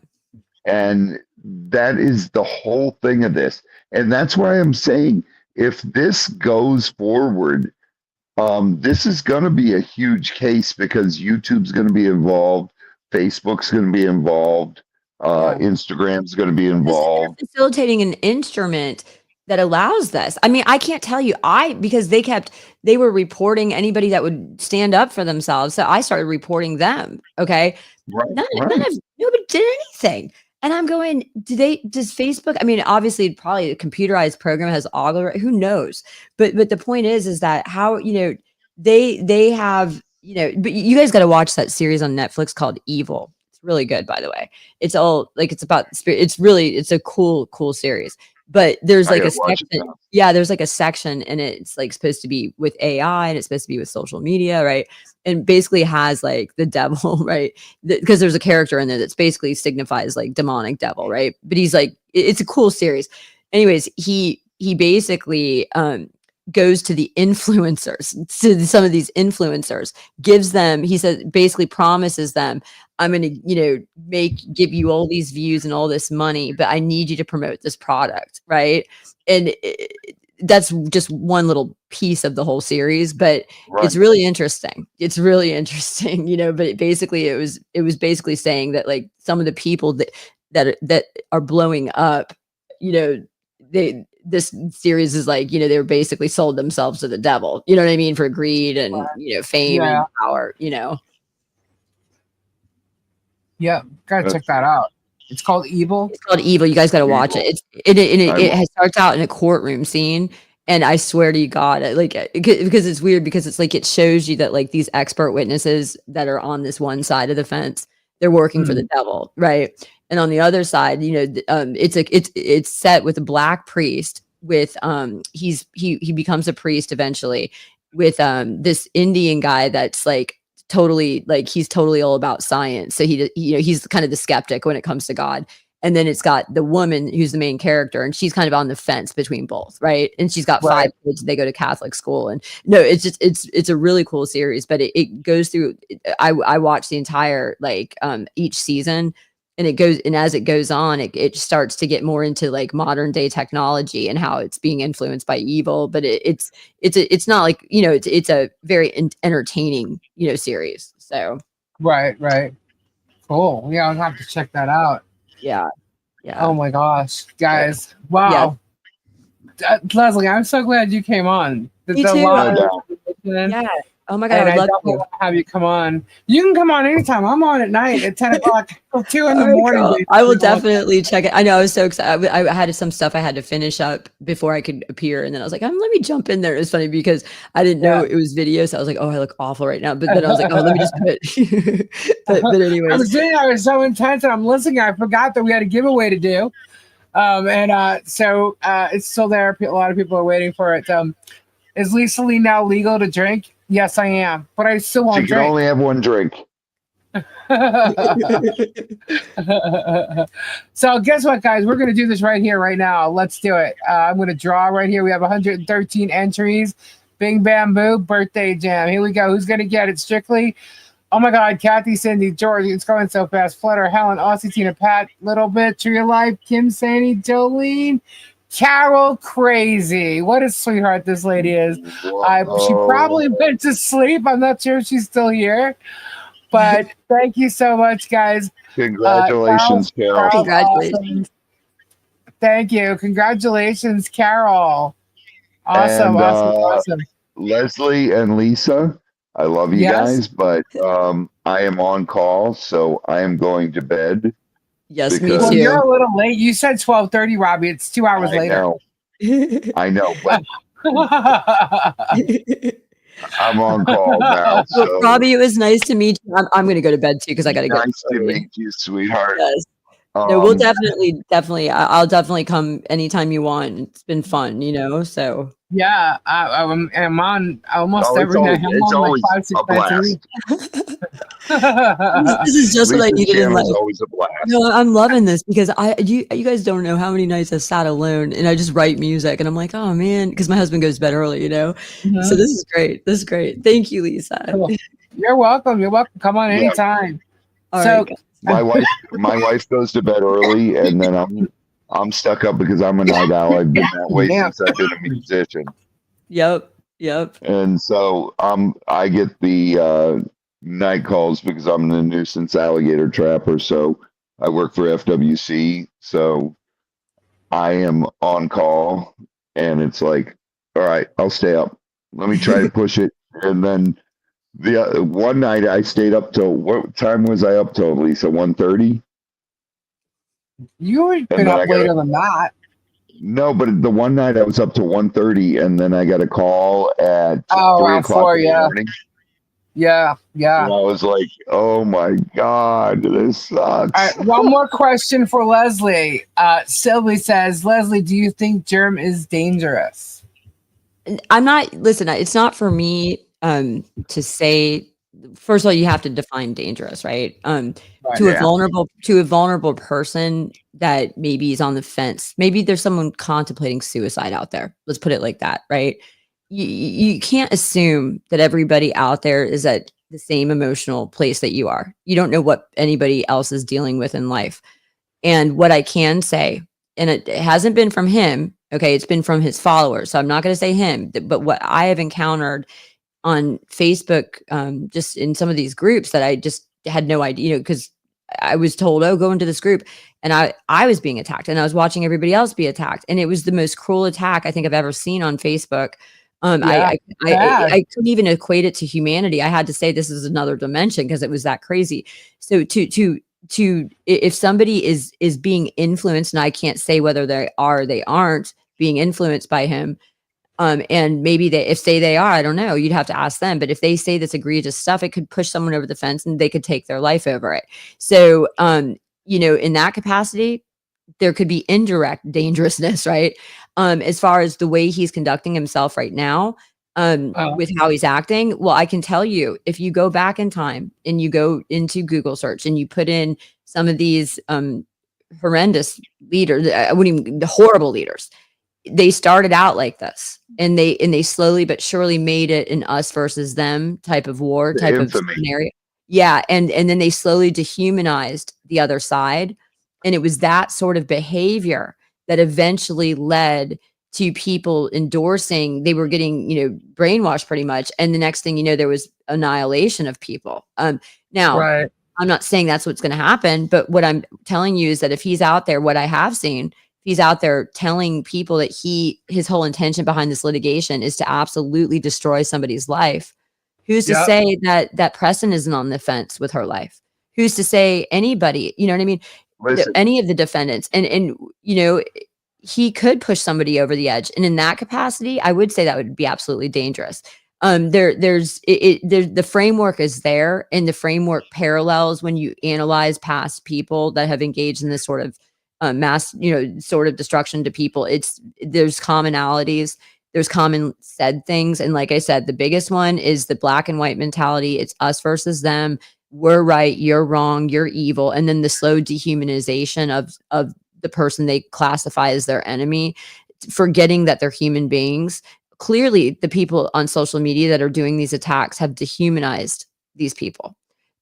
And that is the whole thing of this. And that's why I'm saying if this goes forward, this is going to be a huge case because YouTube's going to be involved, Facebook's going to be involved, Instagram's going to be involved. They're facilitating an instrument that allows this. I mean, I can't tell you, because they were reporting anybody that would stand up for themselves. So I started reporting them. Okay. Nobody did anything. And I'm going, does Facebook, I mean, obviously probably a computerized program has who knows? But the point is that how, they have, but you guys got to watch that series on Netflix called Evil. It's really good, by the way. It's all like, it's about spirit. It's a cool series. But there's like a section. Yeah, there's like a section and it's like supposed to be with AI and it's supposed to be with social media, right? And basically has like the devil, right? Because there's a character in there that's basically signifies like demonic devil, right? But he's like, it's a cool series. Anyways, he basically goes to the influencers, to some of these influencers, gives them, he says, basically promises them, I'm going to, give you all these views and all this money, but I need you to promote this product. Right. And that's just one little piece of the whole series, but it's really interesting. It's really interesting, but it was basically saying that like some of the people that are blowing up, this series is like, they were basically sold themselves to the devil, you know what I mean? For greed and, fame and power, Yeah, gotta check that out. It's called Evil. It's called Evil. You guys got to watch it. It starts out in a courtroom scene, and I swear to you, God, like because it's weird because it's like it shows you that like these expert witnesses that are on this one side of the fence, they're working for the devil, right? And on the other side, it's set with a black priest with he becomes a priest eventually with this Indian guy that's like totally like he's totally all about science. So he's kind of the skeptic when it comes to God. And then it's got the woman who's the main character, and she's kind of on the fence between both, right? And she's got 5 kids. They go to Catholic school, and no, it's a really cool series. But it goes through. I watched the entire like each season, and it goes, and as it goes on, it starts to get more into like modern day technology and how it's being influenced by evil. But it's not like it's a very entertaining series. So right, cool. Yeah, I'll have to check that out. Yeah. Oh my gosh, guys! Wow, Leslie, I'm so glad you came on. Me too. Yeah. Oh my God, I love to have you come on. You can come on anytime. I'm on at night at 10 o'clock till 2 in the morning. I will definitely check it. I know I was so excited. I had some stuff I had to finish up before I could appear, and then I was like, let me jump in there. It's funny because I didn't know it was video, so I was like, oh, I look awful right now. But then I was like, oh, let me just do it. but anyways, I was so intense, and I'm listening. I forgot that we had a giveaway to do, so it's still there. A lot of people are waiting for it. Is Lisa Lee now legal to drink? Yes, I am, but I still won't drink. She can only have one drink. So guess what, guys? We're going to do this right here, right now. Let's do it. I'm going to draw right here. We have 113 entries. Bing, bam, boo, birthday jam. Here we go. Who's going to get it? Strictly. Oh, my God. Kathy, Cindy, George. It's going so fast. Flutter, Helen, Aussie, Tina, Pat, Little Bit, Tree of Life, Kim, Sandy, Jolene, Carol, Crazy. What a sweetheart this lady is. She probably went to sleep. I'm not sure if she's still here. But thank you so much, guys. Congratulations, Carol. Congratulations. Thank you. Congratulations, Carol. Awesome. Leslie and Lisa, I love you guys, but I am on call, so I am going to bed. Yes, me too. Well, you're a little late. You said 12:30, Robbie. It's 2 hours later. I know, but I'm on call now. So. Robbie, it was nice to meet you. I'm going to go to bed too because I got to go. Nice to meet you, sweetheart. Yes. No, we'll Um, definitely. I'll definitely come anytime you want. It's been fun, so. Yeah, I'm on almost oh, every night. I'm it's on like always 5-6 a nights a blast. week. This is just what I Lisa's needed in channel is life. always a blast. No, I'm loving this because you guys don't know how many nights I sat alone and I just write music and I'm like, oh man, because my husband goes to bed early, So Mhm. this is great. This is great. Thank you, Lisa. Cool. You're welcome. You're welcome. Come on Yeah. anytime. All So right, guys. My wife goes to bed early, and then I'm stuck up because I'm a night owl. I've been that way Yeah. since I've been a musician, Yep. and so I get the night calls because I'm the nuisance alligator trapper. So I work for FWC, so I am on call, and it's like, all right, I'll stay up. Let me try to push it, and then the one night I stayed up till what time was I up till, Lisa? 1:30. You've And been then up I got later than that. no, but the one night I was up to 1:30, and then I got a call at Oh, 3 around o'clock 4, in the yeah. morning, Yeah. and I was like, "Oh my god, this sucks." All right, one more question for Leslie. Sylvie says, Leslie, do you think germ is dangerous? I'm not. Listen, it's not for me to say. First of all, you have to define dangerous, right? Right. To Yeah. a vulnerable person that maybe is on the fence. Maybe there's someone contemplating suicide out there. Let's put it like that, right? You can't assume that everybody out there is at the same emotional place that you are. You don't know what anybody else is dealing with in life. And what I can say, and it hasn't been from him, okay, it's been from his followers. So I'm not going to say him, but what I have encountered on Facebook, just in some of these groups that I just had no idea, because I was told, oh, go into this group. And I was being attacked and I was watching everybody else be attacked. And it was the most cruel attack I think I've ever seen on Facebook. Yeah, I couldn't even equate it to humanity. I had to say this is another dimension because it was that crazy. So if somebody is being influenced, and I can't say whether they are or they aren't being influenced by him, and maybe they are, I don't know, you'd have to ask them. But if they say this egregious stuff, it could push someone over the fence and they could take their life over it. So in that capacity, there could be indirect dangerousness, right? As far as the way he's conducting himself right now, with how he's acting, well, I can tell you, if you go back in time and you go into Google search and you put in some of these horrendous leaders, I wouldn't even, the horrible leaders, they started out like this, and they slowly but surely made it an us versus them type of war, The type infamy. of scenario. Yeah, and then they slowly dehumanized the other side, and it was that sort of behavior that eventually led to people endorsing. They were getting, brainwashed pretty much, and the next thing you know, there was annihilation of people. Now, right. I'm not saying that's what's going to happen, but what I'm telling you is that if he's out there, what I have seen, he's out there telling people that his whole intention behind this litigation is to absolutely destroy somebody's life. Who's to Yep. say that Preston isn't on the fence with her life? Who's to say anybody, you know what I mean? Listen, Any of the defendants, and he could push somebody over the edge. And in that capacity, I would say that would be absolutely dangerous. The framework is there, and the framework parallels when you analyze past people that have engaged in this sort of mass, sort of destruction to people. There's commonalities, there's common said things. And like I said, the biggest one is the black and white mentality. It's us versus them. We're right, you're wrong, you're evil. And then the slow dehumanization of the person they classify as their enemy, forgetting that they're human beings. Clearly, the people on social media that are doing these attacks have dehumanized these people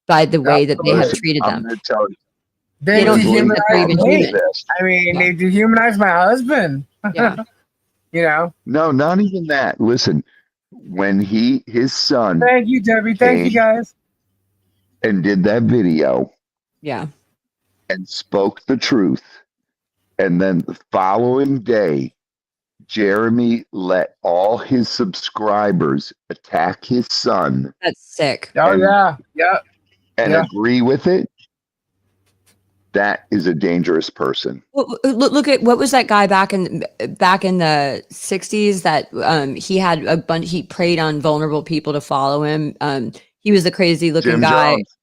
by the way that they have listen, treated I'm them. going to tell you. They don't Leslie, think that they're even I'll tell you human. this. I mean, Yeah. they dehumanize my husband. Yeah. No, not even that. Listen, when his son Thank you, Debbie. Thank you, came guys. and did that video Yeah. and spoke the truth, and then the following day, Jeremy let all his subscribers attack his son That's sick. Oh, And- yeah. and Yeah. agree with it, that is a dangerous person. Well, look at what was that guy back in the 60s that he had a bunch. He preyed on vulnerable people to follow him. He was the crazy looking Jim guy. Jones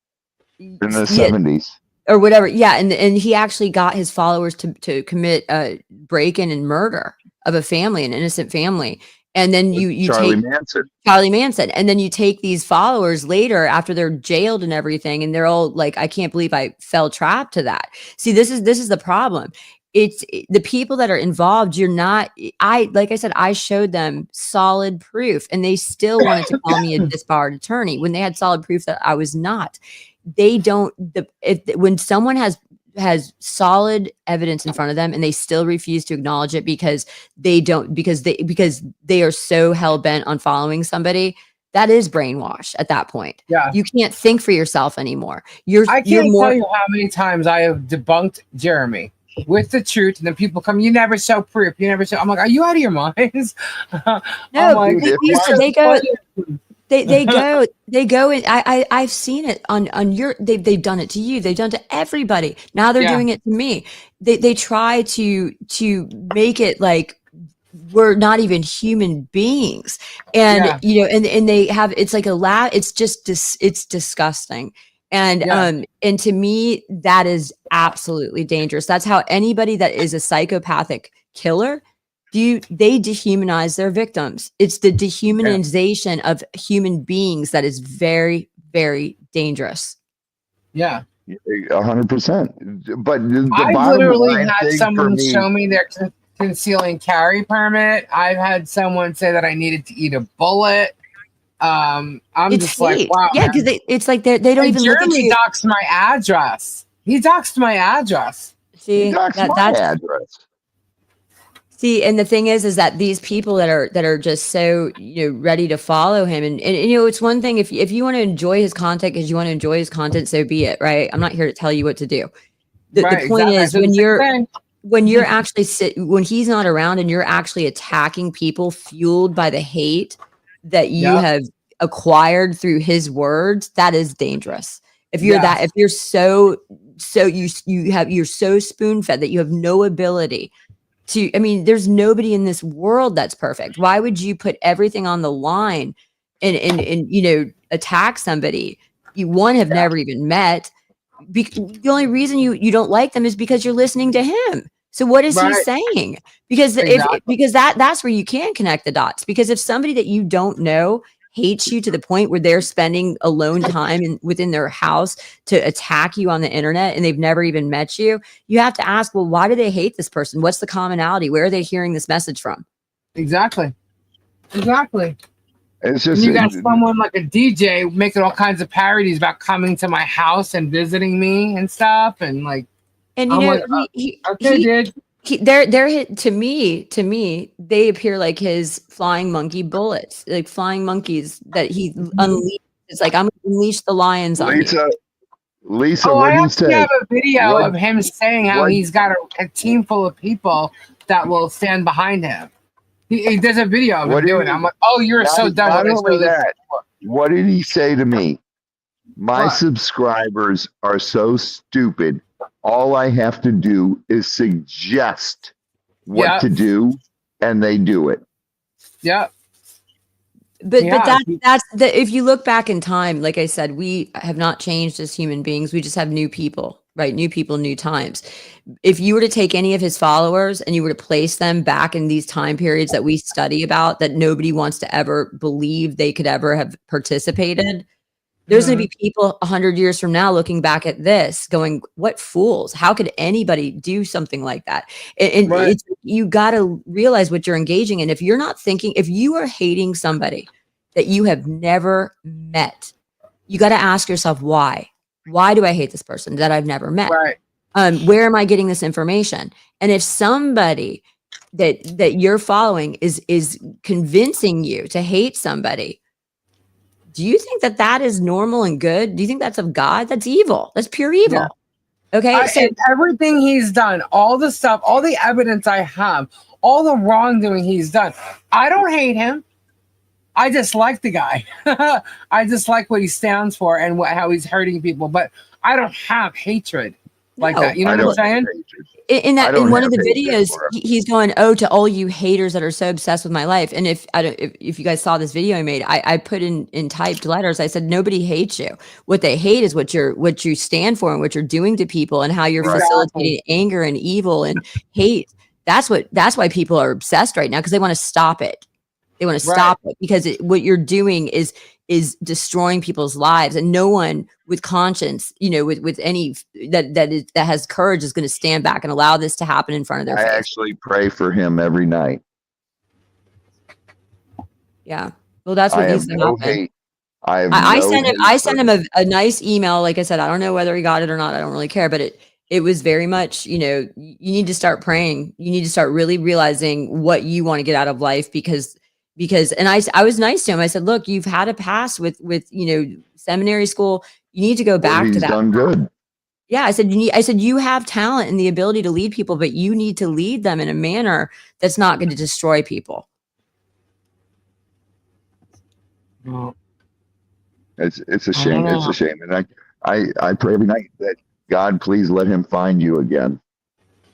in the Yeah, 70s. or whatever. Yeah, and he actually got his followers to commit a break-in and murder of a family, an innocent family. And then you Charlie take Manson. Charlie Manson, and then you take these followers later after they're jailed and everything, and they're all like, I can't believe I fell trap to that. See, this is the problem. It's the people that are involved. You're not, like I said, I showed them solid proof, and they still wanted to call me a disbarred attorney when they had solid proof that I was not. They don't, when someone has solid evidence in front of them and they still refuse to acknowledge it because they are so hell-bent on following somebody, that is brainwash at that point. Yeah. You can't think for yourself anymore. I can't tell you how many times I have debunked Jeremy with the truth, and then people come, you never show proof, you never show. I'm like, are you out of your minds? No, like, they go and I've seen it on your, they've done it to you, they've done it to everybody. Now they're doing it to me. They try to make it like we're not even human beings, and you know, and they have, it's like a lab, it's just it's disgusting. And and to me, that is absolutely dangerous. That's how anybody that is a psychopathic killer, they dehumanize their victims. It's the dehumanization of human beings that is very, very dangerous. Yeah. 100%. But I literally had someone show me their concealing carry permit. I've had someone say that I needed to eat a bullet. It's just like, wow. Yeah, because it's like they don't even look at you. Jeremy doxed my address. He doxed my address. See, that's my address. See, and the thing is that these people that are just so, you know, ready to follow him, and you know, it's one thing if you want to enjoy his content because you want to enjoy his content, so be it, right? I'm not here to tell you what to do. The point is when you're actually when he's not around and you're actually attacking people fueled by the hate that you have acquired through his words, that is dangerous. If you're if you're so you're so spoon fed that you have no ability to, I mean, there's nobody in this world that's perfect. Why would you put everything on the line and you know, attack somebody you have never even met? The only reason you don't like them is because you're listening to him. So what is he saying? Because because that's where you can connect the dots. Because if somebody that you don't know hates you to the point where they're spending alone time within their house to attack you on the internet and they've never even met you, you have to ask, well, why do they hate this person? What's the commonality? Where are they hearing this message from? Exactly. It's just, you got someone like a DJ making all kinds of parodies about coming to my house and visiting me and stuff, and like, and you know, they're to me, they appear like his flying monkey bullets, like flying monkeys that he unleashed. It's like, I'm gonna unleash the lions on you. Lisa, I what do you say? have a video of him saying how he's got a team full of people that will stand behind him. There's a video of him doing it. I'm like, oh, you're so done. Not only that, what did he say to me? My subscribers are so stupid. All I have to do is suggest what to do, and they do it. Yeah. But that's if you look back in time, like I said, we have not changed as human beings. We just have new people, right? New people, new times. If you were to take any of his followers and you were to place them back in these time periods that we study about, that nobody wants to ever believe they could ever have participated, there's going to be people 100 years from now looking back at this going, what fools, how could anybody do something like that? And you got to realize what you're engaging in. If you're not thinking, if you are hating somebody that you have never met, you got to ask yourself, why do I hate this person that I've never met? Where am I getting this information? And if somebody that you're following is convincing you to hate somebody, do you think that is normal and good? Do you think that's of God? That's evil. That's pure evil. Okay. So everything he's done, all the stuff, all the evidence I have, all the wrongdoing he's done, I don't hate him. I just like the guy. I just like what he stands for and how he's hurting people. But I don't have hatred. like No. that. You know I what I'm don't saying? have hatred. In I that, don't in one of have the hatred videos, for him. he's going, "Oh, to all you haters that are so obsessed with my life." And if you guys saw this video I made, I put in typed letters. I said, "Nobody hates you. What they hate is what you stand for and what you're doing to people and how you're Right. facilitating anger and evil and hate. That's why people are obsessed right now, because they want to stop it. They want to Right. stop it because what you're doing is destroying people's lives, and no one with conscience, with any that has courage is going to stand back and allow this to happen in front of their I face. actually pray for him every night. Yeah. Well, that's I what have needs to no happen. hate. I have I no sent him. hate I for sent him a nice email. Like I said, I don't know whether he got it or not. I don't really care, but it was very much, you need to start praying. You need to start really realizing what you want to get out of life, because and I was nice to him. I said, look, you've had a past with seminary school. You need to go Well, back to he's that. done good. Yeah, I said you have talent and the ability to lead people, but you need to lead them in a manner that's not going to destroy people. It's a I shame. don't It's know. a shame. And I pray every night that God, please let him find you again.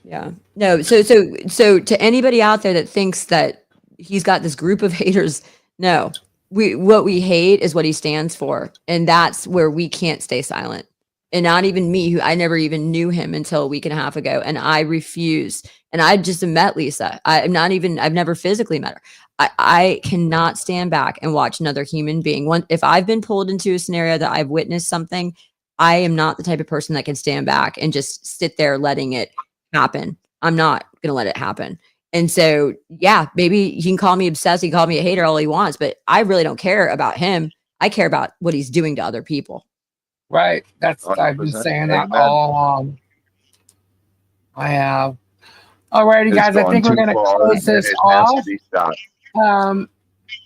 Yeah. No, so to anybody out there that thinks that he's got this group of haters, no. What we hate is what he stands for, and that's where we can't stay silent. And not even me, who I never even knew him until a week and a half ago, and I refuse. And I just met Lisa. I've never physically met her. I cannot stand back and watch another human being. If I've been pulled into a scenario that I've witnessed something, I am not the type of person that can stand back and just sit there letting it happen. I'm not going to let it happen. And so, yeah, maybe he can call me obsessed. He can call me a hater all he wants, but I really don't care about him. I care about what he's doing to other people. Right. I've been 100%. saying that Amen. all along. I have. Alrighty, It's guys. I gone think we're too gonna far, close and this it has off. to be stopped. I'm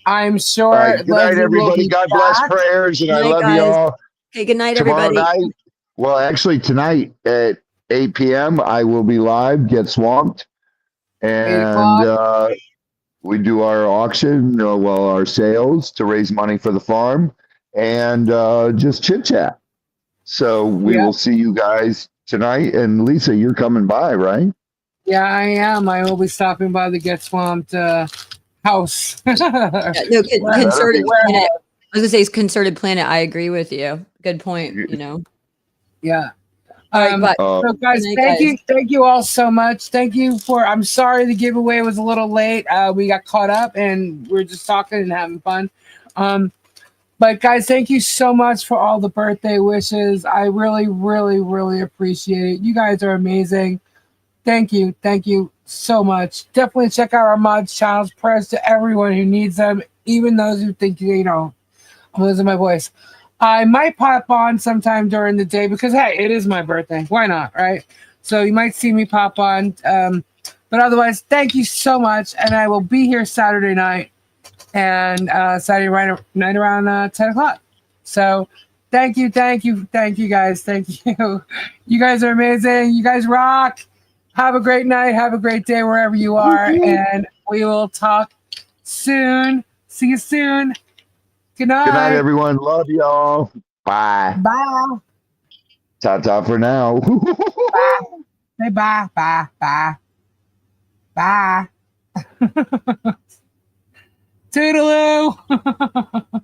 All sure right. Good night, Leslie will everybody. be God bless. back. Prayers, and Good I night, love you guys. all. Hey, good night, Tomorrow everybody. night, well, actually tonight at 8 p.m., I will be live. Get swamped, 8 and o'clock. we do our auction, our sales to raise money for the farm, and just chit chat. So we will see you guys tonight. And Lisa, you're coming by, right? Yeah, I am. I will be stopping by the Get Swamped house. Yeah, no, concerted Where- planet. I was gonna say it's concerted planet. I agree with you. Good point. Yeah. All right, but So guys, good night, thank you all so much. Thank you I'm sorry the giveaway was a little late. We got caught up and we're just talking and having fun. But guys, thank you so much for all the birthday wishes. I really, really, really appreciate it. You guys are amazing. Thank you so much. Definitely check out our mods channels. Prayers to everyone who needs them, even those who think, I'm losing my voice. I might pop on sometime during the day because, hey, it is my birthday. Why not, right? So you might see me pop on. But otherwise, thank you so much. And I will be here Saturday night and Saturday night around 10 o'clock. So thank you, guys. Thank you. You guys are amazing. You guys rock. Have a great night. Have a great day wherever you are. And we will talk soon. See you soon. Good night. Good night, everyone. Love y'all. Bye. Bye. Ta-ta for now. Bye. Say bye. Bye. Bye. Bye. Toodaloo.